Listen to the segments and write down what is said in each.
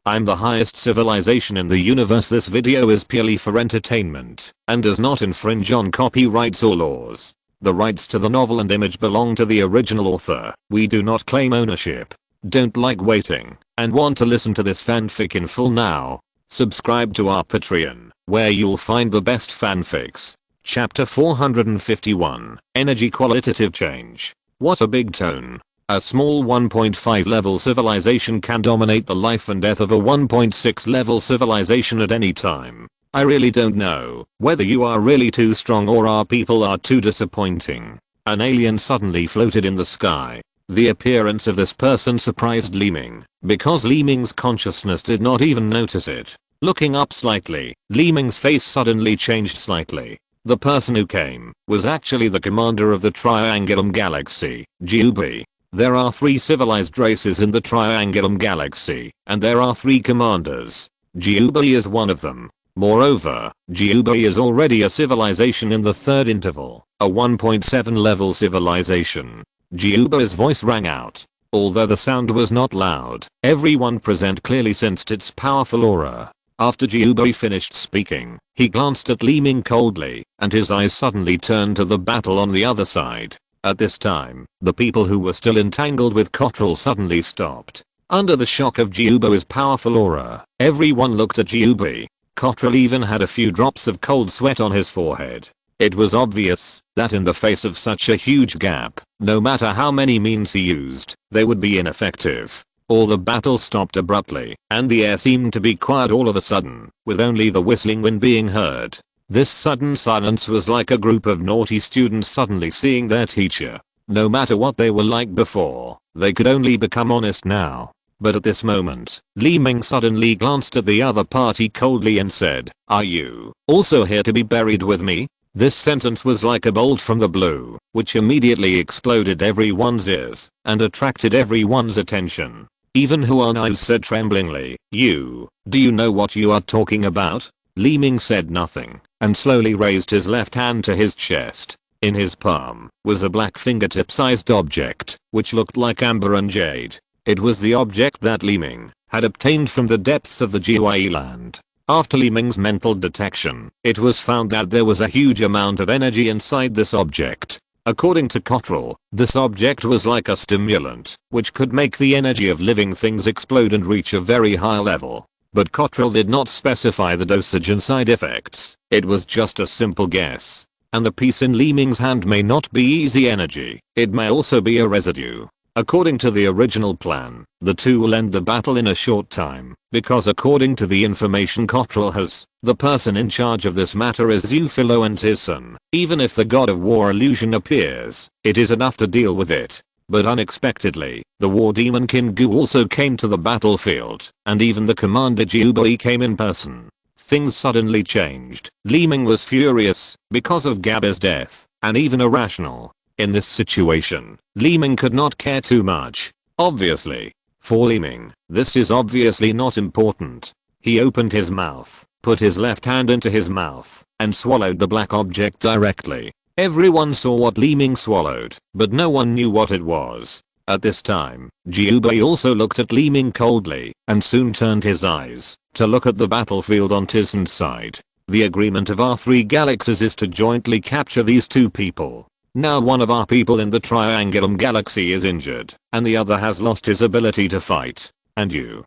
I'm the highest civilization in the universe. This video is purely for entertainment and does not infringe on copyrights or laws. The rights to the novel and image belong to the original author. We do not claim ownership. Don't like waiting and want to listen to this fanfic in full now? Subscribe to our Patreon, where you'll find the best fanfics. Chapter 451, Energy Qualitative Change. What a big tone. A small 1.5 level civilization can dominate the life and death of a 1.6 level civilization at any time. I really don't know whether you are really too strong or our people are too disappointing. An alien suddenly floated in the sky. The appearance of this person surprised Li Ming, because Li Ming's consciousness did not even notice it. Looking up slightly, Li Ming's face suddenly changed slightly. The person who came was actually the commander of the Triangulum Galaxy, Jubi. There are 3 civilized races in the Triangulum Galaxy, and there are 3 commanders. Jubi is one of them. Moreover, Jubi is already a civilization in the 3rd interval, a 1.7 level civilization. Jubi's voice rang out. Although the sound was not loud, everyone present clearly sensed its powerful aura. After Jubi finished speaking, he glanced at Li Ming coldly, and his eyes suddenly turned to the battle on the other side. At this time, the people who were still entangled with Cottrell suddenly stopped. Under the shock of Jubi's powerful aura, everyone looked at Jubi. Cottrell even had a few drops of cold sweat on his forehead. It was obvious that in the face of such a huge gap, no matter how many means he used, they would be ineffective. All the battle stopped abruptly, and the air seemed to be quiet all of a sudden, with only the whistling wind being heard. This sudden silence was like a group of naughty students suddenly seeing their teacher. No matter what they were like before, they could only become honest now. But at this moment, Li Ming suddenly glanced at the other party coldly and said, "Are you also here to be buried with me?" This sentence was like a bolt from the blue, which immediately exploded everyone's ears and attracted everyone's attention. Even Huan said tremblingly, do you know what you are talking about?" Li Ming said nothing and slowly raised his left hand to his chest. In his palm was a black fingertip-sized object, which looked like amber and jade. It was the object that Li Ming had obtained from the depths of the Jiwei land. After Li Ming's mental detection, it was found that there was a huge amount of energy inside this object. According to Cottrell, this object was like a stimulant, which could make the energy of living things explode and reach a very high level. But Cottrell did not specify the dosage and side effects. It was just a simple guess. And the piece in Li Ming's hand may not be easy energy, it may also be a residue. According to the original plan, the two will end the battle in a short time, because according to the information Cottrell has, the person in charge of this matter is Zufilo and his son. Even if the god of war illusion appears, it is enough to deal with it. But unexpectedly, the war demon Kingu also came to the battlefield, and even the commander Jubi came in person. Things suddenly changed. Li Ming was furious because of Gaba's death, and even irrational. In this situation, Li Ming could not care too much. Obviously. For Li Ming, this is obviously not important. He opened his mouth, put his left hand into his mouth, and swallowed the black object directly. Everyone saw what Li Ming swallowed, but no one knew what it was. At this time, Jiubei also looked at Li Ming coldly, and soon turned his eyes to look at the battlefield on Tissan's side. The agreement of our 3 galaxies is to jointly capture these 2 people. Now one of our people in the Triangulum Galaxy is injured, and the other has lost his ability to fight. And you,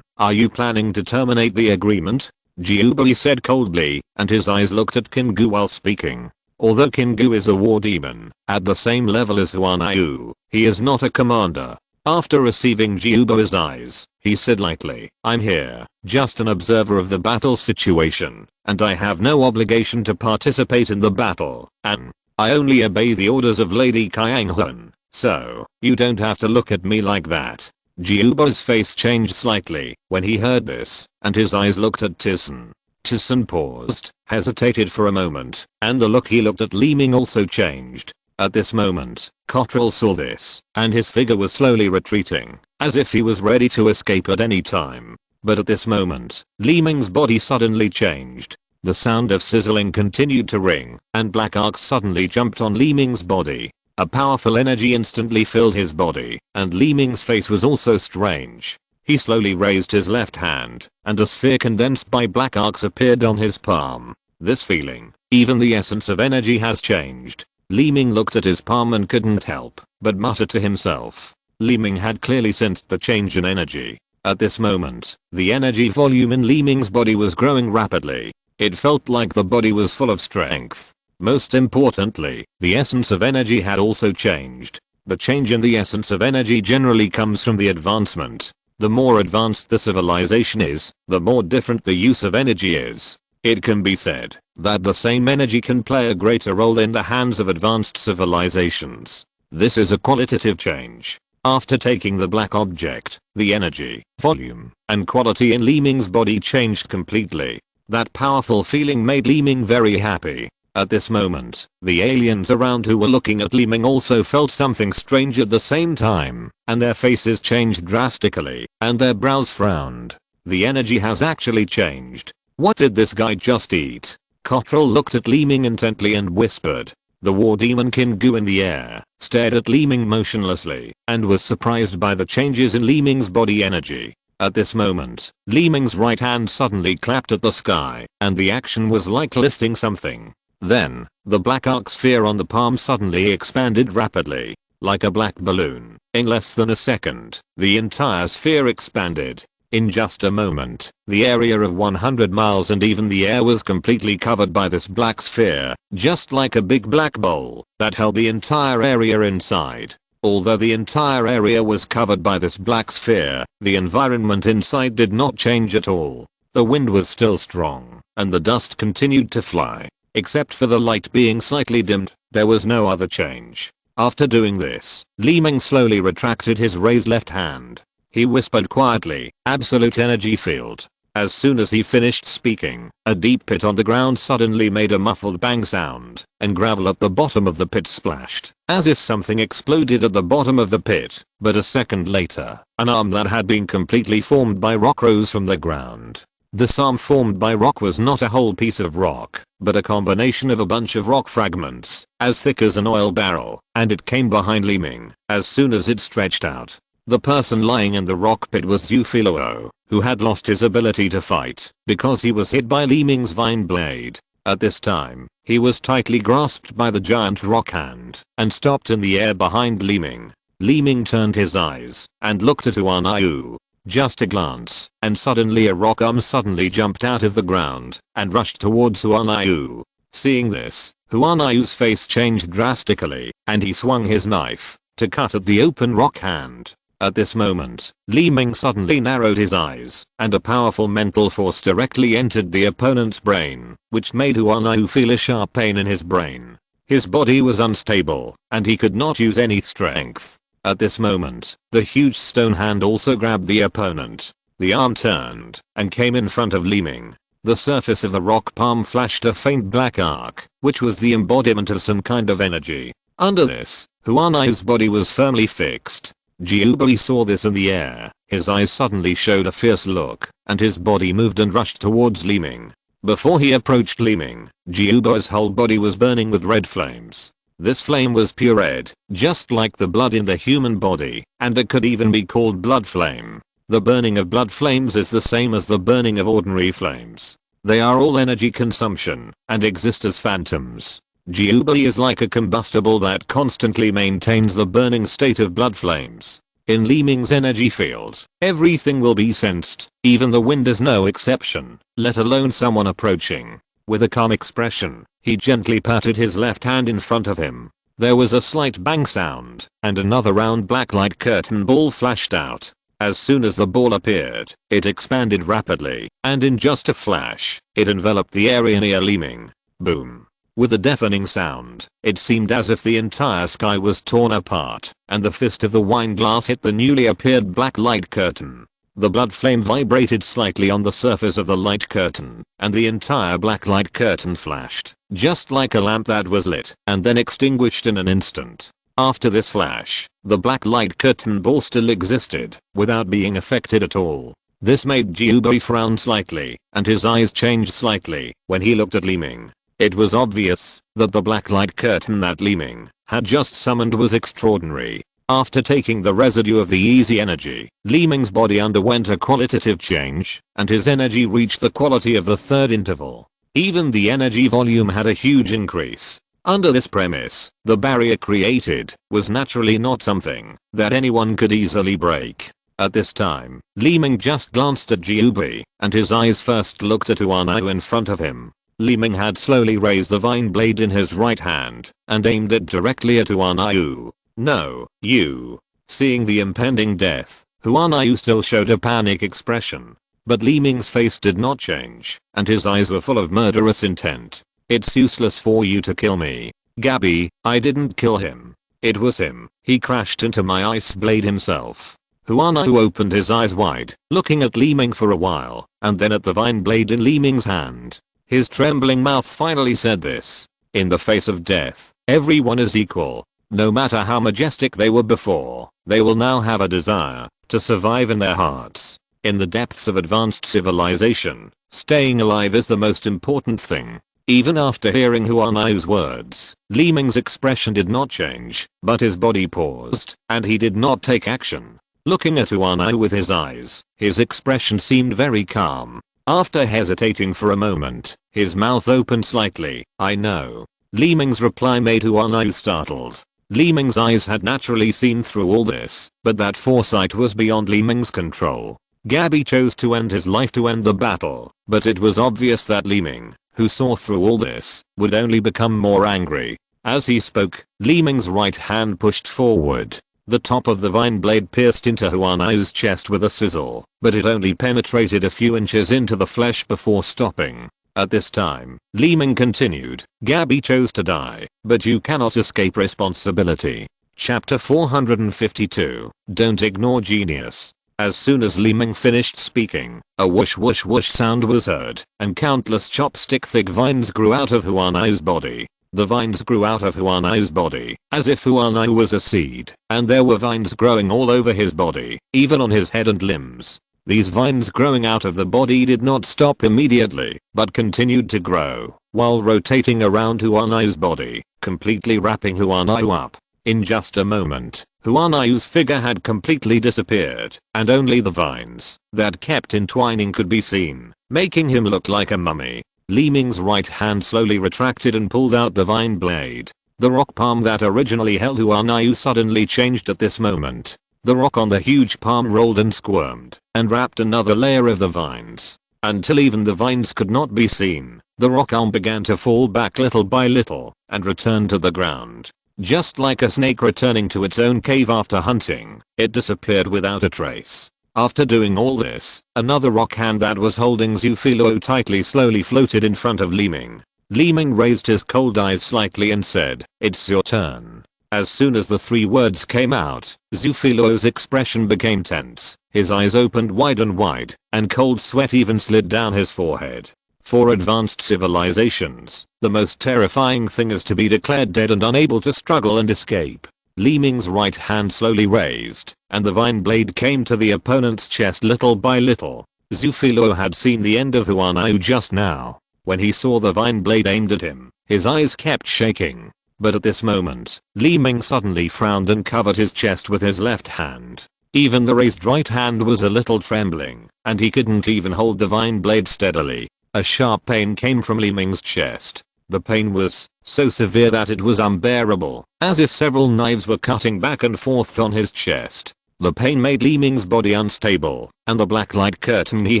are you planning to terminate the agreement? Jiubei said coldly, and his eyes looked at Kingu while speaking. Although Kingu is a war demon, at the same level as Huan Yu, he is not a commander. After receiving Jiubei's eyes, he said lightly, "I'm here, just an observer of the battle situation, and I have no obligation to participate in the battle, and I only obey the orders of Lady Kyanghan, so you don't have to look at me like that." Jiubei's face changed slightly when he heard this, and his eyes looked at Tissan. Tissan paused, hesitated for a moment, and the look he looked at Li Ming also changed. At this moment, Cottrell saw this, and his figure was slowly retreating, as if he was ready to escape at any time. But at this moment, Li Ming's body suddenly changed. The sound of sizzling continued to ring, and black arcs suddenly jumped on Li Ming's body. A powerful energy instantly filled his body, and Li Ming's face was also strange. He slowly raised his left hand, and a sphere condensed by black arcs appeared on his palm. This feeling, even the essence of energy has changed. Li Ming looked at his palm and couldn't help but mutter to himself. Li Ming had clearly sensed the change in energy. At this moment, the energy volume in Li Ming's body was growing rapidly. It felt like the body was full of strength. Most importantly, the essence of energy had also changed. The change in the essence of energy generally comes from the advancement. The more advanced the civilization is, the more different the use of energy is. It can be said that the same energy can play a greater role in the hands of advanced civilizations. This is a qualitative change. After taking the black object, the energy, volume, and quality in Li Ming's body changed completely. That powerful feeling made Li Ming very happy. At this moment, the aliens around who were looking at Li Ming also felt something strange at the same time, and their faces changed drastically, and their brows frowned. The energy has actually changed. What did this guy just eat? Cottrell looked at Li Ming intently and whispered. The war demon Kin Gu in the air stared at Li Ming motionlessly and was surprised by the changes in Li Ming's body energy. At this moment, Li Ming's right hand suddenly clapped at the sky, and the action was like lifting something. Then, the black arc sphere on the palm suddenly expanded rapidly, like a black balloon. In less than a second, the entire sphere expanded. In just a moment, the area of 100 miles and even the air was completely covered by this black sphere, just like a big black bowl that held the entire area inside. Although the entire area was covered by this black sphere, the environment inside did not change at all. The wind was still strong, and the dust continued to fly. Except for the light being slightly dimmed, there was no other change. After doing this, Li Ming slowly retracted his raised left hand. He whispered quietly, "Absolute energy field." As soon as he finished speaking, a deep pit on the ground suddenly made a muffled bang sound, and gravel at the bottom of the pit splashed, as if something exploded at the bottom of the pit. But a second later, an arm that had been completely formed by rock rose from the ground. This arm formed by rock was not a whole piece of rock, but a combination of a bunch of rock fragments, as thick as an oil barrel, and it came behind Li Ming. As soon as it stretched out, the person lying in the rock pit was Zhu Filao, who had lost his ability to fight because he was hit by Li Ming's vine blade. At this time, he was tightly grasped by the giant rock hand and stopped in the air behind Li Ming. Li Ming turned his eyes and looked at Huan Yu. Just a glance, and suddenly a rock arm suddenly jumped out of the ground and rushed towards Huan Yu. Seeing this, Huan Yu's face changed drastically, and he swung his knife to cut at the open rock hand. At this moment, Li Ming suddenly narrowed his eyes, and a powerful mental force directly entered the opponent's brain, which made Huan Yu feel a sharp pain in his brain. His body was unstable, and he could not use any strength. At this moment, the huge stone hand also grabbed the opponent. The arm turned and came in front of Li Ming. The surface of the rock palm flashed a faint black arc, which was the embodiment of some kind of energy. Under this, Huan Yu's body was firmly fixed. Jiubei saw this in the air. His eyes suddenly showed a fierce look, and his body moved and rushed towards Li Ming. Before he approached Li Ming, Jiubei's whole body was burning with red flames. This flame was pure red, just like the blood in the human body, and it could even be called blood flame. The burning of blood flames is the same as the burning of ordinary flames. They are all energy consumption, and exist as phantoms. Jiubei is like a combustible that constantly maintains the burning state of blood flames. In Li Ming's energy field, everything will be sensed, even the wind is no exception, let alone someone approaching. With a calm expression, he gently patted his left hand in front of him. There was a slight bang sound, and another round black light curtain ball flashed out. As soon as the ball appeared, it expanded rapidly, and in just a flash, it enveloped the area near Li Ming. Boom. With a deafening sound, it seemed as if the entire sky was torn apart, and the fist of the wine glass hit the newly appeared black light curtain. The blood flame vibrated slightly on the surface of the light curtain, and the entire black light curtain flashed, just like a lamp that was lit and then extinguished in an instant. After this flash, the black light curtain ball still existed, without being affected at all. This made Jiubei frown slightly, and his eyes changed slightly when he looked at Li Ming. It was obvious that the black light curtain that Li Ming had just summoned was extraordinary. After taking the residue of the easy energy, Li Ming's body underwent a qualitative change, and his energy reached the quality of the third interval. Even the energy volume had a huge increase. Under this premise, the barrier created was naturally not something that anyone could easily break. At this time, Li Ming just glanced at Jiubi, and his eyes first looked at Huanao in front of him. Li Ming had slowly raised the vine blade in his right hand and aimed it directly at Huanao. "No, you." Seeing the impending death, Huanao still showed a panic expression. But Li Ming's face did not change, and his eyes were full of murderous intent. "It's useless for you to kill me. Gabby, I didn't kill him. It was him. He crashed into my ice blade himself." Huanao opened his eyes wide, looking at Li Ming for a while, and then at the vine blade in Li Ming's hand. His trembling mouth finally said this. "In the face of death, everyone is equal. No matter how majestic they were before, they will now have a desire to survive in their hearts. In the depths of advanced civilization, staying alive is the most important thing." Even after hearing Huanao's words, Li Ming's expression did not change, but his body paused, and he did not take action. Looking at Huanao with his eyes, his expression seemed very calm. After hesitating for a moment, his mouth opened slightly. "I know." Li Ming's reply made Huanao startled. Li Ming's eyes had naturally seen through all this, but that foresight was beyond Li Ming's control. Gabby chose to end his life to end the battle, but it was obvious that Li Ming, who saw through all this, would only become more angry. As he spoke, Li Ming's right hand pushed forward. The top of the vine blade pierced into Huanao's chest with a sizzle, but it only penetrated a few inches into the flesh before stopping. At this time, Li Ming continued, "Gabby chose to die, but you cannot escape responsibility." Chapter 452. Don't ignore genius. As soon as Li Ming finished speaking, a whoosh whoosh whoosh sound was heard, and countless chopstick-thick vines grew out of Huanao's body. The vines grew out of Huanao's body, as if Huanao was a seed, and there were vines growing all over his body, even on his head and limbs. These vines growing out of the body did not stop immediately, but continued to grow, while rotating around Huanao's body, completely wrapping Huanao up. In just a moment, Huanao's figure had completely disappeared, and only the vines that kept entwining could be seen, making him look like a mummy. Li Ming's right hand slowly retracted and pulled out the vine blade. The rock palm that originally held Huanao suddenly changed at this moment. The rock on the huge palm rolled and squirmed, and wrapped another layer of the vines. Until even the vines could not be seen, the rock arm began to fall back little by little, and return to the ground. Just like a snake returning to its own cave after hunting, it disappeared without a trace. After doing all this, another rock hand that was holding Zufilo tightly slowly floated in front of Li Ming. Li Ming raised his cold eyes slightly and said, "It's your turn." As soon as the three words came out, Zufilo's expression became tense. His eyes opened wide, and cold sweat even slid down his forehead. For advanced civilizations, the most terrifying thing is to be declared dead and unable to struggle and escape. Li Ming's right hand slowly raised, and the vine blade came to the opponent's chest little by little. Zufilo had seen the end of Huanao just now. When he saw the vine blade aimed at him, his eyes kept shaking. But at this moment, Li Ming suddenly frowned and covered his chest with his left hand. Even the raised right hand was a little trembling, and he couldn't even hold the vine blade steadily. A sharp pain came from Li Ming's chest. The pain was so severe that it was unbearable, as if several knives were cutting back and forth on his chest. The pain made Li Ming's body unstable, and the black light curtain he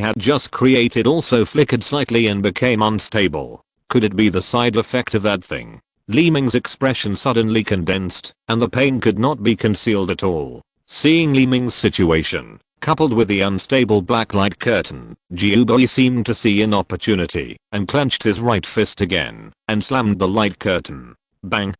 had just created also flickered slightly and became unstable. Could it be the side effect of that thing? Li Ming's expression suddenly condensed, and the pain could not be concealed at all. Seeing Li Ming's situation, coupled with the unstable black light curtain, Jiubai seemed to see an opportunity, and clenched his right fist again, and slammed the light curtain. Bang!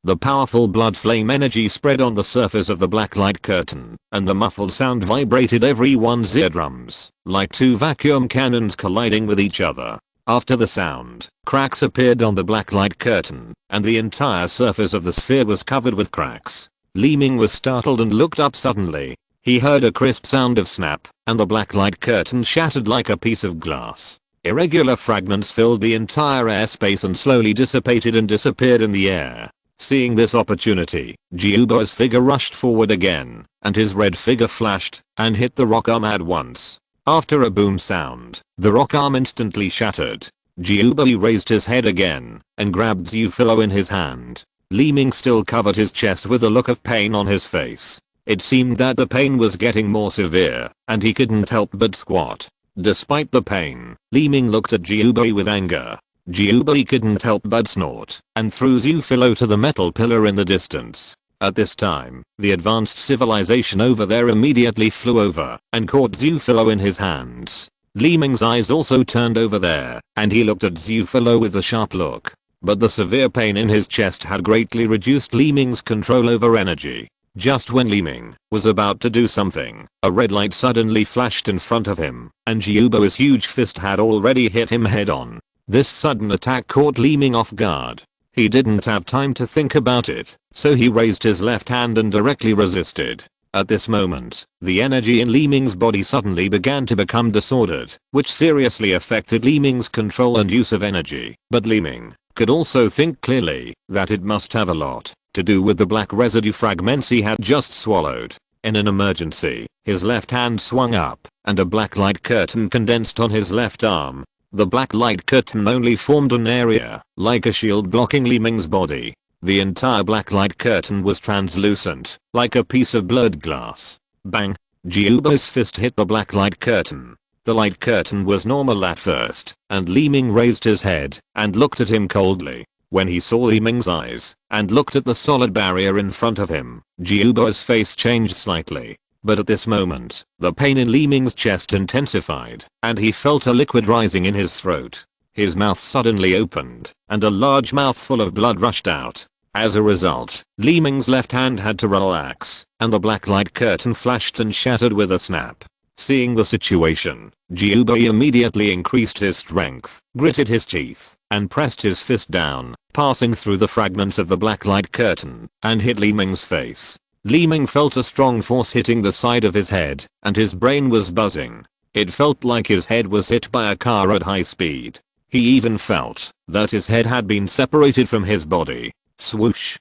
The powerful blood flame energy spread on the surface of the black light curtain, and the muffled sound vibrated everyone's eardrums, like two vacuum cannons colliding with each other. After the sound, cracks appeared on the black light curtain, and the entire surface of the sphere was covered with cracks. Li Ming was startled and looked up suddenly. He heard a crisp sound of snap, and the black light curtain shattered like a piece of glass. Irregular fragments filled the entire airspace and slowly dissipated and disappeared in the air. Seeing this opportunity, Jiuba's figure rushed forward again, and his red figure flashed and hit the rock arm at once. After a boom sound, the rock arm instantly shattered. Jiuba raised his head again and grabbed Zufilo in his hand. Li Ming still covered his chest with a look of pain on his face. It seemed that the pain was getting more severe, and he couldn't help but squat. Despite the pain, Li Ming looked at Jiuba with anger. Jiuba couldn't help but snort and threw Zufilo to the metal pillar in the distance. At this time, the advanced civilization over there immediately flew over and caught Zufilo in his hands. Li Ming's eyes also turned over there, and he looked at Zufilo with a sharp look. But the severe pain in his chest had greatly reduced Li Ming's control over energy. Just when Li Ming was about to do something, a red light suddenly flashed in front of him, and Jiuba's huge fist had already hit him head on. This sudden attack caught Li Ming off guard. He didn't have time to think about it, so he raised his left hand and directly resisted. At this moment, the energy in Li Ming's body suddenly began to become disordered, which seriously affected Li Ming's control and use of energy. But Li Ming could also think clearly that it must have a lot to do with the black residue fragments he had just swallowed. In an emergency, his left hand swung up, and a black light curtain condensed on his left arm. The black light curtain only formed an area, like a shield blocking Li Ming's body. The entire black light curtain was translucent, like a piece of blurred glass. Bang! Jiuba's fist hit the black light curtain. The light curtain was normal at first, and Li Ming raised his head and looked at him coldly. When he saw Li Ming's eyes and looked at the solid barrier in front of him, Jiuba's face changed slightly. But at this moment, the pain in Li Ming's chest intensified, and he felt a liquid rising in his throat. His mouth suddenly opened, and a large mouthful of blood rushed out. As a result, Li Ming's left hand had to relax, and the black light curtain flashed and shattered with a snap. Seeing the situation, Jiuba immediately increased his strength, gritted his teeth, and pressed his fist down, passing through the fragments of the black light curtain, and hit Li Ming's face. Li Ming felt a strong force hitting the side of his head, and his brain was buzzing. It felt like his head was hit by a car at high speed. He even felt that his head had been separated from his body. Swoosh.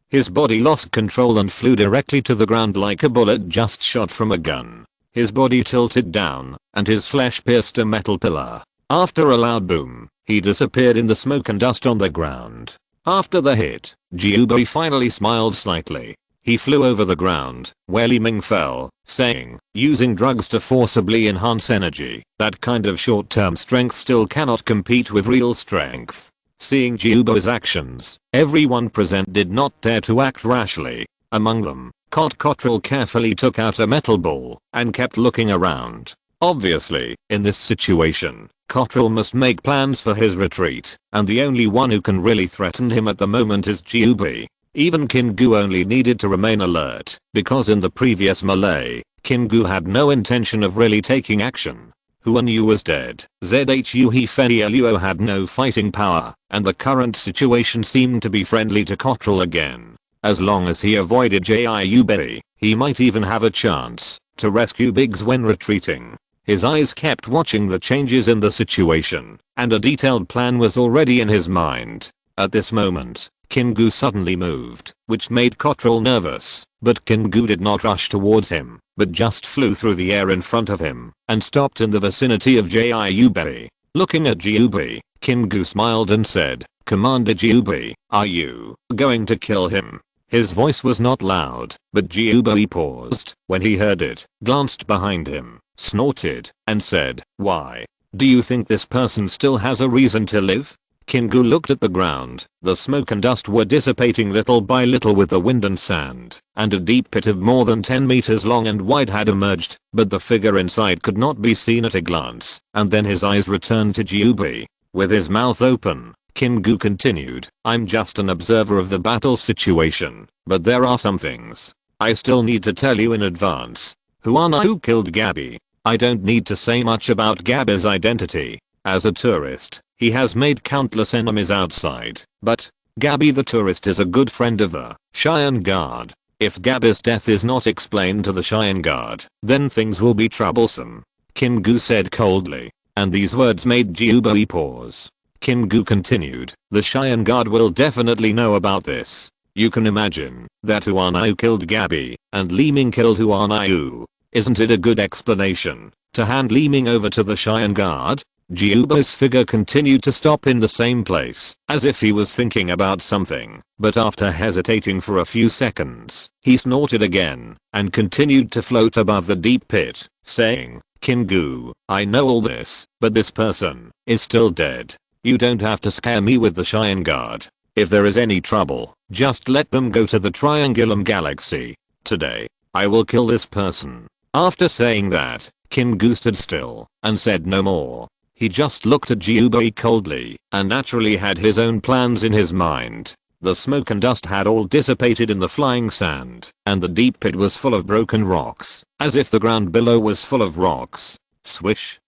His body lost control and flew directly to the ground like a bullet just shot from a gun. His body tilted down, and his flesh pierced a metal pillar. After a loud boom, he disappeared in the smoke and dust on the ground. After the hit, Jiuba finally smiled slightly. He flew over the ground, where Li Ming fell, saying, using drugs to forcibly enhance energy, that kind of short-term strength still cannot compete with real strength. Seeing Jiuba's actions, everyone present did not dare to act rashly. Among them, Cottrell carefully took out a metal ball and kept looking around. Obviously, in this situation, Cottrell must make plans for his retreat, and the only one who can really threaten him at the moment is Jiuba. Even Kingu only needed to remain alert, because in the previous melee, Kingu had no intention of really taking action. Huan Yu was dead, Zhu Hefei had no fighting power, and the current situation seemed to be friendly to Cottrell again. As long as he avoided Jiuba, he might even have a chance to rescue Biggs when retreating. His eyes kept watching the changes in the situation, and a detailed plan was already in his mind. At this moment, Kingu suddenly moved, which made Cottrell nervous, but Kingu did not rush towards him, but just flew through the air in front of him and stopped in the vicinity of Jiuba. Looking at Jiuba, Kingu smiled and said, "Commander Jiuba, are you going to kill him?" His voice was not loud, but Jiuba paused when he heard it, glanced behind him, snorted, and said, "Why? Do you think this person still has a reason to live?" Kingu looked at the ground. The smoke and dust were dissipating little by little with the wind and sand, and a deep pit of more than 10 meters long and wide had emerged, but the figure inside could not be seen at a glance, and then his eyes returned to Jiuba. With his mouth open, Kingu continued, "I'm just an observer of the battle situation, but there are some things I still need to tell you in advance. Who killed Gabby? I don't need to say much about Gabby's identity. As a tourist, he has made countless enemies outside, but Gabby the tourist is a good friend of the Cheyenne Guard. If Gabby's death is not explained to the Cheyenne Guard, then things will be troublesome," Kingu said coldly, and these words made Jiuba pause. Kingu continued, "The Cheyenne Guard will definitely know about this. You can imagine that Huanayu killed Gabby and Li Ming killed Huanayu. Isn't it a good explanation to hand Li Ming over to the Cheyenne guard? Jiuba's figure continued to stop in the same place, as if he was thinking about something, but after hesitating for a few seconds, he snorted again, and continued to float above the deep pit, saying, Kingu, I know all this, but this person is still dead. You don't have to scare me with the Cheyenne guard. If there is any trouble, just let them go to the Triangulum Galaxy. Today, I will kill this person. After saying that, Kingu stood still, and said no more. He just looked at Jiubai coldly, and naturally had his own plans in his mind. The smoke and dust had all dissipated in the flying sand, and the deep pit was full of broken rocks, as if the ground below was full of rocks. Swish.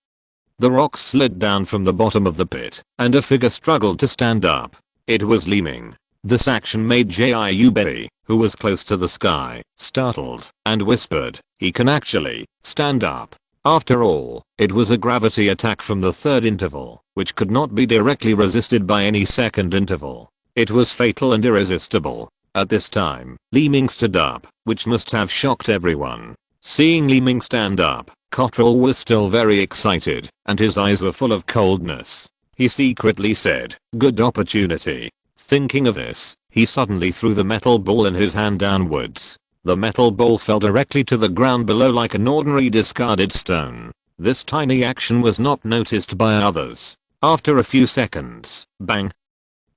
The rocks slid down from the bottom of the pit, and a figure struggled to stand up. It was Li Ming. This action made Jiubai, who was close to the sky, startled, and whispered, he can actually stand up. After all, it was a gravity attack from the third interval, which could not be directly resisted by any second interval. It was fatal and irresistible. At this time, Li Ming stood up, which must have shocked everyone. Seeing Li Ming stand up, Cottrell was still very excited, and his eyes were full of coldness. He secretly said, good opportunity. Thinking of this, he suddenly threw the metal ball in his hand downwards. The metal ball fell directly to the ground below like an ordinary discarded stone. This tiny action was not noticed by others. After a few seconds, bang.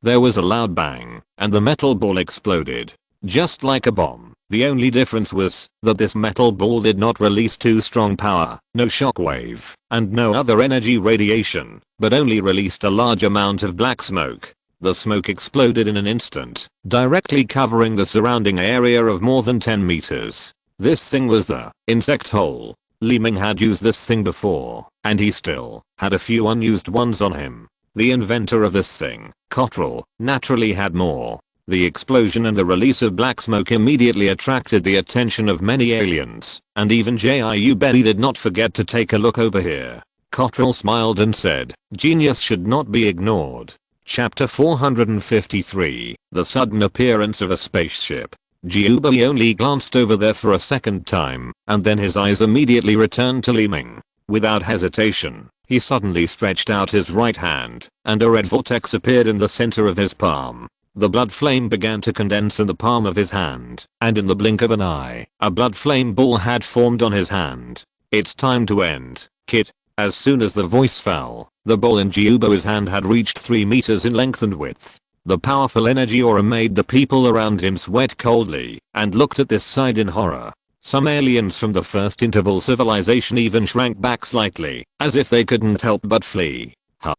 There was a loud bang, and the metal ball exploded. Just like a bomb. The only difference was that this metal ball did not release too strong power, no shockwave, and no other energy radiation, but only released a large amount of black smoke. The smoke exploded in an instant, directly covering the surrounding area of more than 10 meters. This thing was the insect hole. Li Ming had used this thing before, and he still had a few unused ones on him. The inventor of this thing, Cottrell, naturally had more. The explosion and the release of black smoke immediately attracted the attention of many aliens, and even Jiubai did not forget to take a look over here. Cottrell smiled and said, genius should not be ignored. Chapter 453, The Sudden Appearance of a Spaceship. Jiubai only glanced over there for a second time, and then his eyes immediately returned to Li Ming. Without hesitation, he suddenly stretched out his right hand, and a red vortex appeared in the center of his palm. The blood flame began to condense in the palm of his hand, and in the blink of an eye, a blood flame ball had formed on his hand. It's time to end, kid. As soon as the voice fell, the ball in Jiubai's hand had reached 3 meters in length and width. The powerful energy aura made the people around him sweat coldly, and looked at this sight in horror. Some aliens from the first interval civilization even shrank back slightly, as if they couldn't help but flee.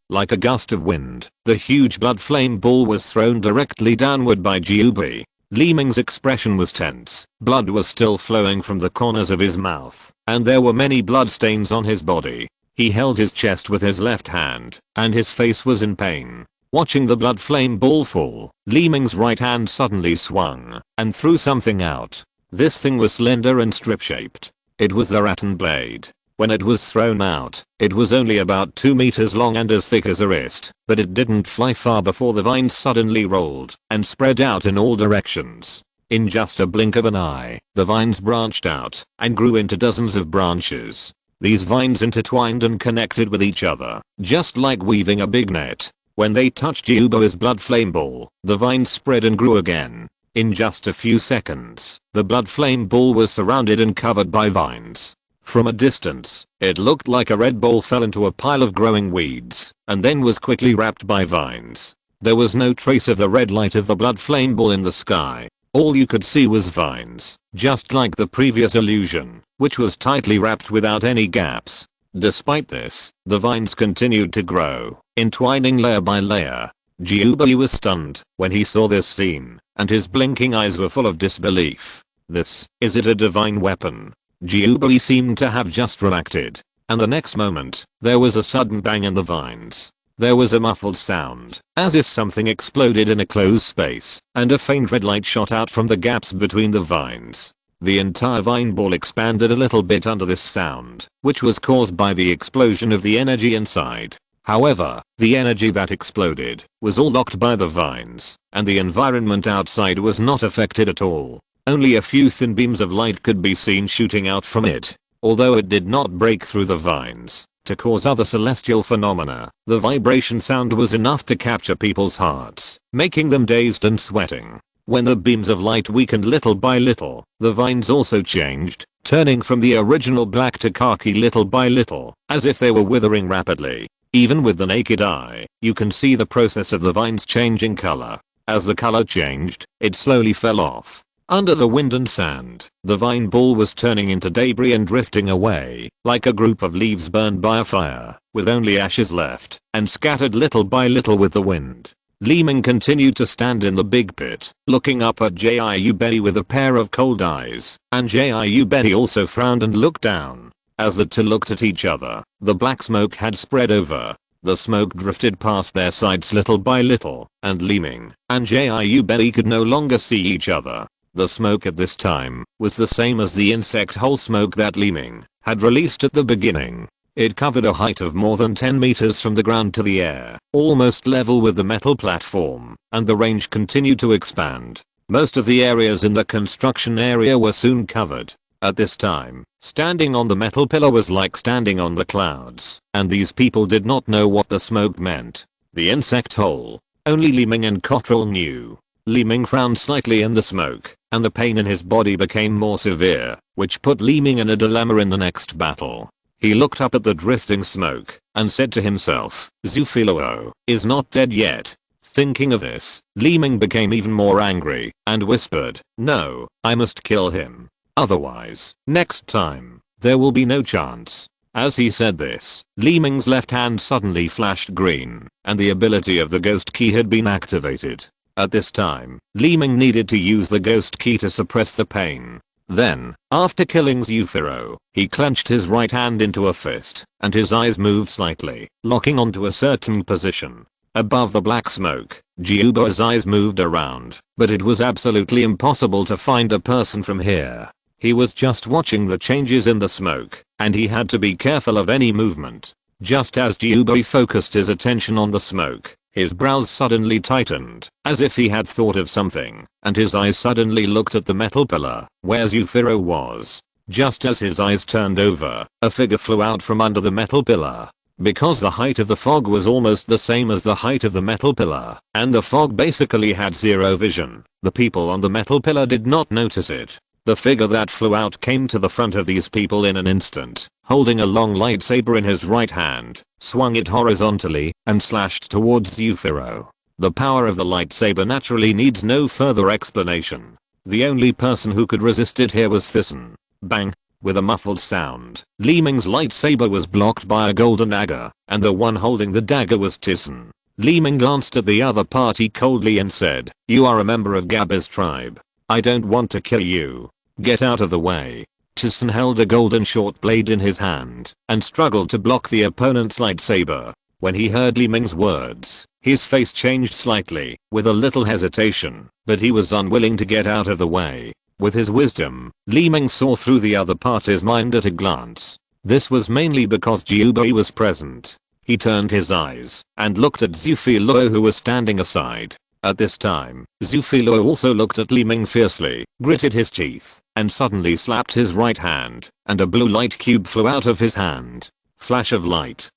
Like a gust of wind, the huge blood flame ball was thrown directly downward by Jiubai. Li Ming's expression was tense, blood was still flowing from the corners of his mouth, and there were many blood stains on his body. He held his chest with his left hand, and his face was in pain. Watching the blood flame ball fall, Li Ming's right hand suddenly swung, and threw something out. This thing was slender and strip-shaped. It was the rattan blade. When it was thrown out, it was only about 2 meters long and as thick as a wrist, but it didn't fly far before the vines suddenly rolled and spread out in all directions. In just a blink of an eye, the vines branched out and grew into dozens of branches. These vines intertwined and connected with each other, just like weaving a big net. When they touched Jiubai's blood flame ball, the vines spread and grew again. In just a few seconds, the blood flame ball was surrounded and covered by vines. From a distance, it looked like a red ball fell into a pile of growing weeds, and then was quickly wrapped by vines. There was no trace of the red light of the blood flame ball in the sky. All you could see was vines, just like the previous illusion, which was tightly wrapped without any gaps. Despite this, the vines continued to grow, entwining layer by layer. Jiubai was stunned when he saw this scene, and his blinking eyes were full of disbelief. Is it a divine weapon? Jiubai seemed to have just reacted, and the next moment, there was a sudden bang in the vines. There was a muffled sound, as if something exploded in a closed space, and a faint red light shot out from the gaps between the vines. The entire vine ball expanded a little bit under this sound, which was caused by the explosion of the energy inside. However, the energy that exploded was all locked by the vines, and the environment outside was not affected at all. Only a few thin beams of light could be seen shooting out from it. Although it did not break through the vines to cause other celestial phenomena, the vibration sound was enough to capture people's hearts, making them dazed and sweating. When the beams of light weakened little by little, the vines also changed, turning from the original black to khaki little by little, as if they were withering rapidly. Even with the naked eye, you can see the process of the vines changing color. As the color changed, it slowly fell off. Under the wind and sand, the vine ball was turning into debris and drifting away, like a group of leaves burned by a fire, with only ashes left, and scattered little by little with the wind. Li Ming continued to stand in the big pit, looking up at Jiu Bei with a pair of cold eyes, and Jiu Bei also frowned and looked down. As the two looked at each other, the black smoke had spread over. The smoke drifted past their sides little by little, and Li Ming and Jiu Bei could no longer see each other. The smoke at this time was the same as the insect hole smoke that Li Ming had released at the beginning. It covered a height of more than 10 meters from the ground to the air, almost level with the metal platform, and the range continued to expand. Most of the areas in the construction area were soon covered. At this time, standing on the metal pillar was like standing on the clouds, and these people did not know what the smoke meant. The insect hole. Only Li Ming and Cottrell knew. Li Ming frowned slightly in the smoke, and the pain in his body became more severe, which put Li Ming in a dilemma in the next battle. He looked up at the drifting smoke, and said to himself, Zufilo is not dead yet. Thinking of this, Li Ming became even more angry, and whispered, no, I must kill him. Otherwise, next time, there will be no chance. As he said this, Li Ming's left hand suddenly flashed green, and the ability of the ghost key had been activated. At this time, Li Ming needed to use the ghost key to suppress the pain. Then, after killing Zufiro, he clenched his right hand into a fist, and his eyes moved slightly, locking onto a certain position. Above the black smoke, Jiuba's eyes moved around, but it was absolutely impossible to find a person from here. He was just watching the changes in the smoke, and he had to be careful of any movement. Just as Jiuba focused his attention on the smoke, his brows suddenly tightened, as if he had thought of something, and his eyes suddenly looked at the metal pillar, where Zufiro was. Just as his eyes turned over, a figure flew out from under the metal pillar. Because the height of the fog was almost the same as the height of the metal pillar, and the fog basically had zero vision, the people on the metal pillar did not notice it. The figure that flew out came to the front of these people in an instant, holding a long lightsaber in his right hand, swung it horizontally, and slashed towards Zufiro. The power of the lightsaber naturally needs no further explanation. The only person who could resist it here was Thyssen. Bang! With a muffled sound, Li Ming's lightsaber was blocked by a golden dagger, and the one holding the dagger was Thyssen. Li Ming glanced at the other party coldly and said, you are a member of Gabba's tribe. I don't want to kill you. Get out of the way. Thyssen held a golden short blade in his hand, and struggled to block the opponent's lightsaber. When he heard Li Ming's words, his face changed slightly, with a little hesitation, but he was unwilling to get out of the way. With his wisdom, Li Ming saw through the other party's mind at a glance. This was mainly because Jiubai was present. He turned his eyes, and looked at Zufilo who was standing aside. At this time, Zufilo also looked at Li Ming fiercely, gritted his teeth, and suddenly slapped his right hand, and a blue light cube flew out of his hand. Flash of light.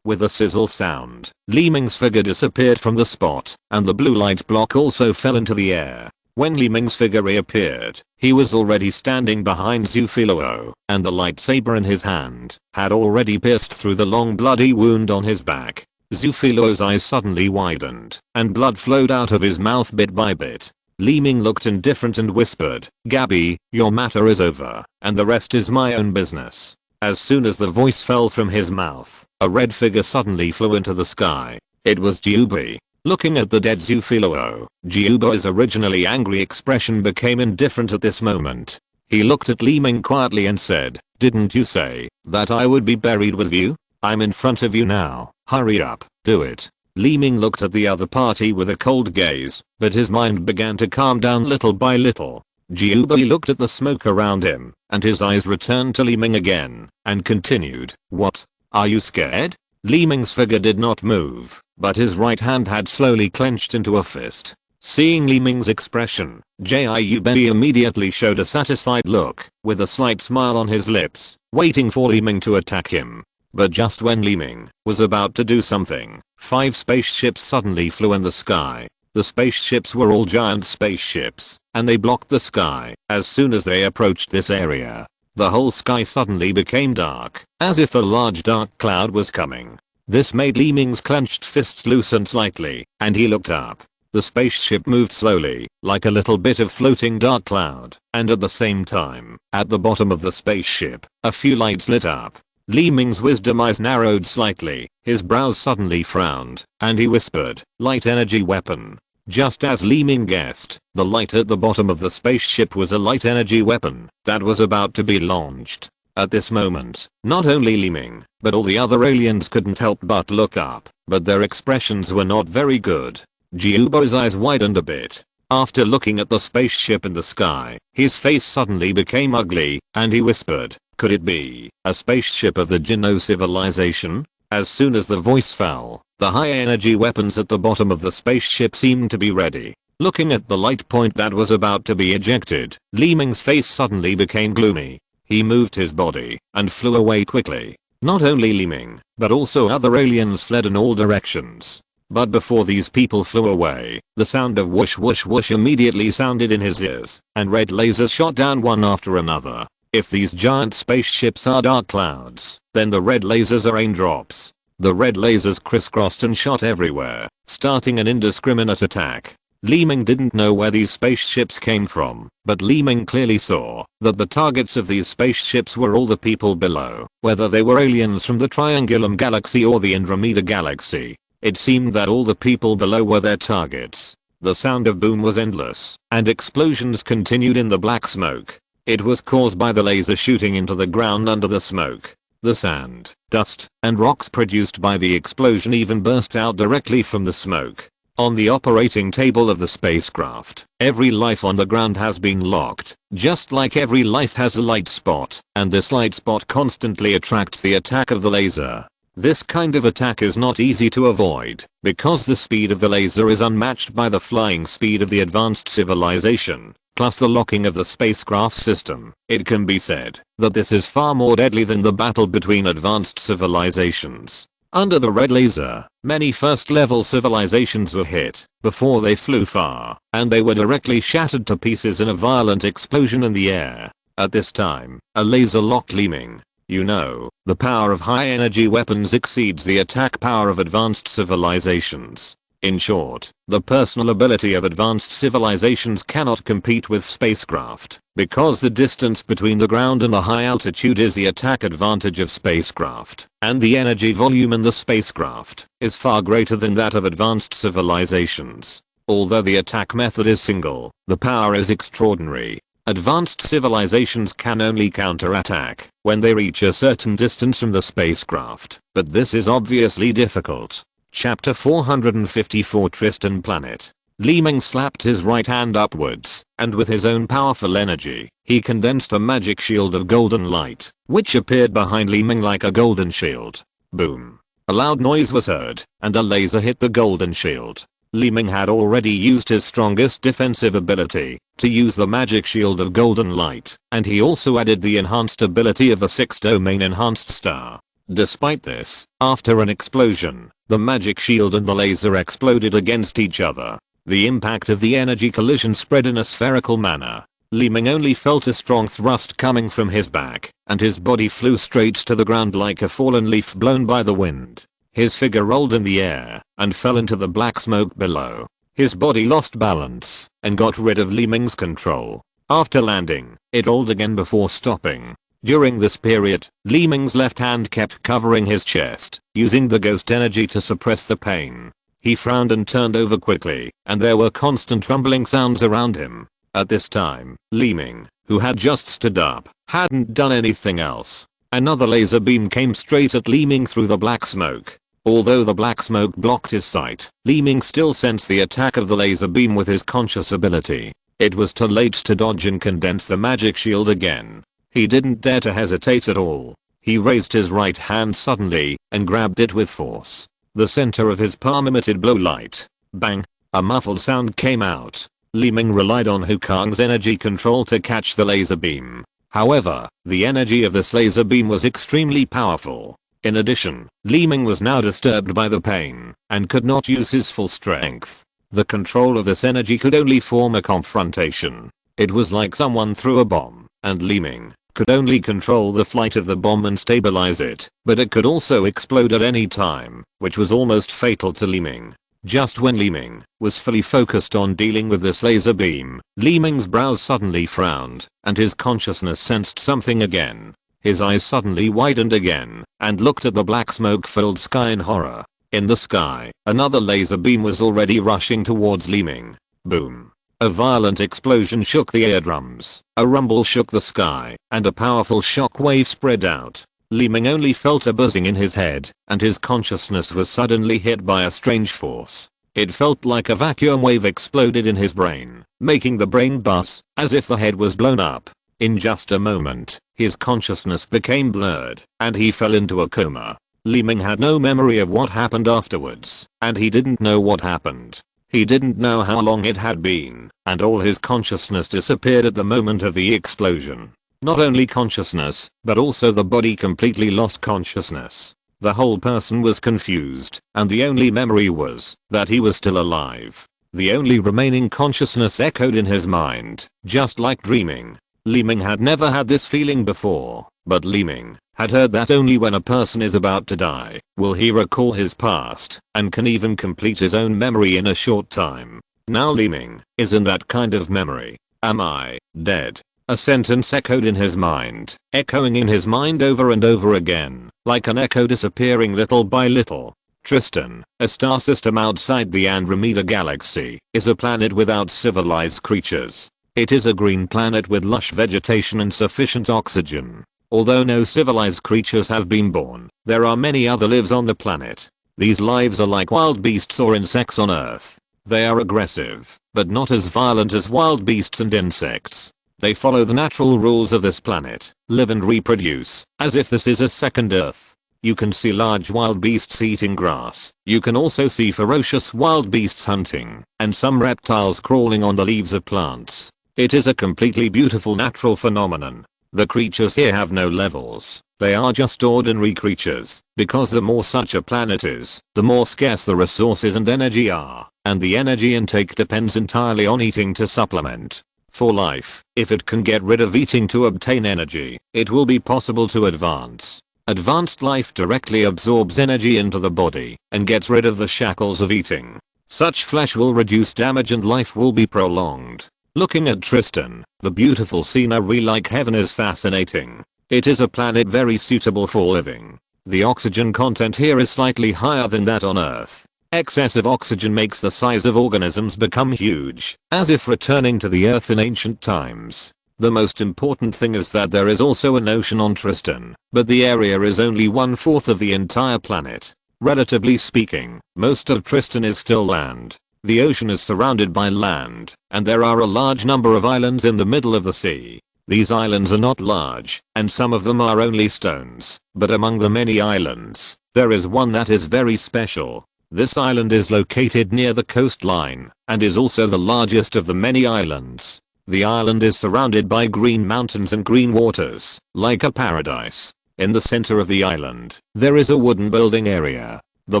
With a sizzle sound, Li Ming's figure disappeared from the spot, and the blue light block also fell into the air. When Li Ming's figure reappeared, he was already standing behind Zufilo, and the lightsaber in his hand had already pierced through the long bloody wound on his back. Zufilo's eyes suddenly widened, and blood flowed out of his mouth bit by bit. Li Ming looked indifferent and whispered, Gabby, your matter is over, and the rest is my own business. As soon as the voice fell from his mouth, a red figure suddenly flew into the sky. It was Jiubai. Looking at the dead Zufilo, Jiubai's originally angry expression became indifferent at this moment. He looked at Li Ming quietly and said, didn't you say that I would be buried with you? I'm in front of you now, hurry up, do it. Li Ming looked at the other party with a cold gaze, but his mind began to calm down little by little. Jiubai looked at the smoke around him, and his eyes returned to Li Ming again, and continued, what? Are you scared? Li Ming's figure did not move, but his right hand had slowly clenched into a fist. Seeing Li Ming's expression, Jiu Bei immediately showed a satisfied look, with a slight smile on his lips, waiting for Li Ming to attack him. But just when Li Ming was about to do something, 5 spaceships suddenly flew in the sky. The spaceships were all giant spaceships, and they blocked the sky. As soon as they approached this area, the whole sky suddenly became dark, as if a large dark cloud was coming. This made Li Ming's clenched fists loosen slightly, and he looked up. The spaceship moved slowly, like a little bit of floating dark cloud, and at the same time, at the bottom of the spaceship, a few lights lit up. Li Ming's wisdom eyes narrowed slightly, his brows suddenly frowned, and he whispered, "Light energy weapon." Just as Li Ming guessed, the light at the bottom of the spaceship was a light energy weapon that was about to be launched. At this moment, not only Li Ming, but all the other aliens couldn't help but look up, but their expressions were not very good. Jiubo's eyes widened a bit. After looking at the spaceship in the sky, his face suddenly became ugly, and he whispered, "Could it be a spaceship of the Jinno civilization?" As soon as the voice fell, the high energy weapons at the bottom of the spaceship seemed to be ready. Looking at the light point that was about to be ejected, Li Ming's face suddenly became gloomy. He moved his body and flew away quickly. Not only Li Ming, but also other aliens fled in all directions. But before these people flew away, the sound of whoosh whoosh whoosh immediately sounded in his ears, and red lasers shot down one after another. If these giant spaceships are dark clouds, then the red lasers are raindrops. The red lasers crisscrossed and shot everywhere, starting an indiscriminate attack. Li Ming didn't know where these spaceships came from, but Li Ming clearly saw that the targets of these spaceships were all the people below, whether they were aliens from the Triangulum Galaxy or the Andromeda Galaxy. It seemed that all the people below were their targets. The sound of boom was endless, and explosions continued in the black smoke. It was caused by the laser shooting into the ground under the smoke. The sand, dust, and rocks produced by the explosion even burst out directly from the smoke. On the operating table of the spacecraft, every life on the ground has been locked, just like every life has a light spot, and this light spot constantly attracts the attack of the laser. This kind of attack is not easy to avoid, because the speed of the laser is unmatched by the flying speed of the advanced civilization, plus the locking of the spacecraft system. It can be said that this is far more deadly than the battle between advanced civilizations. Under the red laser, many first-level civilizations were hit before they flew far, and they were directly shattered to pieces in a violent explosion in the air. At this time, a laser locked Li Ming. You know, the power of high energy weapons exceeds the attack power of advanced civilizations. In short, the personal ability of advanced civilizations cannot compete with spacecraft, because the distance between the ground and the high altitude is the attack advantage of spacecraft, and the energy volume in the spacecraft is far greater than that of advanced civilizations. Although the attack method is single, the power is extraordinary. Advanced civilizations can only counterattack when they reach a certain distance from the spacecraft, but this is obviously difficult. Chapter 454 Tristan Planet. Li Ming slapped his right hand upwards, and with his own powerful energy, he condensed a magic shield of golden light, which appeared behind Li Ming like a golden shield. Boom. A loud noise was heard, and a laser hit the golden shield. Li Ming had already used his strongest defensive ability to use the magic shield of golden light, and he also added the enhanced ability of a 6-domain enhanced star. Despite this, after an explosion, the magic shield and the laser exploded against each other. The impact of the energy collision spread in a spherical manner. Li Ming only felt a strong thrust coming from his back, and his body flew straight to the ground like a fallen leaf blown by the wind. His figure rolled in the air and fell into the black smoke below. His body lost balance and got rid of Li Ming's control. After landing, it rolled again before stopping. During this period, Li Ming's left hand kept covering his chest, using the ghost energy to suppress the pain. He frowned and turned over quickly, and there were constant rumbling sounds around him. At this time, Li Ming, who had just stood up, hadn't done anything else. Another laser beam came straight at Li Ming through the black smoke. Although the black smoke blocked his sight, Li Ming still sensed the attack of the laser beam with his conscious ability. It was too late to dodge and condense the magic shield again. He didn't dare to hesitate at all. He raised his right hand suddenly and grabbed it with force. The center of his palm emitted blue light. Bang! A muffled sound came out. Li Ming relied on Hukong's energy control to catch the laser beam. However, the energy of this laser beam was extremely powerful. In addition, Li Ming was now disturbed by the pain and could not use his full strength. The control of this energy could only form a confrontation. It was like someone threw a bomb, and Li Ming could only control the flight of the bomb and stabilize it, but it could also explode at any time, which was almost fatal to Li Ming. Just when Li Ming was fully focused on dealing with this laser beam, Li Ming's brows suddenly frowned, and his consciousness sensed something again. His eyes suddenly widened again, and looked at the black smoke-filled sky in horror. In the sky, another laser beam was already rushing towards Li Ming. Boom. A violent explosion shook the eardrums, a rumble shook the sky, and a powerful shock wave spread out. Li Ming only felt a buzzing in his head, and his consciousness was suddenly hit by a strange force. It felt like a vacuum wave exploded in his brain, making the brain buzz, as if the head was blown up. In just a moment, his consciousness became blurred, and he fell into a coma. Li Ming had no memory of what happened afterwards, and he didn't know what happened. He didn't know how long it had been, and all his consciousness disappeared at the moment of the explosion. Not only consciousness, but also the body completely lost consciousness. The whole person was confused, and the only memory was that he was still alive. The only remaining consciousness echoed in his mind, just like dreaming. Li Ming had never had this feeling before, but Li Ming had heard that only when a person is about to die will he recall his past and can even complete his own memory in a short time. Now Li Ming is in that kind of memory. Am I dead? A sentence echoed in his mind, echoing in his mind over and over again, like an echo disappearing little by little. Tristan, a star system outside the Andromeda galaxy, is a planet without civilized creatures. It is a green planet with lush vegetation and sufficient oxygen. Although no civilized creatures have been born, there are many other lives on the planet. These lives are like wild beasts or insects on Earth. They are aggressive, but not as violent as wild beasts and insects. They follow the natural rules of this planet, live and reproduce, as if this is a second Earth. You can see large wild beasts eating grass. You can also see ferocious wild beasts hunting, and some reptiles crawling on the leaves of plants. It is a completely beautiful natural phenomenon. The creatures here have no levels. They are just ordinary creatures, because the more such a planet is, the more scarce the resources and energy are, and the energy intake depends entirely on eating to supplement. For life, if it can get rid of eating to obtain energy, it will be possible to advance. Advanced life directly absorbs energy into the body and gets rid of the shackles of eating. Such flesh will reduce damage and life will be prolonged. Looking at Tristan, the beautiful scenery like heaven is fascinating. It is a planet very suitable for living. The oxygen content here is slightly higher than that on Earth. Excessive oxygen makes the size of organisms become huge, as if returning to the Earth in ancient times. The most important thing is that there is also an ocean on Tristan, but the area is only 1/4 of the entire planet. Relatively speaking, most of Tristan is still land. The ocean is surrounded by land, and there are a large number of islands in the middle of the sea. These islands are not large, and some of them are only stones, but among the many islands, there is one that is very special. This island is located near the coastline, and is also the largest of the many islands. The island is surrounded by green mountains and green waters, like a paradise. In the center of the island, there is a wooden building area. The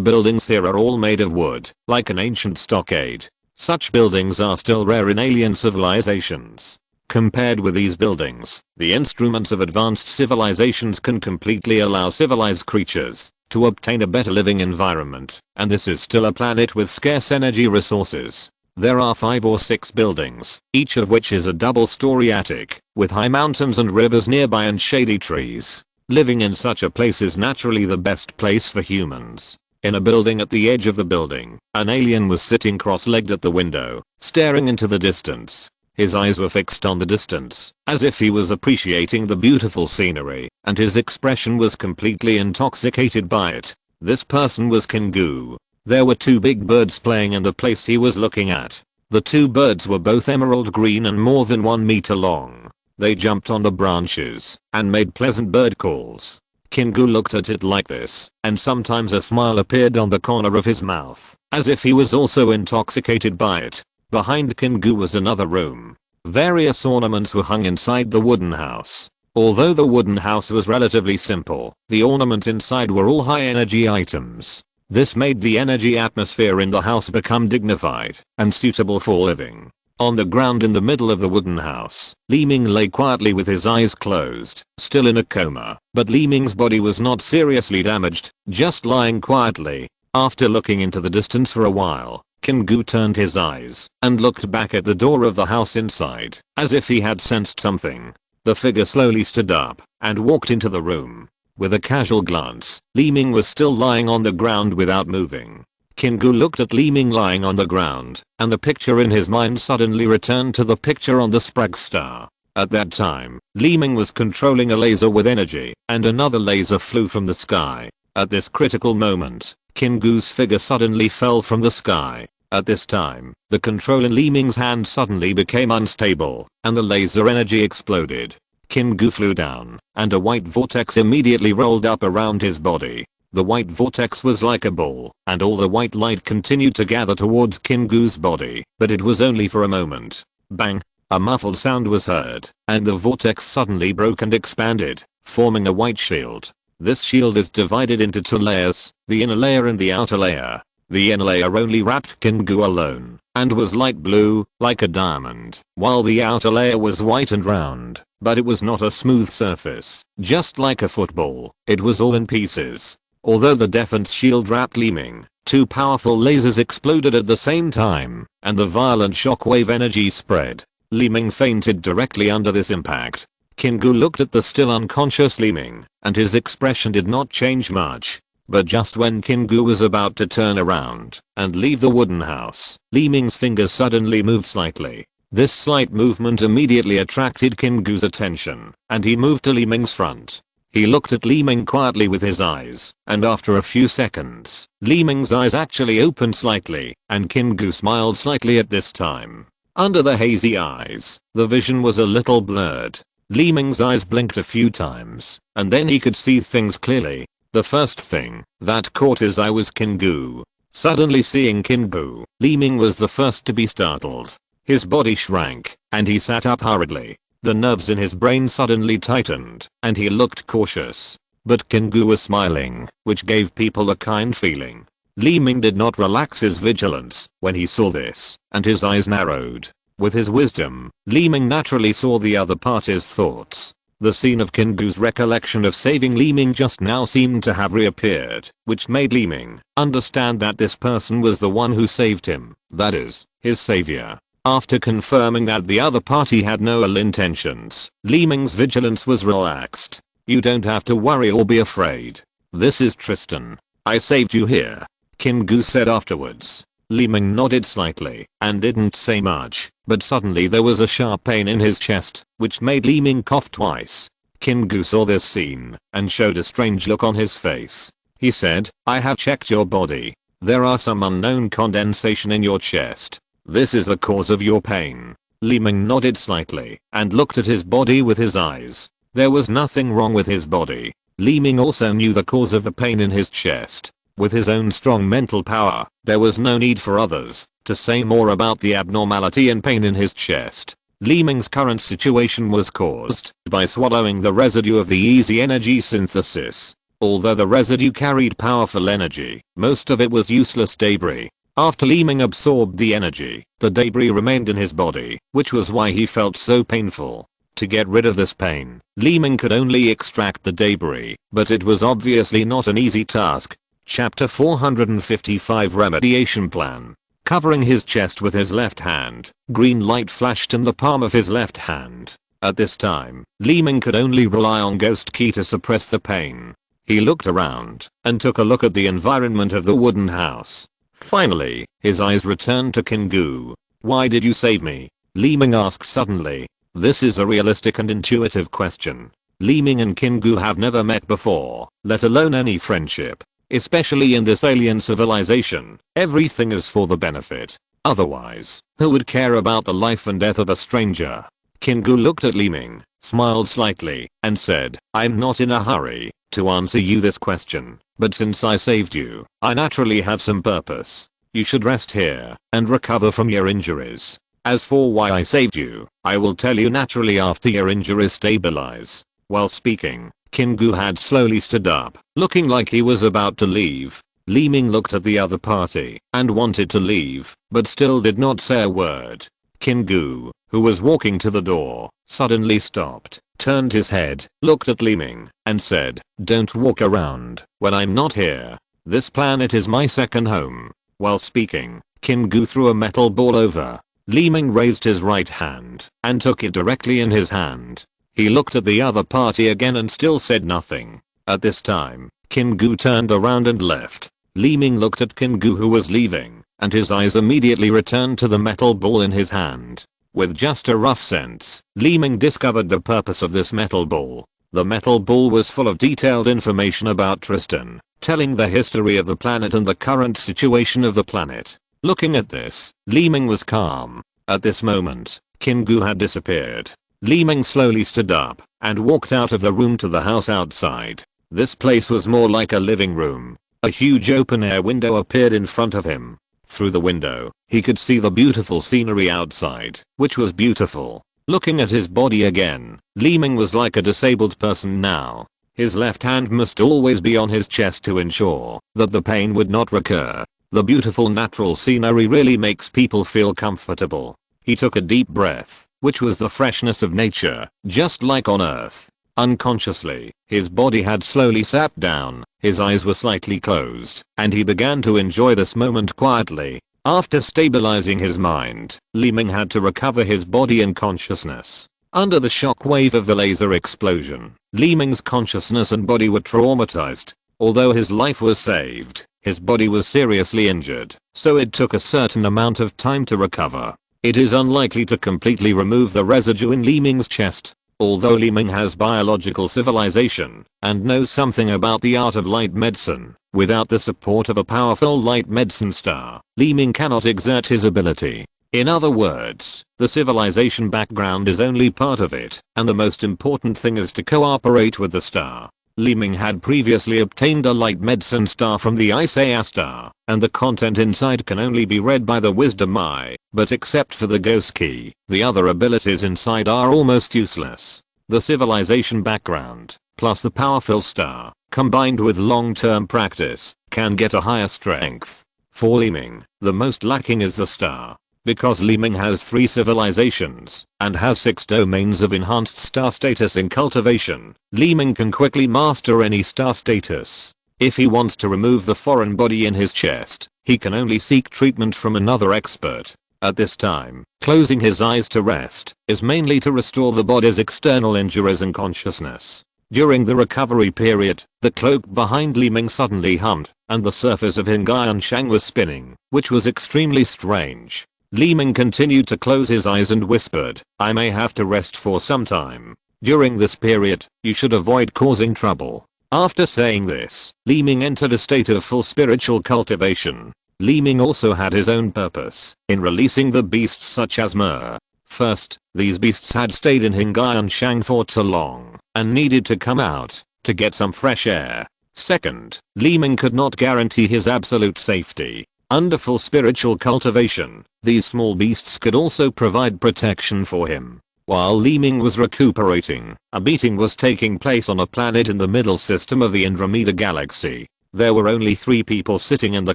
buildings here are all made of wood, like an ancient stockade. Such buildings are still rare in alien civilizations. Compared with these buildings, the instruments of advanced civilizations can completely allow civilized creatures to obtain a better living environment, and this is still a planet with scarce energy resources. There are 5 or 6 buildings, each of which is a double-story attic, with high mountains and rivers nearby and shady trees. Living in such a place is naturally the best place for humans. In a building at the edge of the building, an alien was sitting cross-legged at the window, staring into the distance. His eyes were fixed on the distance, as if he was appreciating the beautiful scenery, and his expression was completely intoxicated by it. This person was Kingu. There were 2 big birds playing in the place he was looking at. The 2 birds were both emerald green and more than 1 meter long. They jumped on the branches and made pleasant bird calls. Kingu looked at it like this, and sometimes a smile appeared on the corner of his mouth, as if he was also intoxicated by it. Behind Kingu was another room. Various ornaments were hung inside the wooden house. Although the wooden house was relatively simple, the ornaments inside were all high energy items. This made the energy atmosphere in the house become dignified and suitable for living. On the ground in the middle of the wooden house, Li Ming lay quietly with his eyes closed, still in a coma, but Li Ming's body was not seriously damaged, just lying quietly. After looking into the distance for a while, Kingu turned his eyes and looked back at the door of the house inside, as if he had sensed something. The figure slowly stood up and walked into the room. With a casual glance, Li Ming was still lying on the ground without moving. Kingu looked at Li Ming lying on the ground, and the picture in his mind suddenly returned to the picture on the Sprague star. At that time, Li Ming was controlling a laser with energy, and another laser flew from the sky. At this critical moment, Kingu's figure suddenly fell from the sky. At this time, the control in Li Ming's hand suddenly became unstable, and the laser energy exploded. Kingu flew down, and a white vortex immediately rolled up around his body. The white vortex was like a ball, and all the white light continued to gather towards Kingu's body, but it was only for a moment. Bang! A muffled sound was heard, and the vortex suddenly broke and expanded, forming a white shield. This shield is divided into two layers, the inner layer and the outer layer. The inner layer only wrapped Kingu alone, and was light blue, like a diamond, while the outer layer was white and round, but it was not a smooth surface, just like a football. It was all in pieces. Although the defense shield wrapped Li Ming, two powerful lasers exploded at the same time, and the violent shockwave energy spread. Li Ming fainted directly under this impact. Kingu looked at the still unconscious Li Ming, and his expression did not change much. But just when Kingu was about to turn around and leave the wooden house, Li Ming's fingers suddenly moved slightly. This slight movement immediately attracted Kingu's attention, and he moved to Li Ming's front. He looked at Li Ming quietly with his eyes, and after a few seconds, Li Ming's eyes actually opened slightly, and Kingu smiled slightly at this time. Under the hazy eyes, the vision was a little blurred. Li Ming's eyes blinked a few times, and then he could see things clearly. The first thing that caught his eye was Kingu. Suddenly seeing Kingu, Li Ming was the first to be startled. His body shrank, and he sat up hurriedly. The nerves in his brain suddenly tightened, and he looked cautious. But Kingu was smiling, which gave people a kind feeling. Li Ming did not relax his vigilance when he saw this, and his eyes narrowed. With his wisdom, Li Ming naturally saw the other party's thoughts. The scene of Kingu's recollection of saving Li Ming just now seemed to have reappeared, which made Li Ming understand that this person was the one who saved him, that is, his savior. After confirming that the other party had no ill intentions, Li Ming's vigilance was relaxed. You don't have to worry or be afraid. This is Tristan. I saved you here, Kingu said afterwards. Li Ming nodded slightly and didn't say much, but suddenly there was a sharp pain in his chest, which made Li Ming cough twice. Kingu saw this scene and showed a strange look on his face. He said, I have checked your body. There are some unknown condensation in your chest. This is the cause of your pain. Li Ming nodded slightly and looked at his body with his eyes. There was nothing wrong with his body. Li Ming also knew the cause of the pain in his chest. With his own strong mental power, there was no need for others to say more about the abnormality and pain in his chest. Li Ming's current situation was caused by swallowing the residue of the easy energy synthesis. Although the residue carried powerful energy, most of it was useless debris. After Li Ming absorbed the energy, the debris remained in his body, which was why he felt so painful. To get rid of this pain, Li Ming could only extract the debris, but it was obviously not an easy task. Chapter 455 Remediation Plan. Covering his chest with his left hand, green light flashed in the palm of his left hand. At this time, Li Ming could only rely on Ghost Key to suppress the pain. He looked around and took a look at the environment of the wooden house. Finally, his eyes returned to Kingu. Why did you save me? Li Ming asked suddenly. This is a realistic and intuitive question. Li Ming and Kingu have never met before, let alone any friendship. Especially in this alien civilization, everything is for the benefit. Otherwise, who would care about the life and death of a stranger? Kingu looked at Li Ming, smiled slightly, and said, I'm not in a hurry. to answer you this question, but since I saved you, I naturally have some purpose. You should rest here and recover from your injuries. As for why I saved you, I will tell you naturally after your injuries stabilize. While speaking, Kingu had slowly stood up, looking like he was about to leave. Li Ming looked at the other party and wanted to leave, but still did not say a word. Kingu, who was walking to the door, suddenly stopped, turned his head, looked at Li Ming, and said, "Don't walk around when I'm not here. This planet is my second home." While speaking, Kingu threw a metal ball over. Li Ming raised his right hand and took it directly in his hand. He looked at the other party again and still said nothing. At this time, Kingu turned around and left. Li Ming looked at Kingu who was leaving, and his eyes immediately returned to the metal ball in his hand. With just a rough sense, Li Ming discovered the purpose of this metal ball. The metal ball was full of detailed information about Tristan, telling the history of the planet and the current situation of the planet. Looking at this, Li Ming was calm. At this moment, Kingu had disappeared. Li Ming slowly stood up and walked out of the room to the house outside. This place was more like a living room. A huge open-air window appeared in front of him. Through the window, he could see the beautiful scenery outside, which was beautiful. Looking at his body again, Li Ming was like a disabled person now. His left hand must always be on his chest to ensure that the pain would not recur. The beautiful natural scenery really makes people feel comfortable. He took a deep breath, which was the freshness of nature, just like on Earth. Unconsciously, his body had slowly sat down, his eyes were slightly closed, and he began to enjoy this moment quietly. After stabilizing his mind, Li Ming had to recover his body and consciousness. Under the shock wave of the laser explosion, Li Ming's consciousness and body were traumatized. Although his life was saved, his body was seriously injured, so it took a certain amount of time to recover. It is unlikely to completely remove the residue in Li Ming's chest. Although Li Ming has biological civilization and knows something about the art of light medicine, without the support of a powerful light medicine star, Li Ming cannot exert his ability. In other words, the civilization background is only part of it, and the most important thing is to cooperate with the star. Li Ming had previously obtained a light medicine star from the Isaiah star, and the content inside can only be read by the wisdom eye, but except for the ghost key, the other abilities inside are almost useless. The civilization background, plus the powerful star, combined with long-term practice, can get a higher strength. For Li Ming, the most lacking is the star. Because Li Ming has 3 civilizations and has 6 domains of enhanced star status in cultivation, Li Ming can quickly master any star status. If he wants to remove the foreign body in his chest, he can only seek treatment from another expert. At this time, closing his eyes to rest is mainly to restore the body's external injuries and consciousness. During the recovery period, the cloak behind Li Ming suddenly hummed, and the surface of Hingyan was spinning, which was extremely strange. Li Ming continued to close his eyes and whispered, "I may have to rest for some time. During this period, you should avoid causing trouble." After saying this, Li Ming entered a state of full spiritual cultivation. Li Ming also had his own purpose in releasing the beasts such as Mer. First, these beasts had stayed in Hingyan for too long and needed to come out to get some fresh air. Second, Li Ming could not guarantee his absolute safety. Under full spiritual cultivation, these small beasts could also provide protection for him. While Li Ming was recuperating, a meeting was taking place on a planet in the middle system of the Andromeda galaxy. There were only 3 people sitting in the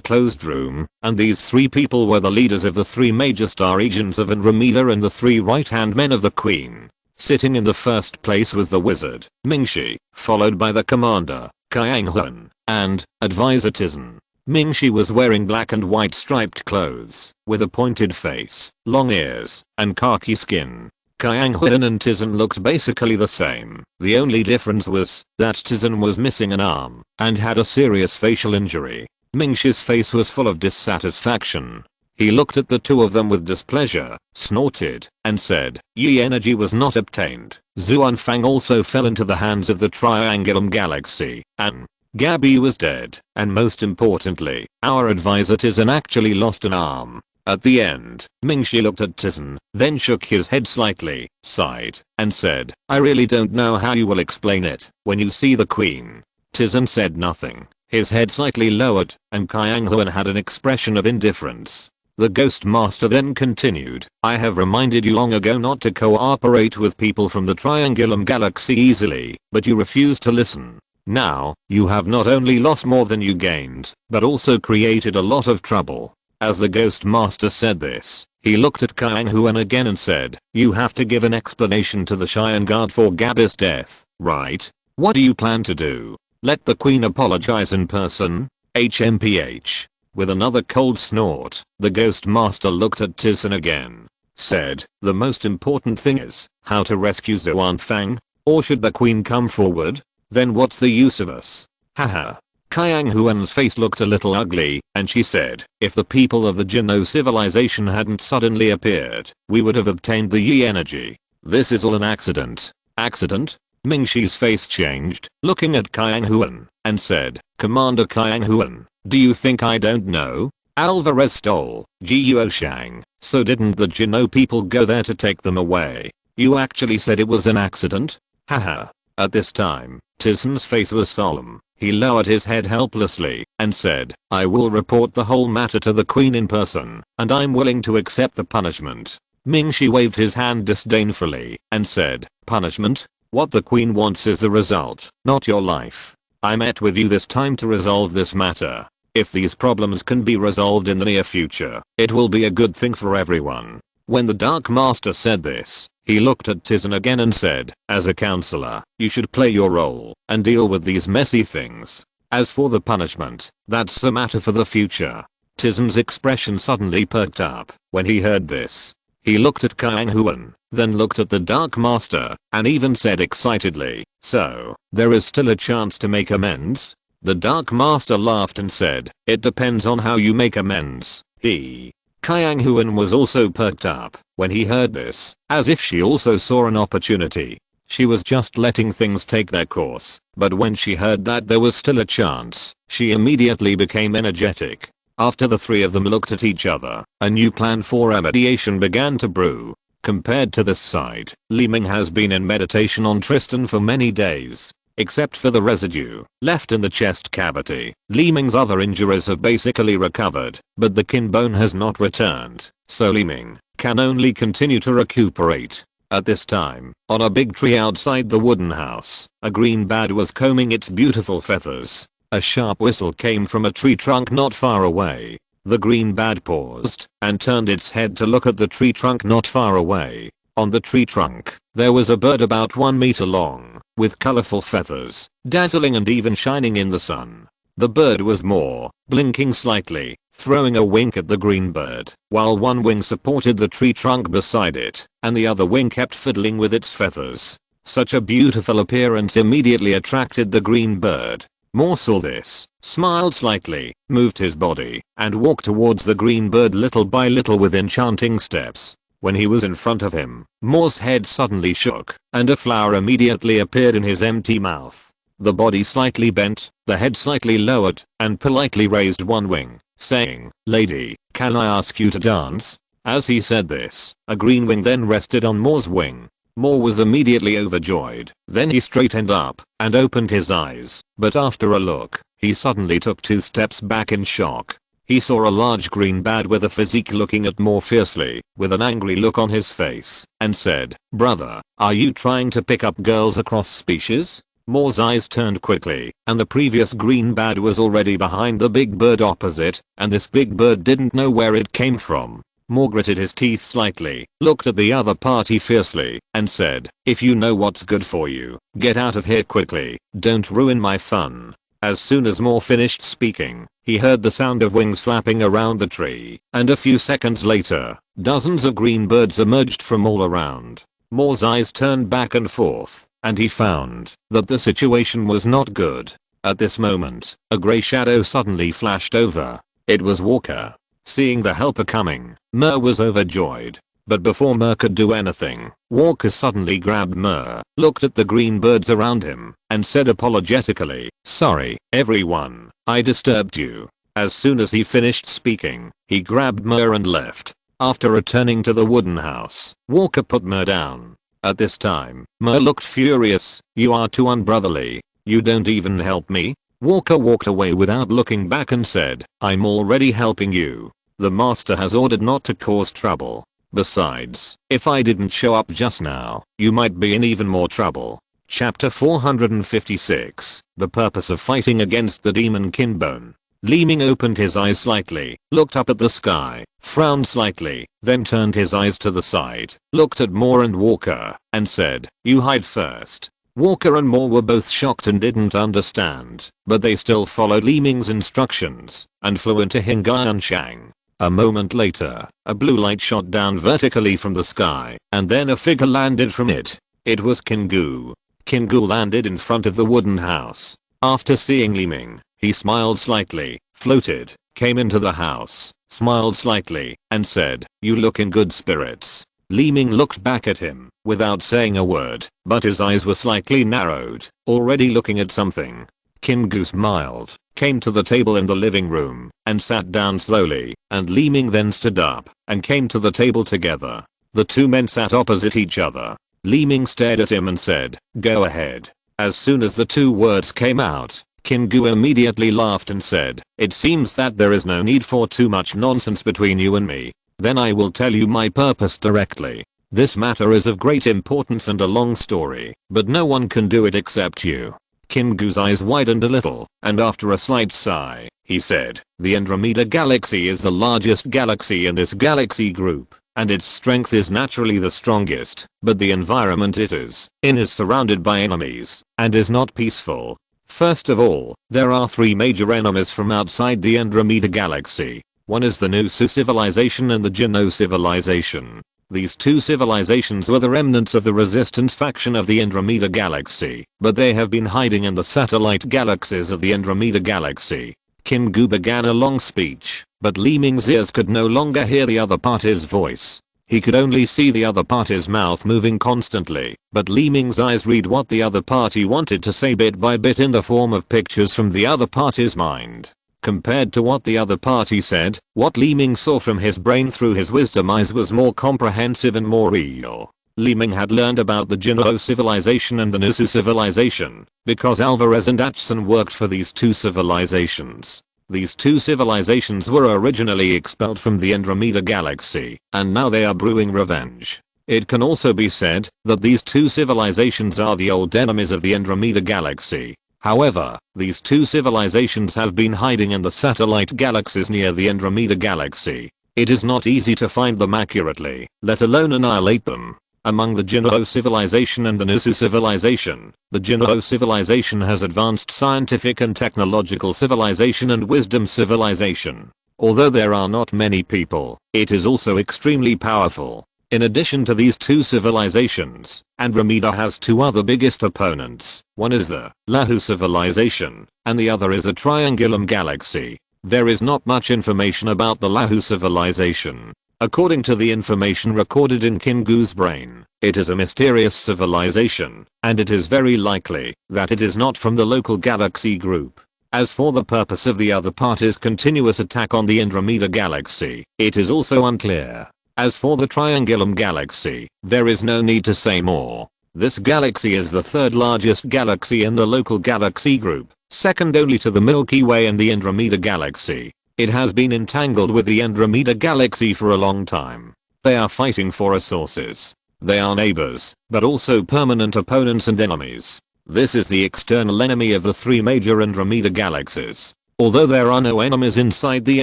closed room, and these 3 people were the leaders of the 3 major star regions of Andromeda and the 3 right-hand men of the Queen. Sitting in the first place was the wizard, Mingshi, followed by the commander, Kyang-hun, and advisor Tizan. Mingshi was wearing black and white striped clothes, with a pointed face, long ears, and khaki skin. Kyang-hun and Tizan looked basically the same. The only difference was that Tizan was missing an arm and had a serious facial injury. Mingshi's face was full of dissatisfaction. He looked at the 2 of them with displeasure, snorted, and said, "Yi energy was not obtained. Zuanfang also fell into the hands of the Triangulum Galaxy, and Gabby was dead, and most importantly, our advisor Tizan actually lost an arm." At the end, Mingshi looked at Tizan, then shook his head slightly, sighed, and said, "I really don't know how you will explain it when you see the Queen." Tizen said nothing, his head slightly lowered, and Kyang Huan had an expression of indifference. The Ghost Master then continued, I have reminded you long ago not to cooperate with people from the Triangulum Galaxy easily, but you refuse to listen. Now, you have not only lost more than you gained, but also created a lot of trouble. As the Ghost Master said this, he looked at Kyang Huan again and said, you have to give an explanation to the Cheyenne Guard for Gabby's death, right? What do you plan to do? Let the Queen apologize in person? HMPH. With another cold snort, the Ghost Master looked at Tizen again. Said, the most important thing is, how to rescue Zuan Fang? Or should the Queen come forward? Then what's the use of us? Haha. Kyang Huan's face looked a little ugly, and she said, if the people of the Jinno civilization hadn't suddenly appeared, we would have obtained the Yi energy. This is all an accident. Accident? Ming-Shi's face changed, looking at Kyang Huan, and said, Commander Kyang Huan, do you think I don't know? Alvarez stole Guo Shang, so didn't the Jinno people go there to take them away? You actually said it was an accident? Haha. At this time, Tizen's face was solemn. He lowered his head helplessly and said, I will report the whole matter to the Queen in person, and I'm willing to accept the punishment. Ming-Shi waved his hand disdainfully and said, punishment? What the Queen wants is the result, not your life. I met with you this time to resolve this matter. If these problems can be resolved in the near future, it will be a good thing for everyone. When the Dark Master said this, he looked at Tizen again and said, as a counselor, you should play your role and deal with these messy things. As for the punishment, that's a matter for the future. Tizen's expression suddenly perked up when he heard this. He looked at Kyang Huan, then looked at the Dark Master, and even said excitedly, so, there is still a chance to make amends? The Dark Master laughed and said, it depends on how you make amends. Kyang Huan was also perked up when he heard this, as if she also saw an opportunity. She was just letting things take their course, but when she heard that there was still a chance, she immediately became energetic. After the three of them looked at each other, a new plan for remediation began to brew. Compared to this side, Li Ming has been in meditation on Tristan for many days. Except for the residue left in the chest cavity, Li Ming's other injuries have basically recovered, but the kin bone has not returned, so Li Ming can only continue to recuperate. At this time, on a big tree outside the wooden house, a green bat was combing its beautiful feathers. A sharp whistle came from a tree trunk not far away. The green bat paused and turned its head to look at the tree trunk not far away. On the tree trunk, there was a bird about 1 meter long, with colorful feathers, dazzling and even shining in the sun. The bird was more, blinking slightly, throwing a wink at the green bird, while one wing supported the tree trunk beside it, and the other wing kept fiddling with its feathers. Such a beautiful appearance immediately attracted the green bird. Moore saw this, smiled slightly, moved his body, and walked towards the green bird little by little with enchanting steps. When he was in front of him, Moore's head suddenly shook, and a flower immediately appeared in his empty mouth. The body slightly bent, the head slightly lowered, and politely raised one wing, saying, "Lady, can I ask you to dance?" As he said this, a green wing then rested on Moore's wing. Moore was immediately overjoyed. Then he straightened up and opened his eyes, but after a look, he suddenly took 2 steps back in shock. He saw a large green bat with a physique looking at Moore fiercely, with an angry look on his face, and said, "Brother, are you trying to pick up girls across species?" Moore's eyes turned quickly, and the previous green bat was already behind the big bird opposite, and this big bird didn't know where it came from. Moore gritted his teeth slightly, looked at the other party fiercely, and said, "If you know what's good for you, get out of here quickly, don't ruin my fun." As soon as Moore finished speaking, he heard the sound of wings flapping around the tree, and a few seconds later, dozens of green birds emerged from all around. Moore's eyes turned back and forth, and he found that the situation was not good. At this moment, a grey shadow suddenly flashed over. It was Walker. Seeing the helper coming, Mer was overjoyed. But before Mer could do anything, Walker suddenly grabbed Mer, looked at the green birds around him, and said apologetically, "Sorry, everyone, I disturbed you." As soon as he finished speaking, he grabbed Mer and left. After returning to the wooden house, Walker put Mer down. At this time, Mer looked furious. "You are too unbrotherly. You don't even help me? Walker walked away without looking back and said, I'm already helping you. The master has ordered not to cause trouble. Besides, if I didn't show up just now, you might be in even more trouble. Chapter 456, The Purpose of Fighting Against the Demon Kinbone. Li Ming opened his eyes slightly, looked up at the sky, frowned slightly, then turned his eyes to the side, looked at Moore and Walker, and said, you hide first. Walker and Moore were both shocked and didn't understand, but they still followed Li Ming's instructions, and flew into Hingyan. A moment later, a blue light shot down vertically from the sky, and then a figure landed from it. It was Kingu. Kingu landed in front of the wooden house. After seeing Li Ming, he smiled slightly, floated, came into the house, smiled slightly, and said, you look in good spirits. Li Ming looked back at him, without saying a word, but his eyes were slightly narrowed, already looking at something. Kingu smiled, came to the table in the living room, and sat down slowly, and Li Ming then stood up, and came to the table together. The two men sat opposite each other. Li Ming stared at him and said, go ahead. As soon as the two words came out, Kingu immediately laughed and said, it seems that there is no need for too much nonsense between you and me. Then I will tell you my purpose directly. This matter is of great importance and a long story, but no one can do it except you. Kingu's eyes widened a little, and after a slight sigh, he said, the Andromeda Galaxy is the largest galaxy in this galaxy group, and its strength is naturally the strongest, but the environment it is in is surrounded by enemies, and is not peaceful. First of all, there are three major enemies from outside the Andromeda Galaxy. One is the Nusu civilization and the Jino civilization. These two civilizations were the remnants of the resistance faction of the Andromeda Galaxy, but they have been hiding in the satellite galaxies of the Andromeda Galaxy. Kingu began a long speech, but Li Ming's ears could no longer hear the other party's voice. He could only see the other party's mouth moving constantly, but Li Ming's eyes read what the other party wanted to say bit by bit in the form of pictures from the other party's mind. Compared to what the other party said, what Li Ming saw from his brain through his wisdom eyes was more comprehensive and more real. Li Ming had learned about the Jino civilization and the Nusu civilization, because Alvarez and Atchison worked for these two civilizations. These two civilizations were originally expelled from the Andromeda Galaxy, and now they are brewing revenge. It can also be said that these two civilizations are the old enemies of the Andromeda Galaxy. However, these two civilizations have been hiding in the satellite galaxies near the Andromeda Galaxy. It is not easy to find them accurately, let alone annihilate them. Among the Jino civilization and the Nusu civilization, the Jino civilization has advanced scientific and technological civilization and wisdom civilization. Although there are not many people, it is also extremely powerful. In addition to these two civilizations, Andromeda has two other biggest opponents. One is the Lahu civilization, and the other is a Triangulum galaxy. There is not much information about the Lahu civilization. According to the information recorded in Kingu's brain, it is a mysterious civilization, and it is very likely that it is not from the local galaxy group. As for the purpose of the other party's continuous attack on the Andromeda Galaxy, it is also unclear. As for the Triangulum galaxy, there is no need to say more. This galaxy is the third largest galaxy in the local galaxy group, second only to the Milky Way and the Andromeda Galaxy. It has been entangled with the Andromeda Galaxy for a long time. They are fighting for resources. They are neighbors, but also permanent opponents and enemies. This is the external enemy of the three major Andromeda galaxies. Although there are no enemies inside the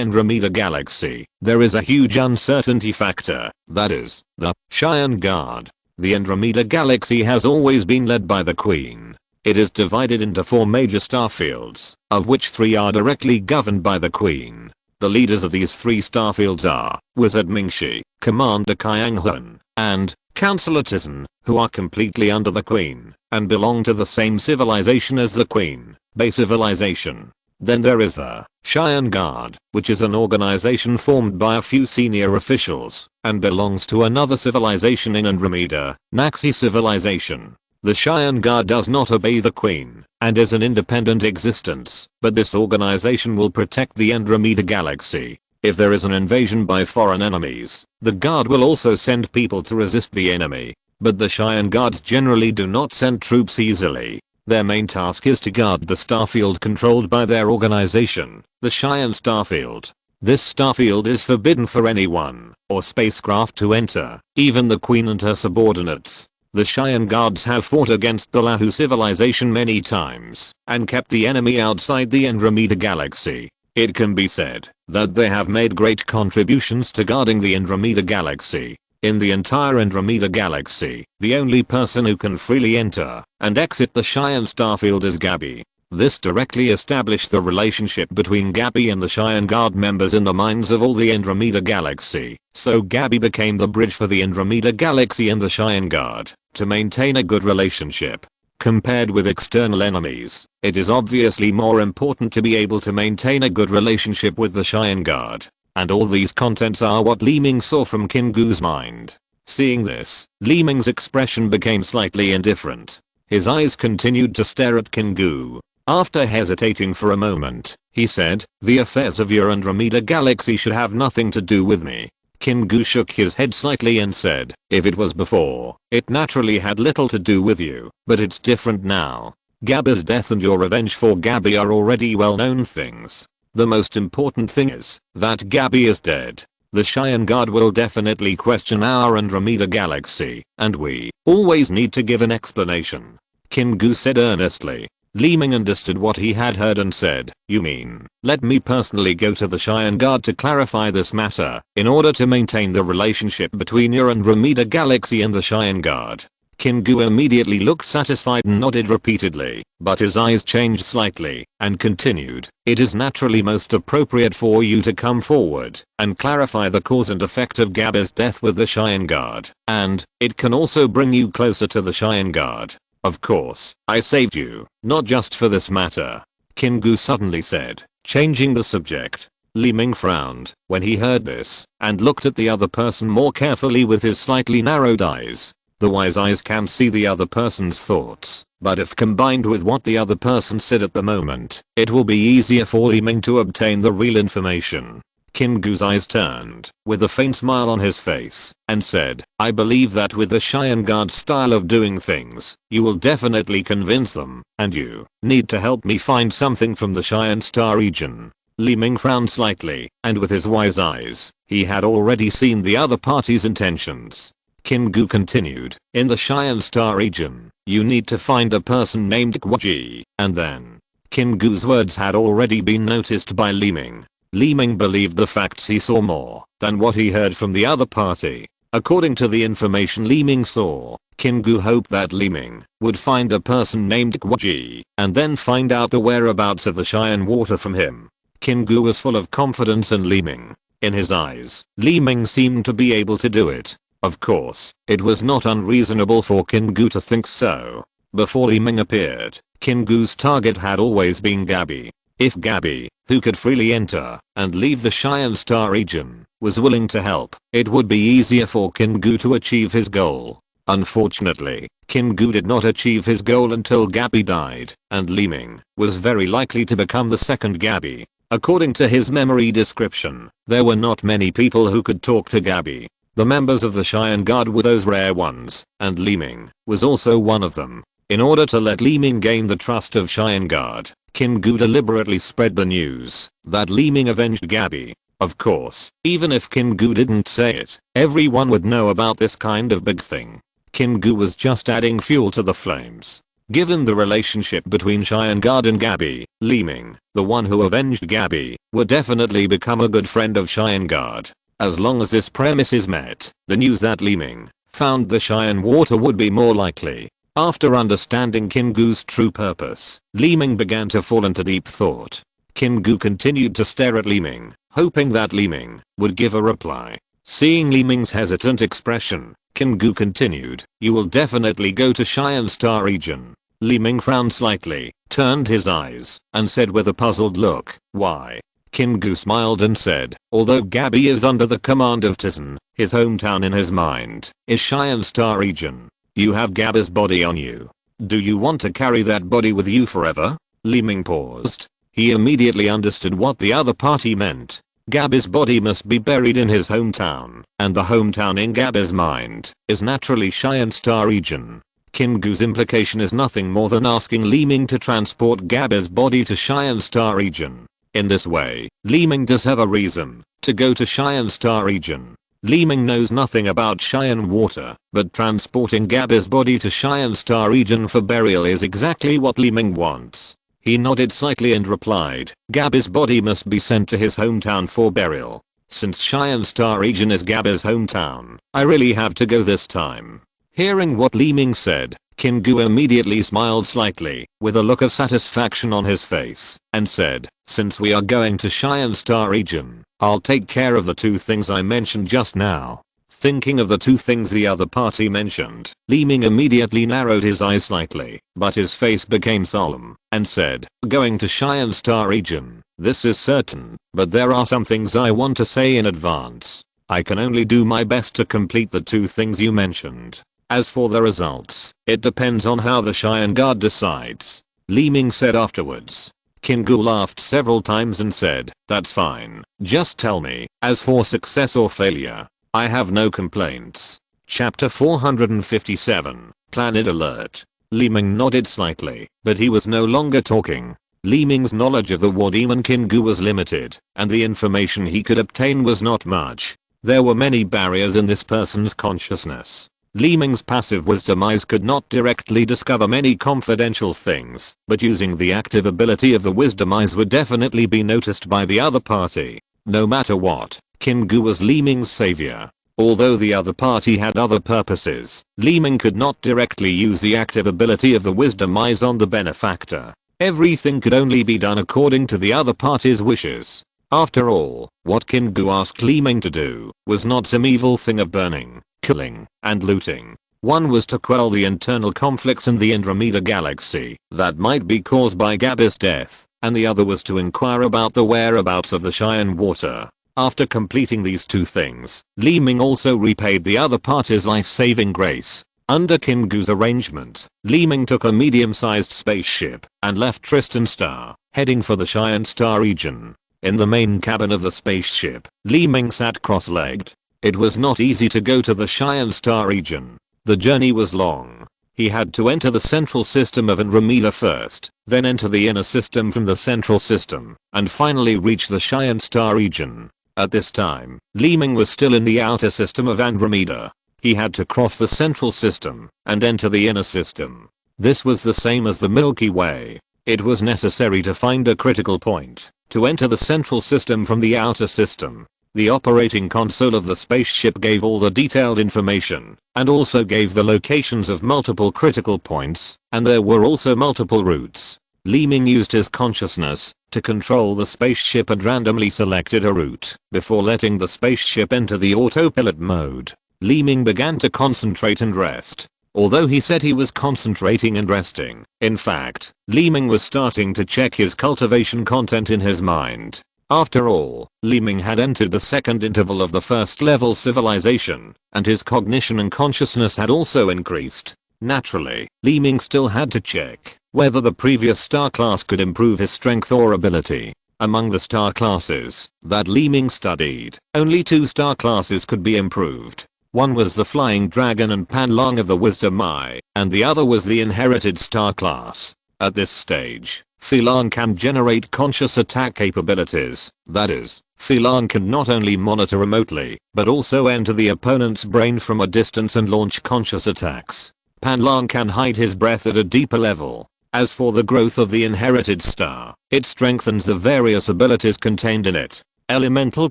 Andromeda Galaxy, there is a huge uncertainty factor, that is, the Cheyenne Guard. The Andromeda Galaxy has always been led by the Queen. It is divided into 4 major starfields, of which 3 are directly governed by the Queen. The leaders of these 3 starfields are Wizard Mingshi, Commander Kyang-hun, and Counselor Tizan, who are completely under the Queen, and belong to the same civilization as the Queen, Bay Civilization. Then there is the Cheyenne Guard, which is an organization formed by a few senior officials, and belongs to another civilization in Andromeda, Naxi Civilization. The Cheyenne Guard does not obey the Queen, and is an independent existence, but this organization will protect the Andromeda Galaxy. If there is an invasion by foreign enemies, the Guard will also send people to resist the enemy, but the Cheyenne Guards generally do not send troops easily. Their main task is to guard the starfield controlled by their organization, the Cheyenne Starfield. This starfield is forbidden for anyone or spacecraft to enter, even the Queen and her subordinates. The Cheyenne Guards have fought against the Lahu civilization many times and kept the enemy outside the Andromeda Galaxy. It can be said that they have made great contributions to guarding the Andromeda Galaxy. In the entire Andromeda Galaxy, the only person who can freely enter and exit the Cheyenne Starfield is Gabby. This directly established the relationship between Gabby and the Cheyenne Guard members in the minds of all the Andromeda Galaxy, so Gabby became the bridge for the Andromeda Galaxy and the Cheyenne Guard to maintain a good relationship. Compared with external enemies, it is obviously more important to be able to maintain a good relationship with the Cheyenne Guard. And all these contents are what Li Ming saw from Kingu's mind. Seeing this, Li Ming's expression became slightly indifferent. His eyes continued to stare at Kingu. After hesitating for a moment, he said, "The affairs of your Andromeda Galaxy should have nothing to do with me." Kingu shook his head slightly and said, "If it was before, it naturally had little to do with you, but it's different now. Gabby's death and your revenge for Gabby are already well-known things. The most important thing is that Gabby is dead. The Cheyenne Guard will definitely question our Andromeda Galaxy, and we always need to give an explanation," Kingu said earnestly. Li Ming understood what he had heard and said, "You mean, let me personally go to the Cheyenne Guard to clarify this matter, in order to maintain the relationship between your Andromeda Galaxy and the Cheyenne Guard?" Kingu immediately looked satisfied and nodded repeatedly, but his eyes changed slightly, and continued, "It is naturally most appropriate for you to come forward and clarify the cause and effect of Gabby's death with the Cheyenne Guard, and it can also bring you closer to the Cheyenne Guard. Of course, I saved you, not just for this matter," Kingu suddenly said, changing the subject. Li Ming frowned when he heard this, and looked at the other person more carefully with his slightly narrowed eyes. The wise eyes can see the other person's thoughts, but if combined with what the other person said at the moment, it will be easier for Li Ming to obtain the real information. Kingu's eyes turned, with a faint smile on his face, and said, "I believe that with the Cheyenne Guard style of doing things, you will definitely convince them, and you need to help me find something from the Cheyenne Star region." Li Ming frowned slightly, and with his wise eyes, he had already seen the other party's intentions. Kingu continued, "In the Cheyenne Star region, you need to find a person named Kwaji, and then." Kingu's words had already been noticed by Li Ming. Li Ming believed the facts he saw more than what he heard from the other party. According to the information Li Ming saw, Kingu hoped that Li Ming would find a person named Kwaji, and then find out the whereabouts of the Cheyenne water from him. Kingu was full of confidence in Li Ming. In his eyes, Li Ming seemed to be able to do it. Of course, it was not unreasonable for Kingu to think so. Before Li Ming appeared, Kingu's target had always been Gabby. If Gabby, who could freely enter and leave the Cheyenne Star region, was willing to help, it would be easier for Kingu to achieve his goal. Unfortunately, Kingu did not achieve his goal until Gabby died, and Li Ming was very likely to become the second Gabby. According to his memory description, there were not many people who could talk to Gabby. The members of the Cheyenne Guard were those rare ones, and Li Ming was also one of them. In order to let Li Ming gain the trust of Cheyenne Guard, Kingu deliberately spread the news that Li Ming avenged Gabby. Of course, even if Kingu didn't say it, everyone would know about this kind of big thing. Kingu was just adding fuel to the flames. Given the relationship between Cheyenne Guard and Gabby, Li Ming, the one who avenged Gabby, would definitely become a good friend of Cheyenne Guard. As long as this premise is met, the news that Li Ming found the Cheyenne water would be more likely. After understanding Kingu's true purpose, Li Ming began to fall into deep thought. Kingu continued to stare at Li Ming, hoping that Li Ming would give a reply. Seeing Li Ming's hesitant expression, Kingu continued, "You will definitely go to Cheyenne Star region." Li Ming frowned slightly, turned his eyes, and said with a puzzled look, "Why?" Kingu smiled and said, "Although Gabby is under the command of Tizen, his hometown in his mind is Cheyenne Star region. You have Gabby's body on you. Do you want to carry that body with you forever?" Li Ming paused. He immediately understood what the other party meant. Gabby's body must be buried in his hometown, and the hometown in Gabby's mind is naturally Cheyenne Star region. Kingu's implication is nothing more than asking Li Ming to transport Gabby's body to Cheyenne Star region. In this way, Li Ming does have a reason to go to Cheyenne Star region. Li Ming knows nothing about Cheyenne water, but transporting Gabby's body to Cheyenne Star region for burial is exactly what Li Ming wants. He nodded slightly and replied, Gabby's body must be sent to his hometown for burial. Since Cheyenne Star region is Gabby's hometown, I really have to go this time. Hearing what Li Ming said, Kingu immediately smiled slightly, with a look of satisfaction on his face, and said, since we are going to Cheyenne Star region, I'll take care of the two things I mentioned just now. Thinking of the two things the other party mentioned, Li Ming immediately narrowed his eyes slightly, but his face became solemn, and said, going to Cheyenne Star region, this is certain, but there are some things I want to say in advance. I can only do my best to complete the two things you mentioned. As for the results, it depends on how the Cheyenne God decides. Li Ming said afterwards. Kingu laughed several times and said, that's fine, just tell me. As for success or failure, I have no complaints. Chapter 457, Planet Alert. Li Ming nodded slightly, but he was no longer talking. Li Ming's knowledge of the war demon Kingu was limited, and the information he could obtain was not much. There were many barriers in this person's consciousness. Li Ming's passive wisdom eyes could not directly discover many confidential things, but using the active ability of the wisdom eyes would definitely be noticed by the other party. No matter what, Kingu was Li Ming's savior. Although the other party had other purposes, Li Ming could not directly use the active ability of the wisdom eyes on the benefactor. Everything could only be done according to the other party's wishes. After all, what Kingu asked Li Ming to do was not some evil thing of burning, killing, and looting. One was to quell the internal conflicts in the Andromeda galaxy that might be caused by Gabby's death, and the other was to inquire about the whereabouts of the Cheyenne water. After completing these two things, Li Ming also repaid the other party's life-saving grace. Under Kingu's arrangement, Li Ming took a medium-sized spaceship and left Tristan Star, heading for the Cheyenne Star region. In the main cabin of the spaceship, Li Ming sat cross-legged. It was not easy to go to the Cheyenne Star region. The journey was long. He had to enter the central system of Andromeda first, then enter the inner system from the central system, and finally reach the Cheyenne Star region. At this time, Li Ming was still in the outer system of Andromeda. He had to cross the central system and enter the inner system. This was the same as the Milky Way. It was necessary to find a critical point to enter the central system from the outer system. The operating console of the spaceship gave all the detailed information, and also gave the locations of multiple critical points, and there were also multiple routes. Li Ming used his consciousness to control the spaceship and randomly selected a route before letting the spaceship enter the autopilot mode. Li Ming began to concentrate and rest. Although he said he was concentrating and resting, in fact, Li Ming was starting to check his cultivation content in his mind. After all, Li Ming had entered the second interval of the first level civilization, and his cognition and consciousness had also increased. Naturally, Li Ming still had to check whether the previous star class could improve his strength or ability. Among the star classes that Li Ming studied, only two star classes could be improved. One was the Flying Dragon and Panlong of the Wisdom Eye, and the other was the Inherited Star class. At this stage, Phelan can generate conscious attack capabilities. That is, Phelan can not only monitor remotely, but also enter the opponent's brain from a distance and launch conscious attacks. Panlong can hide his breath at a deeper level. As for the growth of the Inherited Star, it strengthens the various abilities contained in it. Elemental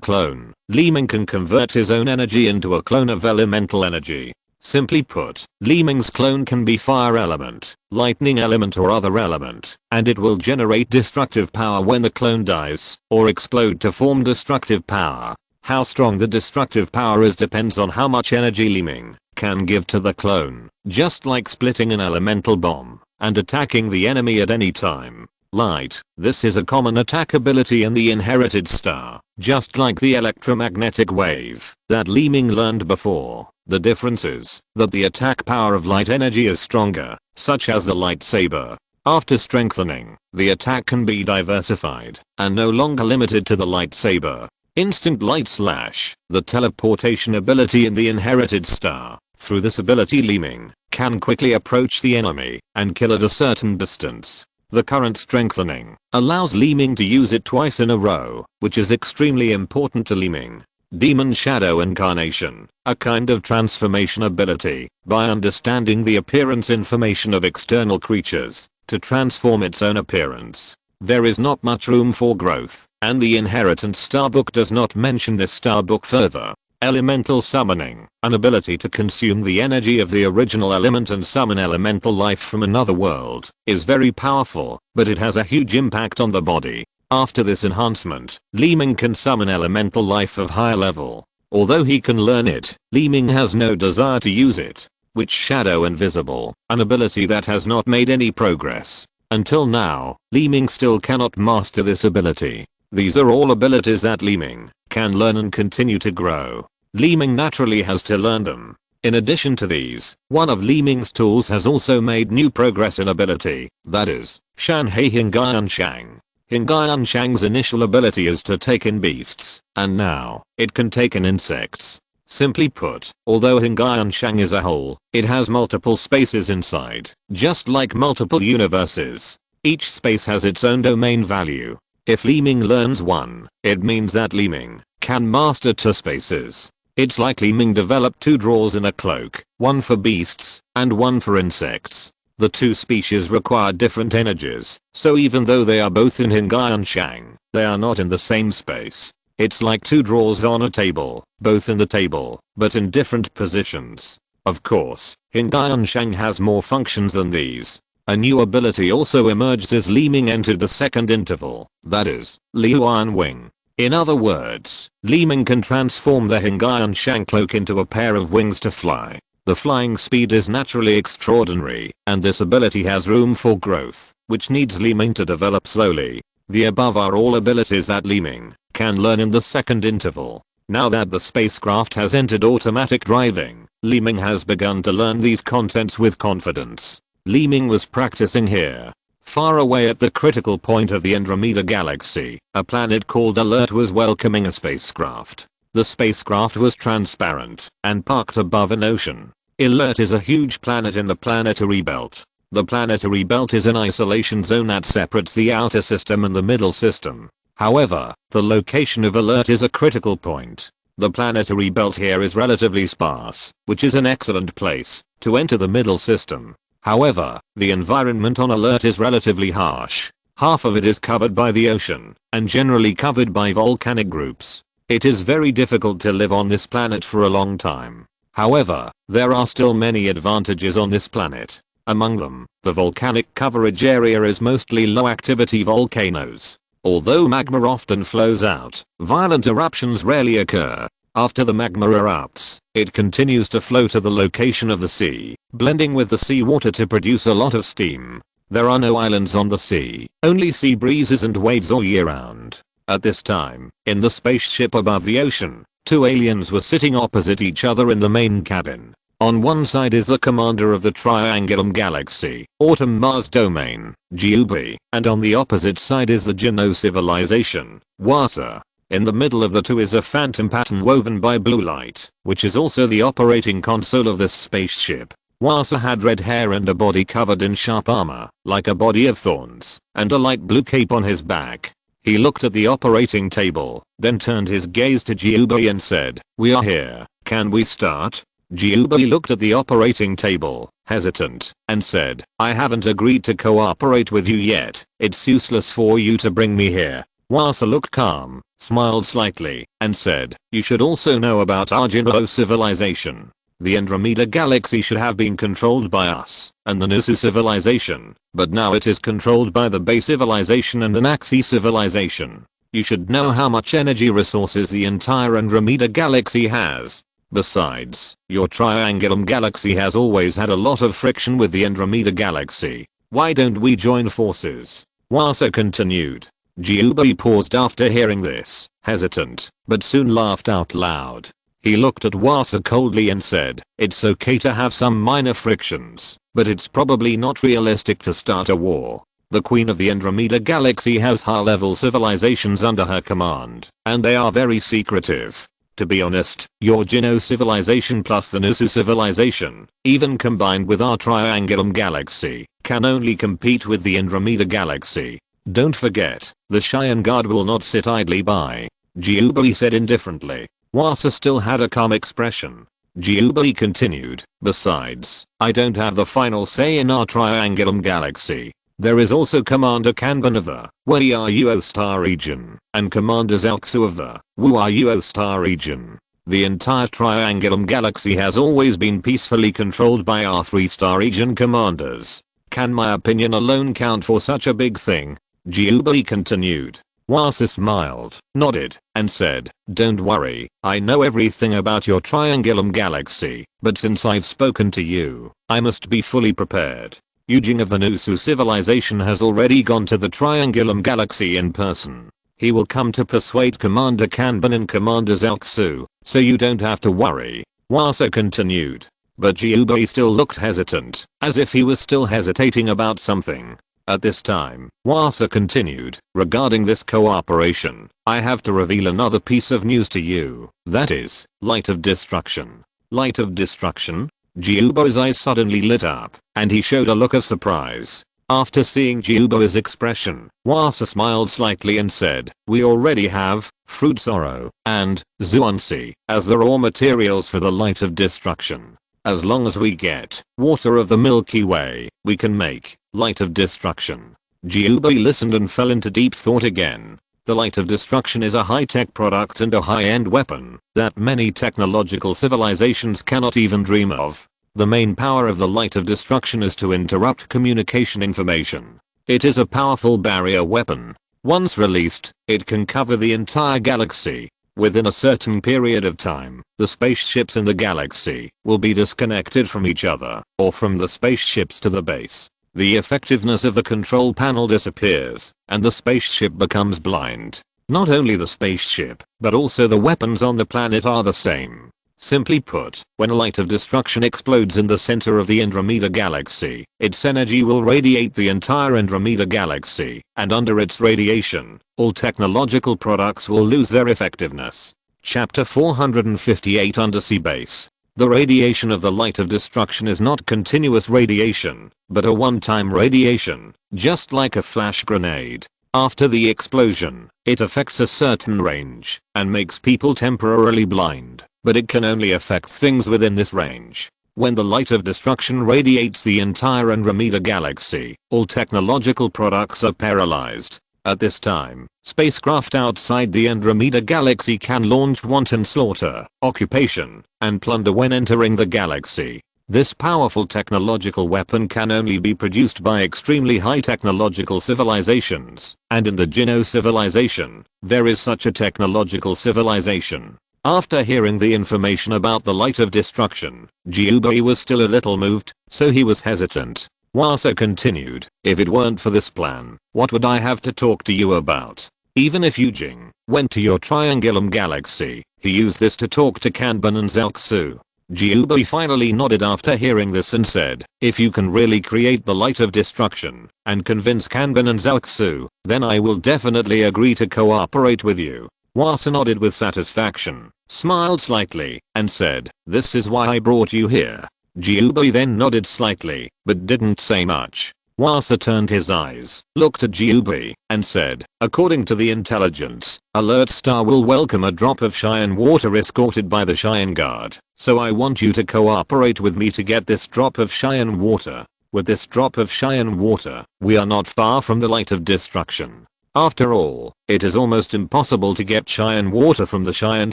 clone. Li Ming can convert his own energy into a clone of elemental energy. Simply put, Li Ming's clone can be fire element, lightning element or other element, and it will generate destructive power when the clone dies, or explode to form destructive power. How strong the destructive power is depends on how much energy Li Ming can give to the clone, just like splitting an elemental bomb and attacking the enemy at any time. Light. This is a common attack ability in the Inherited Star, just like the electromagnetic wave that Li Ming learned before. The difference is that the attack power of light energy is stronger, such as the lightsaber. After strengthening, the attack can be diversified and no longer limited to the lightsaber. Instant light slash. The teleportation ability in the Inherited Star Through this ability Li Ming can quickly approach the enemy and kill at a certain distance. The current strengthening allows Li Ming to use it twice in a row, which is extremely important to Li Ming. Demon Shadow Incarnation, a kind of transformation ability, by understanding the appearance information of external creatures, to transform its own appearance. There is not much room for growth, and the Inheritance Starbook does not mention this Starbook further. Elemental Summoning, an ability to consume the energy of the original element and summon elemental life from another world, is very powerful, but it has a huge impact on the body. After this enhancement, Li Ming can summon elemental life of higher level. Although he can learn it, Li Ming has no desire to use it. Witch Shadow Invisible, an ability that has not made any progress. Until now, Li Ming still cannot master this ability. These are all abilities that Li Ming can learn and continue to grow. Li Ming naturally has to learn them. In addition to these, one of Li Ming's tools has also made new progress in ability, that is, Shanhei Hingayan Shang. Hingayan Shang's initial ability is to take in beasts, and now, it can take in insects. Simply put, although Hingayan Shang is a whole, it has multiple spaces inside, just like multiple universes. Each space has its own domain value. If Li Ming learns one, it means that Li Ming can master 2 spaces. It's like Li Ming developed 2 drawers in a cloak, one for beasts, and one for insects. The 2 species require different energies, so even though they are both in Hingayan Shang, they are not in the same space. It's like 2 drawers on a table, both in the table, but in different positions. Of course, Hingayan Shang has more functions than these. A new ability also emerged as Li Ming entered the second interval, that is, Liuan Wing. In other words, Li Ming can transform the Hingayan Shang cloak into a pair of wings to fly. The flying speed is naturally extraordinary, and this ability has room for growth, which needs Li Ming to develop slowly. The above are all abilities that Li Ming can learn in the second interval. Now that the spacecraft has entered automatic driving, Li Ming has begun to learn these contents with confidence. Li Ming was practicing here. Far away at the critical point of the Andromeda Galaxy, a planet called Alert was welcoming a spacecraft. The spacecraft was transparent and parked above an ocean. Alert is a huge planet in the planetary belt. The planetary belt is an isolation zone that separates the outer system and the middle system. However, the location of Alert is a critical point. The planetary belt here is relatively sparse, which is an excellent place to enter the middle system. However, the environment on Alert is relatively harsh. Half of it is covered by the ocean, and generally covered by volcanic groups. It is very difficult to live on this planet for a long time. However, there are still many advantages on this planet. Among them, the volcanic coverage area is mostly low activity volcanoes. Although magma often flows out, violent eruptions rarely occur. After the magma erupts, it continues to flow to the location of the sea, blending with the seawater to produce a lot of steam. There are no islands on the sea, only sea breezes and waves all year round. At this time, in the spaceship above the ocean, 2 aliens were sitting opposite each other in the main cabin. On one side is the commander of the Triangulum Galaxy, Autumn Mars Domain, Jubi, and on the opposite side is the Geno civilization, Wasa. In the middle of the two is a phantom pattern woven by blue light, which is also the operating console of this spaceship. Wasa had red hair and a body covered in sharp armor, like a body of thorns, and a light blue cape on his back. He looked at the operating table, then turned his gaze to Jubi and said, "We are here, can we start?" Jubi looked at the operating table, hesitant, and said, "I haven't agreed to cooperate with you yet. It's useless for you to bring me here." Wasa looked calm, smiled slightly, and said, "You should also know about our Geno civilization. The Andromeda Galaxy should have been controlled by us, and the Nisu civilization, but now it is controlled by the Bay civilization and the Naxi civilization. You should know how much energy resources the entire Andromeda Galaxy has. Besides, your Triangulum Galaxy has always had a lot of friction with the Andromeda Galaxy. Why don't we join forces?" Wasa continued. Jubi paused after hearing this, hesitant, but soon laughed out loud. He looked at Wasa coldly and said, "It's okay to have some minor frictions, but it's probably not realistic to start a war. The Queen of the Andromeda Galaxy has high-level civilizations under her command, and they are very secretive. To be honest, your Jino civilization plus the Nusu civilization, even combined with our Triangulum galaxy, can only compete with the Andromeda galaxy. Don't forget, the Cheyenne Guard will not sit idly by. Jiubai said indifferently. Wasa still had a calm expression. Jiubai continued, besides, I don't have the final say in our Triangulum galaxy. There is also Commander Kanban of the Wayuo Star region, and Commander Zalxu of the Wuyuo Star region. The entire Triangulum galaxy has always been peacefully controlled by our 3-star region commanders. Can my opinion alone count for such a big thing? Jiubai continued. Wasa smiled, nodded, and said, don't worry, I know everything about your Triangulum galaxy, but since I've spoken to you, I must be fully prepared. Yujing of the Nusu civilization has already gone to the Triangulum galaxy in person. He will come to persuade Commander Kanban and Commander Zalxu, so you don't have to worry. Wasa continued. But Jiubai still looked hesitant, as if he was still hesitating about something. At this time, Wasa continued, regarding this cooperation, I have to reveal another piece of news to you, that is, Light of Destruction. Light of Destruction? Jiubai's eyes suddenly lit up, and he showed a look of surprise. After seeing Jiubai's expression, Wasa smiled slightly and said, we already have Fruit Sorrow and Zuansi as the raw materials for the Light of Destruction. As long as we get water of the Milky Way, we can make Light of Destruction. Jiubai listened and fell into deep thought again. The Light of Destruction is a high-tech product and a high-end weapon that many technological civilizations cannot even dream of. The main power of the Light of Destruction is to interrupt communication information. It is a powerful barrier weapon. Once released, it can cover the entire galaxy. Within a certain period of time, the spaceships in the galaxy will be disconnected from each other, or from the spaceships to the base. The effectiveness of the control panel disappears, and the spaceship becomes blind. Not only the spaceship, but also the weapons on the planet are the same. Simply put, when a Light of Destruction explodes in the center of the Andromeda galaxy, its energy will radiate the entire Andromeda galaxy, and under its radiation, all technological products will lose their effectiveness. Chapter 458 Undersea Base. The radiation of the Light of Destruction is not continuous radiation, but a one-time radiation, just like a flash grenade. After the explosion, it affects a certain range, and makes people temporarily blind, but it can only affect things within this range. When the Light of Destruction radiates the entire Andromeda galaxy, all technological products are paralyzed. At this time, spacecraft outside the Andromeda galaxy can launch wanton slaughter, occupation, and plunder when entering the galaxy. This powerful technological weapon can only be produced by extremely high technological civilizations, and in the Jino civilization, there is such a technological civilization. After hearing the information about the Light of Destruction, Jiubai was still a little moved, so he was hesitant. Wasa continued, if it weren't for this plan, what would I have to talk to you about? Even if Yujing went to your Triangulum galaxy, he used this to talk to Kanban and Zalxu. Jiubai finally nodded after hearing this and said, if you can really create the Light of Destruction and convince Kanban and Zalxu, then I will definitely agree to cooperate with you. Wasa nodded with satisfaction, smiled slightly, and said, this is why I brought you here. Jiubai then nodded slightly, but didn't say much. Wasa turned his eyes, looked at Jiubai, and said, according to the intelligence, Alert Star will welcome a drop of Cheyenne water escorted by the Cheyenne Guard, so I want you to cooperate with me to get this drop of Cheyenne water. With this drop of Cheyenne water, we are not far from the Light of Destruction. After all, it is almost impossible to get Cheyenne water from the Cheyenne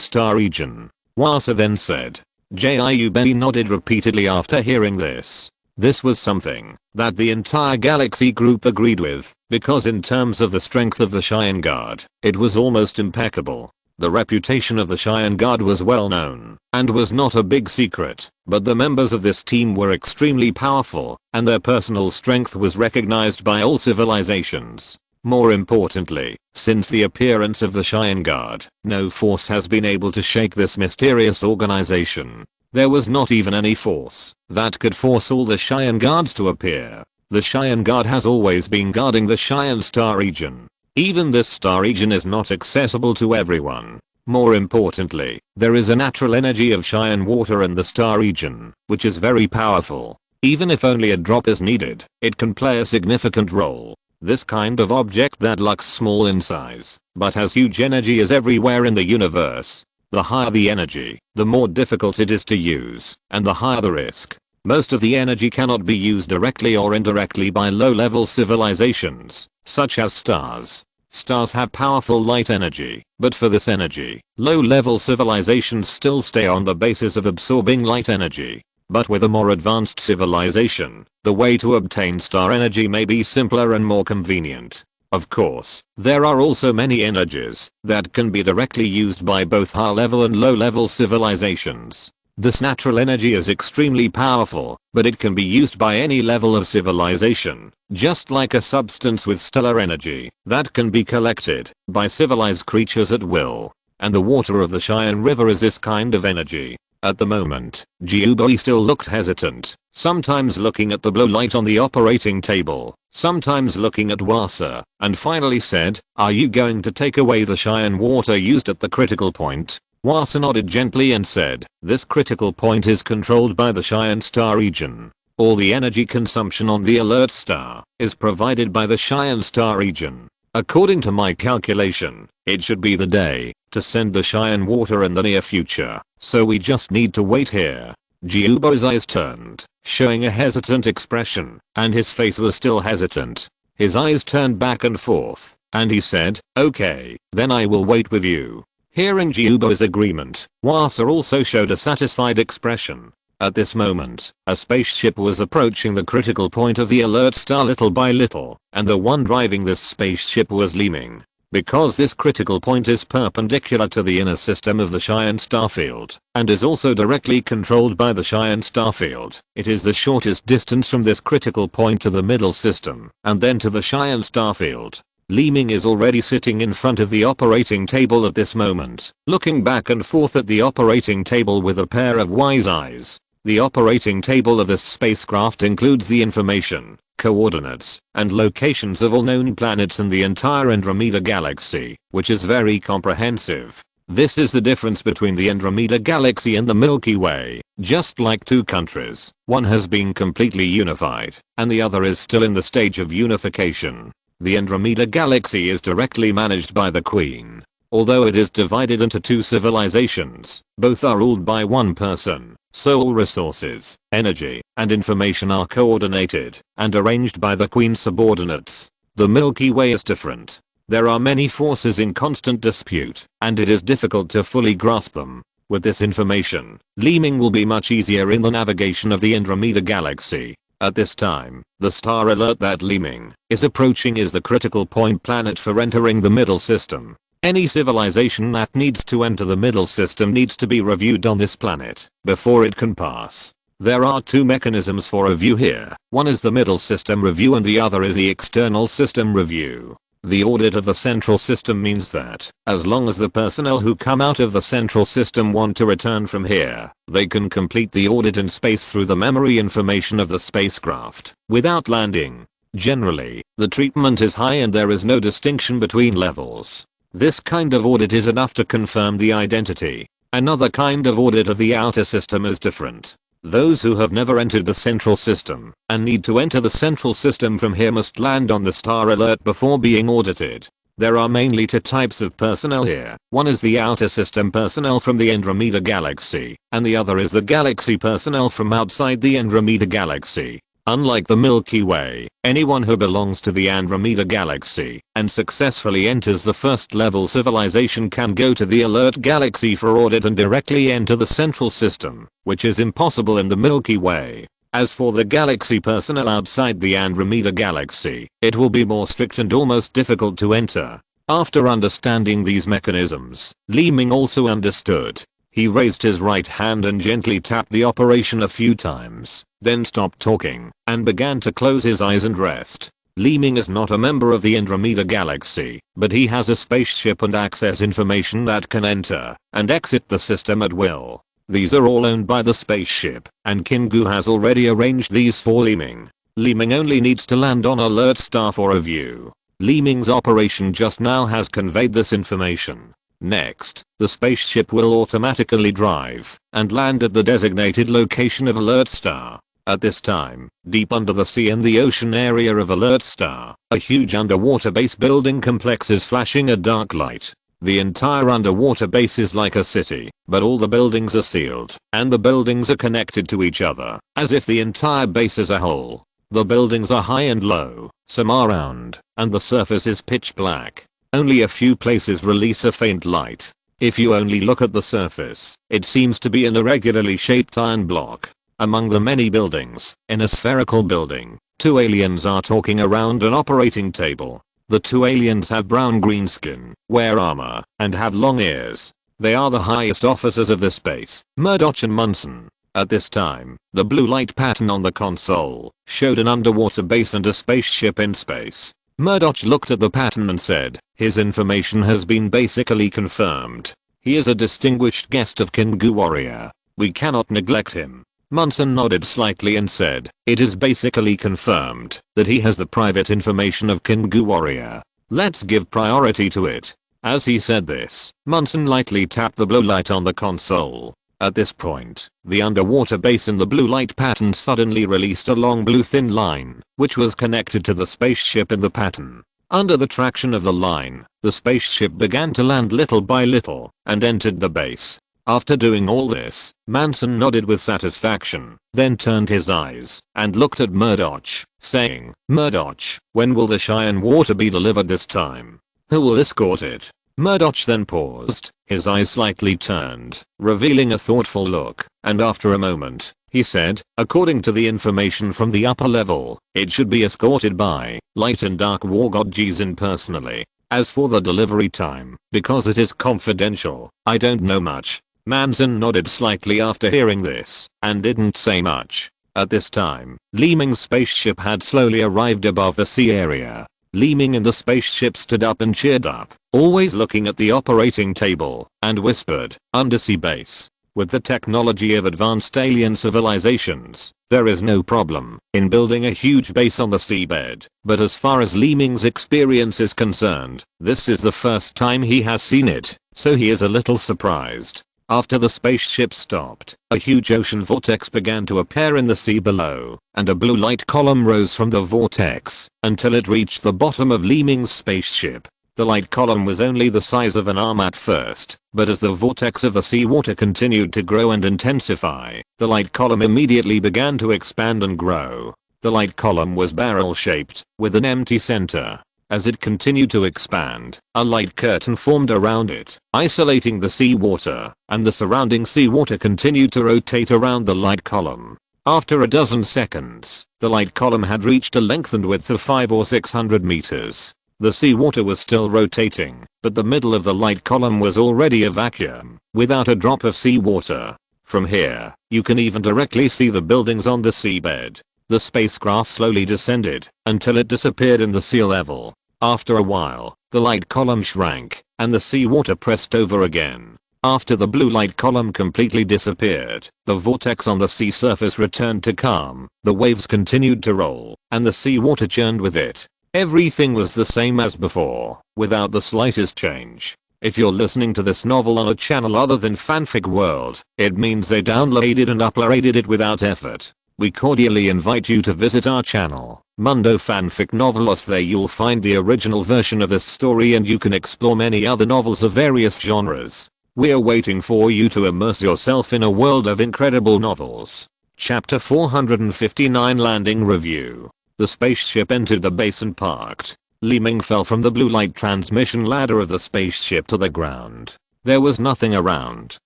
Star region. Wasa then said. Jiubai nodded repeatedly after hearing this. This was something that the entire galaxy group agreed with, because in terms of the strength of the Cheyenne Guard, it was almost impeccable. The reputation of the Cheyenne Guard was well known, and was not a big secret, but the members of this team were extremely powerful, and their personal strength was recognized by all civilizations. More importantly, since the appearance of the Cheyenne Guard, no force has been able to shake this mysterious organization. There was not even any force that could force all the Cheyenne Guards to appear. The Cheyenne Guard has always been guarding the Cheyenne Star region. Even this star region is not accessible to everyone. More importantly, there is a natural energy of cyan water in the star region, which is very powerful. Even if only a drop is needed, it can play a significant role. This kind of object that looks small in size, but has huge energy is everywhere in the universe. The higher the energy, the more difficult it is to use, and the higher the risk. Most of the energy cannot be used directly or indirectly by low-level civilizations, such as stars. Stars have powerful light energy, but for this energy, low-level civilizations still stay on the basis of absorbing light energy. But with a more advanced civilization, the way to obtain star energy may be simpler and more convenient. Of course, there are also many energies that can be directly used by both high-level and low-level civilizations. This natural energy is extremely powerful, but it can be used by any level of civilization, just like a substance with stellar energy that can be collected by civilized creatures at will. And the water of the Cheyenne River is this kind of energy. At the moment, Jiubei still looked hesitant, sometimes looking at the blue light on the operating table, sometimes looking at Wasa, and finally said, "Are you going to take away the Cheyenne water used at the critical point?" Wasa nodded gently and said, "This critical point is controlled by the Cheyenne star region. All the energy consumption on the alert star is provided by the Cheyenne star region. According to my calculation, it should be the day to send the Cheyenne water in the near future, so we just need to wait here." Jiubo's eyes turned, showing a hesitant expression, and his face was still hesitant. His eyes turned back and forth, and he said, "Okay, then I will wait with you." Hearing Jiubo's agreement, Wasa also showed a satisfied expression. At this moment, a spaceship was approaching the critical point of the alert star little by little, and the one driving this spaceship was Li Ming. Because this critical point is perpendicular to the inner system of the Cheyenne starfield, and is also directly controlled by the Cheyenne starfield, it is the shortest distance from this critical point to the middle system, and then to the Cheyenne starfield. Li Ming is already sitting in front of the operating table at this moment, looking back and forth at the operating table with a pair of wise eyes. The operating table of this spacecraft includes the information, coordinates, and locations of all known planets in the entire Andromeda galaxy, which is very comprehensive. This is the difference between the Andromeda galaxy and the Milky Way. Just like two countries, one has been completely unified, and the other is still in the stage of unification. The Andromeda galaxy is directly managed by the Queen. Although it is divided into two civilizations, both are ruled by one person, so all resources, energy, and information are coordinated and arranged by the Queen's subordinates. The Milky Way is different. There are many forces in constant dispute, and it is difficult to fully grasp them. With this information, Li Ming will be much easier in the navigation of the Andromeda galaxy. At this time, the star alert that Li Ming is approaching is the critical point planet for entering the middle system. Any civilization that needs to enter the middle system needs to be reviewed on this planet before it can pass. There are two mechanisms for review here. One is the middle system review and the other is the external system review. The audit of the central system means that, as long as the personnel who come out of the central system want to return from here, they can complete the audit in space through the memory information of the spacecraft, without landing. Generally, the treatment is high and there is no distinction between levels. This kind of audit is enough to confirm the identity. Another kind of audit of the outer system is different. Those who have never entered the central system and need to enter the central system from here must land on the star alert before being audited. There are mainly two types of personnel here. One is the outer system personnel from the Andromeda galaxy, and the other is the galaxy personnel from outside the Andromeda galaxy. Unlike the Milky Way, anyone who belongs to the Andromeda galaxy and successfully enters the first level civilization can go to the alert galaxy for audit and directly enter the central system, which is impossible in the Milky Way. As for the galaxy personnel outside the Andromeda galaxy, it will be more strict and almost difficult to enter. After understanding these mechanisms, Li Ming also understood. He raised his right hand and gently tapped the operation a few times, then stopped talking and began to close his eyes and rest. Li Ming is not a member of the Andromeda galaxy, but he has a spaceship and access information that can enter and exit the system at will. These are all owned by the spaceship, and Kingu has already arranged these for Li Ming. Li Ming only needs to land on alert star for review. Li Ming's operation just now has conveyed this information. Next, the spaceship will automatically drive and land at the designated location of Alert Star. At this time, deep under the sea in the ocean area of Alert Star, a huge underwater base building complex is flashing a dark light. The entire underwater base is like a city, but all the buildings are sealed, and the buildings are connected to each other, as if the entire base is a whole. The buildings are high and low, some are round, and the surface is pitch black. Only a few places release a faint light. If you only look at the surface, it seems to be an irregularly shaped iron block. Among the many buildings, in a spherical building, 2 aliens are talking around an operating table. The 2 aliens have brown-green skin, wear armor, and have long ears. They are the highest officers of the space, Murdoch and Munson. At this time, the blue light pattern on the console showed an underwater base and a spaceship in space. Murdoch looked at the pattern and said, "His information has been basically confirmed. He is a distinguished guest of Kingu Warrior. We cannot neglect him." Munson nodded slightly and said, "It is basically confirmed that he has the private information of Kingu Warrior. Let's give priority to it." As he said this, Munson lightly tapped the blue light on the console. At this point, the underwater base in the blue light pattern suddenly released a long blue thin line, which was connected to the spaceship in the pattern. Under the traction of the line, the spaceship began to land little by little and entered the base. After doing all this, Munson nodded with satisfaction, then turned his eyes and looked at Murdoch, saying, "Murdoch, when will the Cheyenne water be delivered this time? Who will escort it?" Murdoch then paused, his eyes slightly turned, revealing a thoughtful look, and after a moment, he said, "According to the information from the upper level, it should be escorted by Light and Dark War God Jizin personally. As for the delivery time, because it is confidential, I don't know much." Munson nodded slightly after hearing this, and didn't say much. At this time, Li Ming's spaceship had slowly arrived above the sea area. Li Ming in the spaceship stood up and cheered up, always looking at the operating table, and whispered, "Undersea base. With the technology of advanced alien civilizations, there is no problem in building a huge base on the seabed, but as far as Li Ming's experience is concerned, this is the first time he has seen it, so he is a little surprised." After the spaceship stopped, a huge ocean vortex began to appear in the sea below, and a blue light column rose from the vortex until it reached the bottom of Li Ming's spaceship. The light column was only the size of an arm at first, but as the vortex of the seawater continued to grow and intensify, the light column immediately began to expand and grow. The light column was barrel-shaped, with an empty center. As it continued to expand, a light curtain formed around it, isolating the seawater, and the surrounding seawater continued to rotate around the light column. After a dozen seconds, the light column had reached a lengthened width of 500 or 600 meters. The seawater was still rotating, but the middle of the light column was already a vacuum, without a drop of seawater. From here, you can even directly see the buildings on the seabed. The spacecraft slowly descended until it disappeared in the sea level. After a while, the light column shrank, and the seawater pressed over again. After the blue light column completely disappeared, the vortex on the sea surface returned to calm, the waves continued to roll, and the seawater churned with it. Everything was the same as before, without the slightest change. If you're listening to this novel on a channel other than Fanfic World, it means they downloaded and uploaded it without effort. We cordially invite you to visit our channel, Mundo Fanfic Novelos. There you'll find the original version of this story and you can explore many other novels of various genres. We're waiting for you to immerse yourself in a world of incredible novels. Chapter 459 Landing Review. The spaceship entered the base and parked. Li Ming fell from the blue light transmission ladder of the spaceship to the ground. There was nothing around,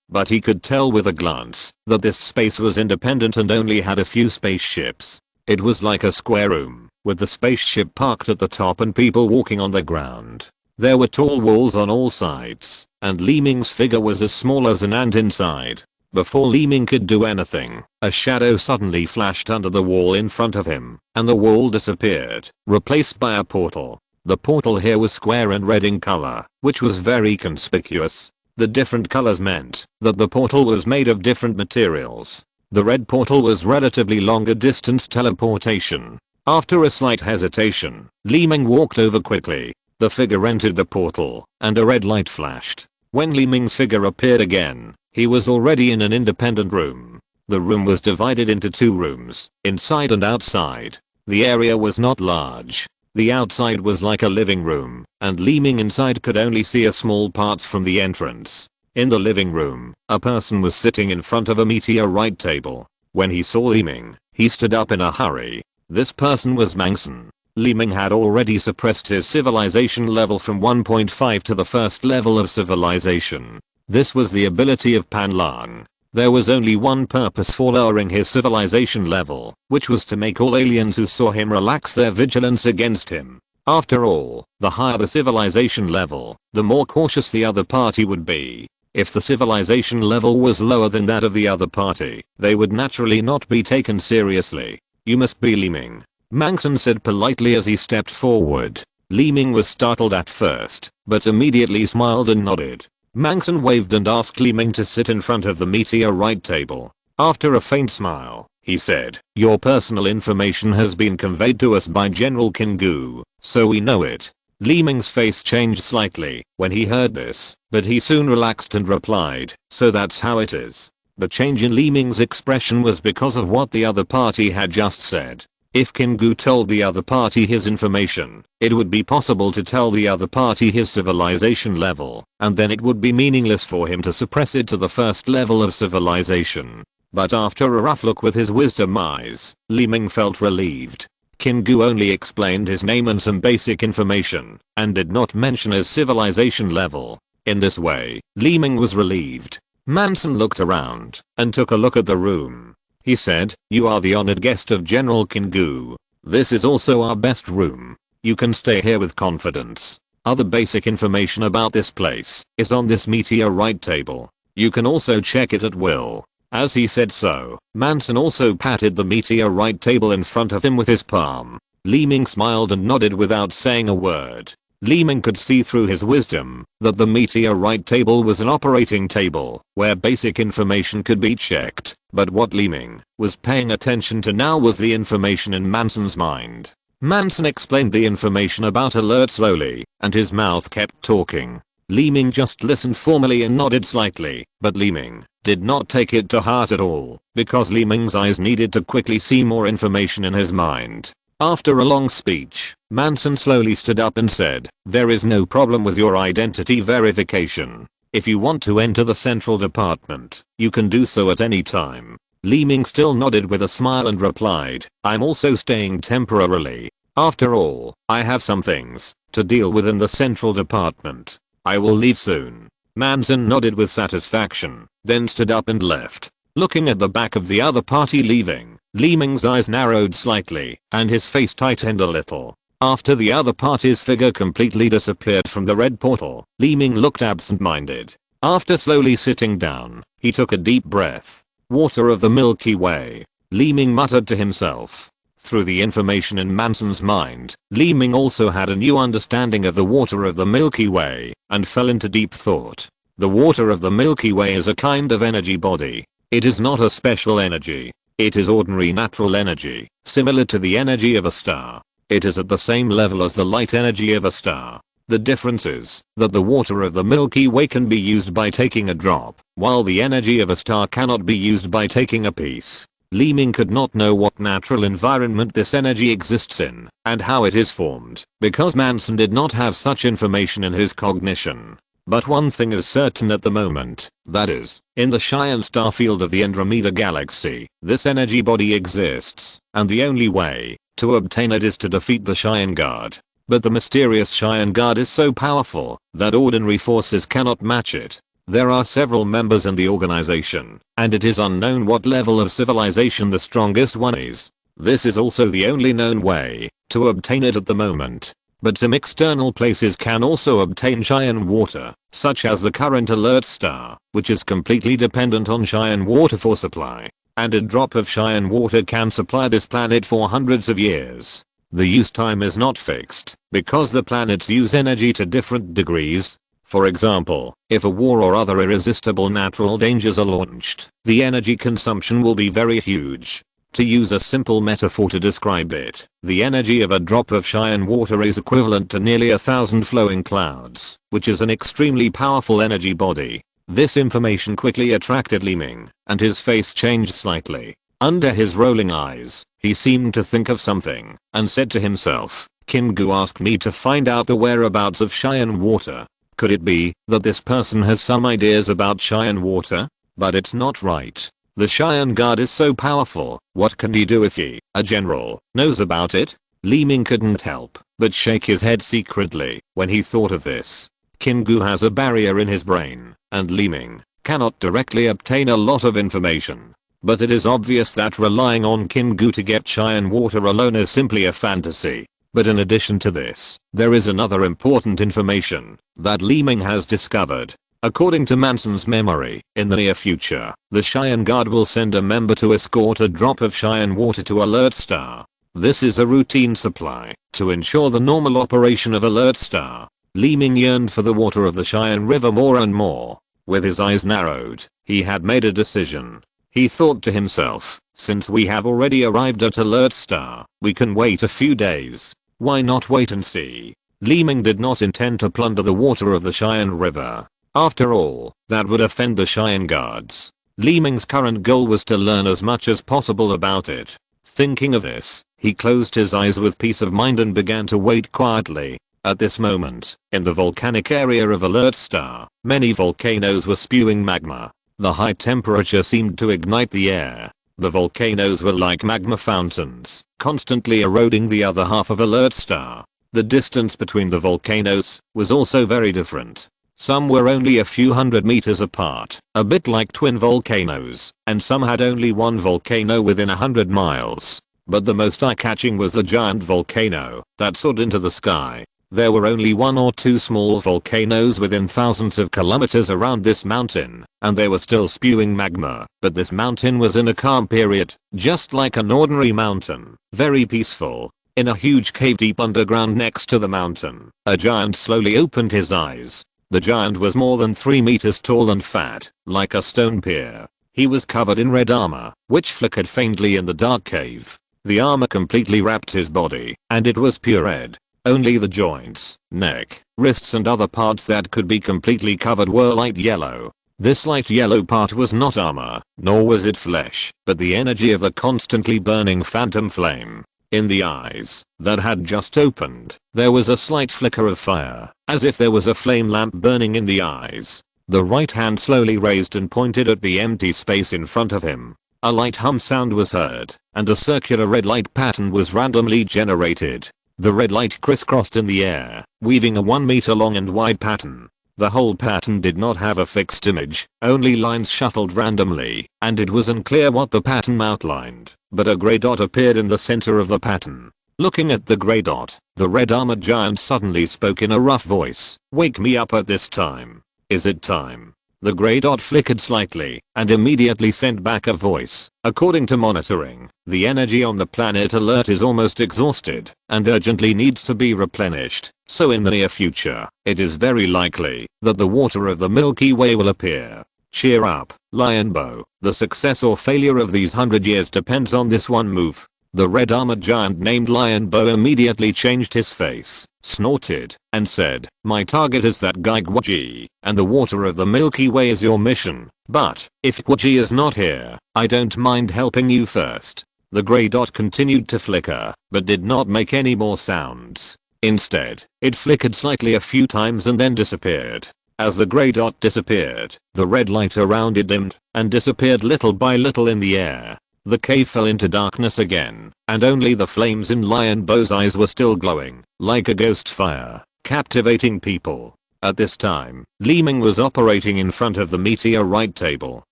but he could tell with a glance that this space was independent and only had a few spaceships. It was like a square room, with the spaceship parked at the top and people walking on the ground. There were tall walls on all sides, and Li Ming's figure was as small as an ant inside. Before Li Ming could do anything, a shadow suddenly flashed under the wall in front of him, and the wall disappeared, replaced by a portal. The portal here was square and red in color, which was very conspicuous. The different colors meant that the portal was made of different materials. The red portal was relatively longer distance teleportation. After a slight hesitation, Li Ming walked over quickly. The figure entered the portal, and a red light flashed. When Li Ming's figure appeared again, he was already in an independent room. The room was divided into 2 rooms, inside and outside. The area was not large. The outside was like a living room, and Li Ming inside could only see a small parts from the entrance. In the living room, a person was sitting in front of a meteorite table. When he saw Li Ming, he stood up in a hurry. This person was Mangson. Li Ming had already suppressed his civilization level from 1.5 to the first level of civilization. This was the ability of Pan Lang. There was only one purpose for lowering his civilization level, which was to make all aliens who saw him relax their vigilance against him. After all, the higher the civilization level, the more cautious the other party would be. If the civilization level was lower than that of the other party, they would naturally not be taken seriously. You must be Li Ming, Mangson said politely as he stepped forward. Li Ming was startled at first, but immediately smiled and nodded. Mangson waved and asked Li Ming to sit in front of the meteorite table. After a faint smile, he said, "Your personal information has been conveyed to us by General Kingu, so we know it." Li Ming's face changed slightly when he heard this, but he soon relaxed and replied, "So that's how it is." The change in Li Ming's expression was because of what the other party had just said. If Kingu told the other party his information, it would be possible to tell the other party his civilization level, and then it would be meaningless for him to suppress it to the first level of civilization. But after a rough look with his wisdom eyes, Li Ming felt relieved. Kingu only explained his name and some basic information, and did not mention his civilization level. In this way, Li Ming was relieved. Mangson looked around and took a look at the room. He said, "You are the honored guest of General Kingu. This is also our best room. You can stay here with confidence. Other basic information about this place is on this meteorite table. You can also check it at will." As he said so, Mangson also patted the meteorite table in front of him with his palm. Li Ming smiled and nodded without saying a word. Li Ming could see through his wisdom that the meteorite table was an operating table where basic information could be checked, but what Li Ming was paying attention to now was the information in Manson's mind. Mangson explained the information about alert slowly, and his mouth kept talking. Li Ming just listened formally and nodded slightly, but Li Ming did not take it to heart at all, because Li Ming's eyes needed to quickly see more information in his mind. After a long speech, Mangson slowly stood up and said, "There is no problem with your identity verification. If you want to enter the central department, you can do so at any time." Li Ming still nodded with a smile and replied, "I'm also staying temporarily. After all, I have some things to deal with in the central department. I will leave soon." Mangson nodded with satisfaction, then stood up and left. Looking at the back of the other party leaving, Li Ming's eyes narrowed slightly, and his face tightened a little. After the other party's figure completely disappeared from the red portal, Li Ming looked absent-minded. After slowly sitting down, he took a deep breath. "Water of the Milky Way," Li Ming muttered to himself. Through the information in Manson's mind, Li Ming also had a new understanding of the water of the Milky Way, and fell into deep thought. The water of the Milky Way is a kind of energy body. It is not a special energy. It is ordinary natural energy, similar to the energy of a star. It is at the same level as the light energy of a star. The difference is that the water of the Milky Way can be used by taking a drop, while the energy of a star cannot be used by taking a piece. Li Ming could not know what natural environment this energy exists in, and how it is formed, because Mangson did not have such information in his cognition. But one thing is certain at the moment, that is, in the Cheyenne star field of the Andromeda galaxy, this energy body exists, and the only way to obtain it is to defeat the Cheyenne Guard. But the mysterious Cheyenne Guard is so powerful that ordinary forces cannot match it. There are several members in the organization, and it is unknown what level of civilization the strongest one is. This is also the only known way to obtain it at the moment. But some external places can also obtain Cheyenne water, such as the current alert star, which is completely dependent on Cheyenne water for supply. And a drop of Cheyenne water can supply this planet for hundreds of years. The use time is not fixed, because the planets use energy to different degrees. For example, if a war or other irresistible natural dangers are launched, the energy consumption will be very huge. To use a simple metaphor to describe it, the energy of a drop of cyan water is equivalent to nearly 1,000 flowing clouds, which is an extremely powerful energy body. This information quickly attracted Li Ming, and his face changed slightly. Under his rolling eyes, he seemed to think of something, and said to himself, Kingu asked me to find out the whereabouts of cyan water. Could it be that this person has some ideas about cyan water? But it's not right. The Cheyenne God is so powerful, what can he do if he, a general, knows about it? Li Ming couldn't help but shake his head secretly when he thought of this. Kingu has a barrier in his brain, and Li Ming cannot directly obtain a lot of information. But it is obvious that relying on Kingu to get Cheyenne water alone is simply a fantasy. But in addition to this, there is another important information that Li Ming has discovered. According to Manson's memory, in the near future, the Cheyenne Guard will send a member to escort a drop of Cheyenne water to Alert Star. This is a routine supply to ensure the normal operation of Alert Star. Li Ming yearned for the water of the Cheyenne River more and more. With his eyes narrowed, he had made a decision. He thought to himself, since we have already arrived at Alert Star, we can wait a few days. Why not wait and see? Li Ming did not intend to plunder the water of the Cheyenne River. After all, that would offend the Cheyenne Guards. Li Ming's current goal was to learn as much as possible about it. Thinking of this, he closed his eyes with peace of mind and began to wait quietly. At this moment, in the volcanic area of Alert Star, many volcanoes were spewing magma. The high temperature seemed to ignite the air. The volcanoes were like magma fountains, constantly eroding the other half of Alert Star. The distance between the volcanoes was also very different. Some were only a few hundred meters apart, a bit like twin volcanoes, and some had only one volcano within 100 miles. But the most eye-catching was the giant volcano that soared into the sky. There were only one or two small volcanoes within thousands of kilometers around this mountain, and they were still spewing magma, but this mountain was in a calm period, just like an ordinary mountain, very peaceful. In a huge cave deep underground next to the mountain, a giant slowly opened his eyes. The giant was more than 3 meters tall and fat, like a stone pier. He was covered in red armor, which flickered faintly in the dark cave. The armor completely wrapped his body, and it was pure red. Only the joints, neck, wrists and other parts that could be completely covered were light yellow. This light yellow part was not armor, nor was it flesh, but the energy of a constantly burning phantom flame. In the eyes that had just opened, there was a slight flicker of fire, as if there was a flame lamp burning in the eyes. The right hand slowly raised and pointed at the empty space in front of him. A light hum sound was heard, and a circular red light pattern was randomly generated. The red light crisscrossed in the air, weaving a 1 meter long and wide pattern. The whole pattern did not have a fixed image, only lines shuffled randomly, and it was unclear what the pattern outlined, but a grey dot appeared in the center of the pattern. Looking at the grey dot, the red armored giant suddenly spoke in a rough voice, "Wake me up at this time. Is it time?" The grey dot flickered slightly, and immediately sent back a voice. "According to monitoring, the energy on the planet Alert is almost exhausted, and urgently needs to be replenished, so in the near future, it is very likely that the water of the Milky Way will appear. Cheer up, Lion Bow, the success or failure of these 100 years depends on this one move." The red armored giant named Lion Bow immediately changed his face, snorted, and said, "My target is that guy Gwaji, and the water of the Milky Way is your mission. But, if Gwaji is not here, I don't mind helping you first." The grey dot continued to flicker, but did not make any more sounds. Instead, it flickered slightly a few times and then disappeared. As the grey dot disappeared, the red light around it dimmed, and disappeared little by little in the air. The cave fell into darkness again, and only the flames in Lion Bow's eyes were still glowing, like a ghost fire, captivating people. At this time, Li Ming was operating in front of the meteorite table.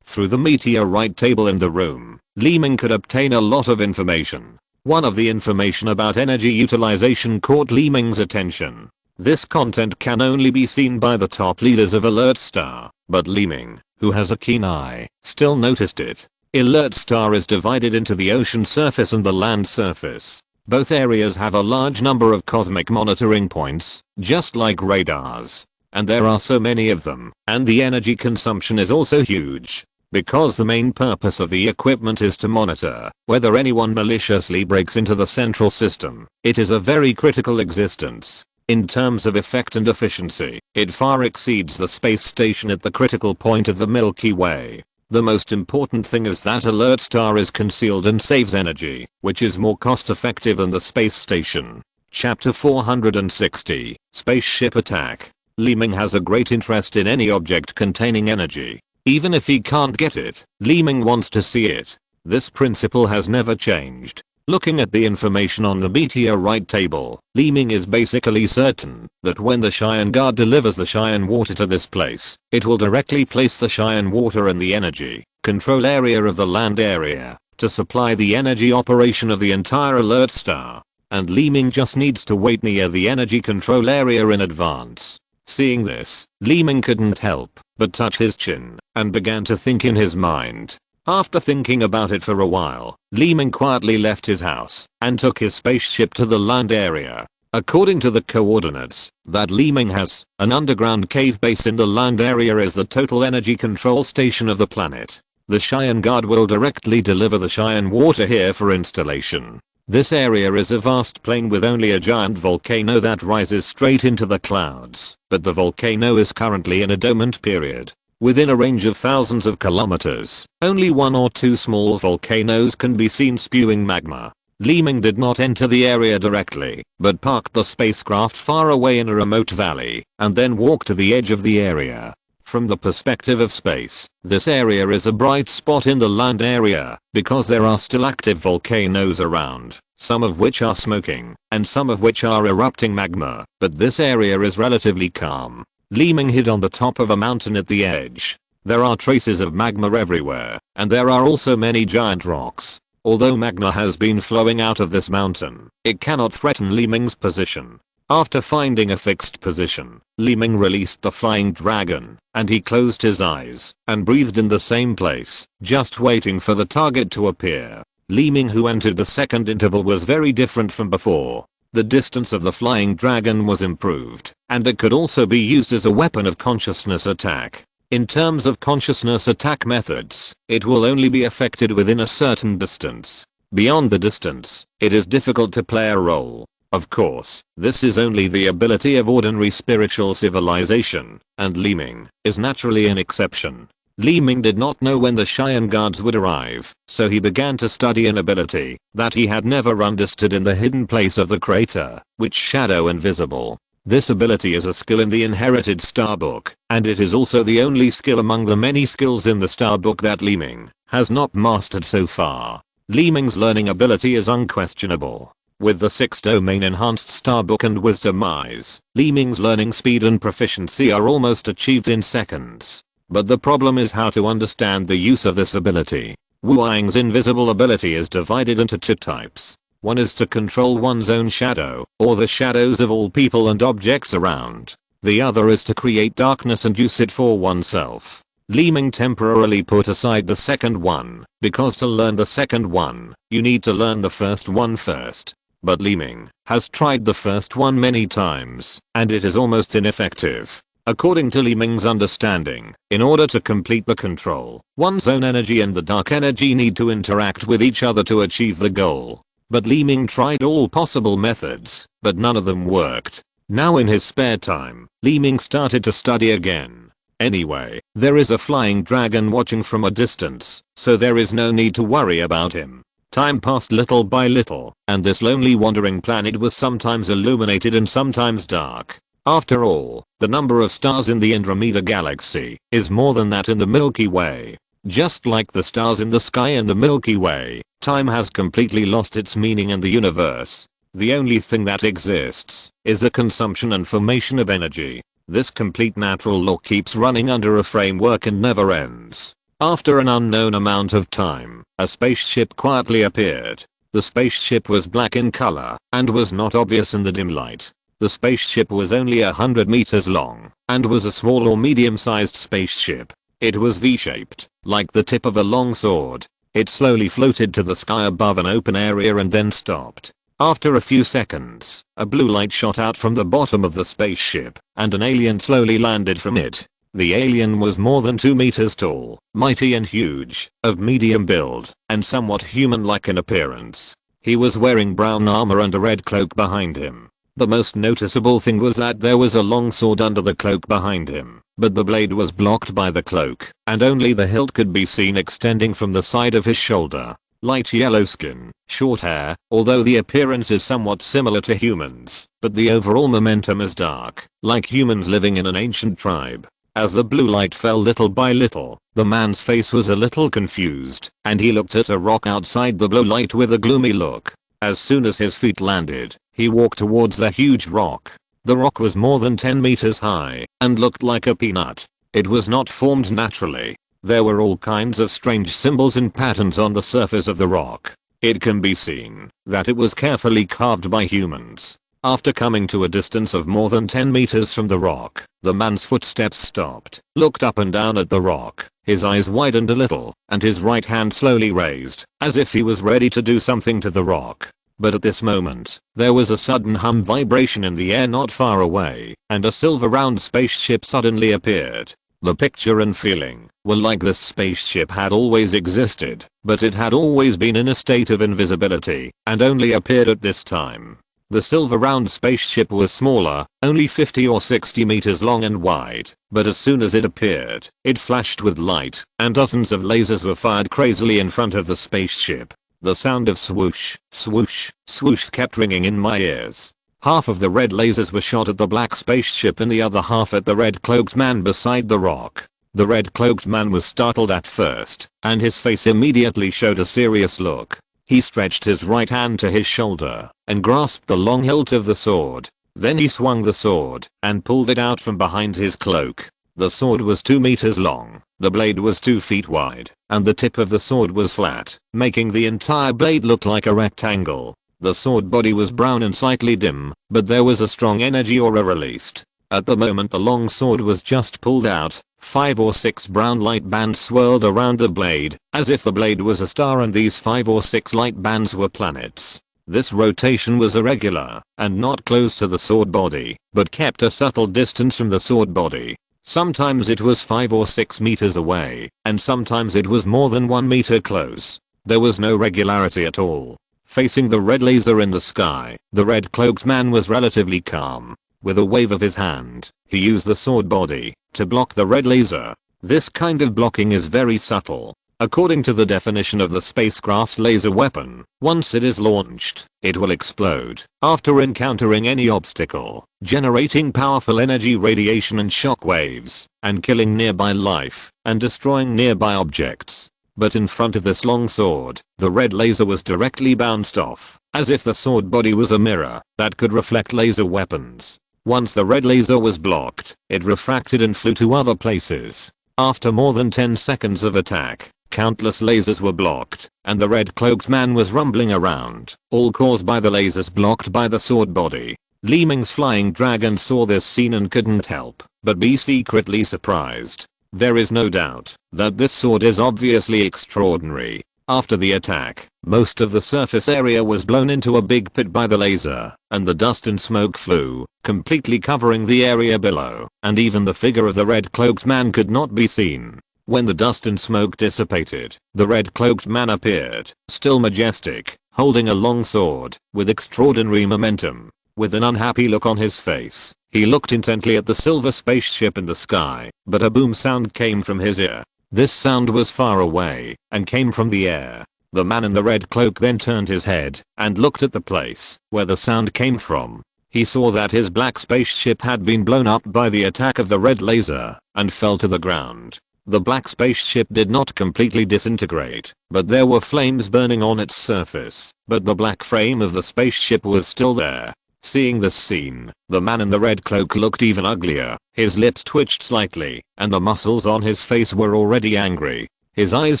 Through the meteorite table in the room, Li Ming could obtain a lot of information. One of the information about energy utilization caught Li Ming's attention. This content can only be seen by the top leaders of Alert Star, but Li Ming, who has a keen eye, still noticed it. Alert Star is divided into the ocean surface and the land surface. Both areas have a large number of cosmic monitoring points, just like radars. And there are so many of them, and the energy consumption is also huge. because the main purpose of the equipment is to monitor whether anyone maliciously breaks into the central system. It is a very critical existence. In terms of effect and efficiency, it far exceeds the space station at the critical point of the Milky Way. The most important thing is that alert star is concealed and saves energy, which is more cost effective than the space station. Chapter 460, Spaceship Attack. Li Ming has a great interest in any object containing energy. Even if he can't get it, Li Ming wants to see it. This principle has never changed. Looking at the information on the meteorite table, Li Ming is basically certain that when the Cheyenne Guard delivers the Cheyenne water to this place, it will directly place the Cheyenne water in the energy control area of the land area to supply the energy operation of the entire alert star. And Li Ming just needs to wait near the energy control area in advance. Seeing this, Li Ming couldn't help but touch his chin and began to think in his mind. After thinking about it for a while, Li Ming quietly left his house and took his spaceship to the land area. According to the coordinates that Li Ming has, an underground cave base in the land area is the total energy control station of the planet. The Cheyenne Guard will directly deliver the Cheyenne water here for installation. This area is a vast plain with only a giant volcano that rises straight into the clouds, but the volcano is currently in a dormant period. Within a range of thousands of kilometers, only one or two small volcanoes can be seen spewing magma. Li Ming did not enter the area directly, but parked the spacecraft far away in a remote valley, and then walked to the edge of the area. From the perspective of space, this area is a bright spot in the land area because there are still active volcanoes around, some of which are smoking, and some of which are erupting magma, but this area is relatively calm. Li Ming hid on the top of a mountain at the edge. There are traces of magma everywhere, and there are also many giant rocks. Although magma has been flowing out of this mountain, it cannot threaten Li Ming's position. After finding a fixed position, Li Ming released the flying dragon, and he closed his eyes and breathed in the same place, just waiting for the target to appear. Li Ming, who entered the second interval, was very different from before. The distance of the flying dragon was improved, and it could also be used as a weapon of consciousness attack. In terms of consciousness attack methods, it will only be affected within a certain distance. Beyond the distance, it is difficult to play a role. Of course, this is only the ability of ordinary spiritual civilization, and Li Ming is naturally an exception. Li Ming did not know when the Cheyenne Guards would arrive, so he began to study an ability that he had never understood in the hidden place of the crater, which shadow invisible. This ability is a skill in the inherited star book, and it is also the only skill among the many skills in the star book that Li Ming has not mastered so far. Li Ming's learning ability is unquestionable. With the 6 domain enhanced star book and wisdom eyes, Li Ming's learning speed and proficiency are almost achieved in seconds. But the problem is how to understand the use of this ability. Wu Yang's invisible ability is divided into 2 types. One is to control one's own shadow, or the shadows of all people and objects around. The other is to create darkness and use it for oneself. Li Ming temporarily put aside the second one, because to learn the second one, you need to learn the first one first. But Li Ming has tried the first one many times, and it is almost ineffective. According to Li Ming's understanding, in order to complete the control, one's own energy and the dark energy need to interact with each other to achieve the goal. But Li Ming tried all possible methods, but none of them worked. Now in his spare time, Li Ming started to study again. Anyway, there is a flying dragon watching from a distance, so there is no need to worry about him. Time passed little by little, and this lonely wandering planet was sometimes illuminated and sometimes dark. After all, the number of stars in the Andromeda galaxy is more than that in the Milky Way. Just like the stars in the sky in the Milky Way, time has completely lost its meaning in the universe. The only thing that exists is the consumption and formation of energy. This complete natural law keeps running under a framework and never ends. After an unknown amount of time, a spaceship quietly appeared. The spaceship was black in color and was not obvious in the dim light. The spaceship was only 100 meters long and was a small or medium-sized spaceship. It was V-shaped, like the tip of a long sword. It slowly floated to the sky above an open area and then stopped. After a few seconds, a blue light shot out from the bottom of the spaceship, and an alien slowly landed from it. The alien was more than 2 meters tall, mighty and huge, of medium build, and somewhat human-like in appearance. He was wearing brown armor and a red cloak behind him. The most noticeable thing was that there was a long sword under the cloak behind him, but the blade was blocked by the cloak, and only the hilt could be seen extending from the side of his shoulder. Light yellow skin, short hair, although the appearance is somewhat similar to humans, but the overall momentum is dark, like humans living in an ancient tribe. As the blue light fell little by little, the man's face was a little confused, and he looked at a rock outside the blue light with a gloomy look. As soon as his feet landed, he walked towards the huge rock. The rock was more than 10 meters high, and looked like a peanut. It was not formed naturally. There were all kinds of strange symbols and patterns on the surface of the rock. It can be seen that it was carefully carved by humans. After coming to a distance of more than 10 meters from the rock, the man's footsteps stopped, looked up and down at the rock, his eyes widened a little, and his right hand slowly raised, as if he was ready to do something to the rock. But at this moment, there was a sudden hum vibration in the air not far away, and a silver round spaceship suddenly appeared. The picture and feeling were like this spaceship had always existed, but it had always been in a state of invisibility, and only appeared at this time. The silver round spaceship was smaller, only 50 or 60 meters long and wide, but as soon as it appeared, it flashed with light, and dozens of lasers were fired crazily in front of the spaceship. The sound of swoosh, swoosh, swoosh kept ringing in my ears. Half of the red lasers were shot at the black spaceship and the other half at the red cloaked man beside the rock. The red cloaked man was startled at first, and his face immediately showed a serious look. He stretched his right hand to his shoulder and grasped the long hilt of the sword. Then he swung the sword and pulled it out from behind his cloak. The sword was 2 meters long, the blade was 2 feet wide, and the tip of the sword was flat, making the entire blade look like a rectangle. The sword body was brown and slightly dim, but there was a strong energy aura released. At the moment the long sword was just pulled out, 5 or 6 brown light bands swirled around the blade, as if the blade was a star and these 5 or 6 light bands were planets. This rotation was irregular, and not close to the sword body, but kept a subtle distance from the sword body. Sometimes it was 5 or 6 meters away, and sometimes it was more than 1 meter close. There was no regularity at all. Facing the red laser in the sky, the red cloaked man was relatively calm. With a wave of his hand, he used the sword body to block the red laser. This kind of blocking is very subtle. According to the definition of the spacecraft's laser weapon, once it is launched, it will explode after encountering any obstacle, generating powerful energy radiation and shock waves, and killing nearby life, and destroying nearby objects. But in front of this long sword, the red laser was directly bounced off, as if the sword body was a mirror that could reflect laser weapons. Once the red laser was blocked, it refracted and flew to other places. After more than 10 seconds of attack, countless lasers were blocked, and the red cloaked man was rumbling around, all caused by the lasers blocked by the sword body. Li Ming's flying dragon saw this scene and couldn't help but be secretly surprised. There is no doubt that this sword is obviously extraordinary. After the attack, most of the surface area was blown into a big pit by the laser, and the dust and smoke flew, completely covering the area below, and even the figure of the red cloaked man could not be seen. When the dust and smoke dissipated, the red cloaked man appeared, still majestic, holding a long sword, with extraordinary momentum. With an unhappy look on his face, he looked intently at the silver spaceship in the sky, but a boom sound came from his ear. This sound was far away, and came from the air. The man in the red cloak then turned his head, and looked at the place where the sound came from. He saw that his black spaceship had been blown up by the attack of the red laser, and fell to the ground. The black spaceship did not completely disintegrate, but there were flames burning on its surface, but the black frame of the spaceship was still there. Seeing this scene, the man in the red cloak looked even uglier. His lips twitched slightly, and the muscles on his face were already angry. His eyes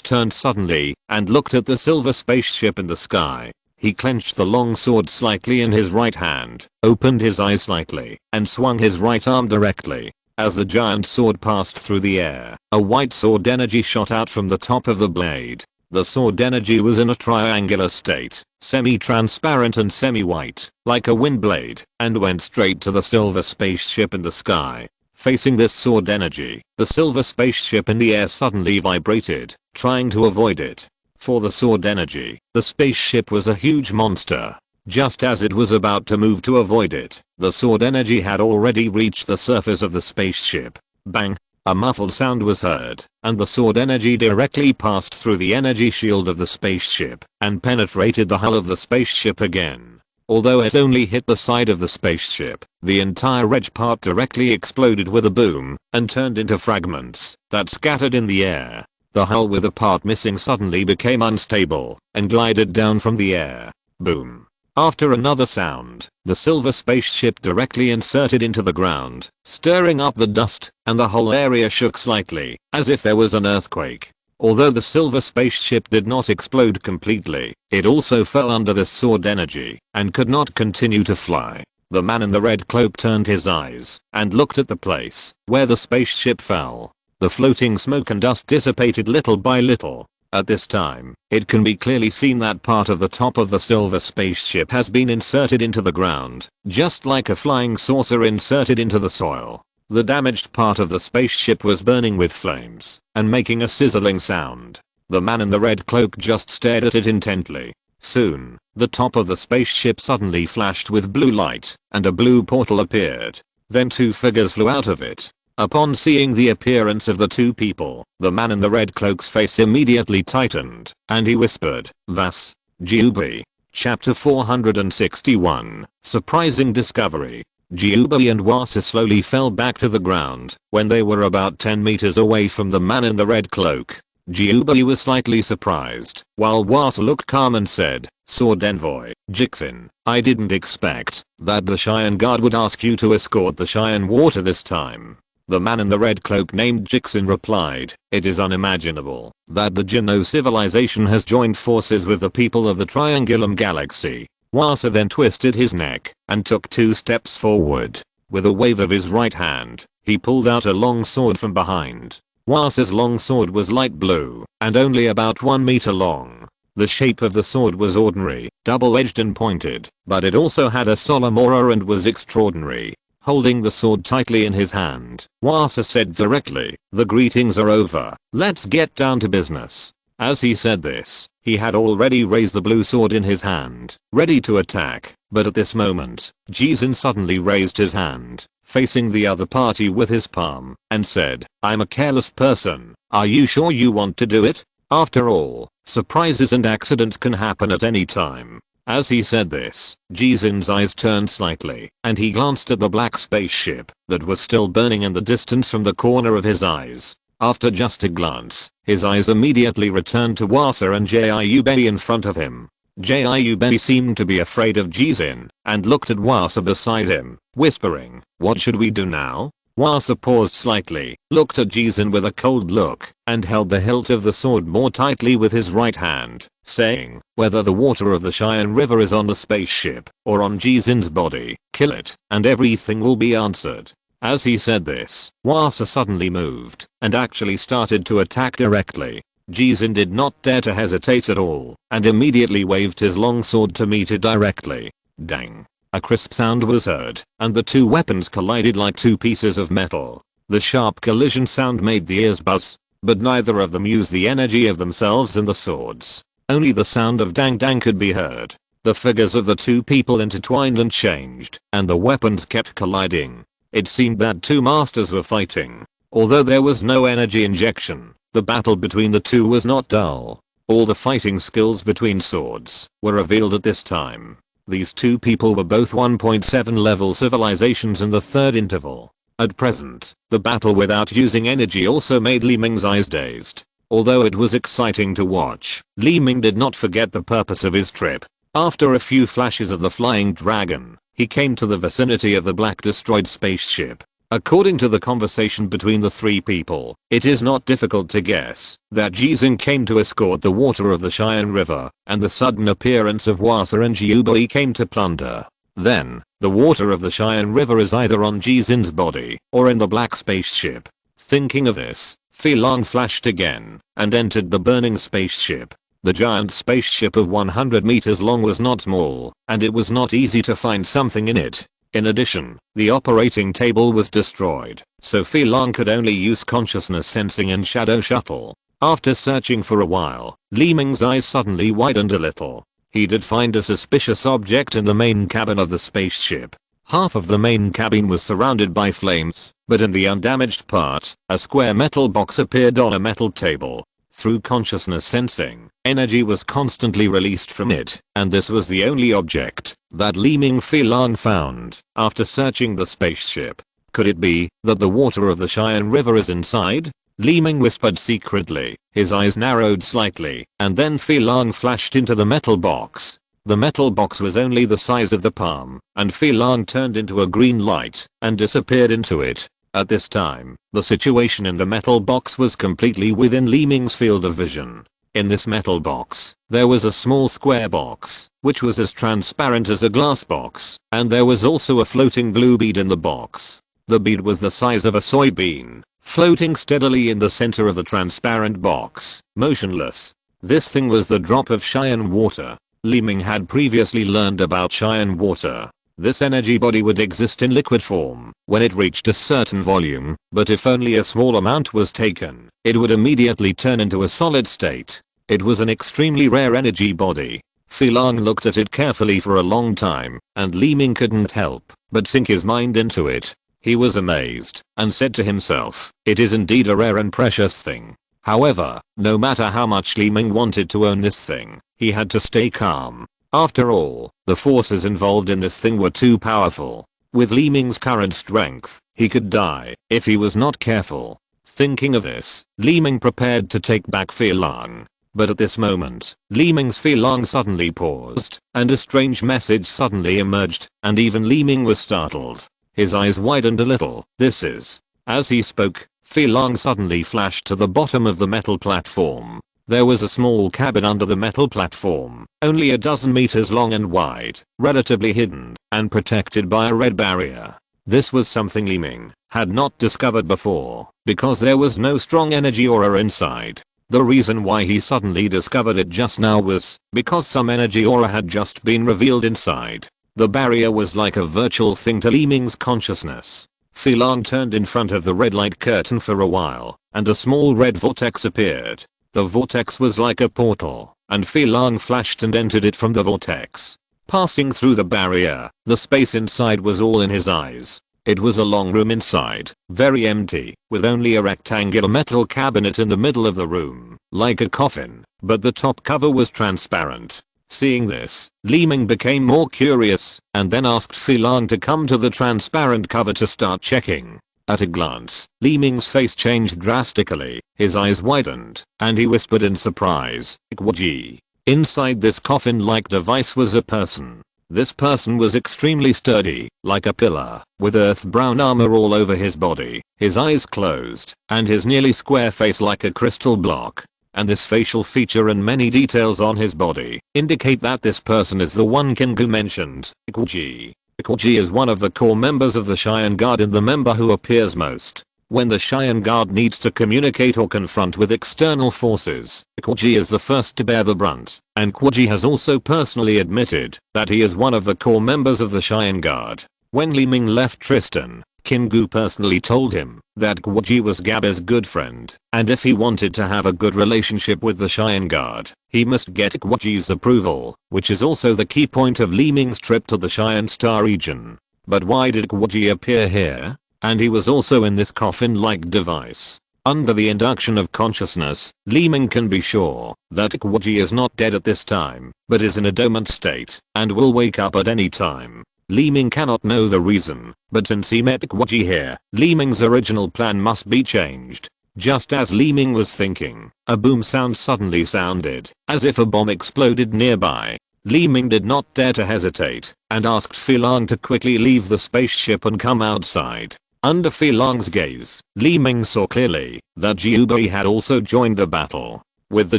turned suddenly, and looked at the silver spaceship in the sky. He clenched the long sword slightly in his right hand, opened his eyes slightly, and swung his right arm directly. As the giant sword passed through the air, a white sword energy shot out from the top of the blade. The sword energy was in a triangular state, semi-transparent and semi-white, like a wind blade, and went straight to the silver spaceship in the sky. Facing this sword energy, the silver spaceship in the air suddenly vibrated, trying to avoid it. For the sword energy, the spaceship was a huge monster. Just as it was about to move to avoid it, the sword energy had already reached the surface of the spaceship. Bang! A muffled sound was heard, and the sword energy directly passed through the energy shield of the spaceship and penetrated the hull of the spaceship again. Although it only hit the side of the spaceship, the entire edge part directly exploded with a boom and turned into fragments that scattered in the air. The hull with a part missing suddenly became unstable and glided down from the air. Boom. After another sound, the silver spaceship directly inserted into the ground, stirring up the dust, and the whole area shook slightly, as if there was an earthquake. Although the silver spaceship did not explode completely, it also fell under this sword energy and could not continue to fly. The man in the red cloak turned his eyes and looked at the place where the spaceship fell. The floating smoke and dust dissipated little by little. At this time, it can be clearly seen that part of the top of the silver spaceship has been inserted into the ground, just like a flying saucer inserted into the soil. The damaged part of the spaceship was burning with flames and making a sizzling sound. The man in the red cloak just stared at it intently. Soon, the top of the spaceship suddenly flashed with blue light, and a blue portal appeared. Then two figures flew out of it. Upon seeing the appearance of the two people, the man in the red cloak's face immediately tightened, and he whispered, "Vas, Jubi." Chapter 461, Surprising Discovery. Jubi and Wasa slowly fell back to the ground when they were about 10 meters away from the man in the red cloak. Jubi was slightly surprised, while Wasa looked calm and said, "Sword Envoy, Jixin, I didn't expect that the Cheyenne guard would ask you to escort the Cheyenne water this time." The man in the red cloak named Jixin replied, "It is unimaginable that the Geno civilization has joined forces with the people of the Triangulum Galaxy." Wasa then twisted his neck and took 2 steps forward. With a wave of his right hand, he pulled out a long sword from behind. Wasa's long sword was light blue and only about 1 meter long. The shape of the sword was ordinary, double-edged and pointed, but it also had a solemn aura and was extraordinary. Holding the sword tightly in his hand, Wasa said directly, "The greetings are over, let's get down to business." As he said this, he had already raised the blue sword in his hand, ready to attack, but at this moment, Jixin suddenly raised his hand, facing the other party with his palm, and said, "I'm a careless person, are you sure you want to do it? After all, surprises and accidents can happen at any time." As he said this, Jixin's eyes turned slightly, and he glanced at the black spaceship that was still burning in the distance from the corner of his eyes. After just a glance, his eyes immediately returned to Wasa and Jiubei in front of him. Jiubei seemed to be afraid of Jixin, and looked at Wasa beside him, whispering, "What should we do now?" Wasa paused slightly, looked at Jixin with a cold look, and held the hilt of the sword more tightly with his right hand, saying, "Whether the water of the Cheyenne River is on the spaceship or on Jixin's body, kill it, and everything will be answered." As he said this, Wasa suddenly moved and actually started to attack directly. Jixin did not dare to hesitate at all, and immediately waved his long sword to meet it directly. Dang. A crisp sound was heard, and the two weapons collided like two pieces of metal. The sharp collision sound made the ears buzz, but neither of them used the energy of themselves and the swords. Only the sound of dang dang could be heard. The figures of the two people intertwined and changed, and the weapons kept colliding. It seemed that two masters were fighting. Although there was no energy injection, the battle between the two was not dull. All the fighting skills between swords were revealed at this time. These two people were both 1.7 level civilizations in the third interval. At present, the battle without using energy also made Li Ming's eyes dazed. Although it was exciting to watch, Li Ming did not forget the purpose of his trip. After a few flashes of the flying dragon, he came to the vicinity of the black destroyed spaceship. According to the conversation between the three people, it is not difficult to guess that Jixin came to escort the water of the Cheyenne River, and the sudden appearance of Wasa and Jiubei came to plunder. Then, the water of the Cheyenne River is either on Jixin's body or in the black spaceship. Thinking of this, Filong flashed again and entered the burning spaceship. The giant spaceship of 100 meters long was not small, and it was not easy to find something in it. In addition, the operating table was destroyed, so Fi Lang could only use consciousness sensing and shadow shuttle. After searching for a while, Li Ming's eyes suddenly widened a little. He did find a suspicious object in the main cabin of the spaceship. Half of the main cabin was surrounded by flames, but in the undamaged part, a square metal box appeared on a metal table. Through consciousness sensing, energy was constantly released from it, and this was the only object that Li Ming Fi Lang found after searching the spaceship. Could it be that the water of the Cheyenne River is inside? Li Ming whispered secretly. His eyes narrowed slightly, and then Fi Lang flashed into the metal box. The metal box was only the size of the palm, and Fi Lang turned into a green light and disappeared into it. At this time, the situation in the metal box was completely within Li Ming's field of vision. In this metal box, there was a small square box, which was as transparent as a glass box, and there was also a floating blue bead in the box. The bead was the size of a soybean, floating steadily in the center of the transparent box, motionless. This thing was the drop of Cheyenne water. Li Ming had previously learned about Cheyenne water. This energy body would exist in liquid form when it reached a certain volume, but if only a small amount was taken, it would immediately turn into a solid state. It was an extremely rare energy body. Fi Lang looked at it carefully for a long time, and Li Ming couldn't help but sink his mind into it. He was amazed and said to himself, it is indeed a rare and precious thing. However, no matter how much Li Ming wanted to own this thing, he had to stay calm. After all, the forces involved in this thing were too powerful. With Li Ming's current strength, he could die if he was not careful. Thinking of this, Li Ming prepared to take back Fi Lang. But at this moment, Li Ming's Fi Lang suddenly paused, and a strange message suddenly emerged, and even Li Ming was startled. His eyes widened a little. This is. As he spoke, Fi Lang suddenly flashed to the bottom of the metal platform. There was a small cabin under the metal platform, only a dozen meters long and wide, relatively hidden, and protected by a red barrier. This was something Li Ming had not discovered before, because there was no strong energy aura inside. The reason why he suddenly discovered it just now was because some energy aura had just been revealed inside. The barrier was like a virtual thing to Li Ming's consciousness. Fi Lang turned in front of the red light curtain for a while, and a small red vortex appeared. The vortex was like a portal, and Fi Lang flashed and entered it from the vortex. Passing through the barrier, the space inside was all in his eyes. It was a long room inside, very empty, with only a rectangular metal cabinet in the middle of the room, like a coffin, but the top cover was transparent. Seeing this, Li Ming became more curious, and then asked Fi Lang to come to the transparent cover to start checking. At a glance, Li Ming's face changed drastically, his eyes widened, and he whispered in surprise, "Ikwaji." Inside this coffin-like device was a person. This person was extremely sturdy, like a pillar, with earth-brown armor all over his body, his eyes closed, and his nearly square face like a crystal block. And this facial feature and many details on his body indicate that this person is the one Kingu mentioned, Ikwaji. Ikwaji is one of the core members of the Cheyenne Guard and the member who appears most when the Cheyenne Guard needs to communicate or confront with external forces. Ikwaji is the first to bear the brunt, and Ikwaji has also personally admitted that he is one of the core members of the Cheyenne Guard. When Li Ming left Tristan, Kingu personally told him that Ikwaji was Gabe's good friend, and if he wanted to have a good relationship with the Cheyenne Guard, he must get Ikwaji's approval, which is also the key point of Li Ming's trip to the Cheyenne Star region. But why did Ikwaji appear here? And he was also in this coffin-like device. Under the induction of consciousness, Li Ming can be sure that Ikwaji is not dead at this time, but is in a dormant state, and will wake up at any time. Li Ming cannot know the reason, but since he met Ikwaji here, Li Ming's original plan must be changed. Just as Li Ming was thinking, a boom sound suddenly sounded, as if a bomb exploded nearby. Li Ming did not dare to hesitate, and asked Fi Lang to quickly leave the spaceship and come outside. Under Fi Lang's gaze, Li Ming saw clearly that Jiubei had also joined the battle. With the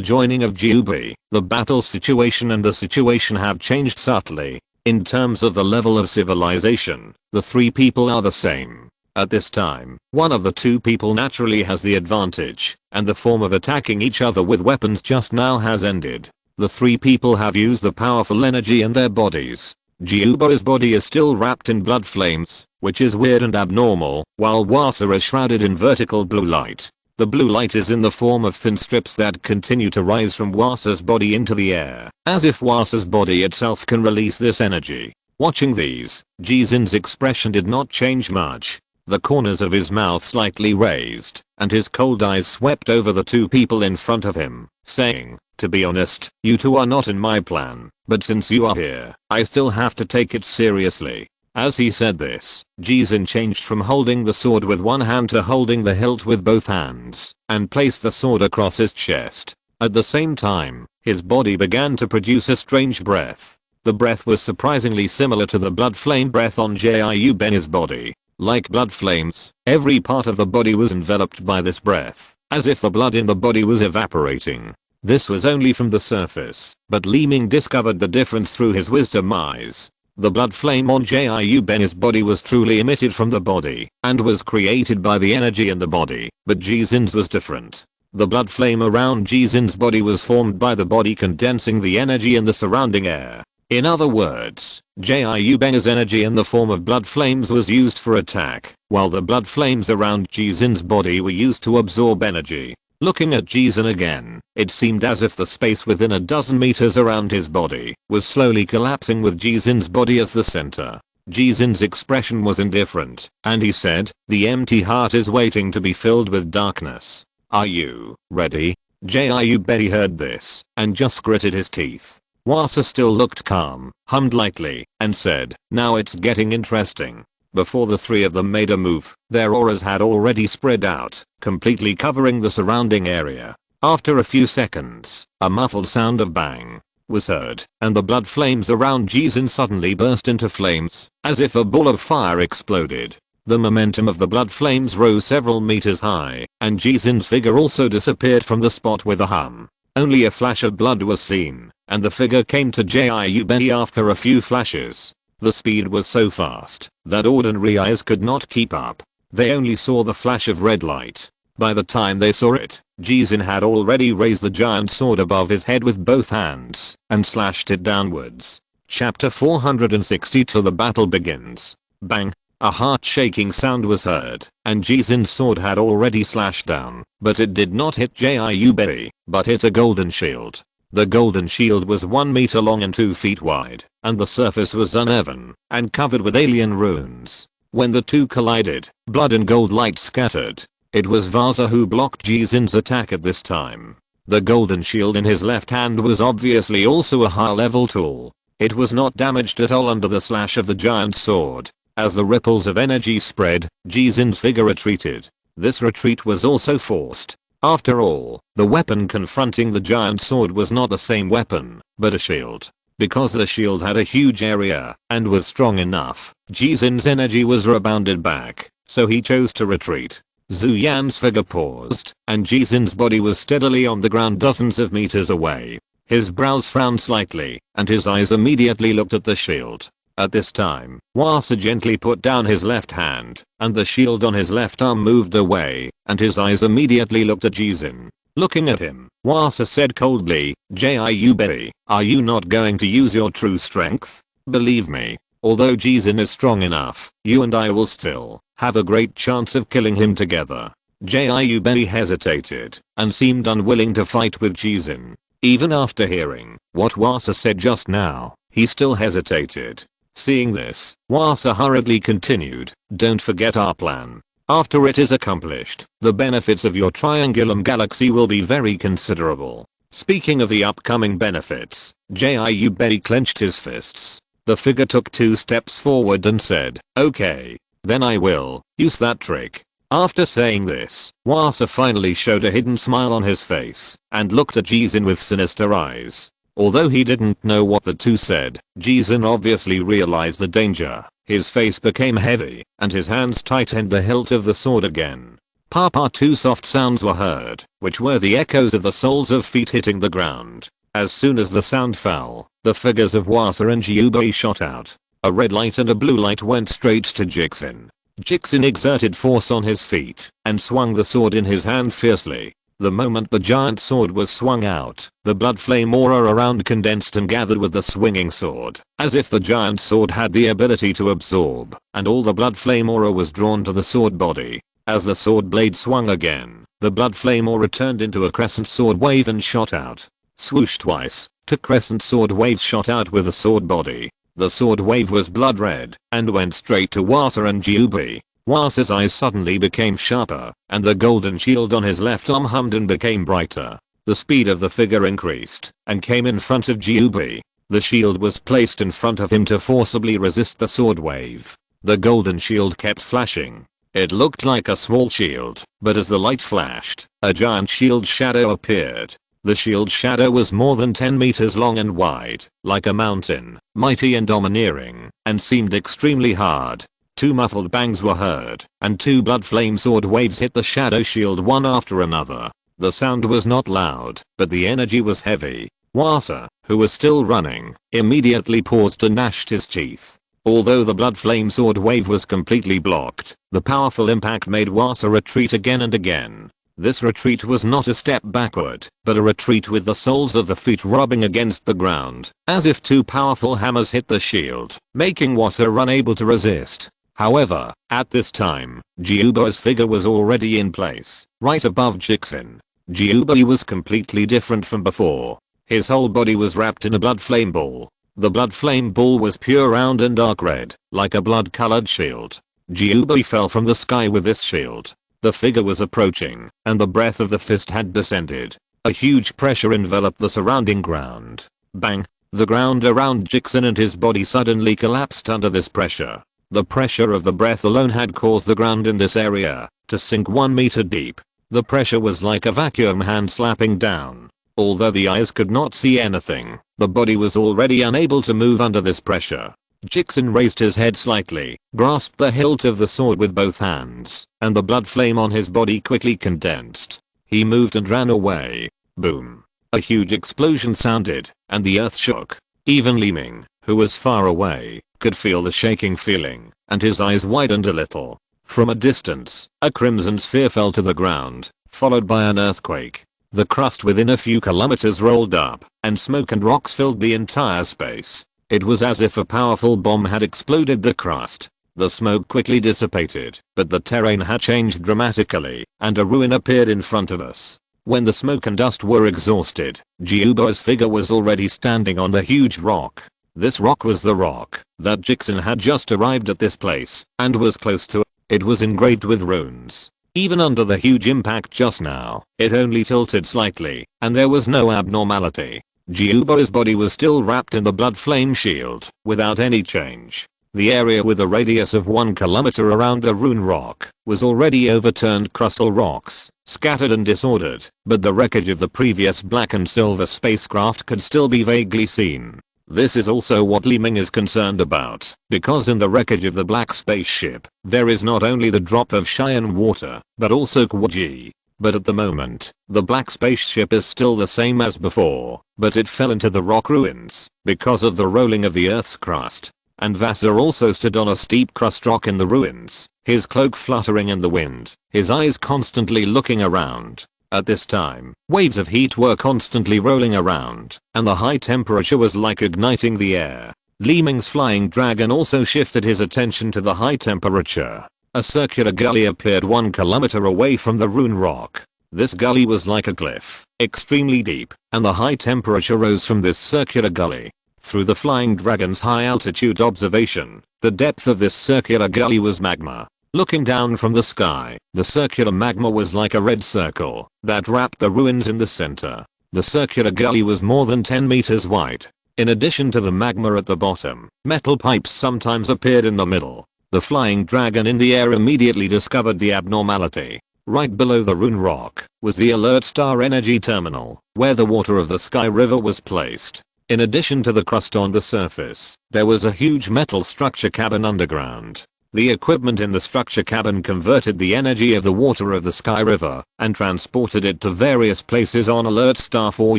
joining of Jiubei, the battle situation and the situation have changed subtly. In terms of the level of civilization, the three people are the same. At this time, one of the two people naturally has the advantage, and the form of attacking each other with weapons just now has ended. The three people have used the powerful energy in their bodies. Jiubao's body is still wrapped in blood flames, which is weird and abnormal, while Wasa is shrouded in vertical blue light. The blue light is in the form of thin strips that continue to rise from Wasa's body into the air, as if Wasa's body itself can release this energy. Watching these, Jizin's expression did not change much. The corners of his mouth slightly raised, and his cold eyes swept over the two people in front of him, saying, "To be honest, you two are not in my plan, but since you are here, I still have to take it seriously." As he said this, Jizin changed from holding the sword with one hand to holding the hilt with both hands, and placed the sword across his chest. At the same time, his body began to produce a strange breath. The breath was surprisingly similar to the blood flame breath on Jiu Ben's body. Like blood flames, every part of the body was enveloped by this breath, as if the blood in the body was evaporating. This was only from the surface, but Li Ming discovered the difference through his wisdom eyes. The blood flame on Jiu Ben's body was truly emitted from the body, and was created by the energy in the body, but Jizin's was different. The blood flame around Jizin's body was formed by the body condensing the energy in the surrounding air. In other words, Jiu Ben's energy in the form of blood flames was used for attack, while the blood flames around Jizin's body were used to absorb energy. Looking at Jizin again, it seemed as if the space within a dozen meters around his body was slowly collapsing with Jizin's body as the center. Jizin's expression was indifferent, and he said, "The empty heart is waiting to be filled with darkness. Are you ready?" Jiu Ben heard this, and just gritted his teeth. Wasa still looked calm, hummed lightly, and said, "Now it's getting interesting." Before the three of them made a move, their auras had already spread out, completely covering the surrounding area. After a few seconds, a muffled sound of bang was heard, and the blood flames around Jizin suddenly burst into flames, as if a ball of fire exploded. The momentum of the blood flames rose several meters high, and Jizin's figure also disappeared from the spot with a hum. Only a flash of blood was seen, and the figure came to Jiu Ben after a few flashes. The speed was so fast that ordinary eyes could not keep up. They only saw the flash of red light. By the time they saw it, Jizin had already raised the giant sword above his head with both hands and slashed it downwards. Chapter 462. The battle begins. Bang! A heart-shaking sound was heard, and Jizin's sword had already slashed down, but it did not hit Jiu Ben, but hit a golden shield. The golden shield was 1 meter long and 2 feet wide, and the surface was uneven and covered with alien runes. When the two collided, blood and gold light scattered. It was Vasa who blocked Jizin's attack at this time. The golden shield in his left hand was obviously also a high-level tool. It was not damaged at all under the slash of the giant sword. As the ripples of energy spread, Jizin's figure retreated. This retreat was also forced. After all, the weapon confronting the giant sword was not the same weapon, but a shield. Because the shield had a huge area and was strong enough, Jizin's energy was rebounded back, so he chose to retreat. Zhu Yan's figure paused, and Jizin's body was steadily on the ground dozens of meters away. His brows frowned slightly, and his eyes immediately looked at the shield. At this time, Wasa gently put down his left hand, and the shield on his left arm moved away, and his eyes immediately looked at Jizin. Looking at him, Wasa said coldly, "Jiu Ben, are you not going to use your true strength? Believe me, although Jizin is strong enough, you and I will still have a great chance of killing him together." Jiu Ben hesitated, and seemed unwilling to fight with Jizin. Even after hearing what Wasa said just now, he still hesitated. Seeing this, Wasa hurriedly continued, "Don't forget our plan. After it is accomplished, the benefits of your Triangulum Galaxy will be very considerable." Speaking of the upcoming benefits, Jiu Ben clenched his fists. The figure took 2 steps forward and said, "Okay, then I will use that trick." After saying this, Wasa finally showed a hidden smile on his face and looked at Jizin with sinister eyes. Although he didn't know what the two said, Jizin obviously realized the danger. His face became heavy, and his hands tightened the hilt of the sword again. Pa 2 soft sounds were heard, which were the echoes of the soles of feet hitting the ground. As soon as the sound fell, the figures of Wasa and Jiubei shot out. A red light and a blue light went straight to Jixin. Jixin exerted force on his feet, and swung the sword in his hand fiercely. The moment the giant sword was swung out, the blood flame aura around condensed and gathered with the swinging sword, as if the giant sword had the ability to absorb, and all the blood flame aura was drawn to the sword body. As the sword blade swung again, the blood flame aura turned into a crescent sword wave and shot out. Swoosh twice, two crescent sword waves shot out with the sword body. The sword wave was blood red and went straight to Wasa and Gyubi. Wasa's eyes suddenly became sharper, and the golden shield on his left arm hummed and became brighter. The speed of the figure increased and came in front of Gyubi. The shield was placed in front of him to forcibly resist the sword wave. The golden shield kept flashing. It looked like a small shield, but as the light flashed, a giant shield shadow appeared. The shield shadow was more than 10 meters long and wide, like a mountain, mighty and domineering, and seemed extremely hard. Two muffled bangs were heard, and two blood flame sword waves hit the shadow shield one after another. The sound was not loud, but the energy was heavy. Wasa, who was still running, immediately paused and gnashed his teeth. Although the blood flame sword wave was completely blocked, the powerful impact made Wasa retreat again and again. This retreat was not a step backward, but a retreat with the soles of the feet rubbing against the ground, as if two powerful hammers hit the shield, making Wasa unable to resist. However, at this time, Gyubi's figure was already in place, right above Jixin. Gyubi was completely different from before. His whole body was wrapped in a blood flame ball. The blood flame ball was pure round and dark red, like a blood-colored shield. Gyubi fell from the sky with this shield. The figure was approaching, and the breath of the fist had descended. A huge pressure enveloped the surrounding ground. Bang! The ground around Jixin and his body suddenly collapsed under this pressure. The pressure of the breath alone had caused the ground in this area to sink 1 meter deep. The pressure was like a vacuum hand slapping down. Although the eyes could not see anything, the body was already unable to move under this pressure. Jixin raised his head slightly, grasped the hilt of the sword with both hands, and the blood flame on his body quickly condensed. He moved and ran away. Boom. A huge explosion sounded, and the earth shook. Even Li Ming, who was far away, could feel the shaking feeling, and his eyes widened a little. From a distance, a crimson sphere fell to the ground, followed by an earthquake. The crust within a few kilometers rolled up, and smoke and rocks filled the entire space. It was as if a powerful bomb had exploded the crust. The smoke quickly dissipated, but the terrain had changed dramatically, and a ruin appeared in front of us. When the smoke and dust were exhausted, Gyubi's figure was already standing on the huge rock. This rock was the rock that Jixin had just arrived at this place, and was close to it. It was engraved with runes. Even under the huge impact just now, it only tilted slightly, and there was no abnormality. Gyubi's body was still wrapped in the blood flame shield, without any change. The area with a radius of 1 kilometer around the rune rock was already overturned crustal rocks, scattered and disordered, but the wreckage of the previous black and silver spacecraft could still be vaguely seen. This is also what Li Ming is concerned about, because in the wreckage of the black spaceship, there is not only the drop of Cheyenne water, but also Kwaji. But at the moment, the black spaceship is still the same as before, but it fell into the rock ruins because of the rolling of the Earth's crust. And Vassar also stood on a steep crust rock in the ruins, his cloak fluttering in the wind, his eyes constantly looking around. At this time, waves of heat were constantly rolling around, and the high temperature was like igniting the air. Li Ming's flying dragon also shifted his attention to the high temperature. A circular gully appeared 1 kilometer away from the rune rock. This gully was like a cliff, extremely deep, and the high temperature rose from this circular gully. Through the flying dragon's high altitude observation, the depth of this circular gully was magma. Looking down from the sky, the circular magma was like a red circle that wrapped the ruins in the center. The circular gully was more than 10 meters wide. In addition to the magma at the bottom, metal pipes sometimes appeared in the middle. The flying dragon in the air immediately discovered the abnormality. Right below the rune rock was the alert star energy terminal, where the water of the sky river was placed. In addition to the crust on the surface, there was a huge metal structure cabin underground. The equipment in the structure cabin converted the energy of the water of the sky river and transported it to various places on alert star for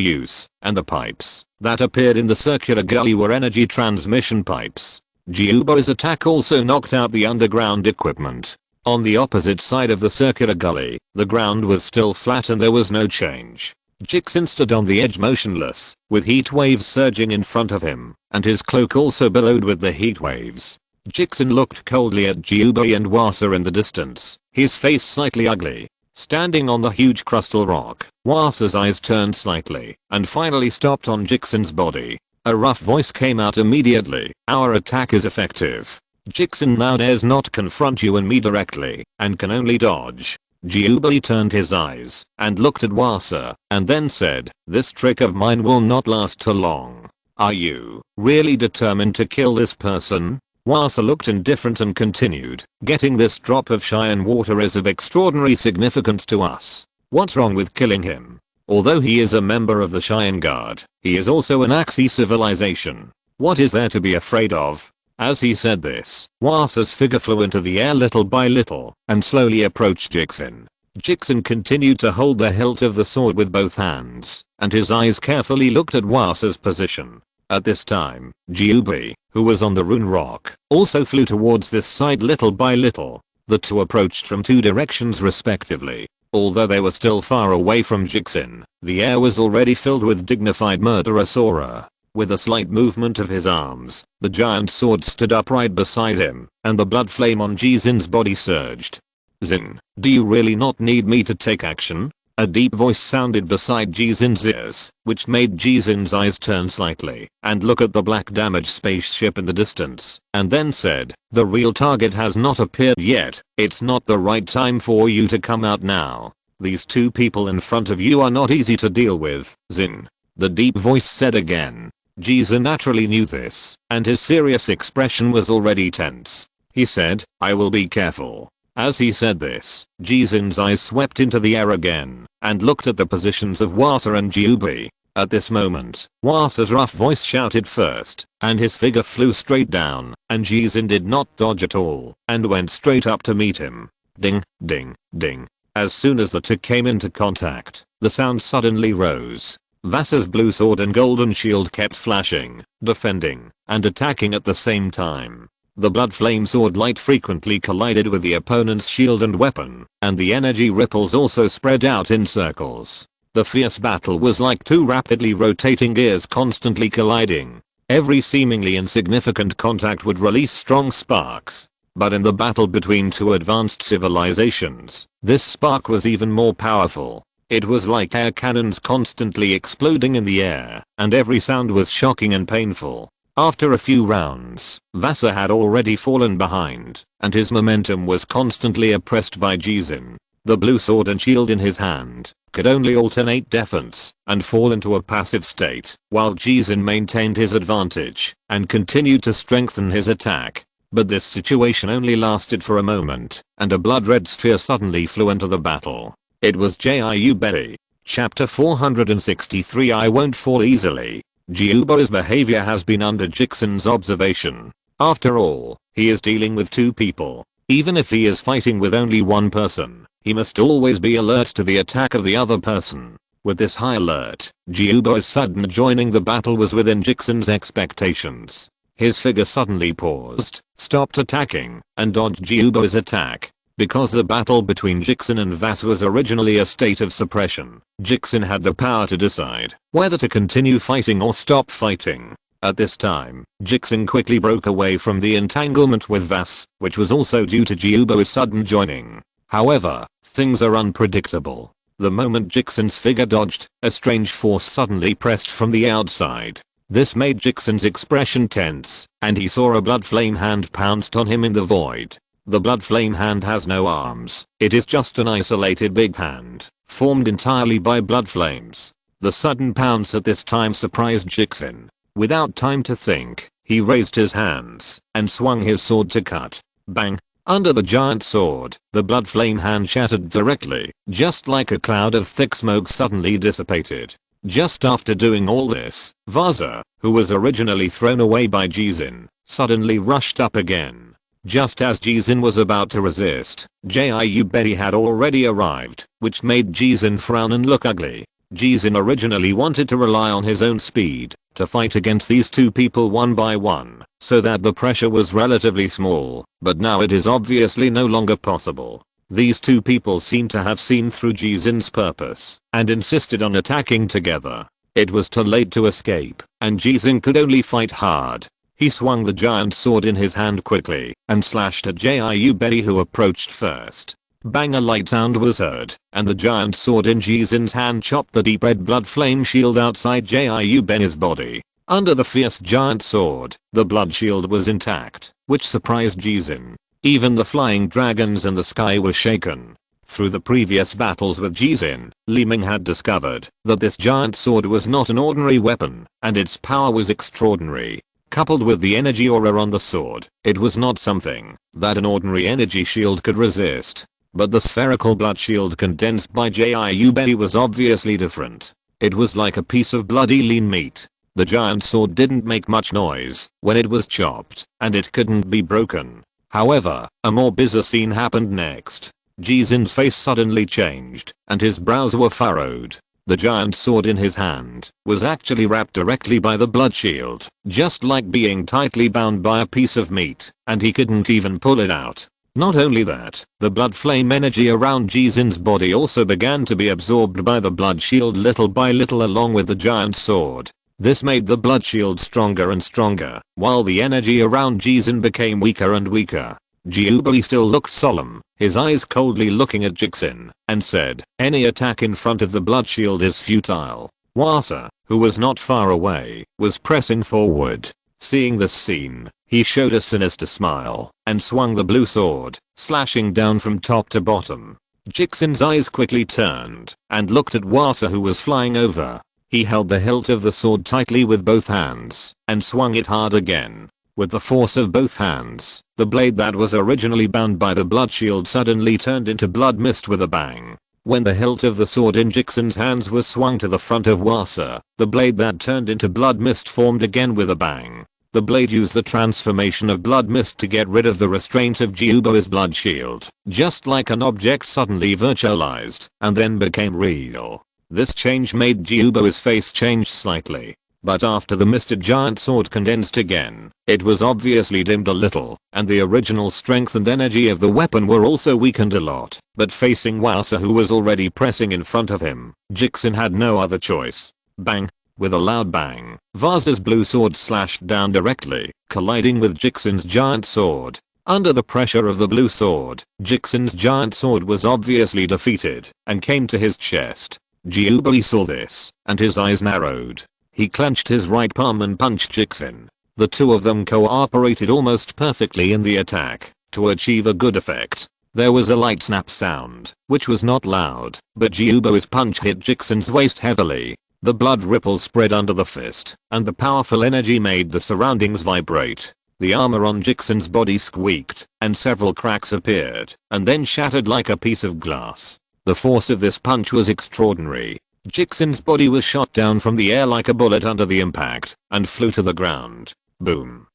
use, and the pipes that appeared in the circular gully were energy transmission pipes. Gyubi's attack also knocked out the underground equipment. On the opposite side of the circular gully, the ground was still flat and there was no change. Jixin stood on the edge motionless, with heat waves surging in front of him, and his cloak also billowed with the heat waves. Jixin looked coldly at Jiubei and Wasa in the distance, his face slightly ugly. Standing on the huge crustal rock, Wasa's eyes turned slightly, and finally stopped on Jixin's body. A rough voice came out immediately, "Our attack is effective. Jixin now dares not confront you and me directly, and can only dodge." Jiubei turned his eyes, and looked at Wasa, and then said, "This trick of mine will not last too long. Are you really determined to kill this person?" Wasa looked indifferent and continued, "Getting this drop of Cheyenne water is of extraordinary significance to us. What's wrong with killing him? Although he is a member of the Cheyenne Guard, he is also an Axis civilization. What is there to be afraid of?" As he said this, Wasa's figure flew into the air little by little, and slowly approached Jixin. Jixin continued to hold the hilt of the sword with both hands, and his eyes carefully looked at Wasa's position. At this time, Jiubei, who was on the rune rock, also flew towards this side little by little. The two approached from two directions respectively. Although they were still far away from Jixin, the air was already filled with dignified murderous aura. With a slight movement of his arms, the giant sword stood upright beside him, and the blood flame on Jixin's body surged. "Xin, do you really not need me to take action?" A deep voice sounded beside Jixin's ears, which made Jixin's eyes turn slightly and look at the black damaged spaceship in the distance, and then said, "The real target has not appeared yet. It's not the right time for you to come out now. These two people in front of you are not easy to deal with, Xin." The deep voice said again. Jixin naturally knew this, and his serious expression was already tense. He said, "I will be careful." As he said this, Jixin's eyes swept into the air again, and looked at the positions of Wasa and Jiubei. At this moment, Wasa's rough voice shouted first, and his figure flew straight down, and Jixin did not dodge at all, and went straight up to meet him. Ding, ding, ding. As soon as the two came into contact, the sound suddenly rose. Vasa's blue sword and golden shield kept flashing, defending, and attacking at the same time. The blood flame sword light frequently collided with the opponent's shield and weapon, and the energy ripples also spread out in circles. The fierce battle was like two rapidly rotating gears constantly colliding. Every seemingly insignificant contact would release strong sparks. But in the battle between two advanced civilizations, this spark was even more powerful. It was like air cannons constantly exploding in the air, and every sound was shocking and painful. After a few rounds, Vasa had already fallen behind, and his momentum was constantly oppressed by Jixin. The blue sword and shield in his hand could only alternate defense and fall into a passive state, while Jixin maintained his advantage and continued to strengthen his attack. But this situation only lasted for a moment, and a blood-red sphere suddenly flew into the battle. It was Jiubei. Chapter 463. I won't fall easily. Jiubei's behavior has been under Jixin's observation. After all, he is dealing with two people. Even if he is fighting with only one person, he must always be alert to the attack of the other person. With this high alert, Jiubei's sudden joining the battle was within Jixin's expectations. His figure suddenly paused, stopped attacking, and dodged Jiubei's attack. Because the battle between Jixin and Vasa was originally a state of suppression, Jixin had the power to decide whether to continue fighting or stop fighting. At this time, Jixin quickly broke away from the entanglement with Vasa, which was also due to Jiubei's sudden joining. However, things are unpredictable. The moment Jixin's figure dodged, a strange force suddenly pressed from the outside. This made Jixin's expression tense, and he saw a blood flame hand pounced on him in the void. The blood flame hand has no arms, it is just an isolated big hand, formed entirely by blood flames. The sudden pounce at this time surprised Jixin. Without time to think, he raised his hands and swung his sword to cut. Bang! Under the giant sword, the blood flame hand shattered directly, just like a cloud of thick smoke suddenly dissipated. Just after doing all this, Vasa, who was originally thrown away by Jixin, suddenly rushed up again. Just as Jixin was about to resist, Jiubei had already arrived, which made Jixin frown and look ugly. Jixin originally wanted to rely on his own speed, to fight against these two people one by one, so that the pressure was relatively small, but now it is obviously no longer possible. These two people seem to have seen through Jizin's purpose and insisted on attacking together. It was too late to escape, and Jizin could only fight hard. He swung the giant sword in his hand quickly and slashed at Jiu Bei, who approached first. Bang, a light sound was heard, and the giant sword in Jizin's hand chopped the deep red blood flame shield outside Jiu Bei's body. Under the fierce giant sword, the blood shield was intact, which surprised Jizin. Even the flying dragons in the sky were shaken. Through the previous battles with Jizin, Li Ming had discovered that this giant sword was not an ordinary weapon, and its power was extraordinary. Coupled with the energy aura on the sword, it was not something that an ordinary energy shield could resist. But the spherical blood shield condensed by Jiu Bei was obviously different. It was like a piece of bloody lean meat. The giant sword didn't make much noise when it was chopped, and it couldn't be broken. However, a more bizarre scene happened next. Jizin's face suddenly changed, and his brows were furrowed. The giant sword in his hand was actually wrapped directly by the blood shield, just like being tightly bound by a piece of meat, and he couldn't even pull it out. Not only that, the blood flame energy around Jizin's body also began to be absorbed by the blood shield little by little along with the giant sword. This made the blood shield stronger and stronger, while the energy around Jizin became weaker and weaker. Jiu Bei still looked solemn, his eyes coldly looking at Jixin, and said, "Any attack in front of the blood shield is futile." Wasa, who was not far away, was pressing forward. Seeing this scene, he showed a sinister smile and swung the blue sword, slashing down from top to bottom. Jixin's eyes quickly turned and looked at Wasa, who was flying over. He held the hilt of the sword tightly with both hands and swung it hard again. With the force of both hands, the blade that was originally bound by the blood shield suddenly turned into blood mist with a bang. When the hilt of the sword in Jixin's hands was swung to the front of Wasa, the blade that turned into blood mist formed again with a bang. The blade used the transformation of blood mist to get rid of the restraint of Jiu Bei's blood shield, just like an object suddenly virtualized and then became real. This change made Jiu Bei's face change slightly. But after the misted giant sword condensed again, it was obviously dimmed a little, and the original strength and energy of the weapon were also weakened a lot. But facing Wasa, who was already pressing in front of him, Jixin had no other choice. Bang! With a loud bang, Wasa's blue sword slashed down directly, colliding with Jixin's giant sword. Under the pressure of the blue sword, Jixin's giant sword was obviously defeated and came to his chest. Jiu Bei saw this, and his eyes narrowed. He clenched his right palm and punched Jixin. The two of them cooperated almost perfectly in the attack to achieve a good effect. There was a light snap sound, which was not loud, but Jiu Bei's punch hit Jixin's waist heavily. The blood ripples spread under the fist, and the powerful energy made the surroundings vibrate. The armor on Jixin's body squeaked, and several cracks appeared, and then shattered like a piece of glass. The force of this punch was extraordinary. Jixin's body was shot down from the air like a bullet under the impact, and flew to the ground. Boom.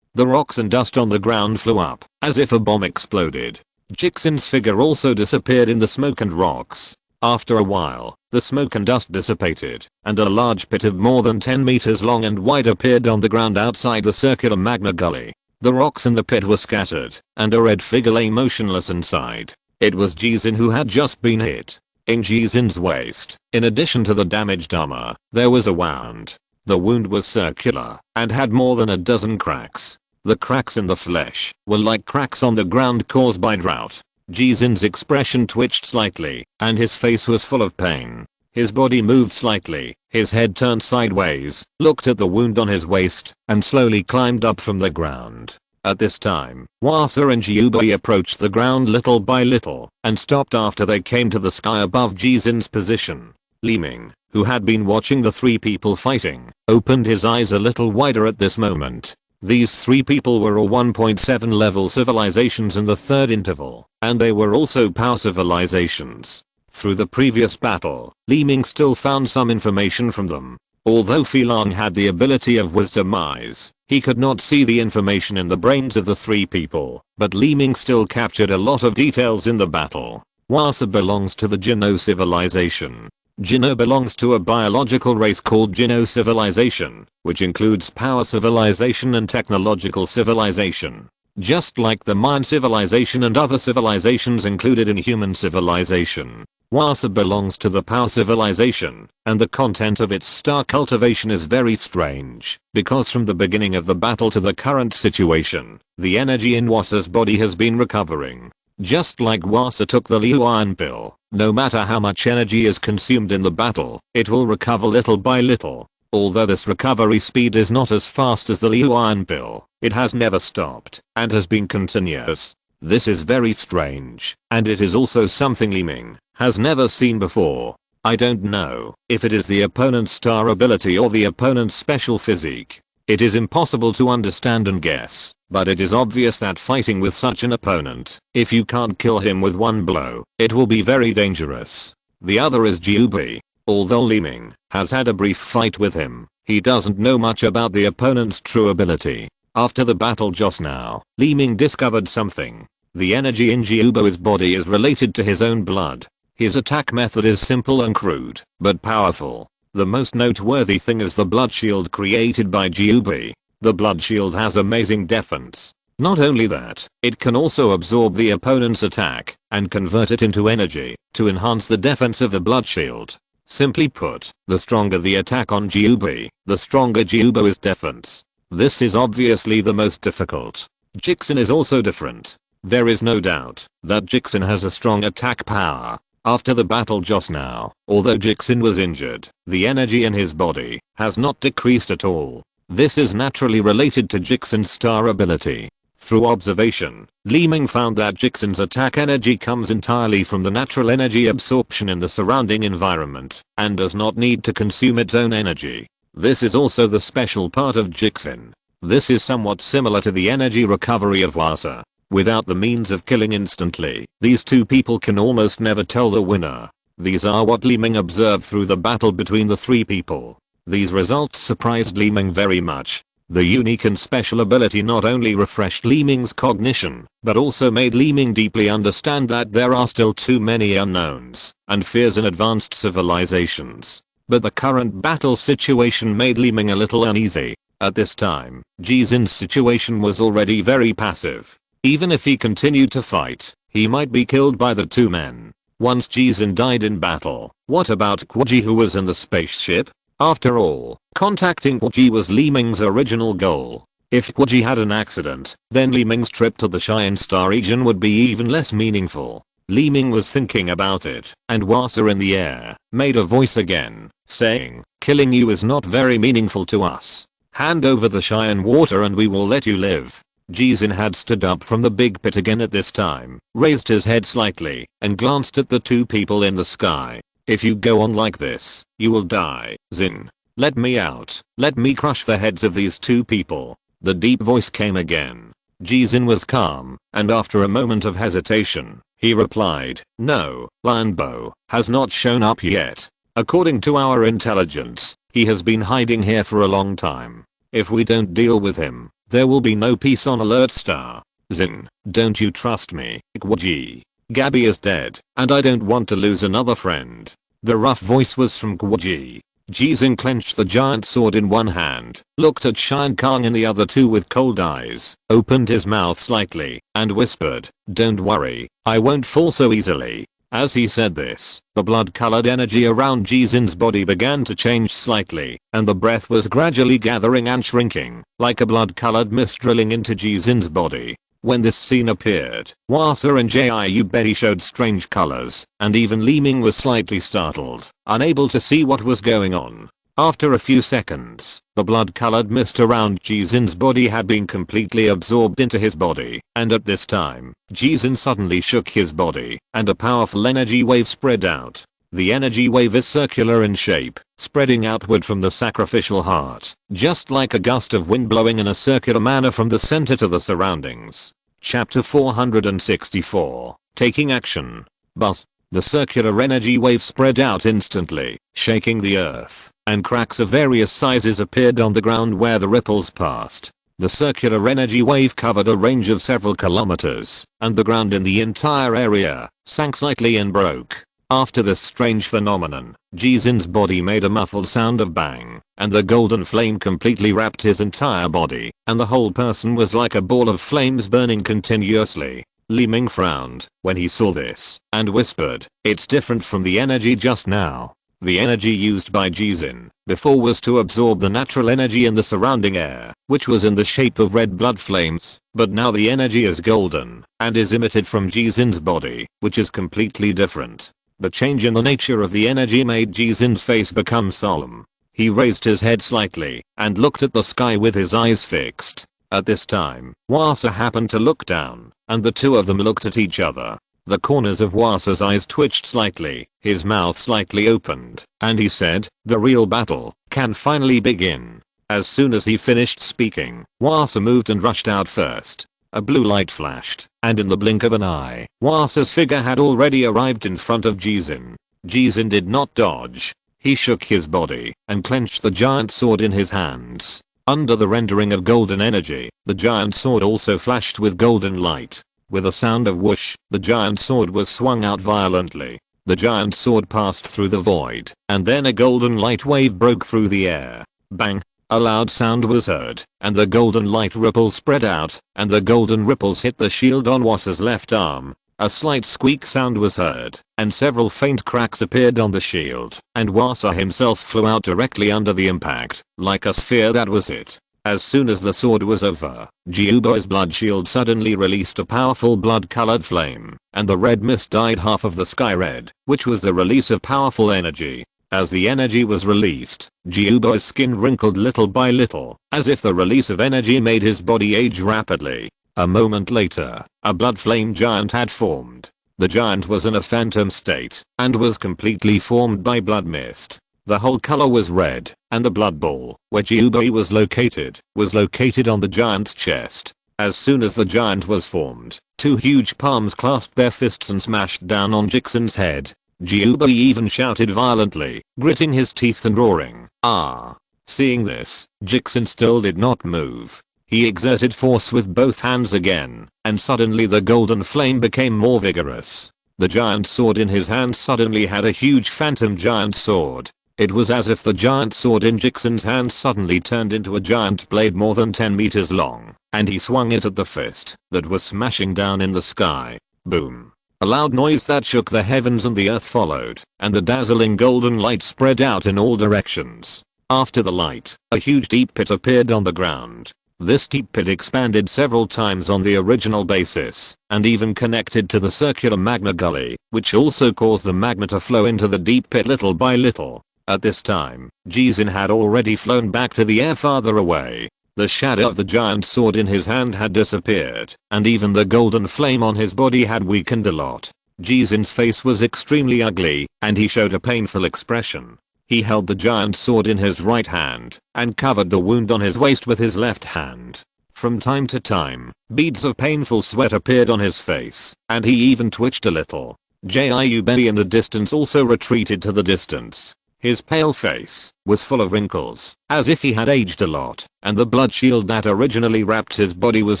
The rocks and dust on the ground flew up, as if a bomb exploded. Jixin's figure also disappeared in the smoke and rocks. After a while, the smoke and dust dissipated, and a large pit of more than 10 meters long and wide appeared on the ground outside the circular magma gully. The rocks in the pit were scattered, and a red figure lay motionless inside. It was Jizin, who had just been hit. In Jizin's waist, in addition to the damaged armor, there was a wound. The wound was circular, and had more than a dozen cracks. The cracks in the flesh were like cracks on the ground caused by drought. Jizin's expression twitched slightly, and his face was full of pain. His body moved slightly, his head turned sideways, looked at the wound on his waist, and slowly climbed up from the ground. At this time, Wasa and Jiu Bei approached the ground little by little, and stopped after they came to the sky above Jizin's position. Li Ming, who had been watching the three people fighting, opened his eyes a little wider at this moment. These three people were all 1.7 level civilizations in the third interval, and they were also power civilizations. Through the previous battle, Li Ming still found some information from them. Although Filong had the ability of wisdom eyes, he could not see the information in the brains of the three people, but Li Ming still captured a lot of details in the battle. Wasa belongs to the Jino civilization. Jino belongs to a biological race called Jino civilization, which includes power civilization and technological civilization. Just like the Mayan civilization and other civilizations included in human civilization, Wasa belongs to the power civilization, and the content of its star cultivation is very strange, because from the beginning of the battle to the current situation, the energy in Wasa's body has been recovering. Just like Wasa took the Liu Iron Pill, no matter how much energy is consumed in the battle, it will recover little by little. Although this recovery speed is not as fast as the Liu Iron Pill, it has never stopped, and has been continuous. This is very strange, and it is also something Li Ming has never seen before. I don't know if it is the opponent's star ability or the opponent's special physique. It is impossible to understand and guess, but it is obvious that fighting with such an opponent, if you can't kill him with one blow, it will be very dangerous. The other is Jiubi. Although Li Ming has had a brief fight with him, he doesn't know much about the opponent's true ability. After the battle just now, Li Ming discovered something. The energy in Jiubi's body is related to his own blood. His attack method is simple and crude, but powerful. The most noteworthy thing is the blood shield created by Jiubi. The blood shield has amazing defense. Not only that, it can also absorb the opponent's attack and convert it into energy to enhance the defense of the blood shield. Simply put, the stronger the attack on Jiubi, the stronger Jiubi's defense. This is obviously the most difficult. Jixin is also different. There is no doubt that Jixin has a strong attack power. After the battle just now, although Jixin was injured, the energy in his body has not decreased at all. This is naturally related to Jixin's star ability. Through observation, Li Ming found that Jixin's attack energy comes entirely from the natural energy absorption in the surrounding environment, and does not need to consume its own energy. This is also the special part of Jixin. This is somewhat similar to the energy recovery of Wasa. Without the means of killing instantly, these two people can almost never tell the winner. These are what Li Ming observed through the battle between the three people. These results surprised Li Ming very much. The unique and special ability not only refreshed Li Ming's cognition, but also made Li Ming deeply understand that there are still too many unknowns and fears in advanced civilizations. But the current battle situation made Li Ming a little uneasy. At this time, Jizin's situation was already very passive. Even if he continued to fight, he might be killed by the two men. Once Jizin died in battle, what about Quji who was in the spaceship? After all, contacting Quji was Li Ming's original goal. If Quji had an accident, then Li Ming's trip to the Cheyenne Star region would be even less meaningful. Li Ming was thinking about it, and Wasa in the air made a voice again, saying, "Killing you is not very meaningful to us. Hand over the Cheyenne water and we will let you live." Jizin had stood up from the big pit again at this time, raised his head slightly, and glanced at the two people in the sky. "If you go on like this, you will die, Zin. Let me out. Let me crush the heads of these two people." The deep voice came again. Jizin was calm, and after a moment of hesitation, he replied, "No, Lianbo has not shown up yet. According to our intelligence, he has been hiding here for a long time. If we don't deal with him, there will be no peace on Alert Star. Zin, don't you trust me, Quji? Gabby is dead, and I don't want to lose another friend." The rough voice was from Quji. Jizin clenched the giant sword in one hand, looked at Shine Kang in the other two with cold eyes, opened his mouth slightly, and whispered, "Don't worry, I won't fall so easily." As he said this, the blood-colored energy around Jizin's body began to change slightly, and the breath was gradually gathering and shrinking, like a blood-colored mist drilling into Jizin's body. When this scene appeared, Wasa and Jiu showed strange colors, and even Li Ming was slightly startled, unable to see what was going on. After a few seconds, the blood-colored mist around Jizin's body had been completely absorbed into his body, and at this time, Jizin suddenly shook his body, and a powerful energy wave spread out. The energy wave is circular in shape, spreading outward from the sacrificial heart, just like a gust of wind blowing in a circular manner from the center to the surroundings. Chapter 464, Taking Action. Buzz. The circular energy wave spread out instantly, shaking the earth, and cracks of various sizes appeared on the ground where the ripples passed. The circular energy wave covered a range of several kilometers, and the ground in the entire area sank slightly and broke. After this strange phenomenon, Jizin's body made a muffled sound of bang, and the golden flame completely wrapped his entire body, and the whole person was like a ball of flames burning continuously. Li Ming frowned when he saw this, and whispered, "It's different from the energy just now." The energy used by Jizin before was to absorb the natural energy in the surrounding air, which was in the shape of red blood flames, but now the energy is golden, and is emitted from Jizin's body, which is completely different. The change in the nature of the energy made Jizin's face become solemn. He raised his head slightly, and looked at the sky with his eyes fixed. At this time, Wasa happened to look down, and the two of them looked at each other. The corners of Wasa's eyes twitched slightly, his mouth slightly opened, and he said, "The real battle can finally begin." As soon as he finished speaking, Wasa moved and rushed out first. A blue light flashed, and in the blink of an eye, Wasa's figure had already arrived in front of Jizin. Jizin did not dodge. He shook his body, and clenched the giant sword in his hands. Under the rendering of golden energy, the giant sword also flashed with golden light. With a sound of whoosh, the giant sword was swung out violently. The giant sword passed through the void, and then a golden light wave broke through the air. Bang! A loud sound was heard, and the golden light ripples spread out, and the golden ripples hit the shield on Wasa's left arm. A slight squeak sound was heard, and several faint cracks appeared on the shield, and Wasa himself flew out directly under the impact, like a sphere. That was it. As soon as the sword was over, Jiuboi's blood shield suddenly released a powerful blood-colored flame, and the red mist dyed half of the sky red, which was the release of powerful energy. As the energy was released, Jiuboi's skin wrinkled little by little, as if the release of energy made his body age rapidly. A moment later, a blood flame giant had formed. The giant was in a phantom state, and was completely formed by blood mist. The whole color was red, and the blood ball, where Jiubei was located on the giant's chest. As soon as the giant was formed, two huge palms clasped their fists and smashed down on Jixin's head. Jiubei even shouted violently, gritting his teeth and roaring, "Ah!" Seeing this, Jixin still did not move. He exerted force with both hands again, and suddenly the golden flame became more vigorous. The giant sword in his hand suddenly had a huge phantom giant sword. It was as if the giant sword in Jixin's hand suddenly turned into a giant blade more than 10 meters long, and he swung it at the fist that was smashing down in the sky. Boom. A loud noise that shook the heavens and the earth followed, and the dazzling golden light spread out in all directions. After the light, a huge deep pit appeared on the ground. This deep pit expanded several times on the original basis, and even connected to the circular magma gully, which also caused the magma to flow into the deep pit little by little. At this time, Jizin had already flown back to the air farther away. The shadow of the giant sword in his hand had disappeared, and even the golden flame on his body had weakened a lot. Jizin's face was extremely ugly, and he showed a painful expression. He held the giant sword in his right hand, and covered the wound on his waist with his left hand. From time to time, beads of painful sweat appeared on his face, and he even twitched a little. Jiubei in the distance also retreated to the distance. His pale face was full of wrinkles, as if he had aged a lot, and the blood shield that originally wrapped his body was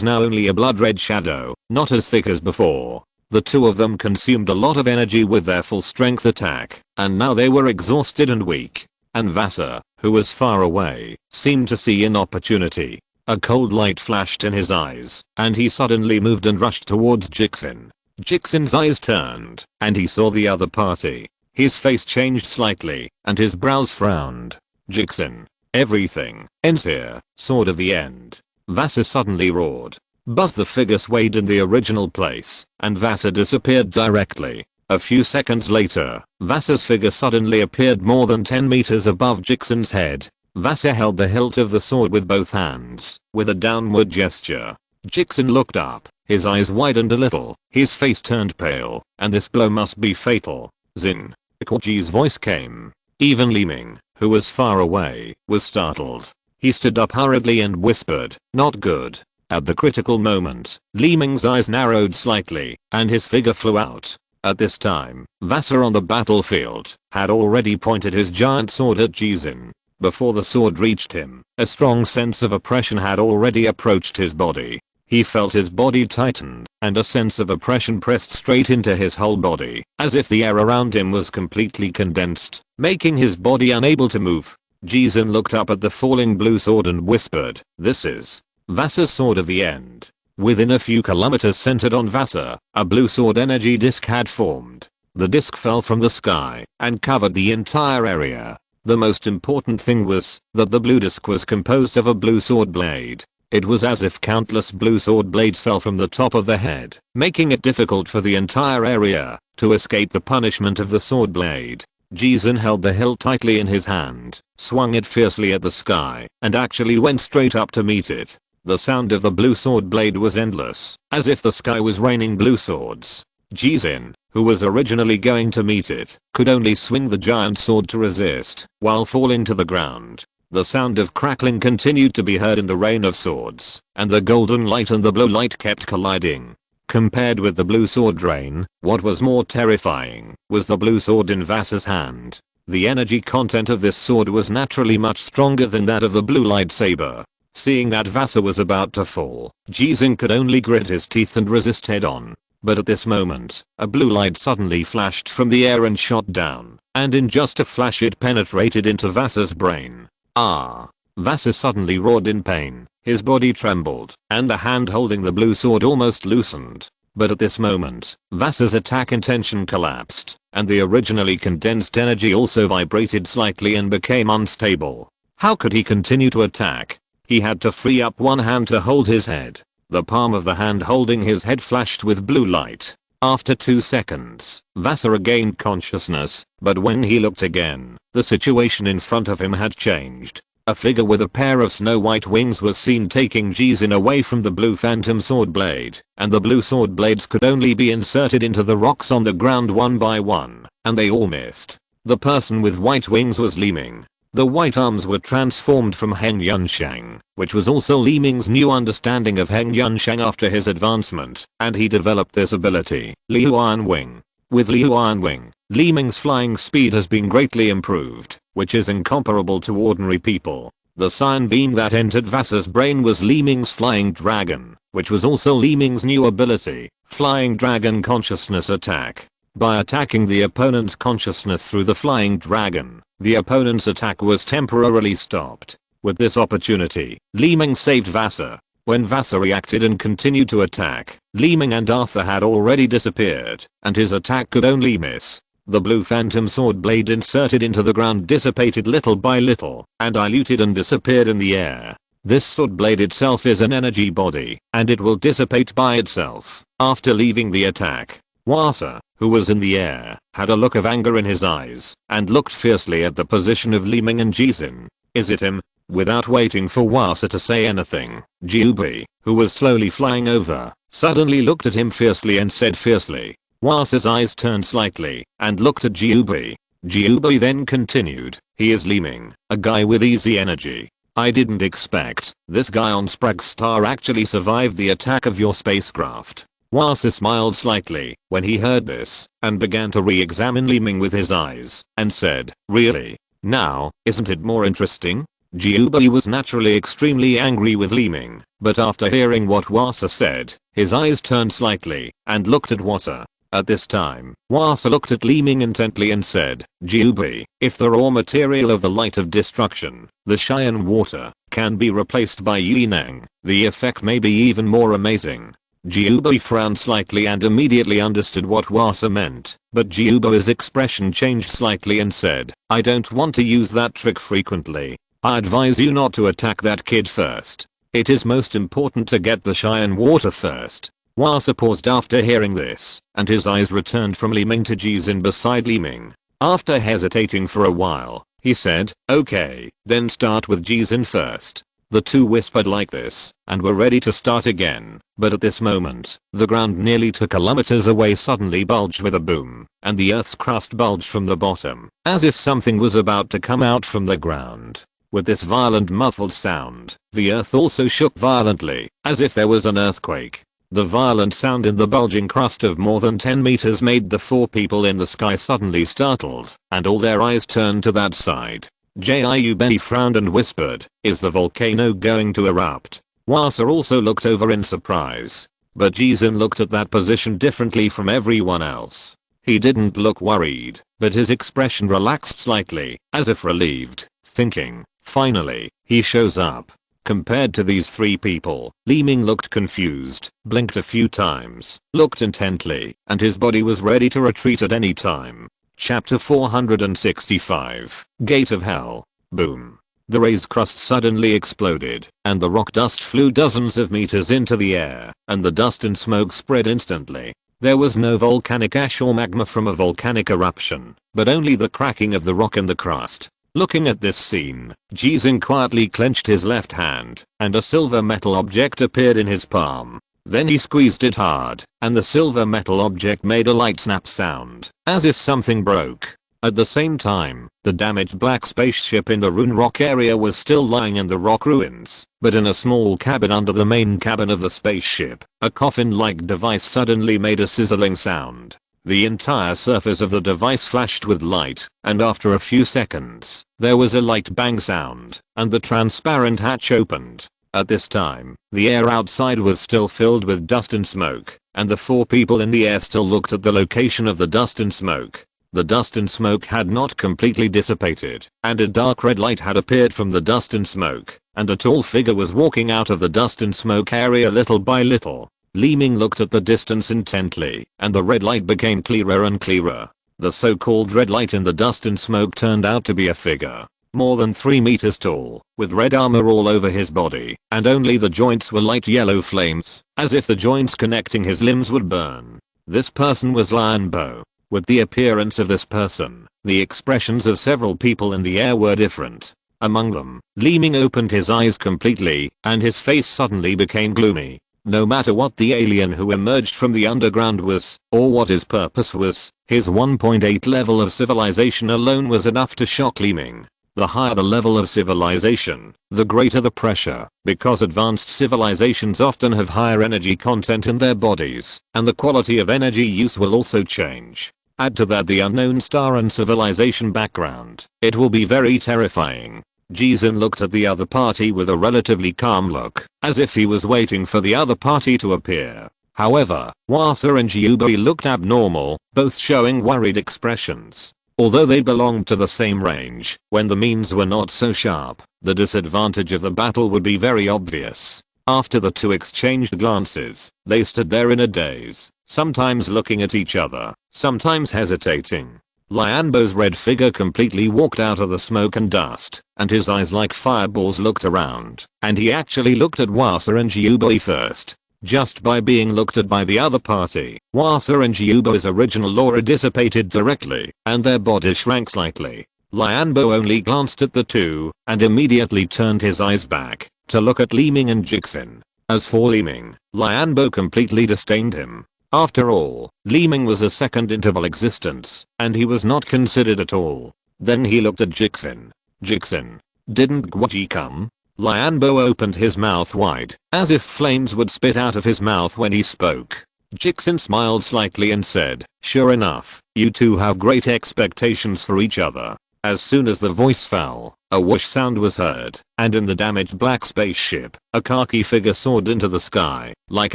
now only a blood-red shadow, not as thick as before. The two of them consumed a lot of energy with their full strength attack, and now they were exhausted and weak. And Vasa, who was far away, seemed to see an opportunity. A cold light flashed in his eyes, and he suddenly moved and rushed towards Jixin. Jixin's eyes turned, and he saw the other party. His face changed slightly, and his brows frowned. "Jixin, everything ends here, sword of the end." Vasa suddenly roared. Buzz the figure swayed in the original place, and Vasa disappeared directly. A few seconds later, Vasa's figure suddenly appeared more than 10 meters above Jixin's head. Vasa held the hilt of the sword with both hands, with a downward gesture. Jixin looked up, his eyes widened a little, his face turned pale, and this blow must be fatal. Zin. Koji's voice came. Even Li Ming, who was far away, was startled. He stood up hurriedly and whispered, "Not good." At the critical moment, Li Ming's eyes narrowed slightly, and his figure flew out. At this time, Vasa on the battlefield had already pointed his giant sword at Jizin. Before the sword reached him, a strong sense of oppression had already approached his body. He felt his body tightened, and a sense of oppression pressed straight into his whole body, as if the air around him was completely condensed, making his body unable to move. Jizin looked up at the falling blue sword and whispered, "This is Vasa's sword of the end." Within a few kilometers centered on Vasa, a blue sword energy disk had formed. The disk fell from the sky and covered the entire area. The most important thing was that the blue disk was composed of a blue sword blade. It was as if countless blue sword blades fell from the top of the head, making it difficult for the entire area to escape the punishment of the sword blade. Jizin held the hilt tightly in his hand, swung it fiercely at the sky, and actually went straight up to meet it. The sound of the blue sword blade was endless, as if the sky was raining blue swords. Jizin, who was originally going to meet it, could only swing the giant sword to resist, while falling to the ground. The sound of crackling continued to be heard in the rain of swords, and the golden light and the blue light kept colliding. Compared with the blue sword rain, what was more terrifying was the blue sword in Vasa's hand. The energy content of this sword was naturally much stronger than that of the blue lightsaber. Seeing that Vasa was about to fall, Jizin could only grit his teeth and resist head-on. But at this moment, a blue light suddenly flashed from the air and shot down, and in just a flash it penetrated into Vasa's brain. Ah! Vasa suddenly roared in pain, his body trembled, and the hand holding the blue sword almost loosened. But at this moment, Vasa's attack intention collapsed, and the originally condensed energy also vibrated slightly and became unstable. How could he continue to attack? He had to free up one hand to hold his head. The palm of the hand holding his head flashed with blue light. After 2 seconds, Vasa regained consciousness, but when he looked again, the situation in front of him had changed. A figure with a pair of snow-white wings was seen taking Jizin away from the blue phantom sword blade, and the blue sword blades could only be inserted into the rocks on the ground one by one, and they all missed. The person with white wings was Li Ming. The white arms were transformed from Heng Yunshang, which was also Li Ming's new understanding of Heng Yunshang after his advancement, and he developed this ability, Liu Iron Wing. With Liu Iron Wing, Li Ming's flying speed has been greatly improved, which is incomparable to ordinary people. The cyan beam that entered Vasa's brain was Li Ming's Flying Dragon, which was also Li Ming's new ability, Flying Dragon Consciousness Attack. By attacking the opponent's consciousness through the Flying Dragon, the opponent's attack was temporarily stopped. With this opportunity, Li Ming saved Vasa. When Vasa reacted and continued to attack, Li Ming and Arthur had already disappeared, and his attack could only miss. The blue phantom sword blade inserted into the ground dissipated little by little, and diluted and disappeared in the air. This sword blade itself is an energy body, and it will dissipate by itself after leaving the attack. Vasa, who was in the air, had a look of anger in his eyes, and looked fiercely at the position of Li Ming and Jizin. Is it him? Without waiting for Vasa to say anything, Jiubi, who was slowly flying over, suddenly looked at him fiercely and said fiercely. Vasa's eyes turned slightly, and looked at Jiubi. Jiubi then continued, he is Li Ming, a guy with easy energy. I didn't expect this guy on Sprague Star actually survived the attack of your spacecraft. Vasa smiled slightly when he heard this, and began to re-examine Li Ming with his eyes, and said, really? Now, isn't it more interesting? Jiubi was naturally extremely angry with Li Ming, but after hearing what Vasa said, his eyes turned slightly, and looked at Vasa. At this time, Vasa looked at Li Ming intently and said, Jiubi, if the raw material of the light of destruction, the Cheyenne water, can be replaced by Yineng, the effect may be even more amazing. Jiubi frowned slightly and immediately understood what Vasa meant, but Jiubi's expression changed slightly and said, I don't want to use that trick frequently. I advise you not to attack that kid first. It is most important to get the Cheyenne water first. Vasa paused after hearing this, and his eyes returned from Li Ming to Jizin beside Li Ming. After hesitating for a while, he said, okay, then start with Jizin first. The two whispered like this, and were ready to start again, but at this moment, the ground nearly 2 kilometers away suddenly bulged with a boom, and the earth's crust bulged from the bottom, as if something was about to come out from the ground. With this violent muffled sound, the earth also shook violently, as if there was an earthquake. The violent sound in the bulging crust of more than 10 meters made the 4 people in the sky suddenly startled, and all their eyes turned to that side. Jiubi frowned and whispered, is the volcano going to erupt? Wasa also looked over in surprise. But Jizin looked at that position differently from everyone else. He didn't look worried, but his expression relaxed slightly, as if relieved, thinking, finally, he shows up. Compared to these three people, Li Ming looked confused, blinked a few times, looked intently, and his body was ready to retreat at any time. Chapter 465. Gate of Hell. Boom. The raised crust suddenly exploded, and the rock dust flew dozens of meters into the air, and the dust and smoke spread instantly. There was no volcanic ash or magma from a volcanic eruption, but only the cracking of the rock in the crust. Looking at this scene, Jizin quietly clenched his left hand, and a silver metal object appeared in his palm. Then he squeezed it hard, and the silver metal object made a light snap sound, as if something broke. At the same time, the damaged black spaceship in the Rune Rock area was still lying in the rock ruins, but in a small cabin under the main cabin of the spaceship, a coffin-like device suddenly made a sizzling sound. The entire surface of the device flashed with light, and after a few seconds, there was a light bang sound, and the transparent hatch opened. At this time, the air outside was still filled with dust and smoke, and the four people in the air still looked at the location of the dust and smoke. The dust and smoke had not completely dissipated, and a dark red light had appeared from the dust and smoke, and a tall figure was walking out of the dust and smoke area little by little. Li Ming looked at the distance intently, and the red light became clearer and clearer. The so-called red light in the dust and smoke turned out to be a figure more than 3 meters tall, with red armor all over his body, and only the joints were light yellow flames, as if the joints connecting his limbs would burn. This person was Lian Bo. With the appearance of this person, the expressions of several people in the air were different. Among them, Li Ming opened his eyes completely, and his face suddenly became gloomy. No matter what the alien who emerged from the underground was, or what his purpose was, his 1.8 level of civilization alone was enough to shock Li Ming. The higher the level of civilization, the greater the pressure, because advanced civilizations often have higher energy content in their bodies, and the quality of energy use will also change. Add to that the unknown star and civilization background, it will be very terrifying. Jizin looked at the other party with a relatively calm look, as if he was waiting for the other party to appear. However, Wasa and Jiubei looked abnormal, both showing worried expressions. Although they belonged to the same range, when the means were not so sharp, the disadvantage of the battle would be very obvious. After the two exchanged glances, they stood there in a daze, sometimes looking at each other, sometimes hesitating. Lianbo's red figure completely walked out of the smoke and dust, and his eyes like fireballs looked around, and he actually looked at Wasa and Jiubei first. Just by being looked at by the other party, Wasa and Jiubei's original aura dissipated directly, and their bodies shrank slightly. Lianbo only glanced at the two, and immediately turned his eyes back, to look at Li Ming and Jixin. As for Li Ming, Lianbo completely disdained him. After all, Li Ming was a second interval existence, and he was not considered at all. Then he looked at Jixin. Jixin. Didn't Guoji come? Lianbo opened his mouth wide, as if flames would spit out of his mouth when he spoke. Jixin smiled slightly and said, sure enough, you two have great expectations for each other. As soon as the voice fell, a whoosh sound was heard, and in the damaged black spaceship, a khaki figure soared into the sky, like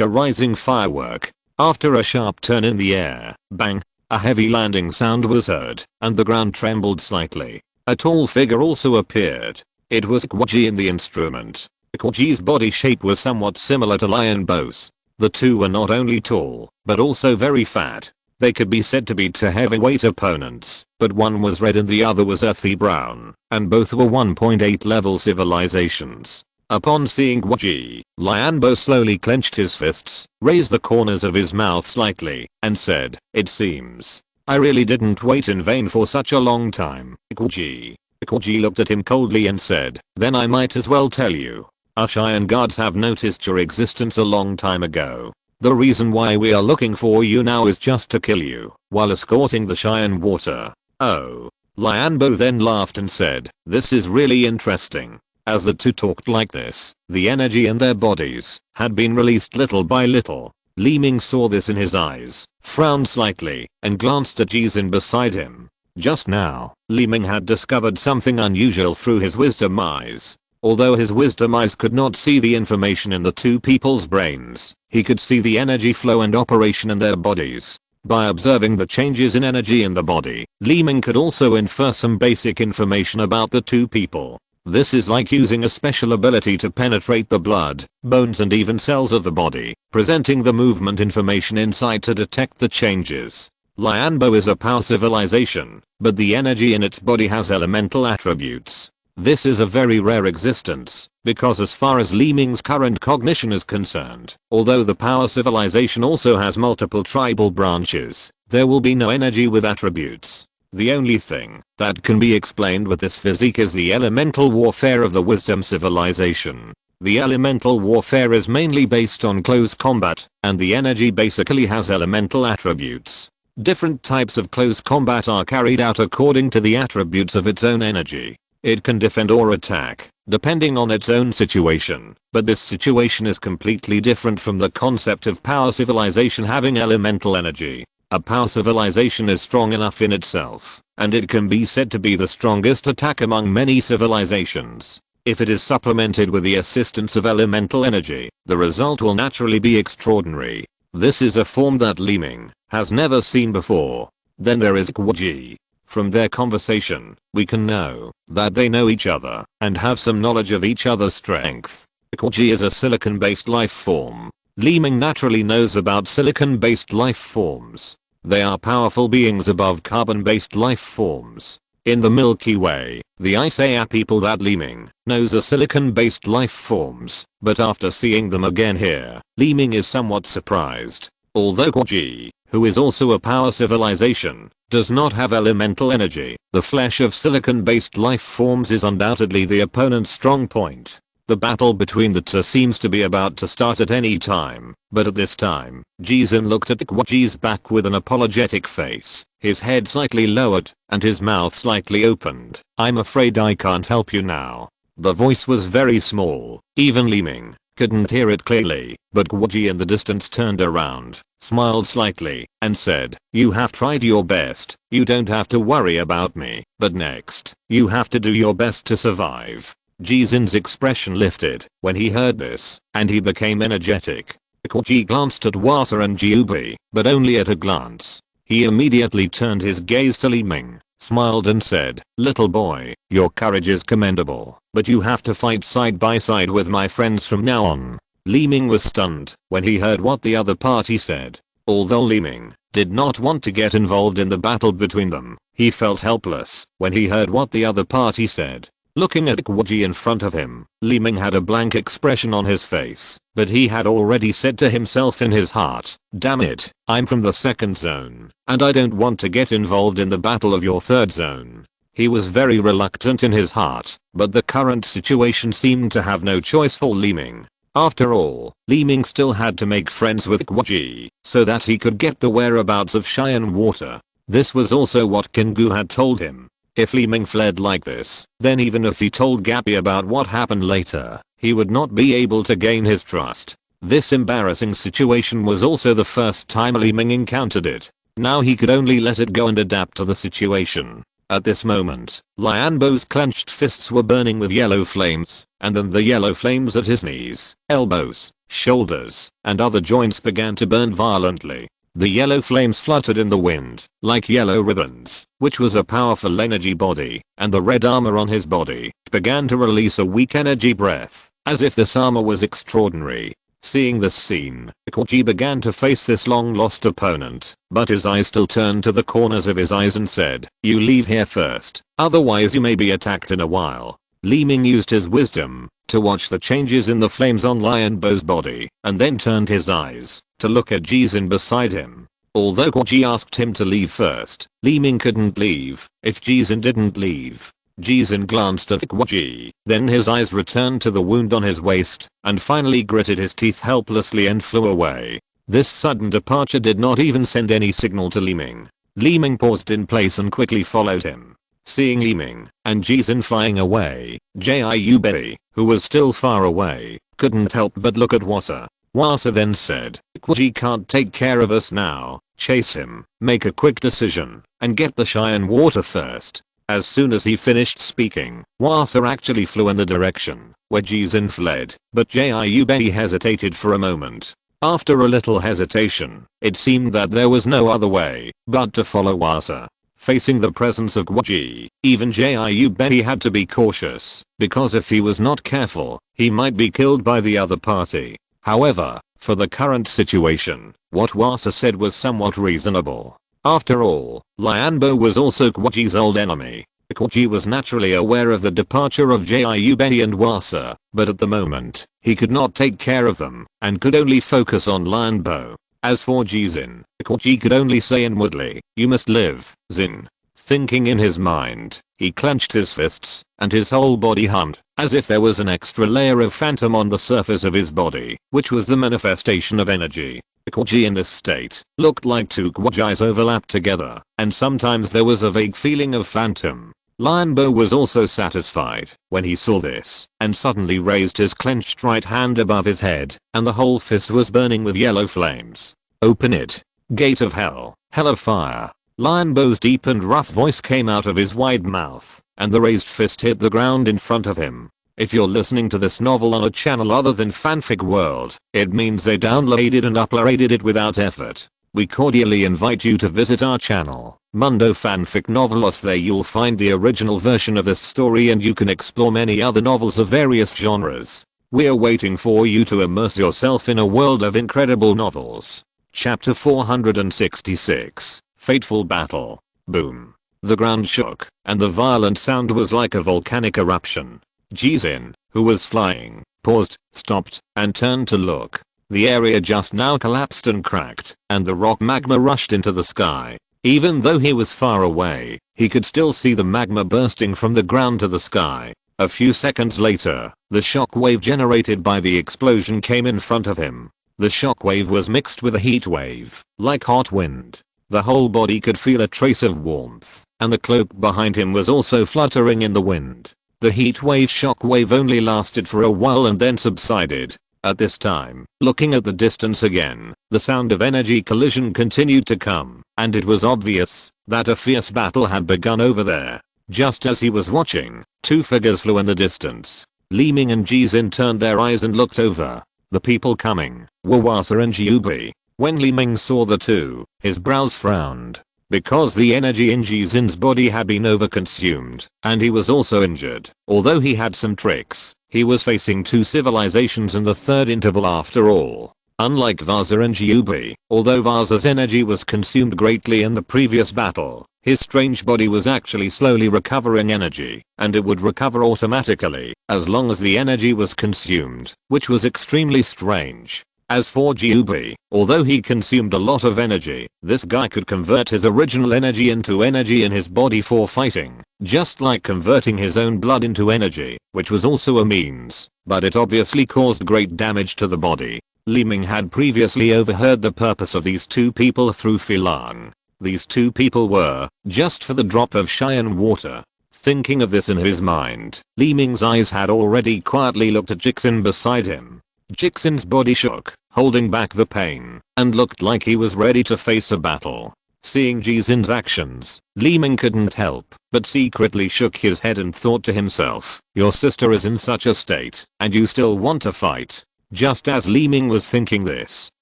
a rising firework. After a sharp turn in the air, bang, a heavy landing sound was heard, and the ground trembled slightly. A tall figure also appeared. It was Guoji in the instrument. Guoji's body shape was somewhat similar to Lianbo's. The two were not only tall, but also very fat. They could be said to be two heavyweight opponents, but one was red and the other was earthy brown, and both were 1.8 level civilizations. Upon seeing Guoji, Lianbo slowly clenched his fists, raised the corners of his mouth slightly, and said, it seems I really didn't wait in vain for such a long time, Guoji. Guoji looked at him coldly and said, then I might as well tell you. Us Iron Guards have noticed your existence a long time ago. The reason why we are looking for you now is just to kill you, while escorting the Cheyenne water. Oh. Lianbo then laughed and said, this is really interesting. As the two talked like this, the energy in their bodies had been released little by little. Li Ming saw this in his eyes, frowned slightly, and glanced at Jizin beside him. Just now, Li Ming had discovered something unusual through his wisdom eyes. Although his wisdom eyes could not see the information in the two people's brains, he could see the energy flow and operation in their bodies. By observing the changes in energy in the body, Li Ming could also infer some basic information about the two people. This is like using a special ability to penetrate the blood, bones and even cells of the body, presenting the movement information inside to detect the changes. Lianbo is a power civilization, but the energy in its body has elemental attributes. This is a very rare existence, because as far as Li Ming's current cognition is concerned, although the power civilization also has multiple tribal branches, there will be no energy with attributes. The only thing that can be explained with this physique is the elemental warfare of the wisdom civilization. The elemental warfare is mainly based on close combat, and the energy basically has elemental attributes. Different types of close combat are carried out according to the attributes of its own energy. It can defend or attack, depending on its own situation, but this situation is completely different from the concept of power civilization having elemental energy. A power civilization is strong enough in itself, and it can be said to be the strongest attack among many civilizations. If it is supplemented with the assistance of elemental energy, the result will naturally be extraordinary. This is a form that Li Ming has never seen before. Then there is Guoji. From their conversation, we can know that they know each other and have some knowledge of each other's strength. Guoji is a silicon-based life form. Li Ming naturally knows about silicon-based life forms. They are powerful beings above carbon-based life forms. In the Milky Way, the Isaiah people that Li Ming knows are silicon-based life forms, but after seeing them again here, Li Ming is somewhat surprised. Although Guoji, who is also a power civilization, does not have elemental energy, the flesh of silicon-based life forms is undoubtedly the opponent's strong point. The battle between the two seems to be about to start at any time, but at this time, Jizun looked at Guoji's back with an apologetic face, his head slightly lowered, and his mouth slightly opened. "I'm afraid I can't help you now." The voice was very small, even Li Ming couldn't hear it clearly, but Guoji in the distance turned around, smiled slightly, and said, "You have tried your best, you don't have to worry about me, but next, you have to do your best to survive." Jizun's expression lifted when he heard this, and he became energetic. Guoji glanced at Wasa and Jiubi, but only at a glance. He immediately turned his gaze to Li Ming, smiled and said, "Little boy, your courage is commendable, but you have to fight side by side with my friends from now on." Li Ming was stunned when he heard what the other party said. Although Li Ming did not want to get involved in the battle between them, he felt helpless when he heard what the other party said. Looking at Guoji in front of him, Li Ming had a blank expression on his face, but he had already said to himself in his heart, "Damn it, I'm from the second zone, and I don't want to get involved in the battle of your third zone." He was very reluctant in his heart, but the current situation seemed to have no choice for Li Ming. After all, Li Ming still had to make friends with Guoji, so that he could get the whereabouts of Cheyenne water. This was also what Kingu had told him. If Li Ming fled like this, then even if he told Gappy about what happened later, he would not be able to gain his trust. This embarrassing situation was also the first time Li Ming encountered it. Now he could only let it go and adapt to the situation. At this moment, Lianbo's clenched fists were burning with yellow flames, and then the yellow flames at his knees, elbows, shoulders, and other joints began to burn violently. The yellow flames fluttered in the wind, like yellow ribbons, which was a powerful energy body, and the red armor on his body began to release a weak energy breath, as if this armor was extraordinary. Seeing this scene, Guoji began to face this long-lost opponent, but his eyes still turned to the corners of his eyes and said, "You leave here first, otherwise you may be attacked in a while." Li Ming used his wisdom to watch the changes in the flames on Lianbo's body, and then turned his eyes to look at Jizun beside him. Although Guoji asked him to leave first, Li Ming couldn't leave if Jizun didn't leave. Jizun glanced at Guoji, then his eyes returned to the wound on his waist, and finally gritted his teeth helplessly and flew away. This sudden departure did not even send any signal to Li Ming. Li Ming paused in place and quickly followed him. Seeing Li Ming and Jizun flying away, Jiubi, who was still far away, couldn't help but look at Wasa. Wasa then said, "Guoji can't take care of us now, chase him, make a quick decision, and get the Cheyenne water first." As soon as he finished speaking, Wasa actually flew in the direction where Jizin fled, but Jiubei hesitated for a moment. After a little hesitation, it seemed that there was no other way but to follow Wasa. Facing the presence of Guoji, even Jiubei had to be cautious, because if he was not careful, he might be killed by the other party. However, for the current situation, what Wasa said was somewhat reasonable. After all, Lianbo was also Guoji's old enemy. Guoji was naturally aware of the departure of Jiubei and Wasa, but at the moment, he could not take care of them, and could only focus on Lianbo. As for Jizin, Guoji could only say inwardly, "You must live, Zin." Thinking in his mind, he clenched his fists, and his whole body hummed, as if there was an extra layer of phantom on the surface of his body, which was the manifestation of energy. Guoji in this state looked like two Guojis overlapped together, and sometimes there was a vague feeling of phantom. Lianbo was also satisfied when he saw this, and suddenly raised his clenched right hand above his head, and the whole fist was burning with yellow flames. "Open it. Gate of hell, hell of fire." Lianbo's deep and rough voice came out of his wide mouth, and the raised fist hit the ground in front of him. If you're listening to this novel on a channel other than Fanfic World, it means they downloaded and uploaded it without effort. We cordially invite you to visit our channel, Mundo Fanfic Novelos. There you'll find the original version of this story, and you can explore many other novels of various genres. We're waiting for you to immerse yourself in a world of incredible novels. Chapter 466, Fateful Battle. Boom. The ground shook, and the violent sound was like a volcanic eruption. Jizin, who was flying, paused, stopped, and turned to look. The area just now collapsed and cracked, and the rock magma rushed into the sky. Even though he was far away, he could still see the magma bursting from the ground to the sky. A few seconds later, the shock wave generated by the explosion came in front of him. The shock wave was mixed with a heat wave, like hot wind. The whole body could feel a trace of warmth, and the cloak behind him was also fluttering in the wind. The heat wave shock wave only lasted for a while and then subsided. At this time, looking at the distance again, the sound of energy collision continued to come, and it was obvious that a fierce battle had begun over there. Just as he was watching, two figures flew in the distance. Li Ming and Jizin turned their eyes and looked over. The people coming were Wasa and Jiubei. When Li Ming saw the two, his brows frowned. Because the energy in Jizin's body had been overconsumed, and he was also injured. Although he had some tricks, he was facing two civilizations in the third interval after all. Unlike Wasa and Jiubei, although Vasa's energy was consumed greatly in the previous battle, his strange body was actually slowly recovering energy, and it would recover automatically as long as the energy was consumed, which was extremely strange. As for Jiubei, although he consumed a lot of energy, this guy could convert his original energy into energy in his body for fighting, just like converting his own blood into energy, which was also a means, but it obviously caused great damage to the body. Li Ming had previously overheard the purpose of these two people through Filang. These two people were just for the drop of Cheyenne water. Thinking of this in his mind, Li Ming's eyes had already quietly looked at Jixin beside him. Jixin's body shook, holding back the pain, and looked like he was ready to face a battle. Seeing Jizin's actions, Li Ming couldn't help but secretly shook his head and thought to himself, your sister is in such a state, and you still want to fight. Just as Li Ming was thinking this,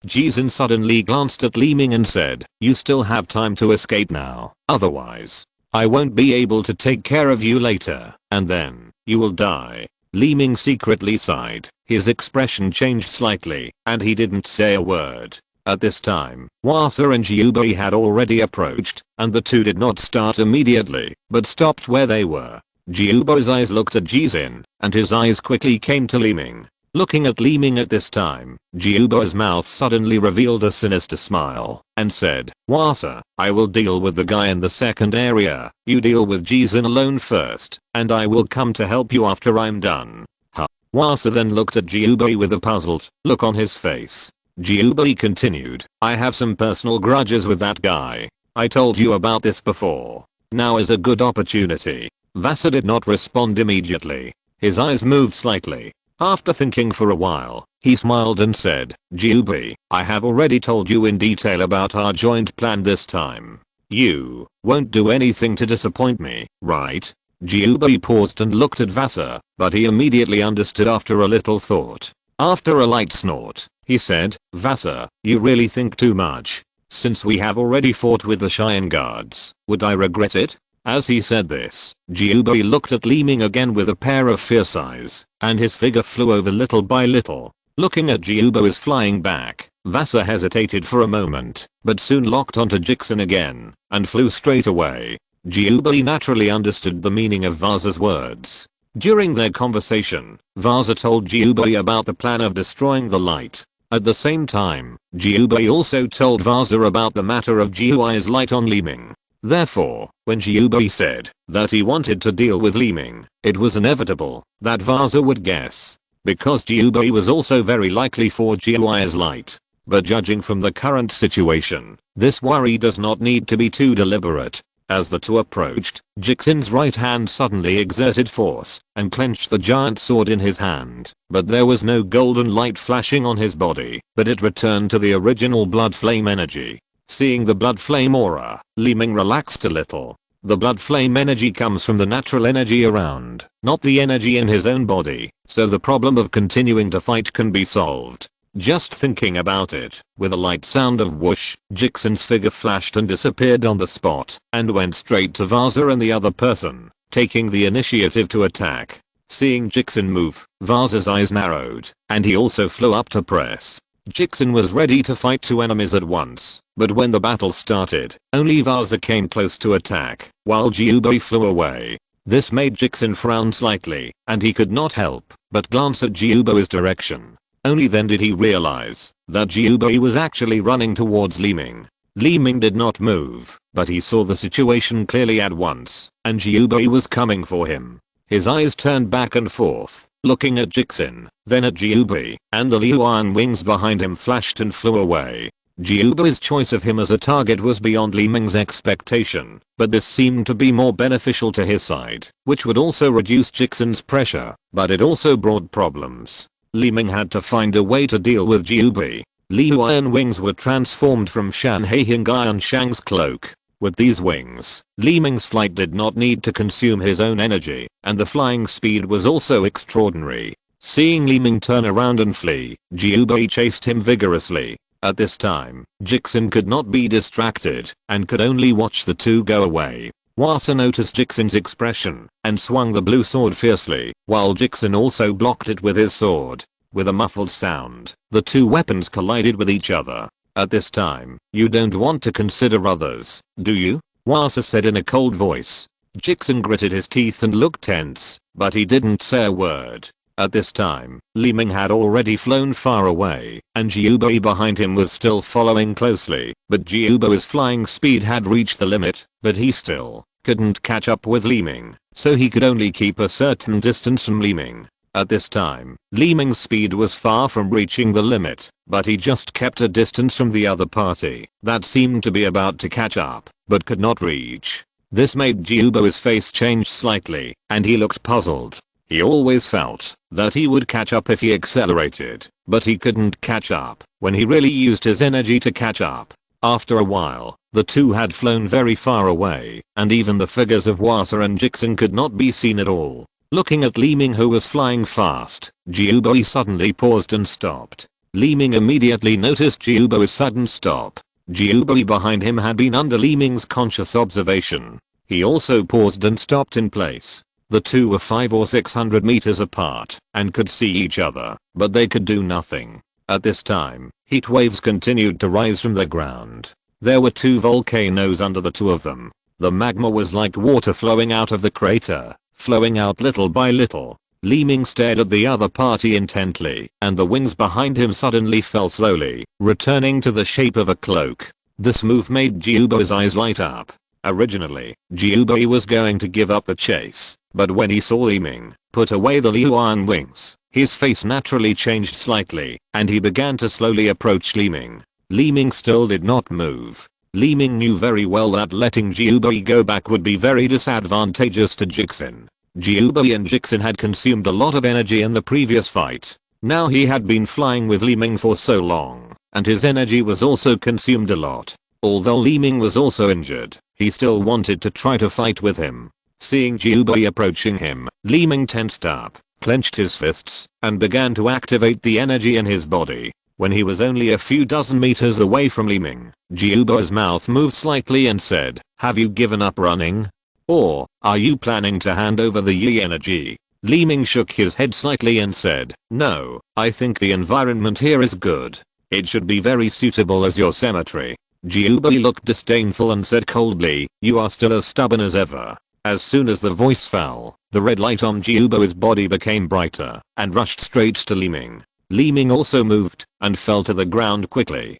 Jizin suddenly glanced at Li Ming and said, you still have time to escape now, otherwise, I won't be able to take care of you later, and then, you will die. Li Ming secretly sighed. His expression changed slightly, and he didn't say a word. At this time, Wasa and Jiubei had already approached, and the two did not start immediately, but stopped where they were. Jiubei's eyes looked at Jizin, and his eyes quickly came to Li Ming. Looking at Li Ming at this time, Jiubei's mouth suddenly revealed a sinister smile, and said, Wasa, I will deal with the guy in the second area, you deal with Jizin alone first, and I will come to help you after I'm done. Huh. Wasa then looked at Jiubei with a puzzled look on his face. Jiubei continued, I have some personal grudges with that guy. I told you about this before. Now is a good opportunity. Wasa did not respond immediately. His eyes moved slightly. After thinking for a while, he smiled and said, Jiubei, I have already told you in detail about our joint plan this time. You won't do anything to disappoint me, right? Jiubei paused and looked at Vasa, but he immediately understood after a little thought. After a light snort, he said, Vasa, you really think too much. Since we have already fought with the Cheyenne guards, would I regret it? As he said this, Jiubei looked at Li Ming again with a pair of fierce eyes, and his figure flew over little by little. Looking at Jiubei's flying back, Vasa hesitated for a moment, but soon locked onto Jixin again, and flew straight away. Jiubei naturally understood the meaning of Vasa's words. During their conversation, Vasa told Jiubei about the plan of destroying the light. At the same time, Jiubei also told Vasa about the matter of Jiuai's light on Li Ming. Therefore, when Jiubei said that he wanted to deal with Li Ming, it was inevitable that Vasa would guess, because Jiubei was also very likely for Jiuai's light. But judging from the current situation, this worry does not need to be too deliberate. As the two approached, Jixin's right hand suddenly exerted force and clenched the giant sword in his hand, but there was no golden light flashing on his body, but it returned to the original blood flame energy. Seeing the blood flame aura, Li Ming relaxed a little. The blood flame energy comes from the natural energy around, not the energy in his own body, so the problem of continuing to fight can be solved. Just thinking about it, with a light sound of whoosh, Jixin's figure flashed and disappeared on the spot, and went straight to Vasa and the other person, taking the initiative to attack. Seeing Jixin move, Vasa's eyes narrowed, and he also flew up to press. Jixin was ready to fight two enemies at once, but when the battle started, only Vasa came close to attack, while Jiubei flew away. This made Jixin frown slightly, and he could not help but glance at Jiubei's direction. Only then did he realize that Jiubei was actually running towards Li Ming. Li Ming did not move, but he saw the situation clearly at once, and Jiubei was coming for him. His eyes turned back and forth, looking at Jixin, then at Jiubei, and the Liuan wings behind him flashed and flew away. Jiubei's choice of him as a target was beyond Li Ming's expectation, but this seemed to be more beneficial to his side, which would also reduce Jixin's pressure, but it also brought problems. Li Ming had to find a way to deal with Jiubei. Liuan wings were transformed from Shan Heihingaian Shang's cloak. With these wings, Li Ming's flight did not need to consume his own energy, and the flying speed was also extraordinary. Seeing Li Ming turn around and flee, Jiubei chased him vigorously. At this time, Jixin could not be distracted, and could only watch the two go away. Vasa noticed Jixin's expression, and swung the blue sword fiercely, while Jixin also blocked it with his sword. With a muffled sound, the two weapons collided with each other. At this time, you don't want to consider others, do you? Vasa said in a cold voice. Jixin gritted his teeth and looked tense, but he didn't say a word. At this time, Li Ming had already flown far away, and Jiubei behind him was still following closely, but Jiubei's flying speed had reached the limit, but he still couldn't catch up with Li Ming, so he could only keep a certain distance from Li Ming. At this time, Li Ming's speed was far from reaching the limit, but he just kept a distance from the other party that seemed to be about to catch up, but could not reach. This made Jiubei's face change slightly, and he looked puzzled. He always felt that he would catch up if he accelerated, but he couldn't catch up when he really used his energy to catch up. After a while, the two had flown very far away, and even the figures of Vasa and Jixin could not be seen at all. Looking at Li Ming, who was flying fast, Jiubei suddenly paused and stopped. Li Ming immediately noticed Jiubei's sudden stop. Jiubei behind him had been under Li Ming's conscious observation. He also paused and stopped in place. The two were 500 or 600 meters apart and could see each other, but they could do nothing. At this time, heat waves continued to rise from the ground. There were two volcanoes under the two of them. The magma was like water flowing out of the crater, flowing out little by little. Li Ming stared at the other party intently, and the wings behind him suddenly fell slowly, returning to the shape of a cloak. This move made Jiubei's eyes light up. Originally, Jiubei was going to give up the chase, but when he saw Li Ming put away the Liuan wings, his face naturally changed slightly, and he began to slowly approach Li Ming. Li Ming still did not move. Li Ming knew very well that letting Jiubei go back would be very disadvantageous to Jixin. Jiubei and Jixin had consumed a lot of energy in the previous fight. Now he had been flying with Li Ming for so long, and his energy was also consumed a lot. Although Li Ming was also injured, he still wanted to try to fight with him. Seeing Jiubei approaching him, Li Ming tensed up, clenched his fists, and began to activate the energy in his body. When he was only a few dozen meters away from Li Ming, Jiubei's mouth moved slightly and said, "Have you given up running? Or, are you planning to hand over the Yi energy?" Li Ming shook his head slightly and said, "No, I think the environment here is good. It should be very suitable as your cemetery." Jiubei looked disdainful and said coldly, "You are still as stubborn as ever." As soon as the voice fell, the red light on Jiubei's body became brighter and rushed straight to Li Ming. Li Ming also moved and fell to the ground quickly.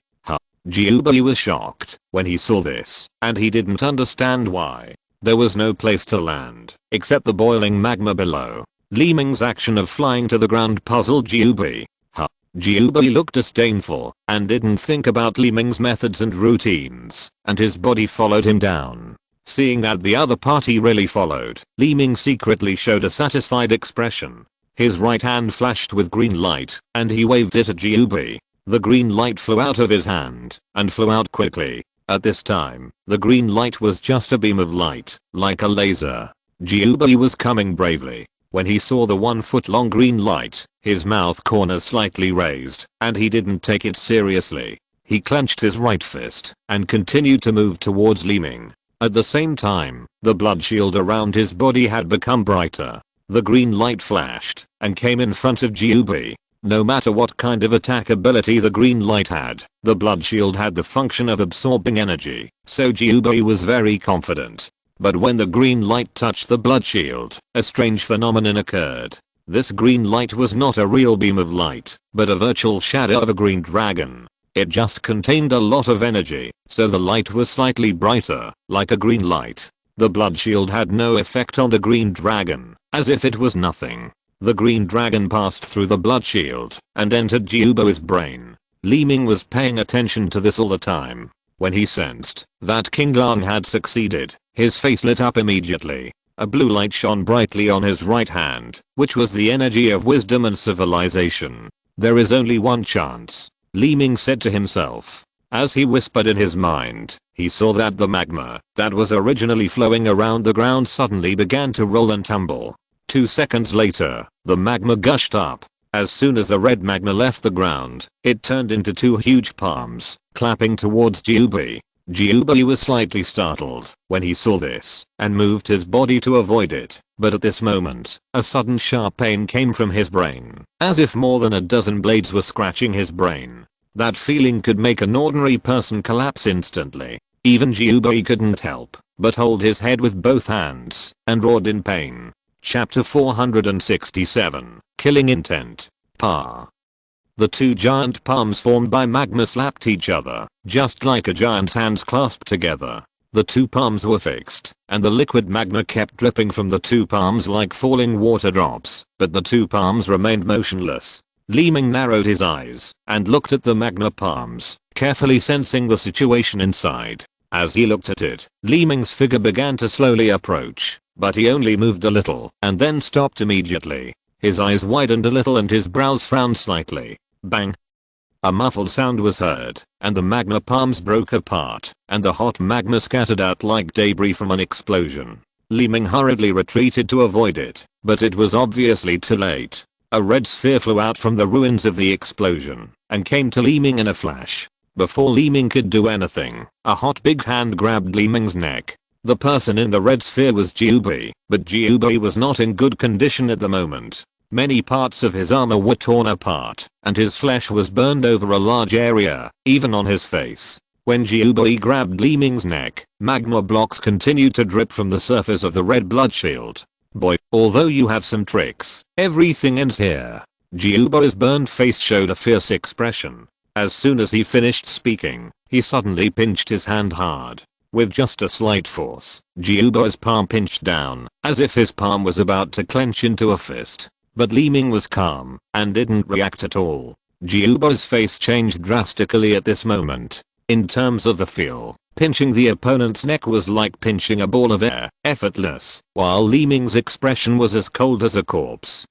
Jiubei was shocked when he saw this, and he didn't understand why. There was no place to land except the boiling magma below. Li Ming's action of flying to the ground puzzled Jiubei. Jiubei looked disdainful and didn't think about Li Ming's methods and routines, and his body followed him down. Seeing that the other party really followed, Li Ming secretly showed a satisfied expression. His right hand flashed with green light, and he waved it at Jiubei. The green light flew out of his hand, and flew out quickly. At this time, the green light was just a beam of light, like a laser. Jiubei was coming bravely. When he saw the 1-foot-long green light, his mouth corners slightly raised, and he didn't take it seriously. He clenched his right fist, and continued to move towards Li Ming. At the same time, the blood shield around his body had become brighter. The green light flashed and came in front of Jiubei. No matter what kind of attack ability the green light had, the blood shield had the function of absorbing energy, so Jiubei was very confident. But when the green light touched the blood shield, a strange phenomenon occurred. This green light was not a real beam of light, but a virtual shadow of a green dragon. It just contained a lot of energy, so the light was slightly brighter, like a green light. The blood shield had no effect on the green dragon, as if it was nothing. The green dragon passed through the blood shield and entered Jiubei's brain. Li Ming was paying attention to this all the time. When he sensed that King Lang had succeeded, his face lit up immediately. A blue light shone brightly on his right hand, which was the energy of wisdom and civilization. "There is only one chance," Li Ming said to himself. As he whispered in his mind, he saw that the magma that was originally flowing around the ground suddenly began to roll and tumble. 2 seconds later, the magma gushed up. As soon as the red magma left the ground, it turned into 2 huge palms, clapping towards Jiubei. Jiubei was slightly startled when he saw this, and moved his body to avoid it. But at this moment, a sudden sharp pain came from his brain, as if more than a dozen blades were scratching his brain. That feeling could make an ordinary person collapse instantly. Even Jiubei couldn't help but hold his head with both hands and roared in pain. Chapter 467, Killing Intent. Pa. The 2 giant palms formed by magma slapped each other, just like a giant's hands clasped together. The 2 palms were fixed, and the liquid magma kept dripping from the 2 palms like falling water drops, but the 2 palms remained motionless. Li Ming narrowed his eyes and looked at the magma palms, carefully sensing the situation inside. As he looked at it, Li Ming's figure began to slowly approach, but he only moved a little and then stopped immediately. His eyes widened a little and his brows frowned slightly. Bang! A muffled sound was heard, and the magma palms broke apart, and the hot magma scattered out like debris from an explosion. Li Ming hurriedly retreated to avoid it, but it was obviously too late. A red sphere flew out from the ruins of the explosion and came to Li Ming in a flash. Before Li Ming could do anything, a hot big hand grabbed Li Ming's neck. The person in the red sphere was Jiubei, but Jiubei was not in good condition at the moment. Many parts of his armor were torn apart, and his flesh was burned over a large area, even on his face. When Jiubei grabbed Li Ming's neck, magma blocks continued to drip from the surface of the red blood shield. "Boy, although you have some tricks, everything ends here." Jiubei's burned face showed a fierce expression. As soon as he finished speaking, he suddenly pinched his hand hard. With just a slight force, Jiubei's palm pinched down, as if his palm was about to clench into a fist. But Li Ming was calm and didn't react at all. Jiubei's face changed drastically at this moment. In terms of the feel, pinching the opponent's neck was like pinching a ball of air, effortless, while Li Ming's expression was as cold as a corpse.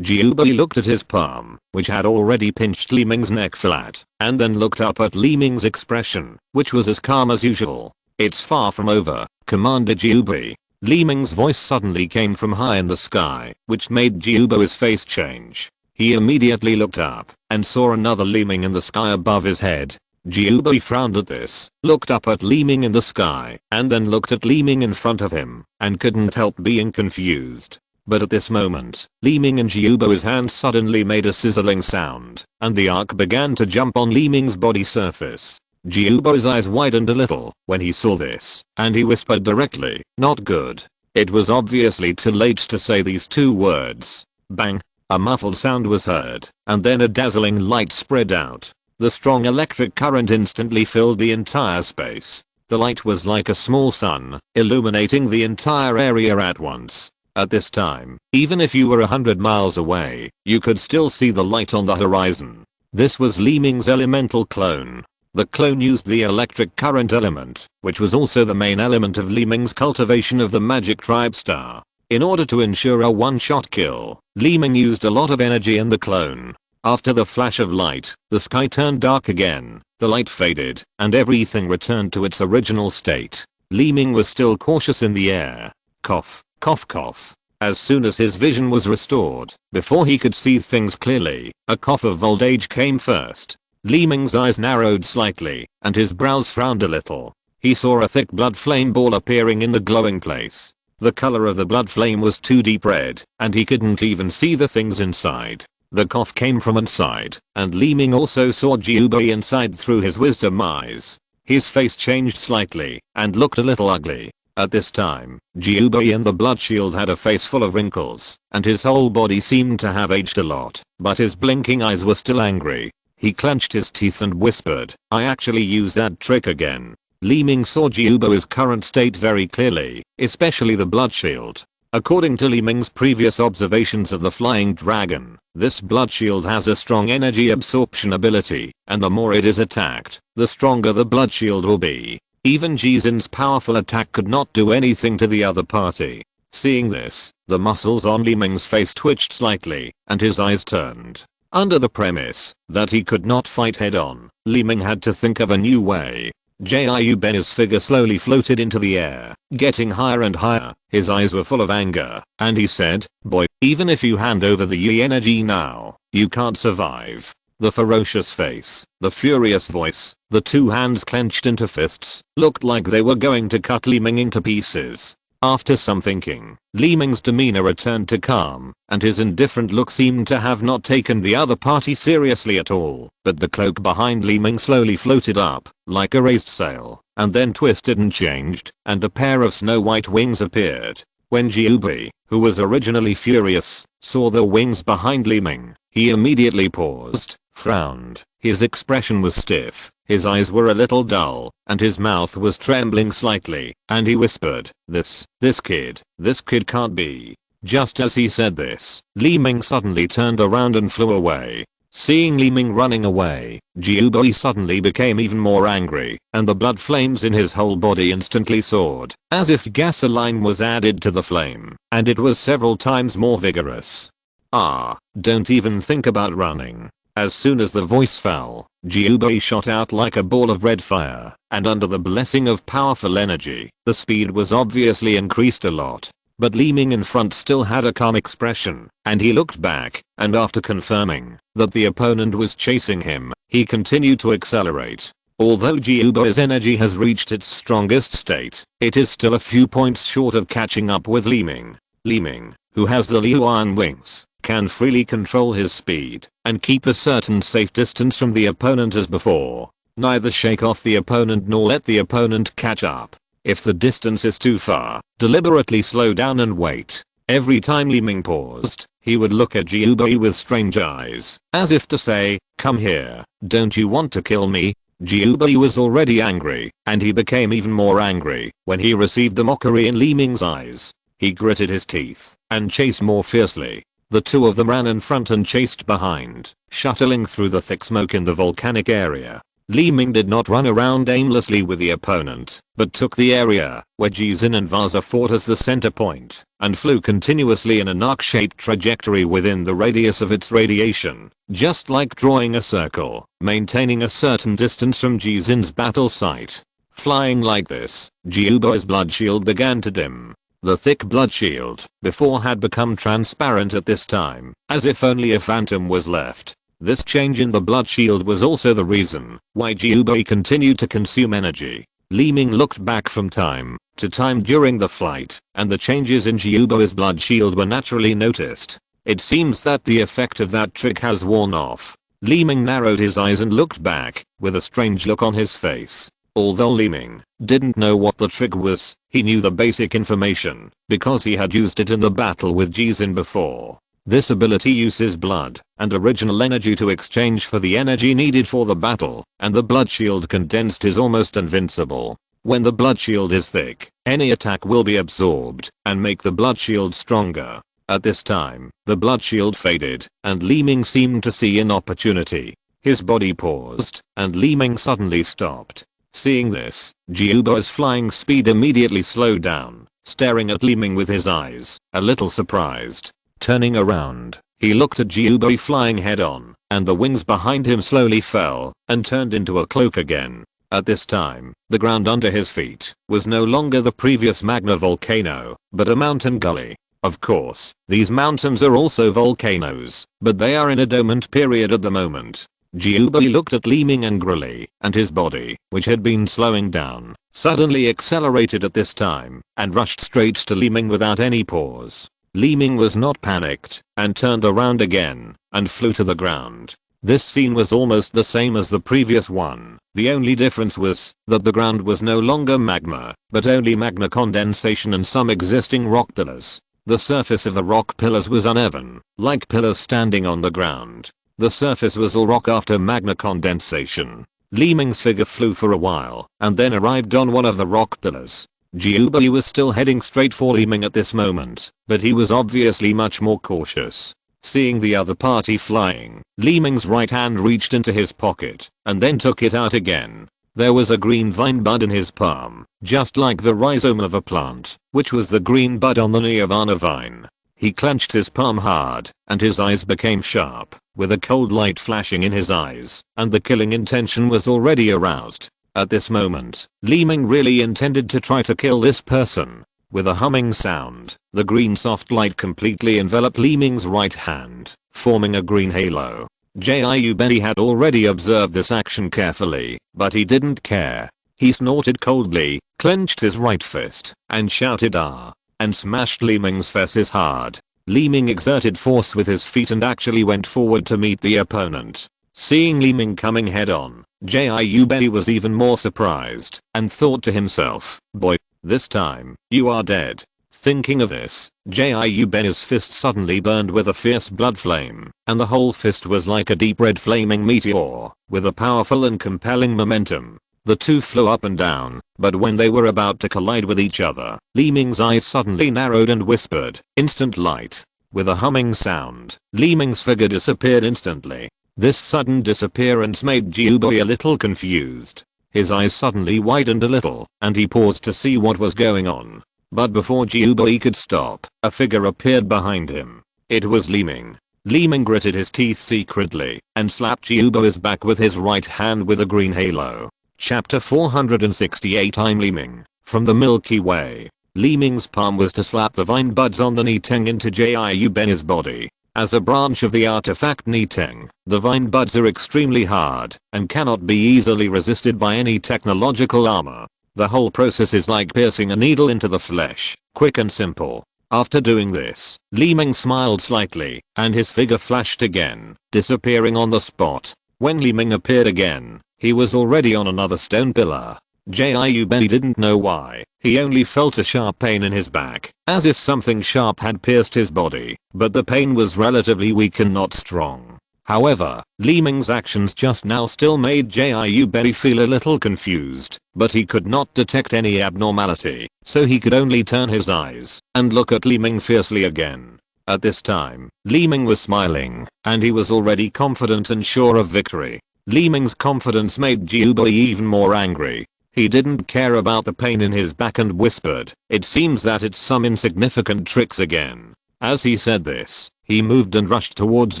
Jiubei looked at his palm, which had already pinched Li Ming's neck flat, and then looked up at Li Ming's expression, which was as calm as usual. "It's far from over, Commander Jiubei." Li Ming's voice suddenly came from high in the sky, which made Jiubei's face change. He immediately looked up and saw another Li Ming in the sky above his head. Jiubei frowned at this, looked up at Li Ming in the sky, and then looked at Li Ming in front of him, and couldn't help being confused. But at this moment, Li Ming and Jiubei's hands suddenly made a sizzling sound, and the arc began to jump on Li Ming's body surface. Jiubei's eyes widened a little when he saw this, and he whispered directly, "Not good." It was obviously too late to say these two words. Bang! A muffled sound was heard, and then a dazzling light spread out. The strong electric current instantly filled the entire space. The light was like a small sun, illuminating the entire area at once. At this time, even if you were 100 miles away, you could still see the light on the horizon. This was Li Ming's elemental clone. The clone used the electric current element, which was also the main element of Li Ming's cultivation of the magic tribe star. In order to ensure a one-shot kill, Li Ming used a lot of energy in the clone. After the flash of light, the sky turned dark again, the light faded, and everything returned to its original state. Li Ming was still cautious in the air. Cough, cough, cough. As soon as his vision was restored, before he could see things clearly, a cough of old age came first. Li Ming's eyes narrowed slightly, and his brows frowned a little. He saw a thick blood flame ball appearing in the glowing place. The color of the blood flame was too deep red, and he couldn't even see the things inside. The cough came from inside, and Li Ming also saw Jiubei inside through his wisdom eyes. His face changed slightly, and looked a little ugly. At this time, Jiubei in the blood shield had a face full of wrinkles, and his whole body seemed to have aged a lot, but his blinking eyes were still angry. He clenched his teeth and whispered, "I actually used that trick again." Li Ming saw Jiubei's current state very clearly, especially the blood shield. According to Li Ming's previous observations of the flying dragon, this blood shield has a strong energy absorption ability, and the more it is attacked, the stronger the blood shield will be. Even Jizin's powerful attack could not do anything to the other party. Seeing this, the muscles on Li Ming's face twitched slightly, and his eyes turned. Under the premise that he could not fight head-on, Li Ming had to think of a new way. Jiubei's figure slowly floated into the air, getting higher and higher. His eyes were full of anger, and he said, "Boy, even if you hand over the Yi energy now, you can't survive." The ferocious face, the furious voice, the two hands clenched into fists, looked like they were going to cut Li Ming into pieces. After some thinking, Li Ming's demeanor returned to calm, and his indifferent look seemed to have not taken the other party seriously at all. But the cloak behind Li Ming slowly floated up, like a raised sail, and then twisted and changed, and a pair of snow-white wings appeared. When Jiubei, who was originally furious, saw the wings behind Li Ming, he immediately paused, frowned. His expression was stiff, his eyes were a little dull, and his mouth was trembling slightly, and he whispered, This kid can't be." Just as he said this, Li Ming suddenly turned around and flew away. Seeing Li Ming running away, Jiubei suddenly became even more angry, and the blood flames in his whole body instantly soared, as if gasoline was added to the flame, and it was several times more vigorous. "Ah, don't even think about running." As soon as the voice fell, Jiubei shot out like a ball of red fire, and under the blessing of powerful energy, the speed was obviously increased a lot. But Li Ming in front still had a calm expression, and he looked back, and after confirming that the opponent was chasing him, he continued to accelerate. Although Jiubei's energy has reached its strongest state, it is still a few points short of catching up with Li Ming. Li Ming, who has the Liuan wings, can freely control his speed, and keep a certain safe distance from the opponent as before. Neither shake off the opponent nor let the opponent catch up. If the distance is too far, deliberately slow down and wait. Every time Li Ming paused, he would look at Jiubei with strange eyes, as if to say, "Come here, don't you want to kill me?" Jiubei was already angry, and he became even more angry when he received the mockery in Li Ming's eyes. He gritted his teeth and chased more fiercely. The two of them ran in front and chased behind, shuttling through the thick smoke in the volcanic area. Li Ming did not run around aimlessly with the opponent, but took the area where Jizin and Vaza fought as the center point, and flew continuously in an arc-shaped trajectory within the radius of its radiation, just like drawing a circle, maintaining a certain distance from Jizin's battle site. Flying like this, Jiubao's blood shield began to dim. The thick blood shield before had become transparent at this time, as if only a phantom was left. This change in the blood shield was also the reason why Jiubei continued to consume energy. Li Ming looked back from time to time during the flight, and the changes in Jiubei's blood shield were naturally noticed. It seems that the effect of that trick has worn off. Li Ming narrowed his eyes and looked back, with a strange look on his face. Although Li Ming didn't know what the trick was, he knew the basic information, because he had used it in the battle with Jizin before. This ability uses blood and original energy to exchange for the energy needed for the battle, and the blood shield condensed is almost invincible. When the blood shield is thick, any attack will be absorbed and make the blood shield stronger. At this time, the blood shield faded, and Li Ming seemed to see an opportunity. His body paused, and Li Ming suddenly stopped. Seeing this, Jiubao's flying speed immediately slowed down, staring at Li Ming with his eyes, a little surprised. Turning around, he looked at Jiubei flying head-on, and the wings behind him slowly fell and turned into a cloak again. At this time, the ground under his feet was no longer the previous magma volcano, but a mountain gully. Of course, these mountains are also volcanoes, but they are in a dormant period at the moment. Jiubei looked at Li Ming angrily, and his body, which had been slowing down, suddenly accelerated at this time, and rushed straight to Li Ming without any pause. Li Ming was not panicked, and turned around again, and flew to the ground. This scene was almost the same as the previous one. The only difference was that the ground was no longer magma, but only magma condensation and some existing rock pillars. The surface of the rock pillars was uneven, like pillars standing on the ground. The surface was all rock after magma condensation. Li Ming's figure flew for a while, and then arrived on one of the rock pillars. Jiubei was still heading straight for Li Ming at this moment, but he was obviously much more cautious. Seeing the other party flying, Li Ming's right hand reached into his pocket, and then took it out again. There was a green vine bud in his palm, just like the rhizome of a plant, which was the green bud on the nirvana vine. He clenched his palm hard, and his eyes became sharp, with a cold light flashing in his eyes, and the killing intention was already aroused. At this moment, Li Ming really intended to try to kill this person. With a humming sound, the green soft light completely enveloped Li Ming's right hand, forming a green halo. Jiubei had already observed this action carefully, but he didn't care. He snorted coldly, clenched his right fist, and shouted "Ah!" and smashed Li Ming's faces hard. Li Ming exerted force with his feet and actually went forward to meet the opponent. Seeing Li Ming coming head-on, Jiubei was even more surprised, and thought to himself, "Boy, this time, you are dead." Thinking of this, Jiubei's fist suddenly burned with a fierce blood flame, and the whole fist was like a deep red flaming meteor, with a powerful and compelling momentum. The two flew up and down, but when they were about to collide with each other, Li Ming's eyes suddenly narrowed and whispered, "Instant light." With a humming sound, Li Ming's figure disappeared instantly. This sudden disappearance made Jiubei a little confused. His eyes suddenly widened a little, and he paused to see what was going on. But before Jiubei could stop, a figure appeared behind him. It was Li Ming. Li Ming gritted his teeth secretly, and slapped Jiubei's back with his right hand with a green halo. Chapter 468 I'm Li Ming. From the Milky Way. Li Ming's palm was to slap the vine buds on the Niteng into Jiubei's body. As a branch of the artifact Niteng, the vine buds are extremely hard and cannot be easily resisted by any technological armor. The whole process is like piercing a needle into the flesh, quick and simple. After doing this, Li Ming smiled slightly, and his figure flashed again, disappearing on the spot. When Li Ming appeared again, he was already on another stone pillar. Jiubei didn't know why, he only felt a sharp pain in his back, as if something sharp had pierced his body, but the pain was relatively weak and not strong. However, Li Ming's actions just now still made Jiubei feel a little confused, but he could not detect any abnormality, so he could only turn his eyes and look at Li Ming fiercely again. At this time, Li Ming was smiling, and he was already confident and sure of victory. Li Ming's confidence made Jiubei even more angry. He didn't care about the pain in his back and whispered, "It seems that it's some insignificant tricks again." As he said this, he moved and rushed towards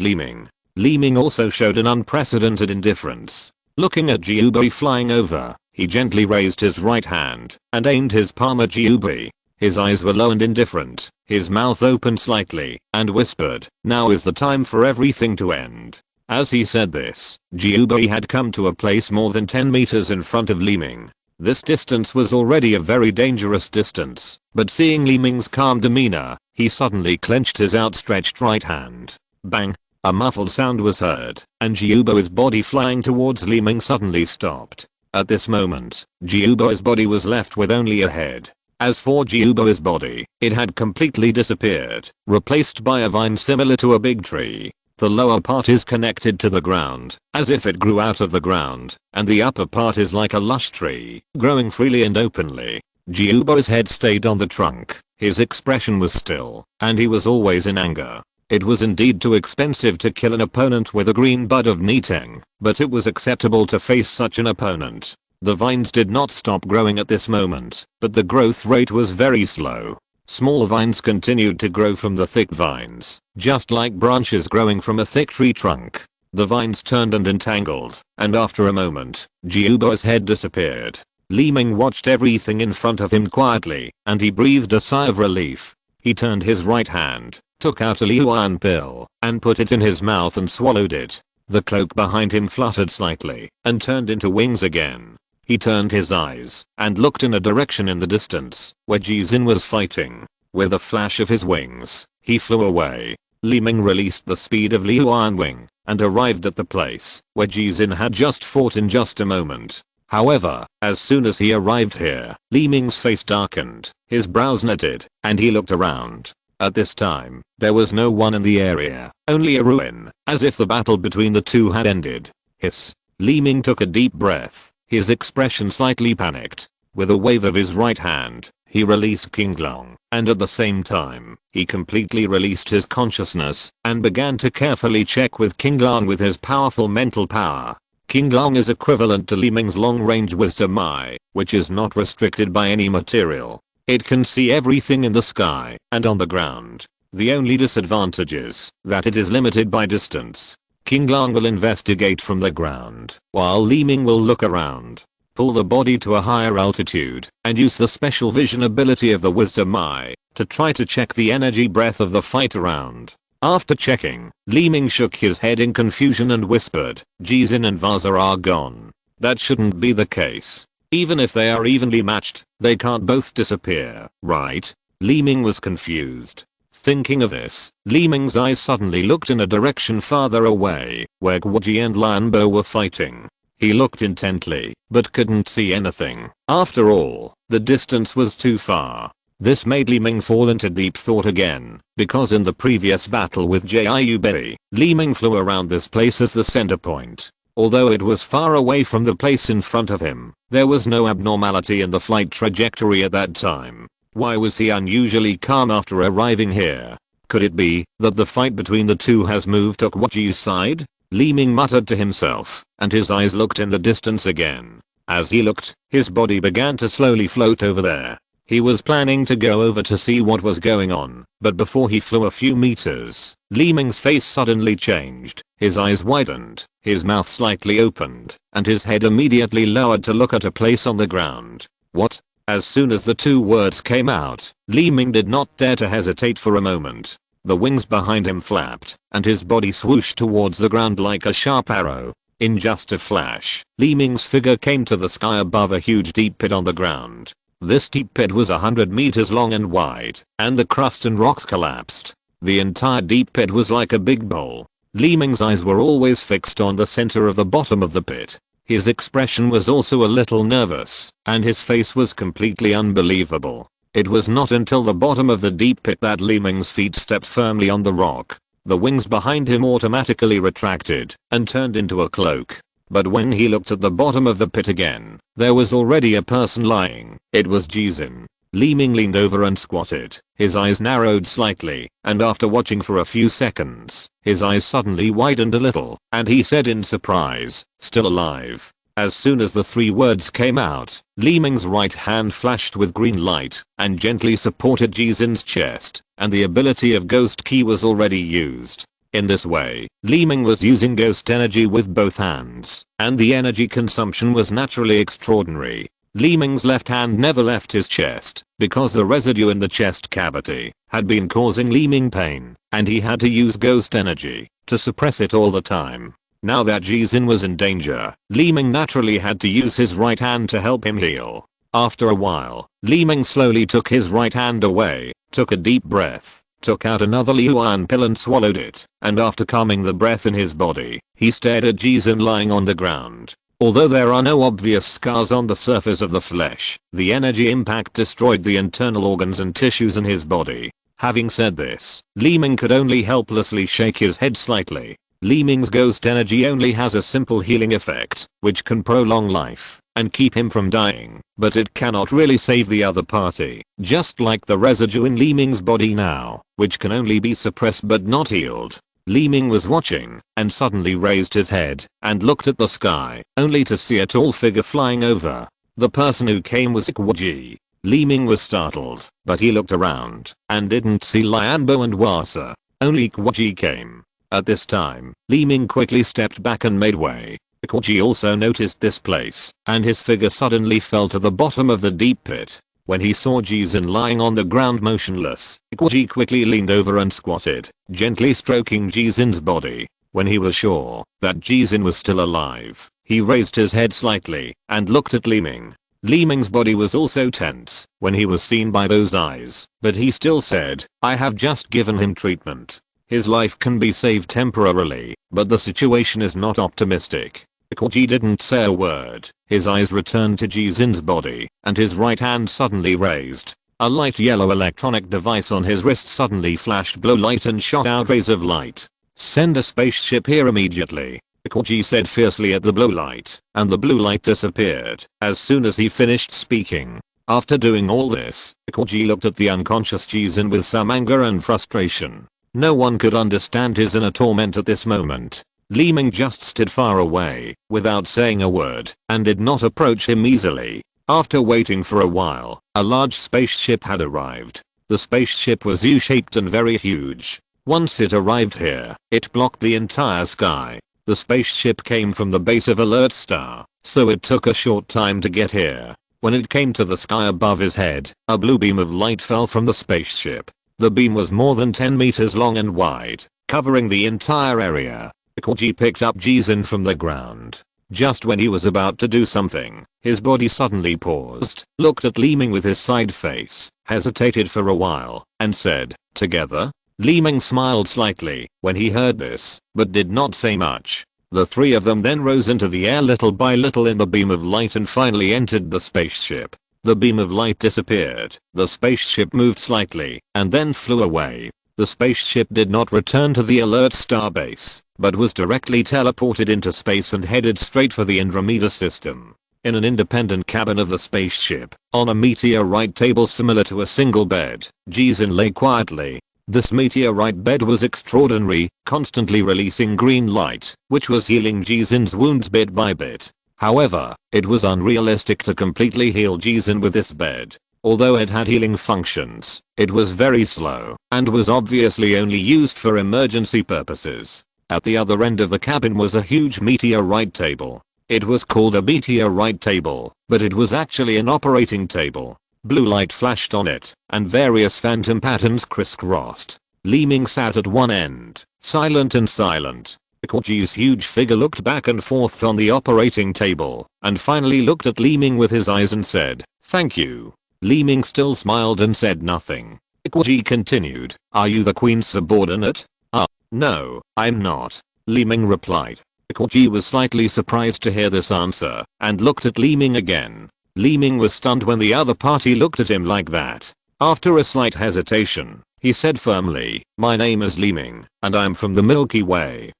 Li Ming. Li Ming also showed an unprecedented indifference. Looking at Jiubei flying over, he gently raised his right hand and aimed his palm at Jiubei. His eyes were low and indifferent, his mouth opened slightly, and whispered, "Now is the time for everything to end." As he said this, Jiubei had come to a place more than 10 meters in front of Li Ming. This distance was already a very dangerous distance, but seeing Li Ming's calm demeanor, he suddenly clenched his outstretched right hand. Bang! A muffled sound was heard, and Jiubei's body flying towards Li Ming suddenly stopped. At this moment, Jiubei's body was left with only a head. As for Jiubei's body, it had completely disappeared, replaced by a vine similar to a big tree. The lower part is connected to the ground, as if it grew out of the ground, and the upper part is like a lush tree, growing freely and openly. Jiubei's head stayed on the trunk, his expression was still, and he was always in anger. It was indeed too expensive to kill an opponent with a green bud of meeting, but it was acceptable to face such an opponent. The vines did not stop growing at this moment, but the growth rate was very slow. Small vines continued to grow from the thick vines, just like branches growing from a thick tree trunk. The vines turned and entangled, and after a moment, Jiubei's head disappeared. Li Ming watched everything in front of him quietly, and he breathed a sigh of relief. He turned his right hand, took out a Liuan pill, and put it in his mouth and swallowed it. The cloak behind him fluttered slightly, and turned into wings again. He turned his eyes, and looked in a direction in the distance, where Jizin was fighting. With a flash of his wings, he flew away. Li Ming released the speed of Liuan Wing, and arrived at the place, where Jizin had just fought in just a moment. However, as soon as he arrived here, Li Ming's face darkened, his brows knitted, and he looked around. At this time, there was no one in the area, only a ruin, as if the battle between the two had ended. Hiss. Li Ming took a deep breath, his expression slightly panicked. With a wave of his right hand, he released Qinglong, and at the same time, he completely released his consciousness, and began to carefully check with Qinglong with his powerful mental power. Qinglong is equivalent to Li Ming's long-range wisdom eye, which is not restricted by any material. It can see everything in the sky and on the ground. The only disadvantage is that it is limited by distance. Qinglong will investigate from the ground, while Li Ming will look around, pull the body to a higher altitude, and use the special vision ability of the wisdom eye to try to check the energy breath of the fight around. After checking, Li Ming shook his head in confusion and whispered, "Jizin and Vaza are gone. That shouldn't be the case. Even if they are evenly matched, they can't both disappear, right?" Li Ming was confused. Thinking of this, Li Ming's eyes suddenly looked in a direction farther away, where Guoji and Lanbo were fighting. He looked intently, but couldn't see anything. After all, the distance was too far. This made Li Ming fall into deep thought again, because in the previous battle with Jiubei, Li Ming flew around this place as the center point. Although it was far away from the place in front of him, there was no abnormality in the flight trajectory at that time. Why was he unusually calm after arriving here? Could it be that the fight between the two has moved to Guoji's side? Li Ming muttered to himself, and his eyes looked in the distance again. As he looked, his body began to slowly float over there. He was planning to go over to see what was going on, but before he flew a few meters, Li Ming's face suddenly changed. His eyes widened, his mouth slightly opened, and his head immediately lowered to look at a place on the ground. What? As soon as the two words came out, Li Ming did not dare to hesitate for a moment. The wings behind him flapped, and his body swooshed towards the ground like a sharp arrow. In just a flash, Li Ming's figure came to the sky above a huge deep pit on the ground. This deep pit was 100 meters long and wide, and the crust and rocks collapsed. The entire deep pit was like a big bowl. Li Ming's eyes were always fixed on the center of the bottom of the pit. His expression was also a little nervous, and his face was completely unbelievable. It was not until the bottom of the deep pit that Li Ming's feet stepped firmly on the rock. The wings behind him automatically retracted and turned into a cloak. But when he looked at the bottom of the pit again, there was already a person lying. It was Jizin. Li Ming leaned over and squatted. His eyes narrowed slightly, and after watching for a few seconds, his eyes suddenly widened a little, and he said in surprise, "Still alive." As soon as the 3 words came out, Li Ming's right hand flashed with green light and gently supported Jizin's chest, and the ability of Ghost Key was already used. In this way, Li Ming was using ghost energy with both hands, and the energy consumption was naturally extraordinary. Li Ming's left hand never left his chest, because the residue in the chest cavity had been causing Li Ming pain, and he had to use ghost energy to suppress it all the time. Now that Jizin was in danger, Li Ming naturally had to use his right hand to help him heal. After a while, Li Ming slowly took his right hand away, took a deep breath, took out another Liuan pill and swallowed it, and after calming the breath in his body, he stared at Jizin lying on the ground. Although there are no obvious scars on the surface of the flesh, the energy impact destroyed the internal organs and tissues in his body. Having said this, Li Ming could only helplessly shake his head slightly. Li Ming's ghost energy only has a simple healing effect, which can prolong life and keep him from dying, but it cannot really save the other party, just like the residue in Li Ming's body now, which can only be suppressed but not healed. Li Ming was watching, and suddenly raised his head and looked at the sky, only to see a tall figure flying over. The person who came was Ikwji. Li Ming was startled, but he looked around and didn't see Lianbo and Wasa. Only Ikwji came. At this time, Li Ming quickly stepped back and made way. Ikwji also noticed this place, and his figure suddenly fell to the bottom of the deep pit. When he saw Jizin lying on the ground motionless, Ikwji quickly leaned over and squatted, gently stroking Jizin's body. When he was sure that Jizin was still alive, he raised his head slightly and looked at Li Ming. Li Ming's body was also tense when he was seen by those eyes, but he still said, "I have just given him treatment. His life can be saved temporarily, but the situation is not optimistic." Ikwji didn't say a word. His eyes returned to Jizin's body, and his right hand suddenly raised. A light yellow electronic device on his wrist suddenly flashed blue light and shot out rays of light. "Send a spaceship here immediately," Ikwji said fiercely at the blue light, and the blue light disappeared as soon as he finished speaking. After doing all this, Ikwji looked at the unconscious Jizin with some anger and frustration. No one could understand his inner torment at this moment. Li Ming just stood far away, without saying a word, and did not approach him easily. After waiting for a while, a large spaceship had arrived. The spaceship was U-shaped and very huge. Once it arrived here, it blocked the entire sky. The spaceship came from the base of Alert Star, so it took a short time to get here. When it came to the sky above his head, a blue beam of light fell from the spaceship. The beam was more than 10 meters long and wide, covering the entire area. Ikwji picked up Jizin from the ground. Just when he was about to do something, his body suddenly paused, looked at Li Ming with his side face, hesitated for a while, and said, "Together?" Li Ming smiled slightly when he heard this, but did not say much. The 3 of them then rose into the air little by little in the beam of light and finally entered the spaceship. The beam of light disappeared, the spaceship moved slightly, and then flew away. The spaceship did not return to the Alert Star base, but was directly teleported into space and headed straight for the Andromeda system. In an independent cabin of the spaceship, on a meteorite table similar to a single bed, Jizin lay quietly. This meteorite bed was extraordinary, constantly releasing green light, which was healing Jizin's wounds bit by bit. However, it was unrealistic to completely heal Jizin with this bed. Although it had healing functions, it was very slow, and was obviously only used for emergency purposes. At the other end of the cabin was a huge meteorite table. It was called a meteorite table, but it was actually an operating table. Blue light flashed on it, and various phantom patterns crisscrossed. Li Ming sat at one end, silent and silent. Ikwji's huge figure looked back and forth on the operating table, and finally looked at Li Ming with his eyes and said, "Thank you." Li Ming still smiled and said nothing. Ikwji continued, "Are you the queen's subordinate?" No, I'm not," Li Ming replied. Ikwji was slightly surprised to hear this answer, and looked at Li Ming again. Li Ming was stunned when the other party looked at him like that. After a slight hesitation, he said firmly, "My name is Li Ming, and I'm from the Milky Way."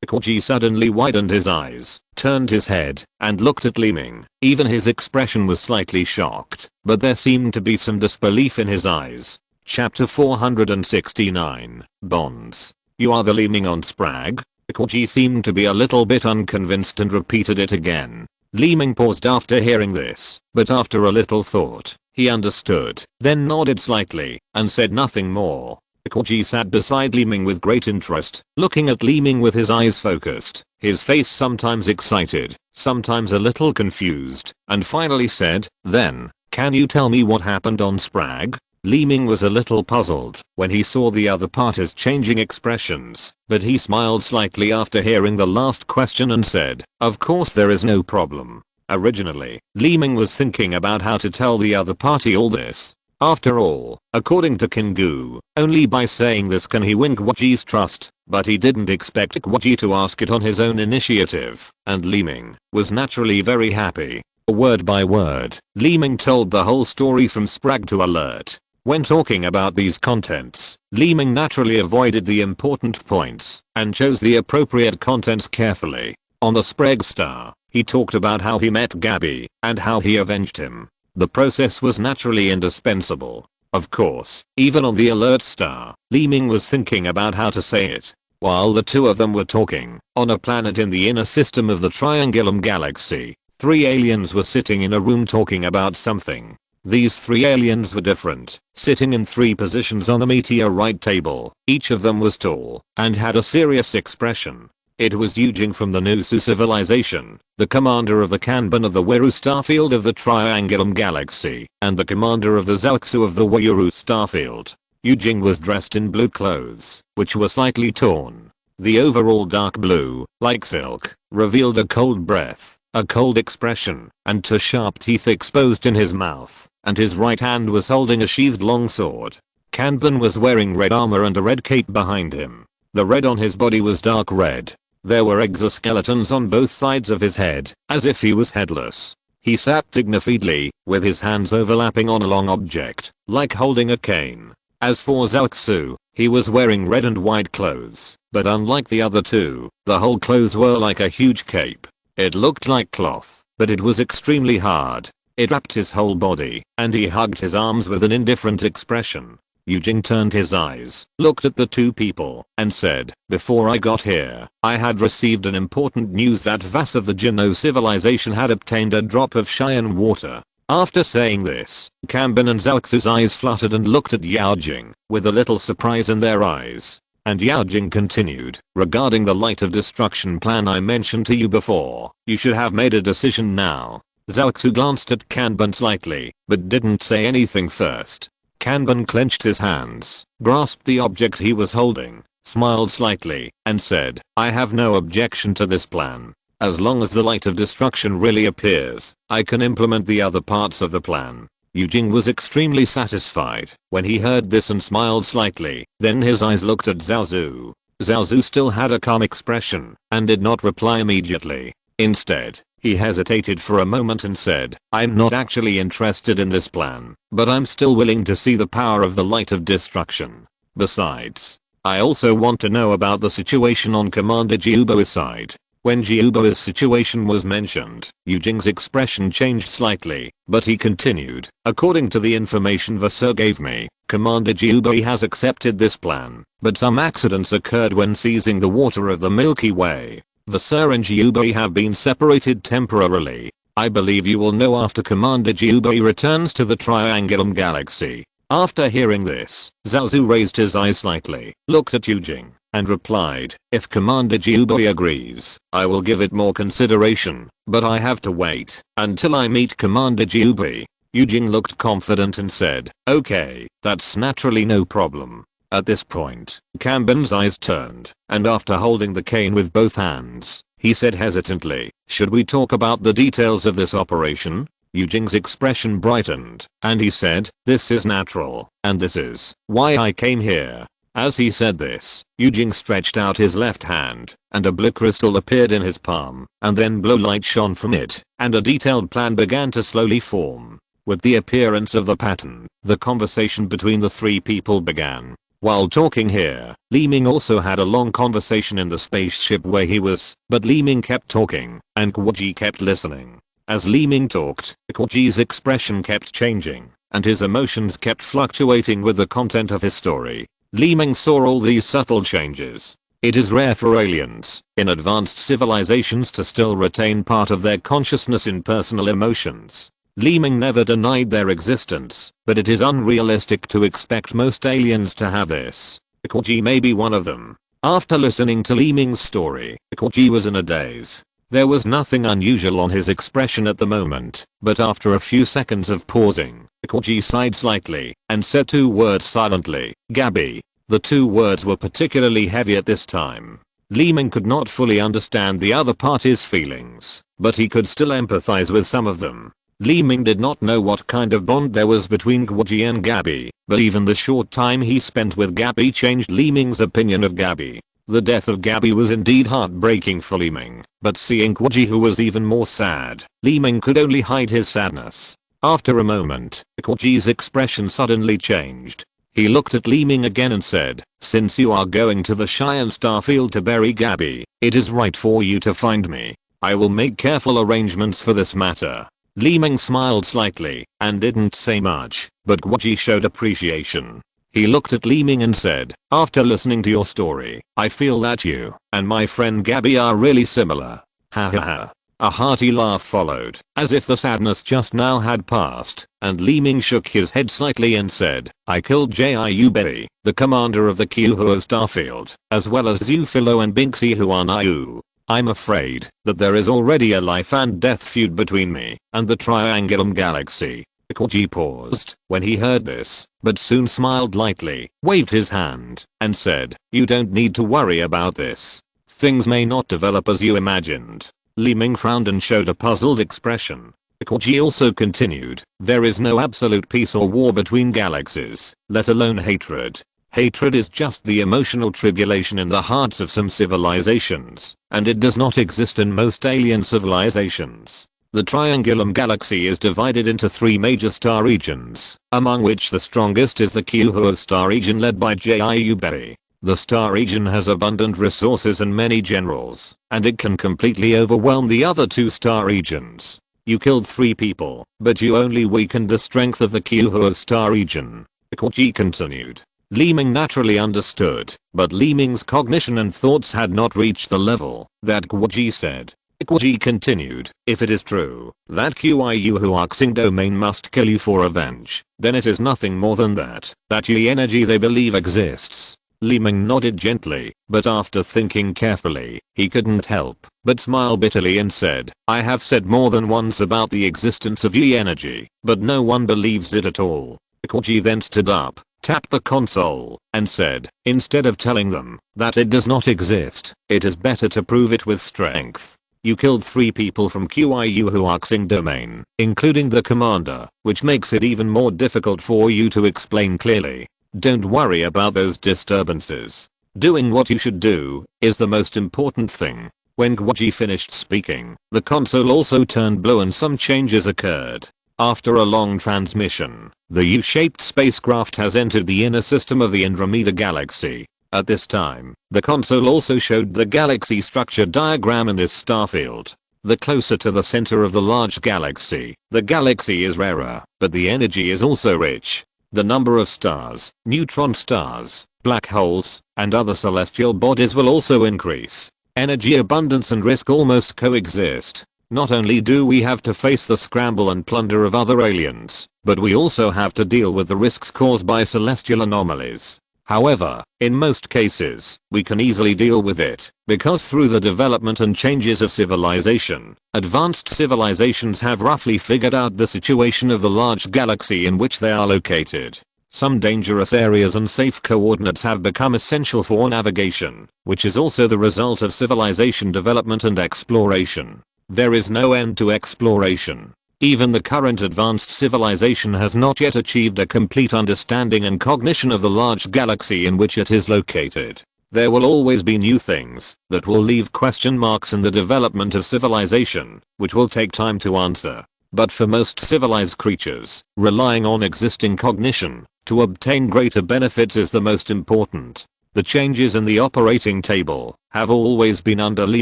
Koji suddenly widened his eyes, turned his head, and looked at Li Ming. Even his expression was slightly shocked, but there seemed to be some disbelief in his eyes. Chapter 469, Bonds. You are the Li Ming on Spragg? Koji seemed to be a little bit unconvinced and repeated it again. Li Ming paused after hearing this, but after a little thought, he understood, then nodded slightly, and said nothing more. Koji sat beside Li Ming with great interest, looking at Li Ming with his eyes focused, his face sometimes excited, sometimes a little confused, and finally said, "Then, can you tell me what happened on Spragg?" Li Ming was a little puzzled when he saw the other parties changing expressions, but he smiled slightly after hearing the last question and said, "Of course there is no problem." Originally, Li Ming was thinking about how to tell the other party all this. After all, according to Kingu, only by saying this can he win Gwaji's trust, but he didn't expect Gwaji to ask it on his own initiative, and Li Ming was naturally very happy. Word by word, Li Ming told the whole story from Spragg to Alert. When talking about these contents, Li Ming naturally avoided the important points and chose the appropriate contents carefully. On the Spragg star, he talked about how he met Gabby and how he avenged him. The process was naturally indispensable. Of course, even on the Alert star, Li Ming was thinking about how to say it. While the two of them were talking, on a planet in the inner system of the Triangulum galaxy, 3 aliens were sitting in a room talking about something. These 3 aliens were different, sitting in 3 positions on the meteorite table. Each of them was tall and had a serious expression. It was Yujing from the Nusu civilization, the commander of the Kanban of the Weru starfield of the Triangulum galaxy, and the commander of the Zalxu of the Weru starfield. Yujing was dressed in blue clothes, which were slightly torn. The overall dark blue, like silk, revealed a cold breath, a cold expression, and 2 sharp teeth exposed in his mouth, and his right hand was holding a sheathed long sword. Kanban was wearing red armor and a red cape behind him. The red on his body was dark red. There were exoskeletons on both sides of his head, as if he was headless. He sat dignifiedly, with his hands overlapping on a long object, like holding a cane. As for Zalxu, he was wearing red and white clothes, but unlike the other two, the whole clothes were like a huge cape. It looked like cloth, but it was extremely hard. It wrapped his whole body, and he hugged his arms with an indifferent expression. Yujing turned his eyes, looked at the two people, and said, "Before I got here, I had received an important news that Vas of the Jinno civilization had obtained a drop of Cheyenne water." After saying this, Kanban and Zalxu's eyes fluttered and looked at Yaojing, with a little surprise in their eyes. And Yaojing continued, "Regarding the light of destruction plan I mentioned to you before, you should have made a decision now." Zalxu glanced at Kanban slightly, but didn't say anything first. Kanban clenched his hands, grasped the object he was holding, smiled slightly, and said, "I have no objection to this plan. As long as the light of destruction really appears, I can implement the other parts of the plan." Yujing was extremely satisfied when he heard this and smiled slightly, then his eyes looked at Zhaozu. Zhaozu still had a calm expression and did not reply immediately. Instead, he hesitated for a moment and said, "I'm not actually interested in this plan, but I'm still willing to see the power of the light of destruction. Besides, I also want to know about the situation on Commander Jiubo's side." When Jiubo's situation was mentioned, Yujing's expression changed slightly, but he continued, "According to the information Vassar gave me, Commander Jiubo has accepted this plan, but some accidents occurred when seizing the water of the Milky Way. Vassar and Jiubo have been separated temporarily. I believe you will know after Commander Jiubo returns to the Triangulum galaxy." After hearing this, Zhaozu raised his eyes slightly, looked at Yujing, and replied, "If Commander Jiubo agrees, I will give it more consideration, but I have to wait until I meet Commander Jiubo." Yujing looked confident and said, "Okay, that's naturally no problem." At this point, Kanban's eyes turned, and after holding the cane with both hands, he said hesitantly, "Should we talk about the details of this operation?" Yujing's expression brightened, and he said, "This is natural, and this is why I came here." As he said this, Yujing stretched out his left hand, and a blue crystal appeared in his palm, and then blue light shone from it, and a detailed plan began to slowly form. With the appearance of the pattern, the conversation between the three people began. While talking here, Li Ming also had a long conversation in the spaceship where he was, but Li Ming kept talking, and Guoji kept listening. As Li Ming talked, Guoji's expression kept changing, and his emotions kept fluctuating with the content of his story. Li Ming saw all these subtle changes. It is rare for aliens, in advanced civilizations, to still retain part of their consciousness in personal emotions. Li Ming never denied their existence, but it is unrealistic to expect most aliens to have this. Guoji may be one of them. After listening to Li Ming's story, Guoji was in a daze. There was nothing unusual on his expression at the moment, but after a few seconds of pausing, Guoji sighed slightly and said two words silently, "Gabby." The two words were particularly heavy at this time. Li Ming could not fully understand the other party's feelings, but he could still empathize with some of them. Li Ming did not know what kind of bond there was between Guoji and Gabby, but even the short time he spent with Gabby changed Li Ming's opinion of Gabby. The death of Gabby was indeed heartbreaking for Li Ming, but seeing Guoji, who was even more sad, Li Ming could only hide his sadness. After a moment, Guoji's expression suddenly changed. He looked at Li Ming again and said, "Since you are going to the Cheyenne Starfield to bury Gabby, it is right for you to find me. I will make careful arrangements for this matter." Li Ming smiled slightly and didn't say much, but Guoji showed appreciation. He looked at Li Ming and said, "After listening to your story, I feel that you and my friend Gabby are really similar." Ha ha ha. A hearty laugh followed, as if the sadness just now had passed, and Li Ming shook his head slightly and said, "I killed Jiu Bei, the commander of the Kyuhuo Starfield, as well as Zhu Filo and Binxi Huanayu. I'm afraid that there is already a life and death feud between me and the Triangulum Galaxy." Guoji paused when he heard this, but soon smiled lightly, waved his hand, and said, "You don't need to worry about this. Things may not develop as you imagined." Li Ming frowned and showed a puzzled expression. Guoji also continued, "There is no absolute peace or war between galaxies, let alone hatred. Hatred is just the emotional tribulation in the hearts of some civilizations, and it does not exist in most alien civilizations. The Triangulum Galaxy is divided into 3 major star regions, among which the strongest is the Kyuhuo star region led by Jiu Bei. The star region has abundant resources and many generals, and it can completely overwhelm the other 2 star regions. You killed 3 people, but you only weakened the strength of the Kyuhuo star region." Guoji continued. Li Ming naturally understood, but Li Ming's cognition and thoughts had not reached the level that Guoji said. Guoji continued, "If it is true that Kyuhuo domain must kill you for revenge, then it is nothing more than that Yi energy they believe exists." Li Ming nodded gently, but after thinking carefully, he couldn't help but smile bitterly and said, "I have said more than once about the existence of Yi energy, but no one believes it at all." Guoji then stood up, tapped the console, and said, "Instead of telling them that it does not exist, it is better to prove it with strength. You killed 3 people from Kyuhuo domain, including the commander, which makes it even more difficult for you to explain clearly. Don't worry about those disturbances. Doing what you should do is the most important thing." When Guoji finished speaking, the console also turned blue and some changes occurred. After a long transmission, the U-shaped spacecraft has entered the inner system of the Andromeda Galaxy. At this time, the console also showed the galaxy structure diagram in this starfield. The closer to the center of the large galaxy, the galaxy is rarer, but the energy is also rich. The number of stars, neutron stars, black holes, and other celestial bodies will also increase. Energy abundance and risk almost coexist. Not only do we have to face the scramble and plunder of other aliens, but we also have to deal with the risks caused by celestial anomalies. However, in most cases, we can easily deal with it, because through the development and changes of civilization, advanced civilizations have roughly figured out the situation of the large galaxy in which they are located. Some dangerous areas and safe coordinates have become essential for navigation, which is also the result of civilization development and exploration. There is no end to exploration. Even the current advanced civilization has not yet achieved a complete understanding and cognition of the large galaxy in which it is located. There will always be new things that will leave question marks in the development of civilization, which will take time to answer. But for most civilized creatures, relying on existing cognition, To obtain greater benefits is the most important. The changes in the operating table have always been under Li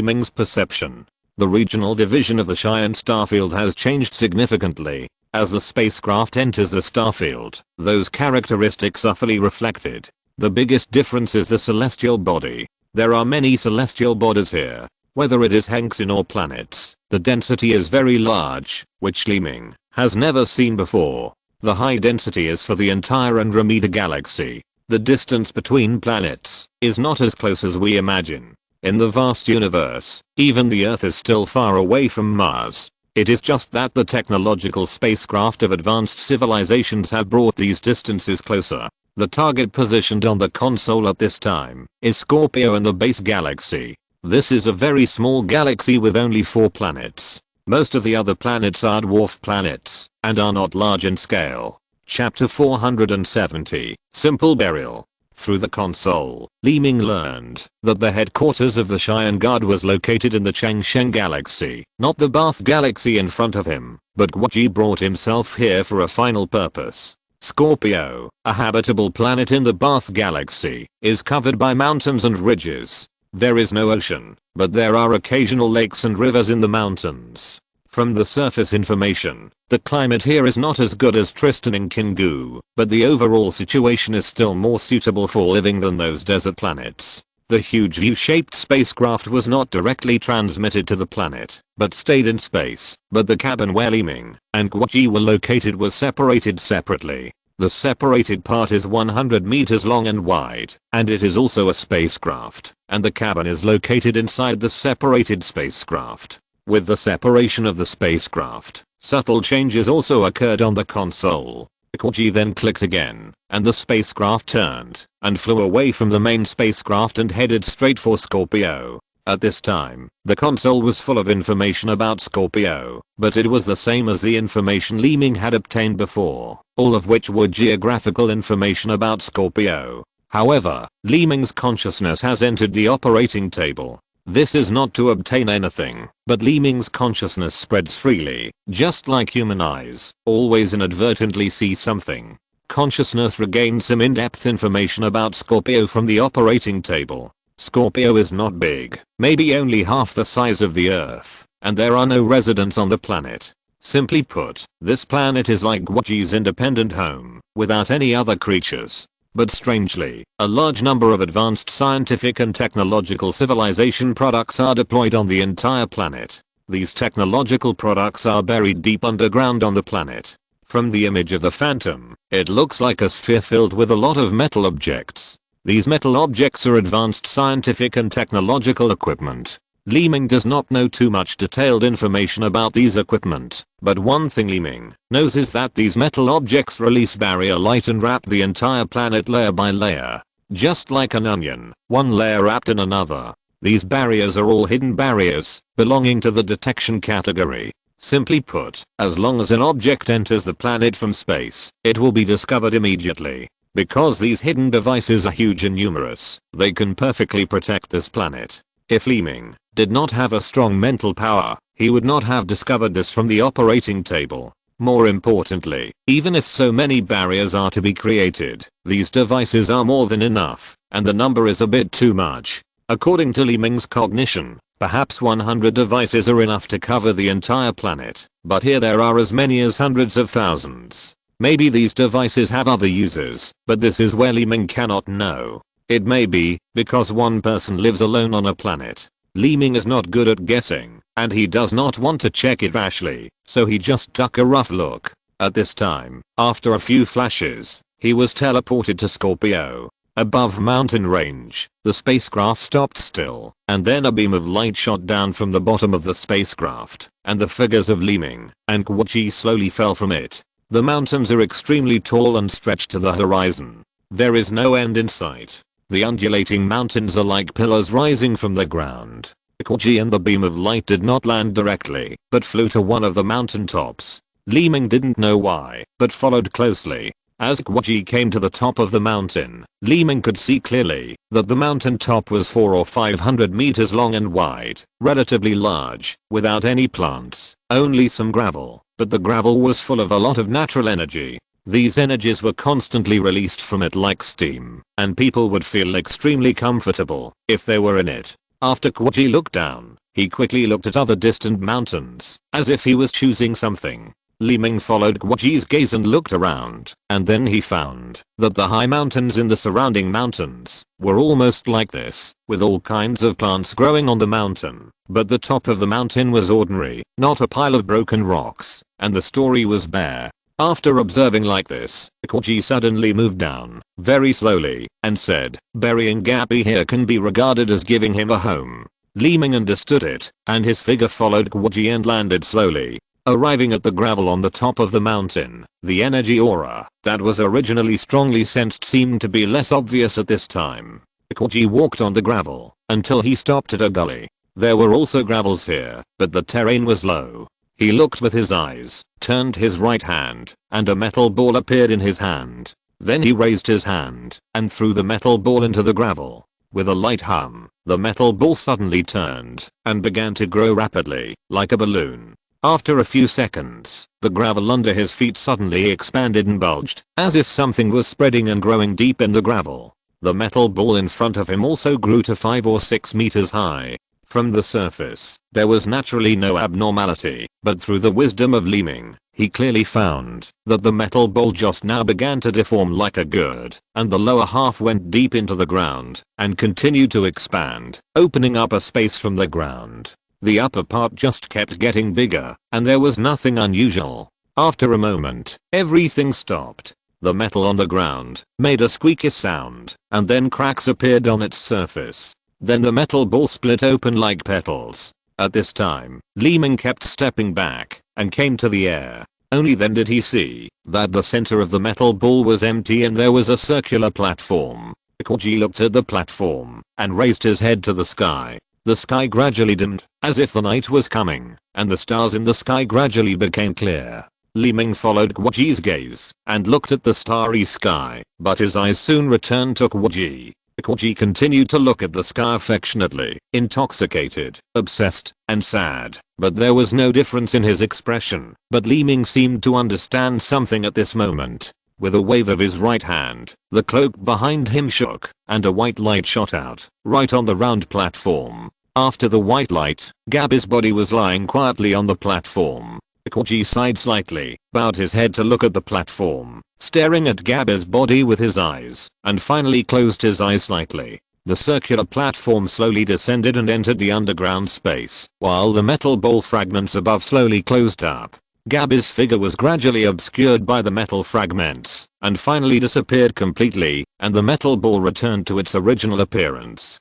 Ming's perception. The regional division of the Cheyenne starfield has changed significantly. As the spacecraft enters the starfield, those characteristics are fully reflected. The biggest difference is the celestial body. There are many celestial bodies here. Whether it is Hengxin or planets, the density is very large, which Li Ming has never seen before. The high density is for the entire Andromeda galaxy. The distance between planets is not as close as we imagine. In the vast universe, even the Earth is still far away from Mars. It is just that the technological spacecraft of advanced civilizations have brought these distances closer. The target positioned on the console at this time is Scorpio in the base galaxy. This is a very small galaxy with only 4 planets. Most of the other planets are dwarf planets and are not large in scale. Chapter 470, Simple Burial. Through the console, Li Ming learned that the headquarters of the Cheyenne Guard was located in the Changsheng galaxy, not the Bath galaxy in front of him, but Guoji brought himself here for a final purpose. Scorpio, a habitable planet in the Bath galaxy, is covered by mountains and ridges. There is no ocean, but there are occasional lakes and rivers in the mountains. From the surface information, the climate here is not as good as Tristan and Kingu, but the overall situation is still more suitable for living than those desert planets. The huge U-shaped spacecraft was not directly transmitted to the planet, but stayed in space, but the cabin where Li Ming and Guoji were located was separated separately. The separated part is 100 meters long and wide, and it is also a spacecraft, and the cabin is located inside the separated spacecraft. With the separation of the spacecraft, subtle changes also occurred on the console. Guoji then clicked again, and the spacecraft turned and flew away from the main spacecraft and headed straight for Scorpio. At this time, the console was full of information about Scorpio, but it was the same as the information Li Ming had obtained before, all of which were geographical information about Scorpio. However, Li Ming's consciousness has entered the operating table. This is not to obtain anything, but Li Ming's consciousness spreads freely, just like human eyes always inadvertently see something. Consciousness regained some in-depth information about Scorpio from the operating table. Scorpio is not big, maybe only half the size of the Earth, and there are no residents on the planet. Simply put, this planet is like Guoji's independent home, without any other creatures. But strangely, a large number of advanced scientific and technological civilization products are deployed on the entire planet. These technological products are buried deep underground on the planet. From the image of the Phantom, it looks like a sphere filled with a lot of metal objects. These metal objects are advanced scientific and technological equipment. Li Ming does not know too much detailed information about these equipment, but one thing Li Ming knows is that these metal objects release barrier light and wrap the entire planet layer by layer. Just like an onion, one layer wrapped in another. These barriers are all hidden barriers, belonging to the detection category. Simply put, as long as an object enters the planet from space, it will be discovered immediately. Because these hidden devices are huge and numerous, they can perfectly protect this planet. If Li Ming did not have a strong mental power, he would not have discovered this from the operating table. More importantly, even if so many barriers are to be created, these devices are more than enough, and the number is a bit too much. According to Li Ming's cognition, perhaps 100 devices are enough to cover the entire planet, but here there are as many as hundreds of thousands. Maybe these devices have other users, but this is where Li Ming cannot know. It may be because one person lives alone on a planet. Li Ming is not good at guessing, and he does not want to check it rashly, so he just took a rough look. At this time, after a few flashes, he was teleported to Scorpio. Above mountain range, the spacecraft stopped still, and then a beam of light shot down from the bottom of the spacecraft, and the figures of Li Ming and Guoji slowly fell from it. The mountains are extremely tall and stretch to the horizon. There is no end in sight. The undulating mountains are like pillars rising from the ground. Guoji and the beam of light did not land directly, but flew to one of the mountain tops. Li Ming didn't know why, but followed closely. As Guoji came to the top of the mountain, Li Ming could see clearly that the mountain top was 400 or 500 meters long and wide, relatively large, without any plants, only some gravel, but the gravel was full of a lot of natural energy. These energies were constantly released from it like steam, and people would feel extremely comfortable if they were in it. After Kwaji looked down, he quickly looked at other distant mountains, as if he was choosing something. Li Ming followed Kwaji's gaze and looked around, and then he found that the high mountains in the surrounding mountains were almost like this, with all kinds of plants growing on the mountain. But the top of the mountain was ordinary, not a pile of broken rocks, and the story was bare. After observing like this, Kwaji suddenly moved down, very slowly, and said, "Burying Gabi here can be regarded as giving him a home." Li Ming understood it, and his figure followed Kwaji and landed slowly. Arriving at the gravel on the top of the mountain, the energy aura that was originally strongly sensed seemed to be less obvious at this time. Kwaji walked on the gravel until he stopped at a gully. There were also gravels here, but the terrain was low. He looked with his eyes, turned his right hand, and a metal ball appeared in his hand. Then he raised his hand and threw the metal ball into the gravel. With a light hum, the metal ball suddenly turned and began to grow rapidly, like a balloon. After a few seconds, the gravel under his feet suddenly expanded and bulged, as if something was spreading and growing deep in the gravel. The metal ball in front of him also grew to 5 or 6 meters high. From the surface, there was naturally no abnormality, but through the wisdom of Li Ming, he clearly found that the metal ball just now began to deform like a gourd, and the lower half went deep into the ground and continued to expand, opening up a space from the ground. The upper part just kept getting bigger, and there was nothing unusual. After a moment, everything stopped. The metal on the ground made a squeaky sound, and then cracks appeared on its surface. Then the metal ball split open like petals. At this time, Li Ming kept stepping back and came to the air. Only then did he see that the center of the metal ball was empty and there was a circular platform. Kwaji looked at the platform and raised his head to the sky. The sky gradually dimmed, as if the night was coming, and the stars in the sky gradually became clear. Li Ming followed Kwaji's gaze and looked at the starry sky, but his eyes soon returned to Kwaji. Kwaji continued to look at the sky affectionately, intoxicated, obsessed, and sad, but there was no difference in his expression. But Li Ming seemed to understand something at this moment. With a wave of his right hand, the cloak behind him shook, and a white light shot out, right on the round platform. After the white light, Gabi's body was lying quietly on the platform. Kwaji sighed slightly, bowed his head to look at the platform, staring at Gabi's body with his eyes, and finally closed his eyes slightly. The circular platform slowly descended and entered the underground space, while the metal ball fragments above slowly closed up. Gabi's figure was gradually obscured by the metal fragments, and finally disappeared completely, and the metal ball returned to its original appearance.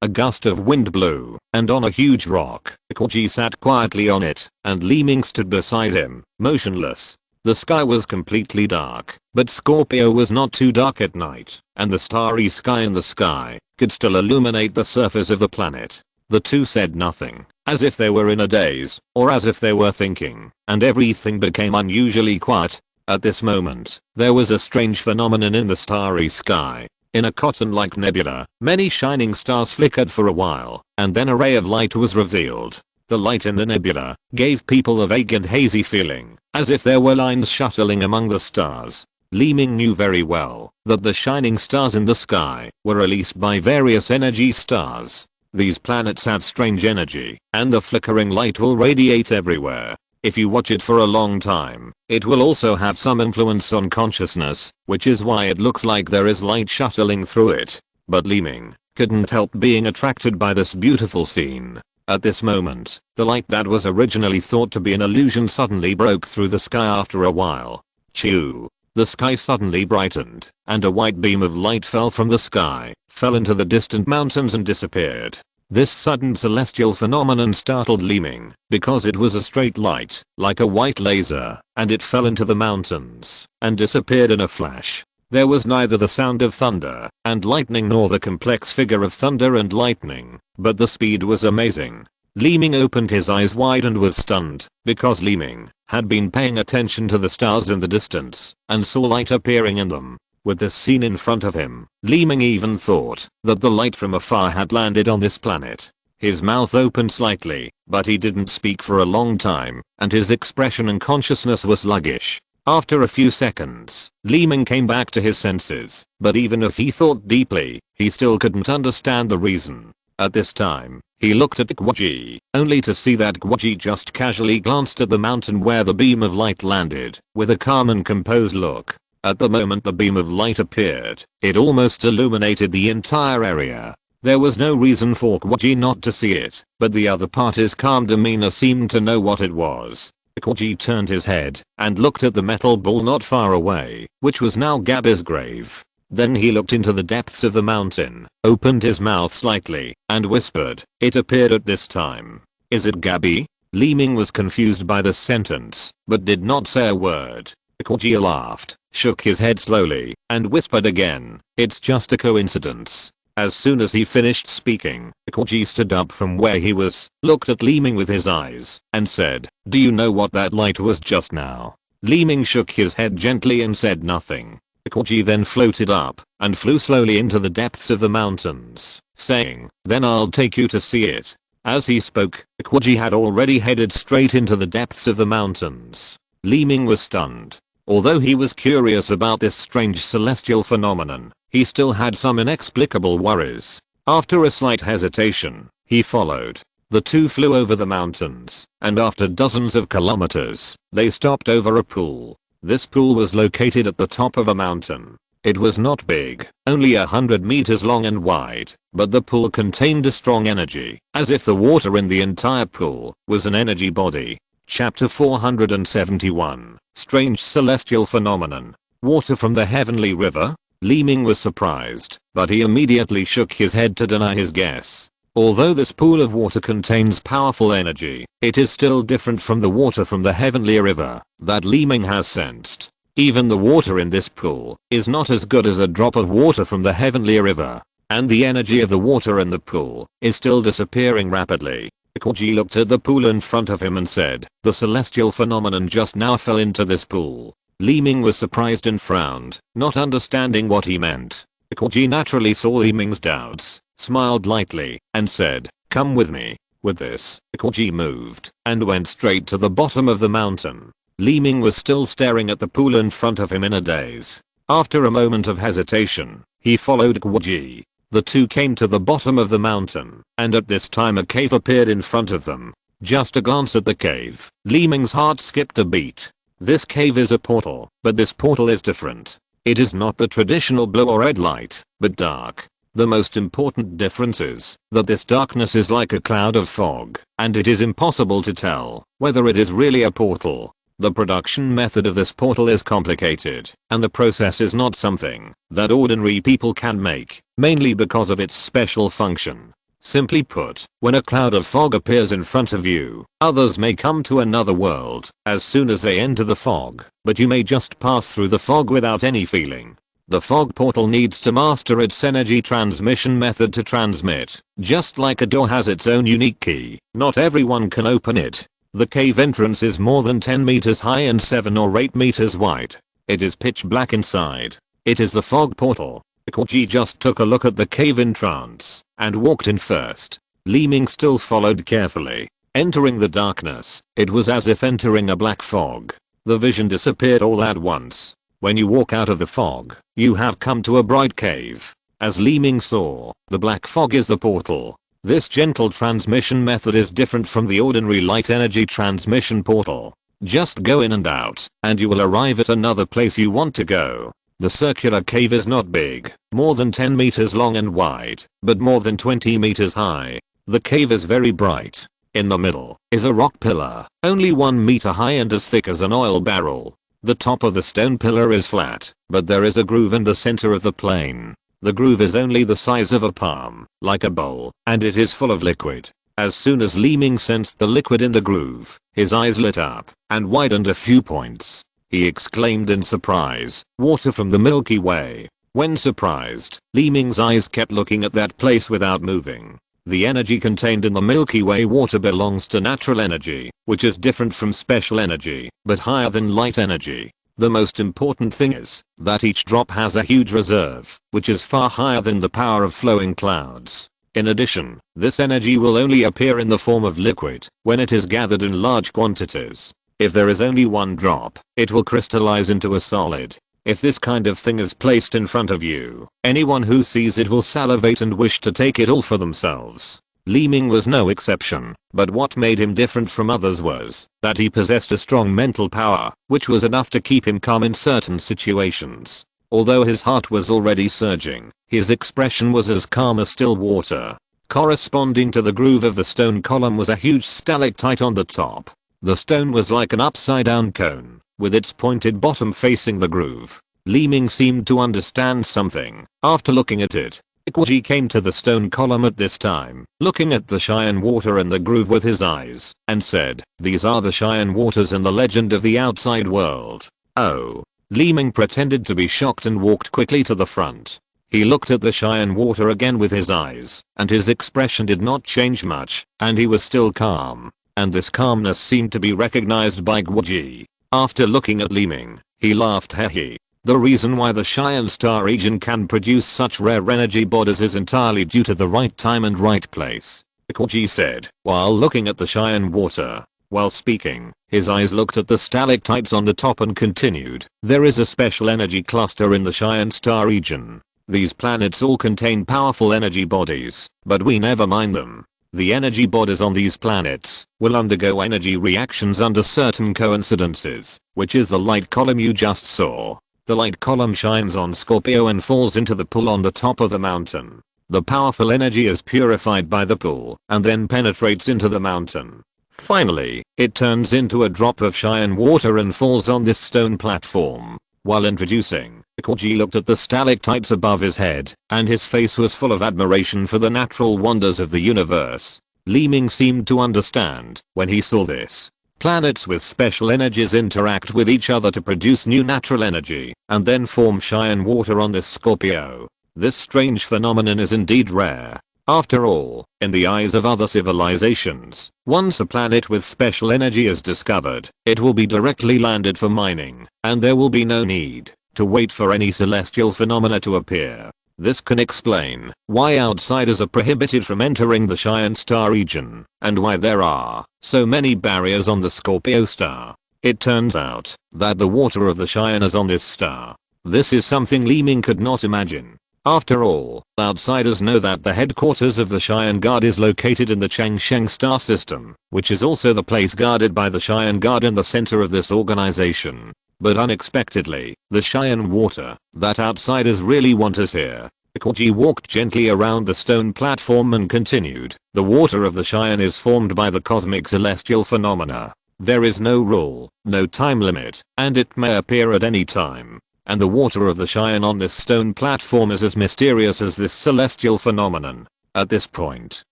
A gust of wind blew, and on a huge rock, Kwaji sat quietly on it, and Li Ming stood beside him, motionless. The sky was completely dark, but Scorpio was not too dark at night, and the starry sky in the sky could still illuminate the surface of the planet. The two said nothing, as if they were in a daze, or as if they were thinking, and everything became unusually quiet. At this moment, there was a strange phenomenon in the starry sky. In a cotton-like nebula, many shining stars flickered for a while, and then a ray of light was revealed. The light in the nebula gave people a vague and hazy feeling, as if there were lines shuttling among the stars. Li Ming knew very well that the shining stars in the sky were released by various energy stars. These planets have strange energy, and the flickering light will radiate everywhere. If you watch it for a long time, it will also have some influence on consciousness, which is why it looks like there is light shuttling through it. But Li Ming couldn't help being attracted by this beautiful scene. At this moment, the light that was originally thought to be an illusion suddenly broke through the sky after a while. Chew! The sky suddenly brightened, and a white beam of light fell from the sky, fell into the distant mountains and disappeared. This sudden celestial phenomenon startled Li Ming, because it was a straight light, like a white laser, and it fell into the mountains, and disappeared in a flash. There was neither the sound of thunder and lightning nor the complex figure of thunder and lightning, but the speed was amazing. Li Ming opened his eyes wide and was stunned, because Li Ming had been paying attention to the stars in the distance, and saw light appearing in them. With this scene in front of him, Li Ming even thought that the light from afar had landed on this planet. His mouth opened slightly, but he didn't speak for a long time, and his expression and consciousness was sluggish. After a few seconds, Li Ming came back to his senses, but even if he thought deeply, he still couldn't understand the reason. At this time, he looked at Guoji, only to see that Guoji just casually glanced at the mountain where the beam of light landed, with a calm and composed look. At the moment the beam of light appeared, it almost illuminated the entire area. There was no reason for Guoji not to see it, but the other party's calm demeanor seemed to know what it was. Guoji turned his head and looked at the metal ball not far away, which was now Gabby's grave. Then he looked into the depths of the mountain, opened his mouth slightly, and whispered. It appeared at this time. Is it Gabby? Li Ming was confused by the sentence, but did not say a word. Guoji laughed, shook his head slowly, and whispered again. It's just a coincidence. As soon as he finished speaking, Guoji stood up from where he was, looked at Li Ming with his eyes, and said, do you know what that light was just now? Li Ming shook his head gently and said nothing. Guoji then floated up, and flew slowly into the depths of the mountains, saying, then I'll take you to see it. As he spoke, Guoji had already headed straight into the depths of the mountains. Li Ming was stunned. Although he was curious about this strange celestial phenomenon, he still had some inexplicable worries. After a slight hesitation, he followed. The two flew over the mountains, and after dozens of kilometers, they stopped over a pool. This pool was located at the top of a mountain. It was not big, only 100 meters long and wide, but the pool contained a strong energy, as if the water in the entire pool was an energy body. Chapter 471. Strange Celestial Phenomenon. Water from the Heavenly River? Li Ming was surprised, but he immediately shook his head to deny his guess. Although this pool of water contains powerful energy, it is still different from the water from the Heavenly River that Li Ming has sensed. Even the water in this pool is not as good as a drop of water from the Heavenly River, and the energy of the water in the pool is still disappearing rapidly. Guoji looked at the pool in front of him and said, the celestial phenomenon just now fell into this pool. Li Ming was surprised and frowned, not understanding what he meant. Guoji naturally saw Li Ming's doubts, smiled lightly, and said, come with me. With this, Guoji moved, and went straight to the bottom of the mountain. Li Ming was still staring at the pool in front of him in a daze. After a moment of hesitation, he followed Guoji. The two came to the bottom of the mountain, and at this time a cave appeared in front of them. Just a glance at the cave, Li Ming's heart skipped a beat. This cave is a portal, but this portal is different. It is not the traditional blue or red light, but dark. The most important difference is that this darkness is like a cloud of fog, and it is impossible to tell whether it is really a portal. The production method of this portal is complicated, and the process is not something that ordinary people can make, mainly because of its special function. Simply put, when a cloud of fog appears in front of you, others may come to another world as soon as they enter the fog, but you may just pass through the fog without any feeling. The fog portal needs to master its energy transmission method to transmit. Just like a door has its own unique key, not everyone can open it. The cave entrance is more than 10 meters high and 7 or 8 meters wide. It is pitch black inside. It is the fog portal. Guoji just took a look at the cave in trance and walked in first. Li Ming still followed carefully. Entering the darkness, it was as if entering a black fog. The vision disappeared all at once. When you walk out of the fog, you have come to a bright cave. As Li Ming saw, the black fog is the portal. This gentle transmission method is different from the ordinary light energy transmission portal. Just go in and out, and you will arrive at another place you want to go. The circular cave is not big, more than 10 meters long and wide, but more than 20 meters high. The cave is very bright. In the middle is a rock pillar, only 1 meter high and as thick as an oil barrel. The top of the stone pillar is flat, but there is a groove in the center of the plane. The groove is only the size of a palm, like a bowl, and it is full of liquid. As soon as Li Ming sensed the liquid in the groove, his eyes lit up and widened a few points. He exclaimed in surprise, water from the Milky Way. When surprised, Li Ming's eyes kept looking at that place without moving. The energy contained in the Milky Way water belongs to natural energy, which is different from special energy, but higher than light energy. The most important thing is that each drop has a huge reserve, which is far higher than the power of flowing clouds. In addition, this energy will only appear in the form of liquid when it is gathered in large quantities. If there is only one drop, it will crystallize into a solid. If this kind of thing is placed in front of you, anyone who sees it will salivate and wish to take it all for themselves. Li Ming was no exception, but what made him different from others was that he possessed a strong mental power, which was enough to keep him calm in certain situations. Although his heart was already surging, his expression was as calm as still water. Corresponding to the groove of the stone column was a huge stalactite on the top. The stone was like an upside down cone, with its pointed bottom facing the groove. Li Ming seemed to understand something. After looking at it, Ji came to the stone column at this time, looking at the Cheyenne water and the groove with his eyes, and said, "These are the Cheyenne waters in the legend of the outside world." Oh. Li Ming pretended to be shocked and walked quickly to the front. He looked at the Cheyenne water again with his eyes, and his expression did not change much, and he was still calm. And this calmness seemed to be recognized by Ji. After looking at Li Ming, he laughed. Hehe. The reason why the Cheyenne star region can produce such rare energy bodies is entirely due to the right time and right place, Ji said, while looking at the Cheyenne water. While speaking, his eyes looked at the stalactites on the top and continued, "There is a special energy cluster in the Cheyenne star region. These planets all contain powerful energy bodies, but we never mine them. The energy bodies on these planets will undergo energy reactions under certain coincidences, which is the light column you just saw. The light column shines on Scorpio and falls into the pool on the top of the mountain. The powerful energy is purified by the pool and then penetrates into the mountain. Finally, it turns into a drop of Cheyenne water and falls on this stone platform." While introducing, Ji looked at the stalactites above his head, and his face was full of admiration for the natural wonders of the universe. Li Ming seemed to understand when he saw this. Planets with special energies interact with each other to produce new natural energy, and then form Cheyenne water on this Scorpio. This strange phenomenon is indeed rare. After all, in the eyes of other civilizations, once a planet with special energy is discovered, it will be directly landed for mining, and there will be no need to wait for any celestial phenomena to appear. This can explain why outsiders are prohibited from entering the Cheyenne star region, and why there are so many barriers on the Scorpio star. It turns out that the water of the Cheyenne is on this star. This is something Li Ming could not imagine. After all, outsiders know that the headquarters of the Cheyenne Guard is located in the Changsheng star system, which is also the place guarded by the Cheyenne Guard in the center of this organization. But unexpectedly, the Cheyenne water that outsiders really want is here. Ji walked gently around the stone platform and continued, "The water of the Cheyenne is formed by the cosmic celestial phenomena. There is no rule, no time limit, and it may appear at any time. And the water of the Cheyenne on this stone platform is as mysterious as this celestial phenomenon." At this point,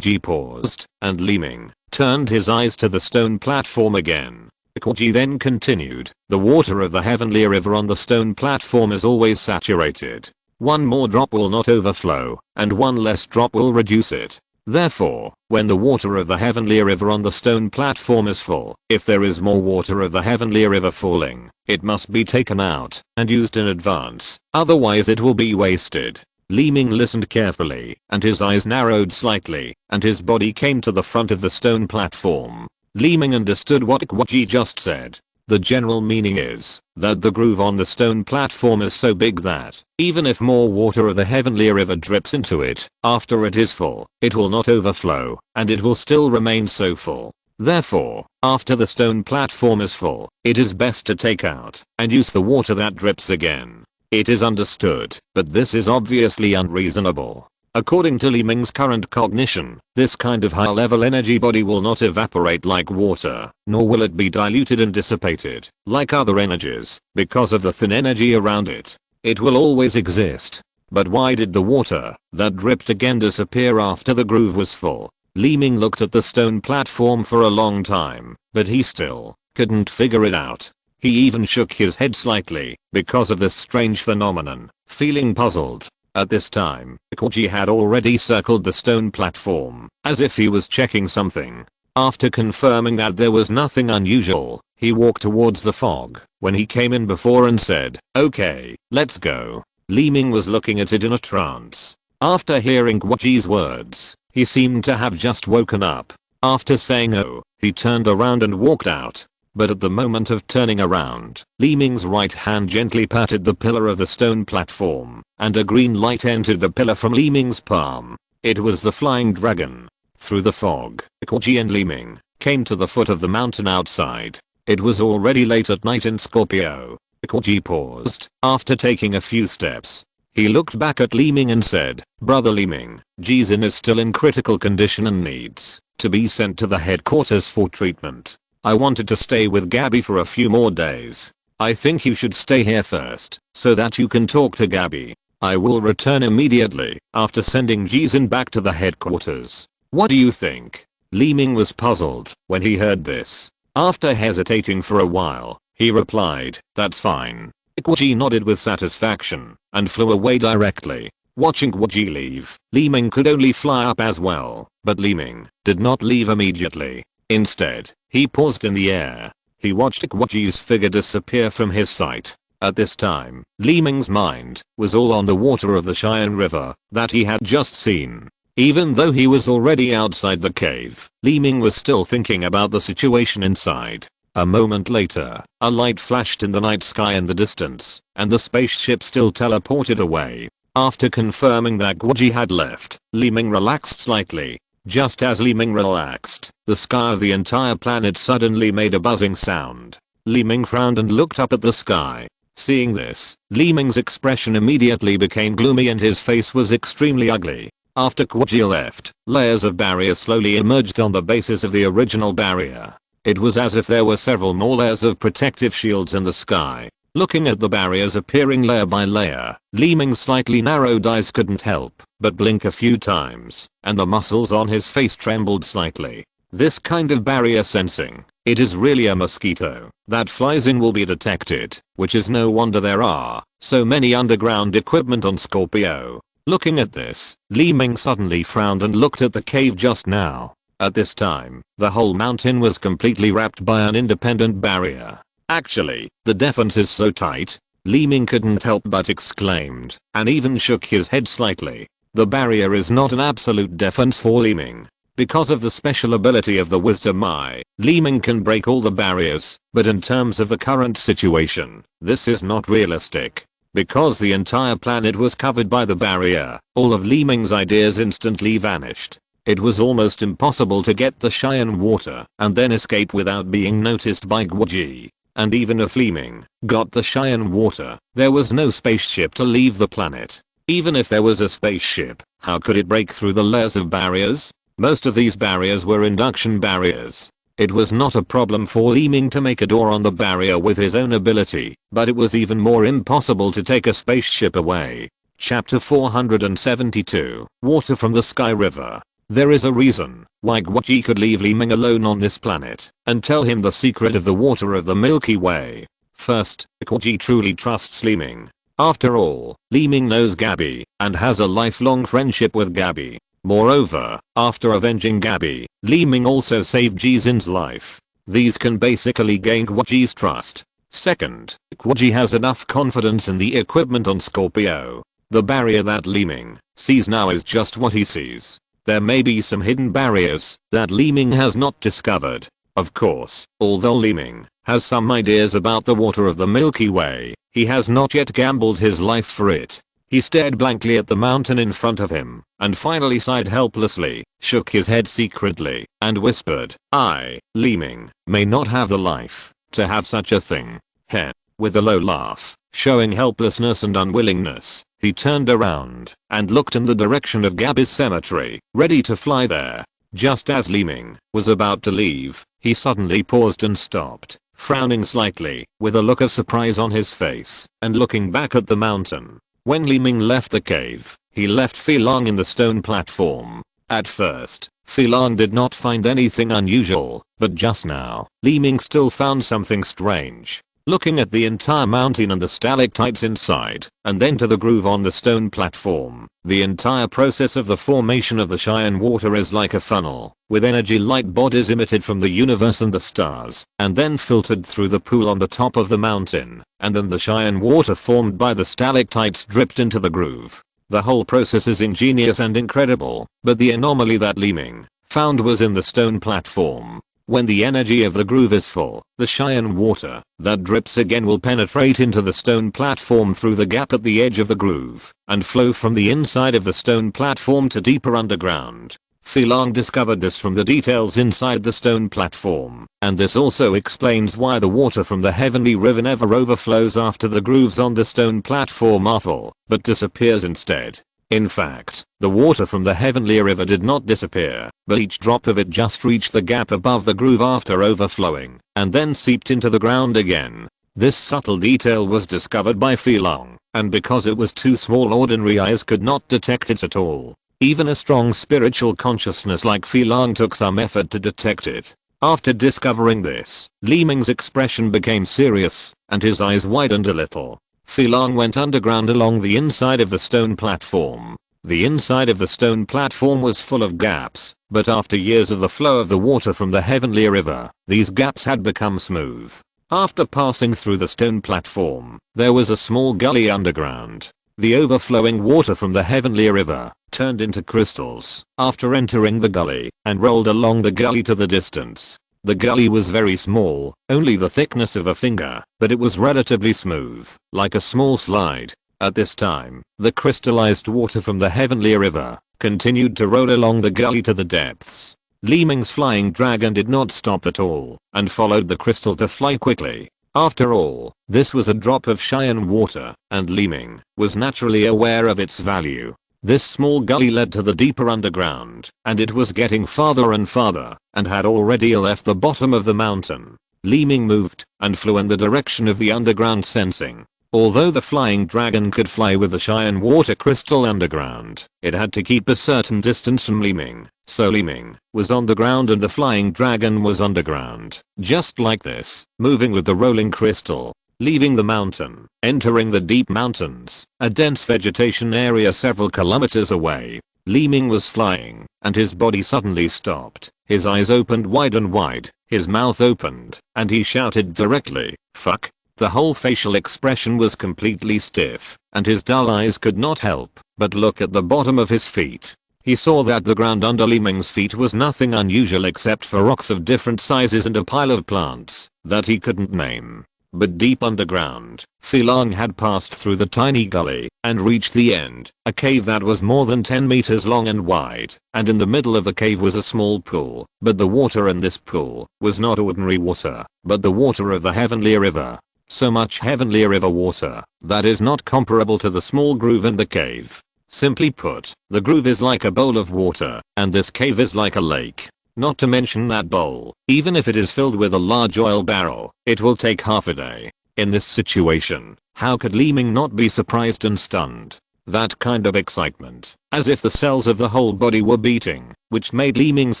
Ji paused, and Li Ming turned his eyes to the stone platform again. Ji then continued, "The water of the heavenly river on the stone platform is always saturated. One more drop will not overflow, and one less drop will reduce it. Therefore, when the water of the heavenly river on the stone platform is full, if there is more water of the heavenly river falling, it must be taken out and used in advance, otherwise it will be wasted." Li Ming listened carefully, and his eyes narrowed slightly, and his body came to the front of the stone platform. Li Ming understood what Ji just said. The general meaning is that the groove on the stone platform is so big that even if more water of the heavenly river drips into it after it is full, it will not overflow, and it will still remain so full. Therefore, after the stone platform is full, it is best to take out and use the water that drips again. It is understood, but this is obviously unreasonable. According to Li Ming's current cognition, this kind of high-level energy body will not evaporate like water, nor will it be diluted and dissipated like other energies, because of the thin energy around it. It will always exist. But why did the water that dripped again disappear after the groove was full? Li Ming looked at the stone platform for a long time, but he still couldn't figure it out. He even shook his head slightly because of this strange phenomenon, feeling puzzled. At this time, Ji had already circled the stone platform, as if he was checking something. After confirming that there was nothing unusual, he walked towards the fog, when he came in before and said, "Okay, let's go." Li Ming was looking at it in a trance. After hearing Ji's words, he seemed to have just woken up. After saying "oh," he turned around and walked out. but at the moment of turning around, Li Ming's right hand gently patted the pillar of the stone platform, and a green light entered the pillar from Li Ming's palm. It was the flying dragon. Through the fog, Guoji and Li Ming came to the foot of the mountain outside. It was already late at night in Scorpio. Guoji paused after taking a few steps. He looked back at Li Ming and said, "Brother Li Ming, Jizin is still in critical condition and needs to be sent to the headquarters for treatment. I wanted to stay with Gabby for a few more days. I think you should stay here first, so that you can talk to Gabby. I will return immediately after sending Jizin back to the headquarters. What do you think?" Li Ming was puzzled when he heard this. After hesitating for a while, he replied, "That's fine." Guoji nodded with satisfaction and flew away directly. Watching Guoji leave, Li Ming could only fly up as well, but Li Ming did not leave immediately. Instead, he paused in the air. He watched Guoji's figure disappear from his sight. At this time, Li Ming's mind was all on the water of the Cheyenne River that he had just seen. Even though he was already outside the cave, Li Ming was still thinking about the situation inside. A moment later, a light flashed in the night sky in the distance, and the spaceship still teleported away. After confirming that Guoji had left, Li Ming relaxed slightly. Just as Li Ming relaxed, the sky of the entire planet suddenly made a buzzing sound. Li Ming frowned and looked up at the sky. Seeing this, Li Ming's expression immediately became gloomy and his face was extremely ugly. After Guoji left, layers of barrier slowly emerged on the basis of the original barrier. It was as if there were several more layers of protective shields in the sky. Looking at the barriers appearing layer by layer, Li Ming's slightly narrowed eyes couldn't help but blink a few times, and the muscles on his face trembled slightly. This kind of barrier sensing, it is really a mosquito that flies in will be detected, which is no wonder there are so many underground equipment on Scorpio. Looking at this, Li Ming suddenly frowned and looked at the cave just now. At this time, the whole mountain was completely wrapped by an independent barrier. Actually, the defense is so tight, Li Ming couldn't help but exclaimed, and even shook his head slightly. The barrier is not an absolute defense for Li Ming. Because of the special ability of the wisdom eye, Li Ming can break all the barriers, but in terms of the current situation, this is not realistic. Because the entire planet was covered by the barrier, all of Li Ming's ideas instantly vanished. It was almost impossible to get the Cheyenne water and then escape without being noticed by Guoji. And even if Li Ming got the Cheyenne water, there was no spaceship to leave the planet. Even if there was a spaceship, how could it break through the layers of barriers? Most of these barriers were induction barriers. It was not a problem for Li Ming to make a door on the barrier with his own ability, but it was even more impossible to take a spaceship away. Chapter 472, Water from the Sky River. There is a reason why Guoji could leave Li Ming alone on this planet and tell him the secret of the water of the Milky Way. First, Guoji truly trusts Li Ming. After all, Li Ming knows Gabby and has a lifelong friendship with Gabby. Moreover, after avenging Gabby, Li Ming also saved Jizin's life. These can basically gain Guoji's trust. Second, Guoji has enough confidence in the equipment on Scorpio. The barrier that Li Ming sees now is just what he sees. There may be some hidden barriers that Li Ming has not discovered. Of course, although Li Ming has some ideas about the water of the Milky Way, he has not yet gambled his life for it. He stared blankly at the mountain in front of him, and finally sighed helplessly, shook his head secretly, and whispered, "I, Li Ming, may not have the life to have such a thing." Heh. With a low laugh, showing helplessness and unwillingness, he turned around and looked in the direction of Gabby's cemetery, ready to fly there. Just as Li Ming was about to leave, he suddenly paused and stopped, frowning slightly, with a look of surprise on his face, and looking back at the mountain. When Li Ming left the cave, he left Filong in the stone platform. At first, Filong did not find anything unusual, but just now, Li Ming still found something strange. Looking at the entire mountain and the stalactites inside, and then to the groove on the stone platform, the entire process of the formation of the Cheyenne water is like a funnel, with energy light bodies emitted from the universe and the stars, and then filtered through the pool on the top of the mountain, and then the Cheyenne water formed by the stalactites dripped into the groove. The whole process is ingenious and incredible, but the anomaly that Li Ming found was in the stone platform. When the energy of the groove is full, the Cheyenne water that drips again will penetrate into the stone platform through the gap at the edge of the groove and flow from the inside of the stone platform to deeper underground. Long discovered this from the details inside the stone platform, and this also explains why the water from the heavenly river never overflows after the grooves on the stone platform are full, but disappears instead. In fact, the water from the heavenly river did not disappear, but each drop of it just reached the gap above the groove after overflowing, and then seeped into the ground again. This subtle detail was discovered by Long, and because it was too small ordinary eyes could not detect it at all. Even a strong spiritual consciousness like Long took some effort to detect it. After discovering this, Li Ming's expression became serious, and his eyes widened a little. Long went underground along the inside of the stone platform. The inside of the stone platform was full of gaps, but after years of the flow of the water from the heavenly river, these gaps had become smooth. After passing through the stone platform, there was a small gully underground. The overflowing water from the heavenly river turned into crystals after entering the gully and rolled along the gully to the distance. The gully was very small, only the thickness of a finger, but it was relatively smooth, like a small slide. At this time, the crystallized water from the heavenly river continued to roll along the gully to the depths. Li Ming's flying dragon did not stop at all and followed the crystal to fly quickly. After all, this was a drop of Cheyenne water, and Li Ming was naturally aware of its value. This small gully led to the deeper underground, and it was getting farther and farther, and had already left the bottom of the mountain. Li Ming moved and flew in the direction of the underground, sensing. Although the flying dragon could fly with the Cheyenne water crystal underground, it had to keep a certain distance from Li Ming. So Li Ming was on the ground and the flying dragon was underground. Just like this, moving with the rolling crystal. Leaving the mountain, entering the deep mountains, a dense vegetation area several kilometers away. Li Ming was flying, and his body suddenly stopped. His eyes opened wide and wide, his mouth opened, and he shouted directly, "Fuck." The whole facial expression was completely stiff, and his dull eyes could not help but look at the bottom of his feet. He saw that the ground under Li Ming's feet was nothing unusual except for rocks of different sizes and a pile of plants that he couldn't name. But deep underground, Long had passed through the tiny gully and reached the end, a cave that was more than 10 meters long and wide, and in the middle of the cave was a small pool, but the water in this pool was not ordinary water, but the water of the heavenly river. So much heavenly river water that is not comparable to the small groove in the cave. Simply put, the groove is like a bowl of water, and this cave is like a lake. Not to mention that bowl, even if it is filled with a large oil barrel, it will take half a day. In this situation, how could Li Ming not be surprised and stunned? That kind of excitement, as if the cells of the whole body were beating, which made Li Ming's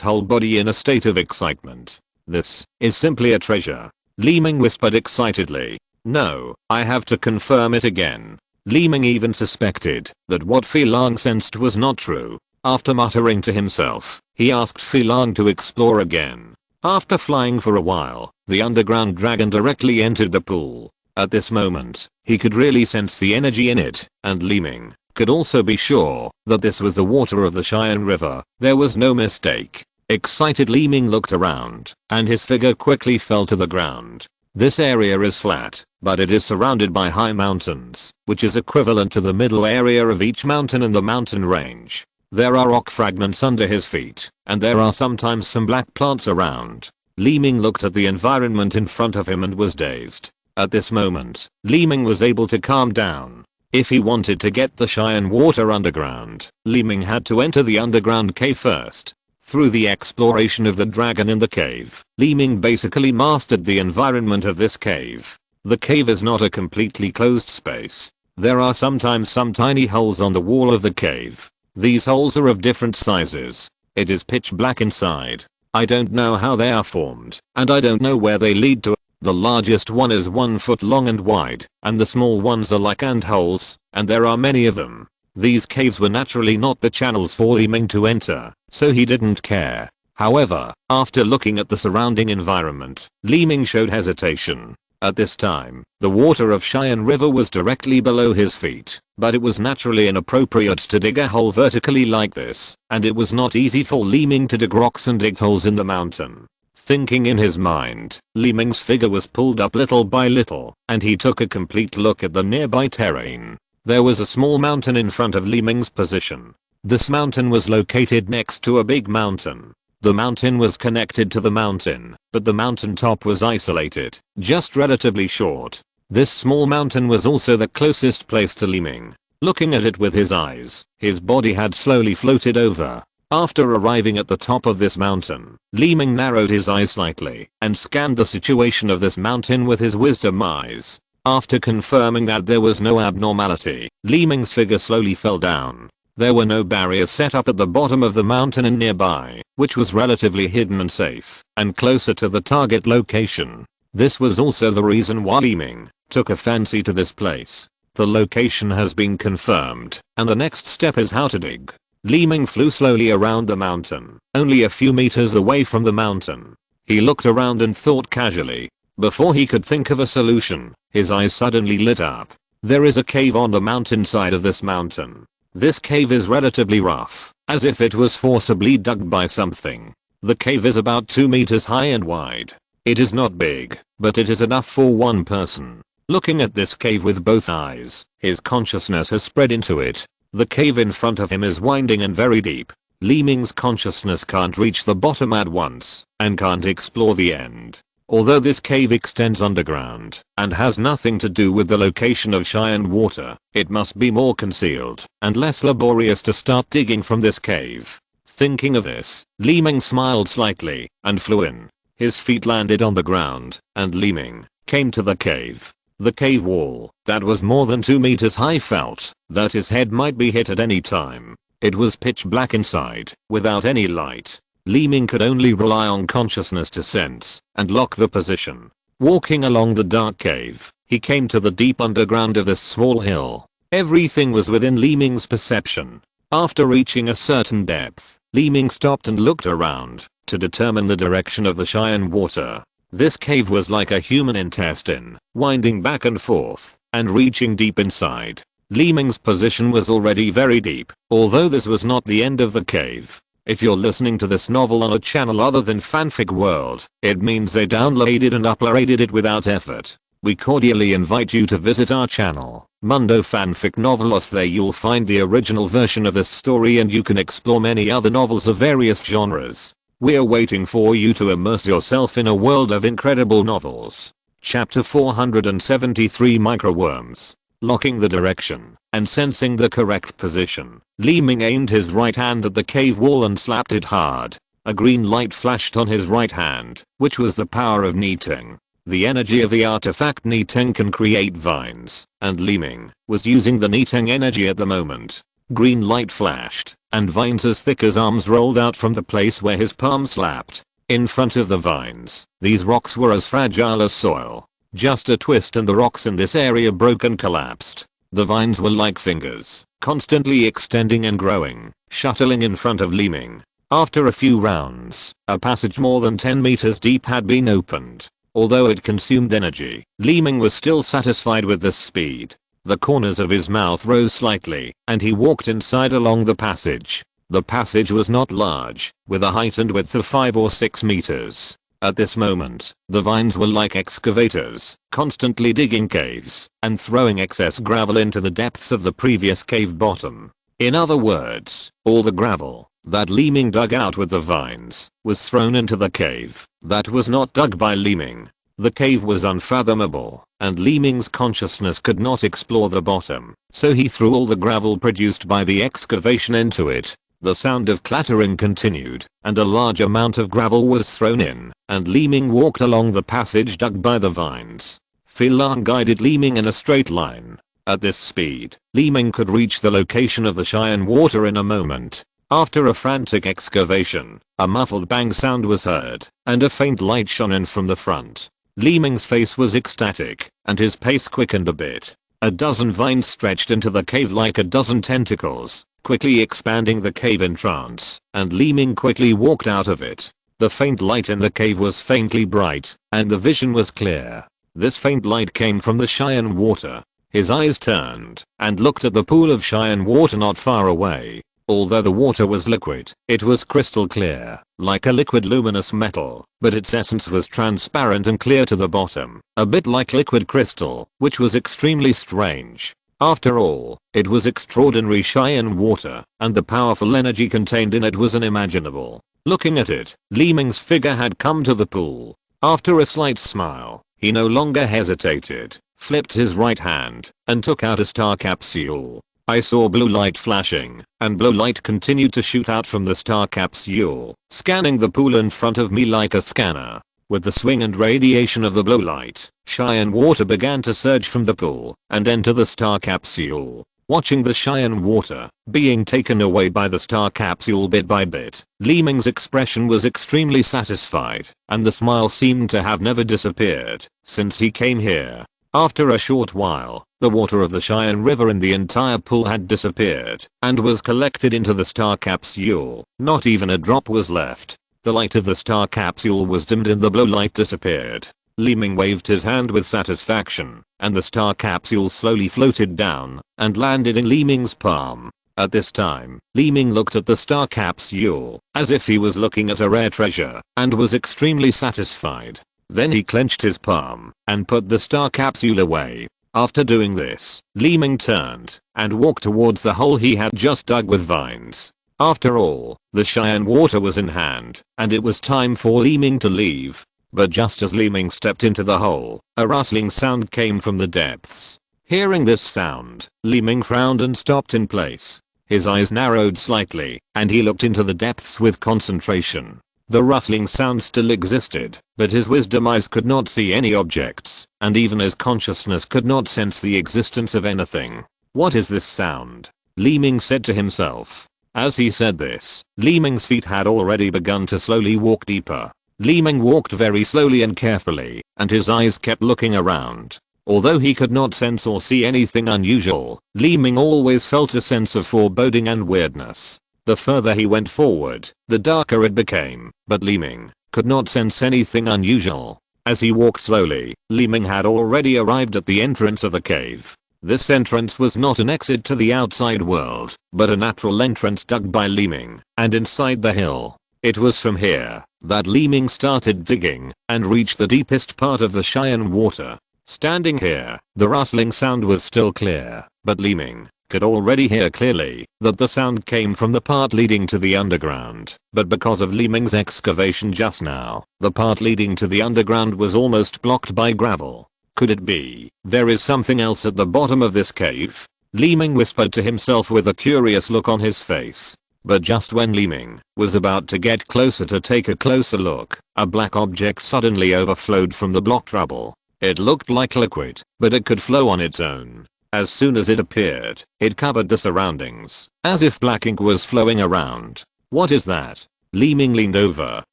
whole body in a state of excitement. This is simply a treasure. Li Ming whispered excitedly. No, I have to confirm it again. Li Ming even suspected that what Long sensed was not true. After muttering to himself, he asked Long to explore again. After flying for a while, the underground dragon directly entered the pool. At this moment, he could really sense the energy in it, and Li Ming could also be sure that this was the water of the Cheyenne River. There was no mistake. Excited Li Ming looked around, and his figure quickly fell to the ground. This area is flat, but it is surrounded by high mountains, which is equivalent to the middle area of each mountain in the mountain range. There are rock fragments under his feet, and there are sometimes some black plants around. Li Ming looked at the environment in front of him and was dazed. At this moment, Li Ming was able to calm down. If he wanted to get the Cheyenne water underground, Li Ming had to enter the underground cave first. Through the exploration of the dragon in the cave, Li Ming basically mastered the environment of this cave. The cave is not a completely closed space. There are sometimes some tiny holes on the wall of the cave. These holes are of different sizes. It is pitch black inside. I don't know how they are formed, and I don't know where they lead to. The largest one is 1 foot long and wide, and the small ones are like ant holes, and there are many of them. These caves were naturally not the channels for Li Ming to enter, so he didn't care. However, after looking at the surrounding environment, Li Ming showed hesitation. At this time, the water of Cheyenne River was directly below his feet, but it was naturally inappropriate to dig a hole vertically like this, and it was not easy for Li Ming to dig rocks and dig holes in the mountain. Thinking in his mind, Li Ming's figure was pulled up little by little, and he took a complete look at the nearby terrain. There was a small mountain in front of Li Ming's position. This mountain was located next to a big mountain. The mountain was connected to the mountain, but the mountain top was isolated, just relatively short. This small mountain was also the closest place to Li Ming. Looking at it with his eyes, his body had slowly floated over. After arriving at the top of this mountain, Li Ming narrowed his eyes slightly and scanned the situation of this mountain with his wisdom eyes. After confirming that there was no abnormality, Li Ming's figure slowly fell down. There were no barriers set up at the bottom of the mountain and nearby, which was relatively hidden and safe, and closer to the target location. This was also the reason why Li Ming took a fancy to this place. The location has been confirmed, and the next step is how to dig. Li Ming flew slowly around the mountain, only a few meters away from the mountain. He looked around and thought casually. Before he could think of a solution, his eyes suddenly lit up. There is a cave on the mountainside of this mountain. This cave is relatively rough, as if it was forcibly dug by something. The cave is about 2 meters high and wide. It is not big, but it is enough for one person. Looking at this cave with both eyes, his consciousness has spread into it. The cave in front of him is winding and very deep. Li Ming's consciousness can't reach the bottom at once, and can't explore the end. Although this cave extends underground and has nothing to do with the location of Cheyenne water, it must be more concealed and less laborious to start digging from this cave. Thinking of this, Li Ming smiled slightly and flew in. His feet landed on the ground, and Li Ming came to the cave. The cave wall, that was more than 2 meters high, felt that his head might be hit at any time. It was pitch black inside, without any light. Li Ming could only rely on consciousness to sense and lock the position. Walking along the dark cave, he came to the deep underground of this small hill. Everything was within Li Ming's perception. After reaching a certain depth, Li Ming stopped and looked around to determine the direction of the Cheyenne water. This cave was like a human intestine, winding back and forth and reaching deep inside. Li Ming's position was already very deep, although this was not the end of the cave. If you're listening to this novel on a channel other than Fanfic World, it means they downloaded and uploaded it without effort. We cordially invite you to visit our channel, Mundo Fanfic Novelos. There you'll find the original version of this story, and you can explore many other novels of various genres. We're waiting for you to immerse yourself in a world of incredible novels. Chapter 473, Microworms. Locking the direction and sensing the correct position, Li Ming aimed his right hand at the cave wall and slapped it hard. A green light flashed on his right hand, which was the power of Ni-Ting. The energy of the artifact Ni-Ting can create vines, and Li Ming was using the Ni-Ting energy at the moment. Green light flashed, and vines as thick as arms rolled out from the place where his palm slapped. In front of the vines, these rocks were as fragile as soil. Just a twist and the rocks in this area broke and collapsed. The vines were like fingers, constantly extending and growing, shuttling in front of Li Ming. After a few rounds, a passage more than 10 meters deep had been opened. Although it consumed energy, Li Ming was still satisfied with this speed. The corners of his mouth rose slightly, and he walked inside along the passage. The passage was not large, with a height and width of 5 or 6 meters. At this moment, the vines were like excavators, constantly digging caves and throwing excess gravel into the depths of the previous cave bottom. In other words, all the gravel that Li Ming dug out with the vines was thrown into the cave that was not dug by Li Ming. The cave was unfathomable, and Li Ming's consciousness could not explore the bottom, so he threw all the gravel produced by the excavation into it. The sound of clattering continued, and a large amount of gravel was thrown in, and Li Ming walked along the passage dug by the vines. Filan guided Li Ming in a straight line. At this speed, Li Ming could reach the location of the Cheyenne water in a moment. After a frantic excavation, a muffled bang sound was heard, and a faint light shone in from the front. Li Ming's face was ecstatic, and his pace quickened a bit. A dozen vines stretched into the cave like a dozen tentacles, quickly expanding the cave entrance, and Li Ming quickly walked out of it. The faint light in the cave was faintly bright, and the vision was clear. This faint light came from the Cheyenne water. His eyes turned and looked at the pool of Cheyenne water not far away. Although the water was liquid, it was crystal clear, like a liquid luminous metal, but its essence was transparent and clear to the bottom, a bit like liquid crystal, which was extremely strange. After all, it was extraordinary cyan water, and the powerful energy contained in it was unimaginable. Looking at it, Li Ming's figure had come to the pool. After a slight smile, he no longer hesitated, flipped his right hand, and took out a star capsule. I saw blue light flashing, and blue light continued to shoot out from the star capsule, scanning the pool in front of me like a scanner. With the swing and radiation of the blue light, cyan water began to surge from the pool and enter the star capsule. Watching the cyan water being taken away by the star capsule bit by bit, Li Ming's expression was extremely satisfied, and the smile seemed to have never disappeared since he came here. After a short while, the water of the cyan river in the entire pool had disappeared and was collected into the star capsule. Not even a drop was left. The light of the star capsule was dimmed and the blue light disappeared. Li Ming waved his hand with satisfaction, and the star capsule slowly floated down and landed in Li Ming's palm. At this time, Li Ming looked at the star capsule as if he was looking at a rare treasure and was extremely satisfied. Then he clenched his palm and put the star capsule away. After doing this, Li Ming turned and walked towards the hole he had just dug with vines. After all, the cyan water was in hand, and it was time for Li Ming to leave. But just as Li Ming stepped into the hole, a rustling sound came from the depths. Hearing this sound, Li Ming frowned and stopped in place. His eyes narrowed slightly, and he looked into the depths with concentration. The rustling sound still existed, but his wisdom eyes could not see any objects, and even his consciousness could not sense the existence of anything. What is this sound? Li Ming said to himself. As he said this, Li Ming's feet had already begun to slowly walk deeper. Li Ming walked very slowly and carefully, and his eyes kept looking around. Although he could not sense or see anything unusual, Li Ming always felt a sense of foreboding and weirdness. The further he went forward, the darker it became, but Li Ming could not sense anything unusual. As he walked slowly, Li Ming had already arrived at the entrance of the cave. This entrance was not an exit to the outside world, but a natural entrance dug by Li Ming, and inside the hill. It was from here that Li Ming started digging and reached the deepest part of the cyan water. Standing here, the rustling sound was still clear, but Li Ming could already hear clearly that the sound came from the part leading to the underground. But because of Li Ming's excavation just now, the part leading to the underground was almost blocked by gravel. Could it be there is something else at the bottom of this cave? Li Ming whispered to himself with a curious look on his face. But just when Li Ming was about to get closer to take a closer look, a black object suddenly overflowed from the blocked rubble. It looked like liquid, but it could flow on its own. As soon as it appeared, it covered the surroundings, as if black ink was flowing around. What is that? Li Ming leaned over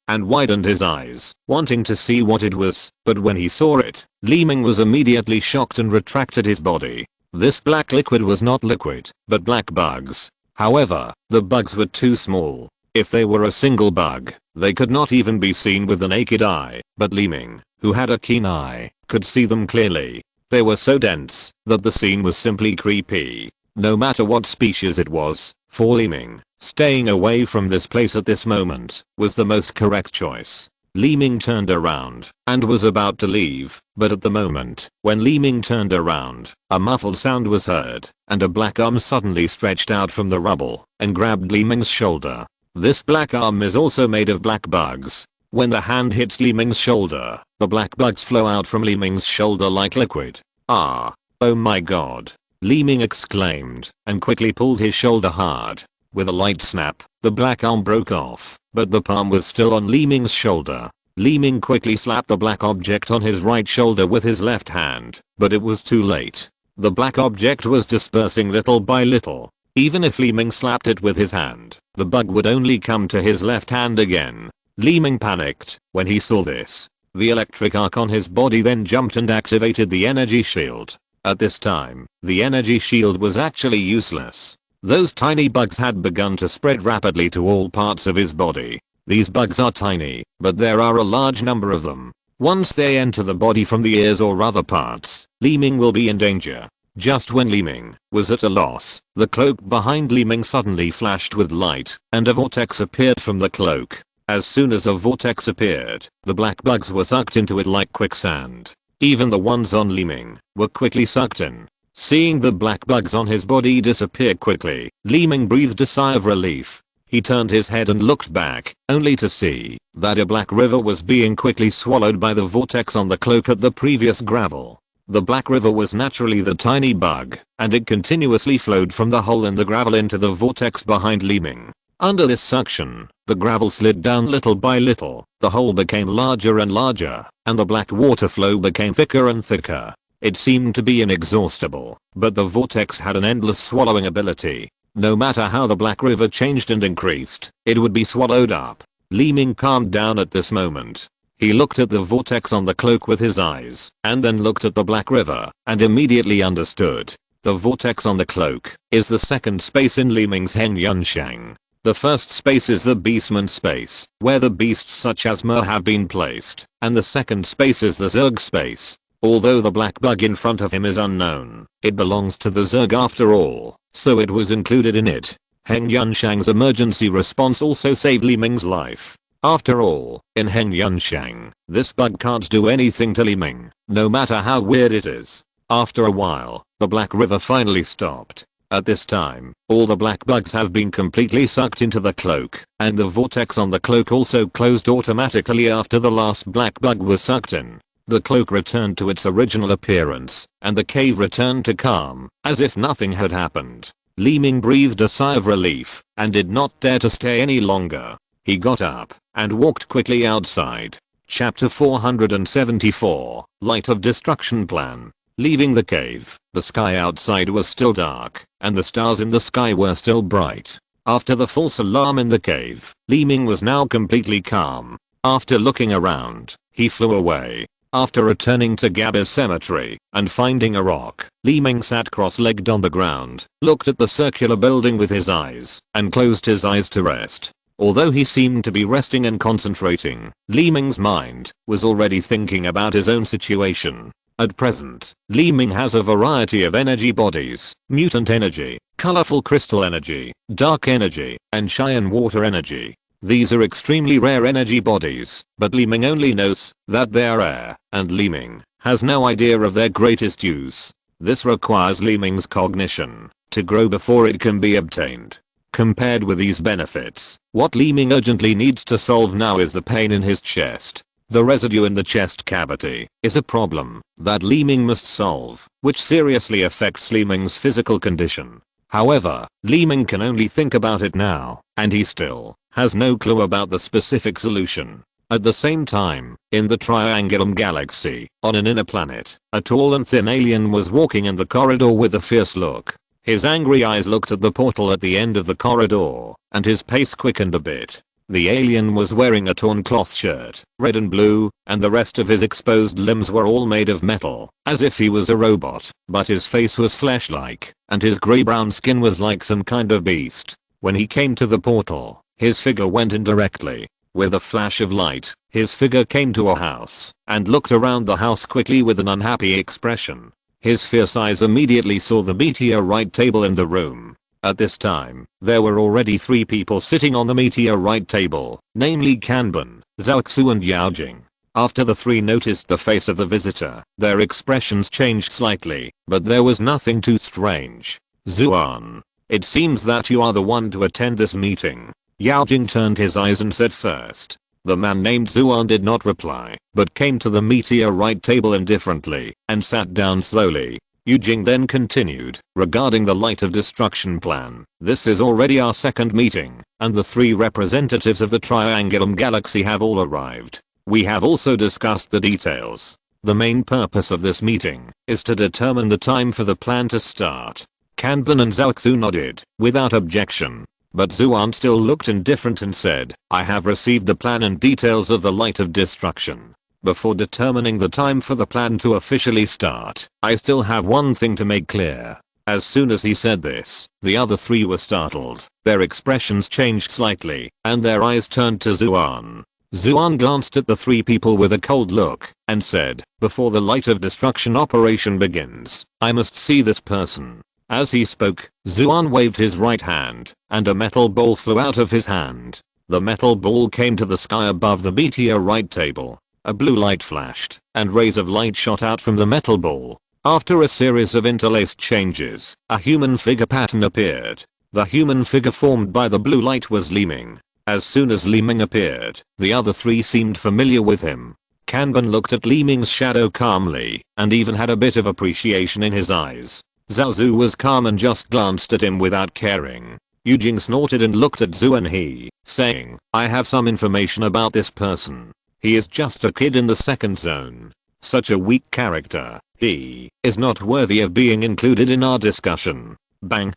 and widened his eyes, wanting to see what it was, but when he saw it, Li Ming was immediately shocked and retracted his body. This black liquid was not liquid, but black bugs. However, the bugs were too small. If they were a single bug, they could not even be seen with the naked eye, but Li Ming, who had a keen eye, could see them clearly. They were so dense that the scene was simply creepy. No matter what species it was, for Li Ming, staying away from this place at this moment was the most correct choice. Li Ming turned around and was about to leave, but at the moment when Li Ming turned around, a muffled sound was heard, and a black arm suddenly stretched out from the rubble and grabbed Li Ming's shoulder. This black arm is also made of black bugs. When the hand hits Li Ming's shoulder, the black bugs flow out from Li Ming's shoulder like liquid. Ah! Oh my god! Li Ming exclaimed and quickly pulled his shoulder hard. With a light snap, the black arm broke off, but the palm was still on Li Ming's shoulder. Li Ming quickly slapped the black object on his right shoulder with his left hand, but it was too late. The black object was dispersing little by little. Even if Li Ming slapped it with his hand, the bug would only come to his left hand again. Li Ming panicked when he saw this. The electric arc on his body then jumped and activated the energy shield. At this time, the energy shield was actually useless. Those tiny bugs had begun to spread rapidly to all parts of his body. These bugs are tiny, but there are a large number of them. Once they enter the body from the ears or other parts, Li Ming will be in danger. Just when Li Ming was at a loss, the cloak behind Li Ming suddenly flashed with light, and a vortex appeared from the cloak. As soon as a vortex appeared, the black bugs were sucked into it like quicksand. Even the ones on Li Ming were quickly sucked in. Seeing the black bugs on his body disappear quickly, Li Ming breathed a sigh of relief. He turned his head and looked back, only to see that a black river was being quickly swallowed by the vortex on the cloak at the previous gravel. The black river was naturally the tiny bug, and it continuously flowed from the hole in the gravel into the vortex behind Li Ming. Under this suction, the gravel slid down little by little, the hole became larger and larger, and the black water flow became thicker and thicker. It seemed to be inexhaustible, but the vortex had an endless swallowing ability. No matter how the black river changed and increased, it would be swallowed up. Li Ming calmed down at this moment. He looked at the vortex on the cloak with his eyes, and then looked at the black river, and immediately understood. The vortex on the cloak is the second space in Li Ming's Heng Yunshang. The first space is the Beastman space, where the beasts such as Mer have been placed, and the second space is the Zerg space. Although the black bug in front of him is unknown, it belongs to the Zerg after all, so it was included in it. Heng Yunshang's emergency response also saved Li Ming's life. After all, in Heng Yunshang, this bug can't do anything to Li Ming, no matter how weird it is. After a while, the black river finally stopped. At this time, all the black bugs have been completely sucked into the cloak, and the vortex on the cloak also closed automatically after the last black bug was sucked in. The cloak returned to its original appearance, and the cave returned to calm, as if nothing had happened. Li Ming breathed a sigh of relief, and did not dare to stay any longer. He got up, and walked quickly outside. Chapter 474, Light of Destruction Plan. Leaving the cave, the sky outside was still dark, and the stars in the sky were still bright. After the false alarm in the cave, Li Ming was now completely calm. After looking around, he flew away. After returning to Gabba's cemetery and finding a rock, Li Ming sat cross-legged on the ground, looked at the circular building with his eyes, and closed his eyes to rest. Although he seemed to be resting and concentrating, Li Ming's mind was already thinking about his own situation. At present, Li Ming has a variety of energy bodies: mutant energy, colorful crystal energy, dark energy, and Cheyenne water energy. These are extremely rare energy bodies, but Li Ming only knows that they are rare, and Li Ming has no idea of their greatest use. This requires Li Ming's cognition to grow before it can be obtained. Compared with these benefits, what Li Ming urgently needs to solve now is the pain in his chest. The residue in the chest cavity is a problem that Li Ming must solve, which seriously affects Li Ming's physical condition. However, Li Ming can only think about it now, and he still has no clue about the specific solution. At the same time, in the Triangulum galaxy, on an inner planet, a tall and thin alien was walking in the corridor with a fierce look. His angry eyes looked at the portal at the end of the corridor, and his pace quickened a bit. The alien was wearing a torn cloth shirt, red and blue, and the rest of his exposed limbs were all made of metal, as if he was a robot, but his face was flesh-like, and his grey-brown skin was like some kind of beast. When he came to the portal, his figure went in directly. With a flash of light, his figure came to a house, and looked around the house quickly with an unhappy expression. His fierce eyes immediately saw the meteorite table in the room. At this time, there were already 3 people sitting on the meteorite table, namely Kanban, Zhaoxu and Yaojing. After the 3 noticed the face of the visitor, their expressions changed slightly, but there was nothing too strange. Zuan, it seems that you are the one to attend this meeting. Yaojing turned his eyes and said first. The man named Zuan did not reply, but came to the meteorite table indifferently, and sat down slowly. Yujing then continued, regarding the Light of Destruction plan, this is already our second meeting, and the 3 representatives of the Triangulum galaxy have all arrived. We have also discussed the details. The main purpose of this meeting is to determine the time for the plan to start. Kanban and Zhaoxu nodded, without objection. But Zuan still looked indifferent and said, I have received the plan and details of the Light of Destruction. Before determining the time for the plan to officially start, I still have one thing to make clear. As soon as he said this, the other 3 were startled. Their expressions changed slightly, and their eyes turned to Zuan. Zuan glanced at the three people with a cold look and said, "Before the light of destruction operation begins, I must see this person." As he spoke, Zuan waved his right hand, and a metal ball flew out of his hand. The metal ball came to the sky above the meteorite table. A blue light flashed, and rays of light shot out from the metal ball. After a series of interlaced changes, a human figure pattern appeared. The human figure formed by the blue light was Li Ming. As soon as Li Ming appeared, the other three seemed familiar with him. Kanban looked at Li Ming's shadow calmly, and even had a bit of appreciation in his eyes. Zhao Zu was calm and just glanced at him without caring. Yujing snorted and looked at Zhu and he, saying, "I have some information about this person. He is just a kid in the second zone. Such a weak character. He is not worthy of being included in our discussion." Bang.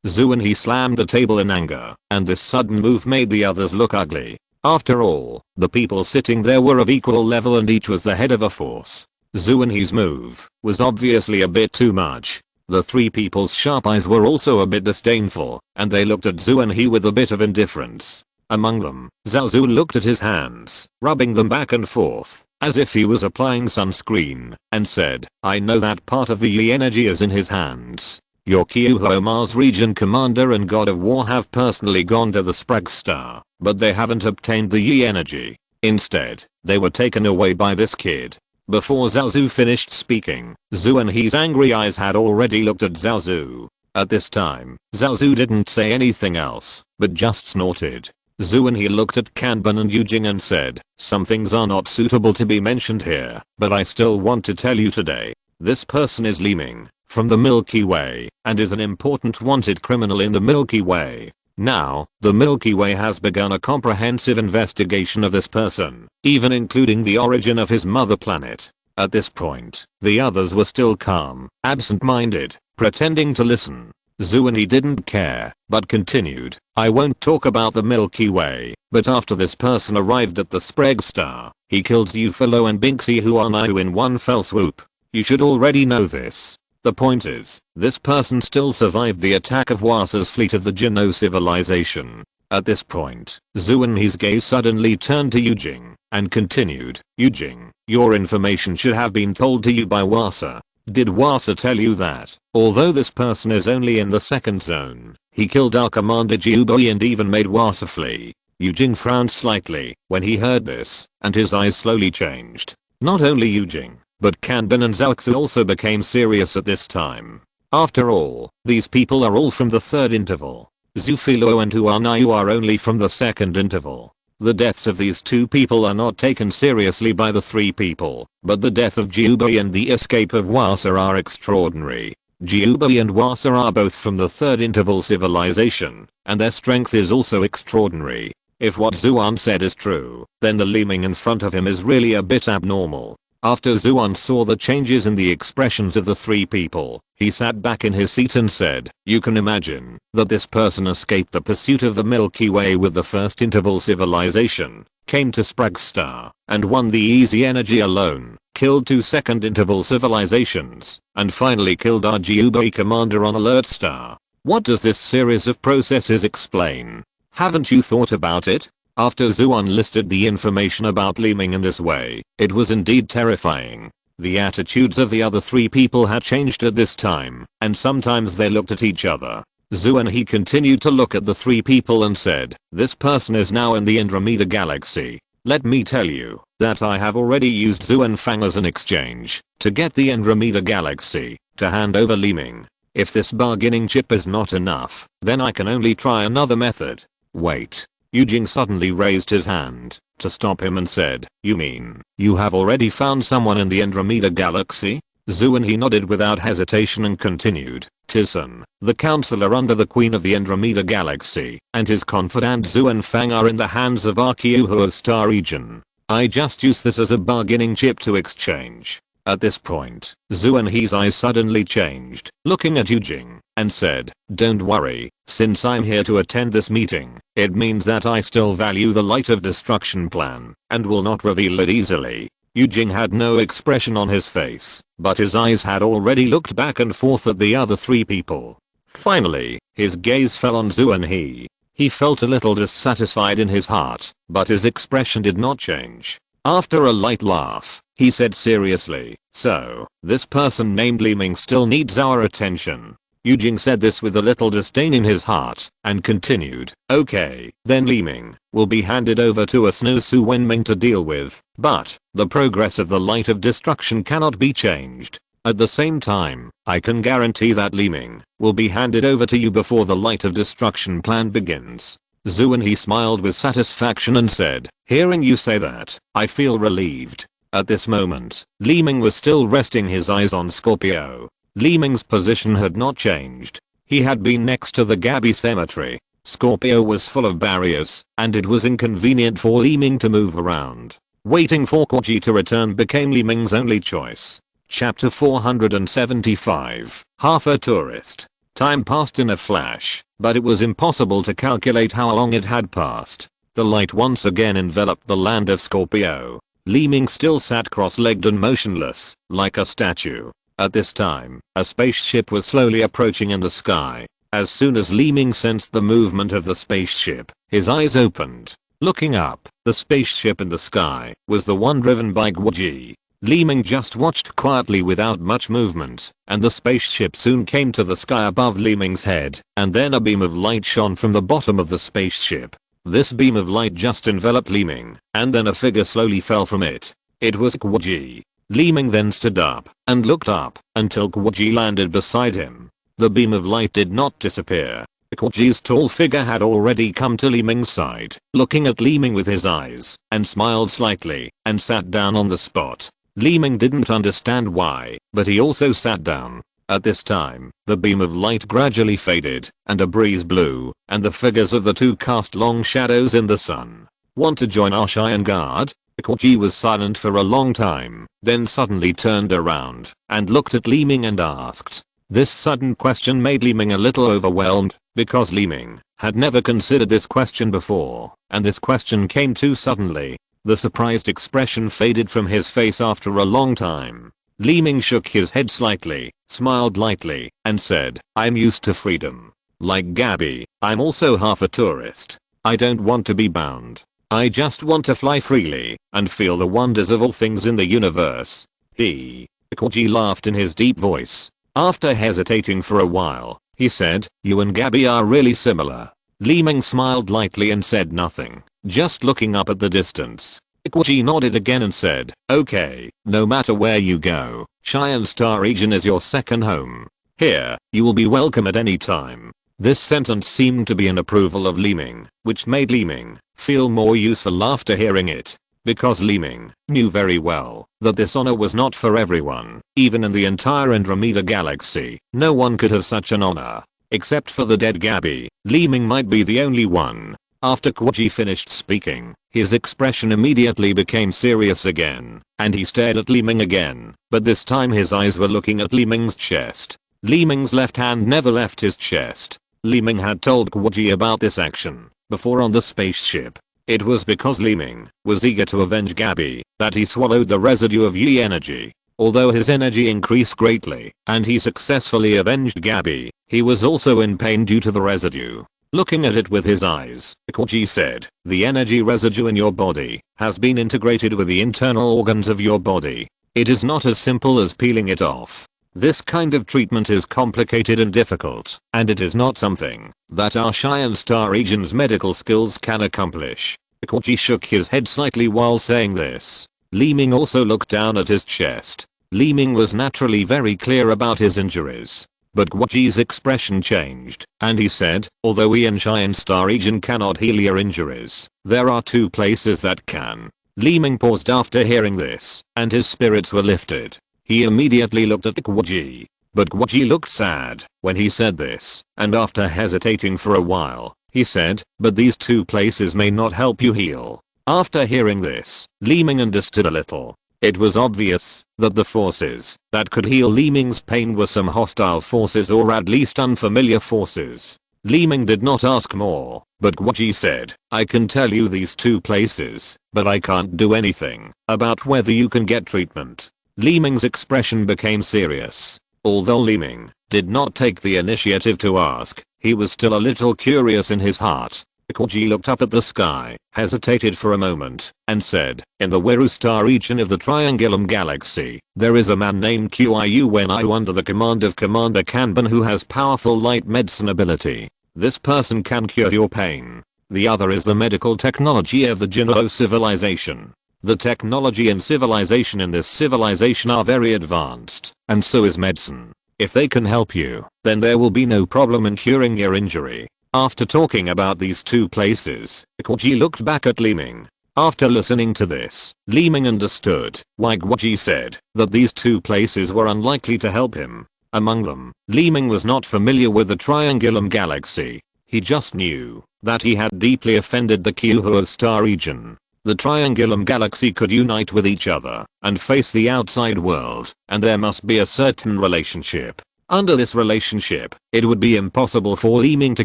Zhu and he slammed the table in anger, and this sudden move made the others look ugly. After all, the people sitting there were of equal level and each was the head of a force. Zhu and his move was obviously a bit too much. The three people's sharp eyes were also a bit disdainful, and they looked at Zhu and he with a bit of indifference. Among them, Zhao Zu looked at his hands, rubbing them back and forth, as if he was applying sunscreen, and said, "I know that part of the Yi energy is in his hands. Your Kyuho Mars region commander and god of war have personally gone to the Sprague star, but they haven't obtained the Yi energy. Instead, they were taken away by this kid." Before Zhao Zu finished speaking, Zhu and his angry eyes had already looked at Zhao Zu. At this time, Zhao Zu didn't say anything else, but just snorted. Zhu and he looked at Kanban and Yujing and said, "Some things are not suitable to be mentioned here, but I still want to tell you today. This person is Li Ming, from the Milky Way, and is an important wanted criminal in the Milky Way. Now, the Milky Way has begun a comprehensive investigation of this person, even including the origin of his mother planet." At this point, the others were still calm, absent-minded, pretending to listen. Zhu and he didn't care, but continued, "I won't talk about the Milky Way, but after this person arrived at the Sprague star, he killed Ufalo and Binksy Huanahu in one fell swoop. You should already know this. The point is, this person still survived the attack of Wasa's fleet of the Jino civilization." At this point, Zhu and his gaze suddenly turned to Yujing, and continued, "Yujing, your information should have been told to you by Wasa. Did Wasa tell you that, although this person is only in the second zone, he killed our commander Jiubei and even made Wasa flee?" Yujing frowned slightly when he heard this, and his eyes slowly changed. Not only Yujing, but Kanban and Zhao Zu also became serious at this time. After all, these people are all from the third interval. Zufilo and Huanayu are only from the second interval. The deaths of these two people are not taken seriously by the three people, but the death of Jiubei and the escape of Wasa are extraordinary. Jiubei and Wasa are both from the third interval civilization, and their strength is also extraordinary. If what Zuan said is true, then the Li Ming in front of him is really a bit abnormal. After Zuan saw the changes in the expressions of the three people, he sat back in his seat and said, "You can imagine that this person escaped the pursuit of the Milky Way with the first interval civilization, came to Sprague star, and won the easy energy alone, killed two second interval civilizations, and finally killed our Jiubei commander on Alert star. What does this series of processes explain? Haven't you thought about it?" After Zuan listed the information about Li Ming in this way, it was indeed terrifying. The attitudes of the other three people had changed at this time, and sometimes they looked at each other. Zhu and he continued to look at the three people and said, "This person is now in the Andromeda galaxy. Let me tell you that I have already used Zhu and Fang as an exchange to get the Andromeda galaxy to hand over Li Ming. If this bargaining chip is not enough, then I can only try another method." Wait. Yujing suddenly raised his hand to stop him and said, "You mean, you have already found someone in the Andromeda galaxy?" Zhu and he nodded without hesitation and continued, "Tison, the counselor under the Queen of the Andromeda galaxy, and his confidant Zhu and Fang are in the hands of our Kyuho star region. I just use this as a bargaining chip to exchange." At this point, Zhu and his eyes suddenly changed, looking at Yujing, and said, "Don't worry, since I'm here to attend this meeting, it means that I still value the light of destruction plan, and will not reveal it easily." Yujing had no expression on his face, but his eyes had already looked back and forth at the other three people. Finally, his gaze fell on Zhu and he. He felt a little dissatisfied in his heart, but his expression did not change. After a light laugh, he said seriously, "So, this person named Li Ming still needs our attention." Yujing said this with a little disdain in his heart, and continued, "Okay, then Li Ming will be handed over to a Su Wenming to deal with, but the progress of the light of destruction cannot be changed. At the same time, I can guarantee that Li Ming will be handed over to you before the light of destruction plan begins." Zhu and he smiled with satisfaction and said, "Hearing you say that, I feel relieved." At this moment, Li Ming was still resting his eyes on Scorpio. Li Ming's position had not changed. He had been next to the Gabi cemetery. Scorpio was full of barriers, and it was inconvenient for Li Ming to move around. Waiting for Guoji to return became Li Ming's only choice. Chapter 475, Half a Tourist. Time passed in a flash, but it was impossible to calculate how long it had passed. The light once again enveloped the land of Scorpio. Li Ming still sat cross-legged and motionless, like a statue. At this time, a spaceship was slowly approaching in the sky. As soon as Li Ming sensed the movement of the spaceship, his eyes opened. Looking up, the spaceship in the sky was the one driven by Guoji. Li Ming just watched quietly without much movement, and the spaceship soon came to the sky above Li Ming's head, and then a beam of light shone from the bottom of the spaceship. This beam of light just enveloped Li Ming, and then a figure slowly fell from it. It was Guoji. Li Ming then stood up and looked up until Guoji landed beside him. The beam of light did not disappear. Guoji's tall figure had already come to Li Ming's side, looking at Li Ming with his eyes, and smiled slightly, and sat down on the spot. Li Ming didn't understand why, but he also sat down. At this time, the beam of light gradually faded, and a breeze blew, and the figures of the two cast long shadows in the sun. "Want to join our Cheyenne Guard?" Guoji was silent for a long time, then suddenly turned around, and looked at Li Ming and asked. This sudden question made Li Ming a little overwhelmed, because Li Ming had never considered this question before, and this question came too suddenly. The surprised expression faded from his face after a long time. Li Ming shook his head slightly, smiled lightly, and said, "I'm used to freedom. Like Gabi, I'm also half a tourist. I don't want to be bound. I just want to fly freely and feel the wonders of all things in the universe." Guoji laughed in his deep voice. After hesitating for a while, he said, "You and Gabi are really similar." Li Ming smiled lightly and said nothing, just looking up at the distance. Guoji nodded again and said, "Okay, no matter where you go, Cheyenne Star region is your second home. Here, you will be welcome at any time." This sentence seemed to be an approval of Li Ming, which made Li Ming feel more useful after hearing it. Because Li Ming knew very well that this honor was not for everyone. Even in the entire Andromeda galaxy, no one could have such an honor. Except for the dead Gabi, Li Ming might be the only one. After Guoji finished speaking, his expression immediately became serious again, and he stared at Li Ming again, but this time his eyes were looking at Li Ming's chest. Li Ming's left hand never left his chest. Li Ming had told Guoji about this action before on the spaceship. It was because Li Ming was eager to avenge Gabi that he swallowed the residue of Yi energy. Although his energy increased greatly and he successfully avenged Gabi, he was also in pain due to the residue. Looking at it with his eyes, Guoji said, "The energy residue in your body has been integrated with the internal organs of your body. It is not as simple as peeling it off. This kind of treatment is complicated and difficult, and it is not something that our Cheyenne Star region's medical skills can accomplish." Guoji shook his head slightly while saying this. Li Ming also looked down at his chest. Li Ming was naturally very clear about his injuries. But Guoji's expression changed, and he said, "Although we in Cheyenne Star region cannot heal your injuries, there are two places that can." Li Ming paused after hearing this, and his spirits were lifted. He immediately looked at Guoji. But Guoji looked sad when he said this, and after hesitating for a while, he said, "But these two places may not help you heal." After hearing this, Li Ming understood a little. It was obvious that the forces that could heal Li Ming's pain were some hostile forces or at least unfamiliar forces. Li Ming did not ask more, but Guoji said, "I can tell you these two places, but I can't do anything about whether you can get treatment." Li Ming's expression became serious. Although Li Ming did not take the initiative to ask, He was still a little curious in his heart. Koji looked up at the sky, hesitated for a moment, and said, "In the Wiru star region of the Triangulum Galaxy, there is a man named Qiu under the command of Commander Kanban who has powerful light medicine ability. This person can cure your pain. The other is the medical technology of the Jinro civilization. The technology and civilization in this civilization are very advanced, and so is medicine. If they can help you, then there will be no problem in curing your injury." After talking about these two places, Koji looked back at Li Ming. After listening to this, Li Ming understood why Koji said that these two places were unlikely to help him. Among them, Li Ming was not familiar with the Triangulum Galaxy. He just knew that he had deeply offended the Qiuhuo star region. The Triangulum Galaxy could unite with each other and face the outside world, and there must be a certain relationship. Under this relationship, it would be impossible for Li Ming to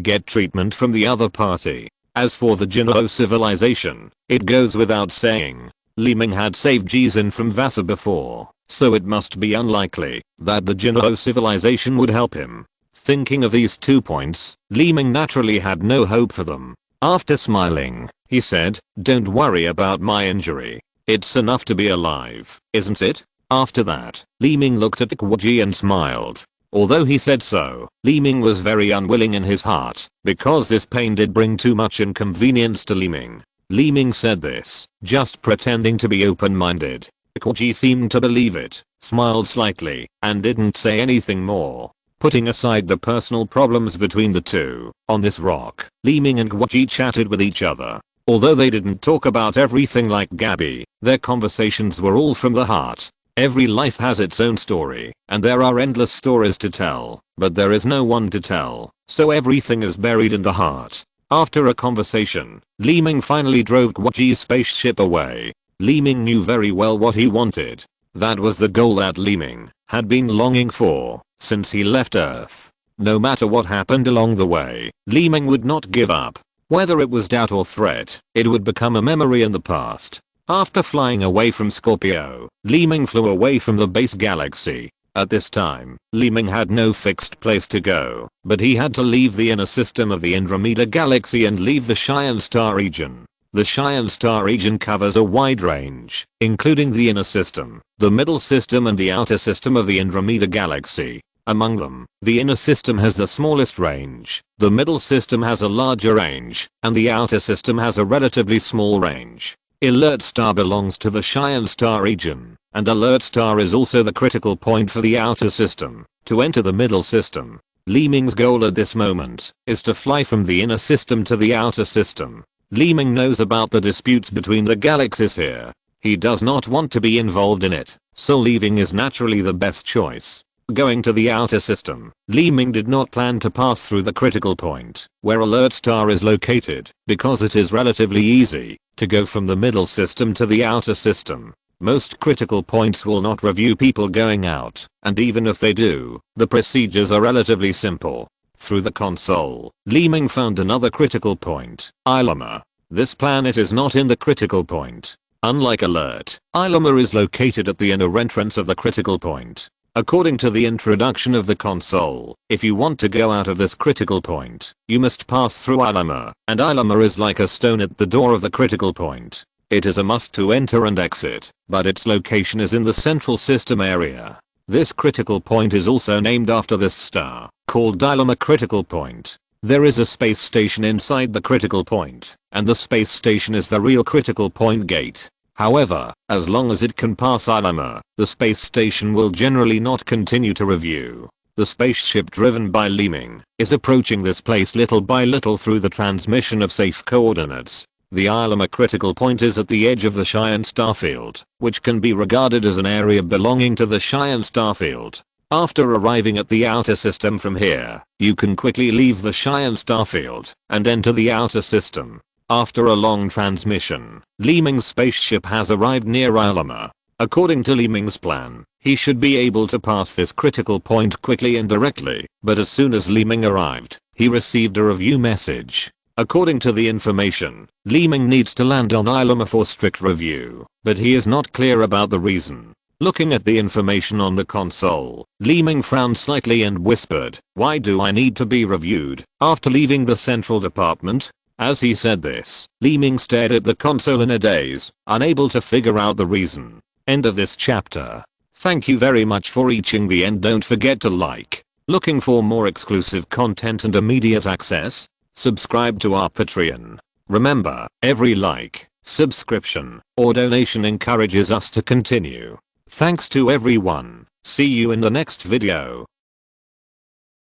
get treatment from the other party. As for the Jinro civilization, it goes without saying. Li Ming had saved Jizin from Vasa before, so it must be unlikely that the Jinro civilization would help him. Thinking of these 2 points, Li Ming naturally had no hope for them. After smiling, he said, "Don't worry about my injury. It's enough to be alive, isn't it?" After that, Li Ming looked at Koji and smiled. Although he said so, Li Ming was very unwilling in his heart, because this pain did bring too much inconvenience to Li Ming. Li Ming said this, just pretending to be open-minded. Koji seemed to believe it, smiled slightly, and didn't say anything more. Putting aside the personal problems between the two, on this rock, Li Ming and Koji chatted with each other. Although they didn't talk about everything like Gabby, their conversations were all from the heart. Every life has its own story, and there are endless stories to tell, but there is no one to tell, so everything is buried in the heart. After a conversation, Li Ming finally drove Guoji's spaceship away. Li Ming knew very well what he wanted. That was the goal that Li Ming had been longing for since he left Earth. No matter what happened along the way, Li Ming would not give up. Whether it was doubt or threat, it would become a memory in the past. After flying away from Scorpio, Li Ming flew away from the base galaxy. At this time, Li Ming had no fixed place to go, but he had to leave the inner system of the Andromeda Galaxy and leave the Cheyenne Star region. The Cheyenne Star region covers a wide range, including the inner system, the middle system and the outer system of the Andromeda Galaxy. Among them, the inner system has the smallest range, the middle system has a larger range, and the outer system has a relatively small range. Alert Star belongs to the Cheyenne Star region, and Alert Star is also the critical point for the outer system. To enter the middle system, Li Ming's goal at this moment is to fly from the inner system to the outer system. Li Ming knows about the disputes between the galaxies here. He does not want to be involved in it, so leaving is naturally the best choice. Going to the outer system, Li Ming did not plan to pass through the critical point, where Alert Star is located, because it is relatively easy to go from the middle system to the outer system. Most critical points will not review people going out, and even if they do, the procedures are relatively simple. Through the console, Li Ming found another critical point, Ilama. This planet is not in the critical point. Unlike Alert, Ilama is located at the inner entrance of the critical point. According to the introduction of the console, if you want to go out of this critical point, you must pass through Ilama, and Ilama is like a stone at the door of the critical point. It is a must to enter and exit, but its location is in the central system area. This critical point is also named after this star, called Ilama Critical Point. There is a space station inside the critical point, and the space station is the real critical point gate. However, as long as it can pass Ilama, the space station will generally not continue to review. The spaceship driven by Li Ming is approaching this place little by little through the transmission of safe coordinates. The Ilama critical point is at the edge of the Cheyenne starfield, which can be regarded as an area belonging to the Cheyenne starfield. After arriving at the outer system from here, you can quickly leave the Cheyenne starfield and enter the outer system. After a long transmission, Li Ming's spaceship has arrived near Ilama. According to Li Ming's plan, he should be able to pass this critical point quickly and directly, but as soon as Li Ming arrived, he received a review message. According to the information, Li Ming needs to land on Ilama for strict review, but he is not clear about the reason. Looking at the information on the console, Li Ming frowned slightly and whispered, "Why do I need to be reviewed?" After leaving the central department. As he said this, Li Ming stared at the console in a daze, unable to figure out the reason. End of this chapter. Thank you very much for reaching the end. Don't forget to like. Looking for more exclusive content and immediate access? Subscribe to our Patreon. Remember, every like, subscription, or donation encourages us to continue. Thanks to everyone. See you in the next video.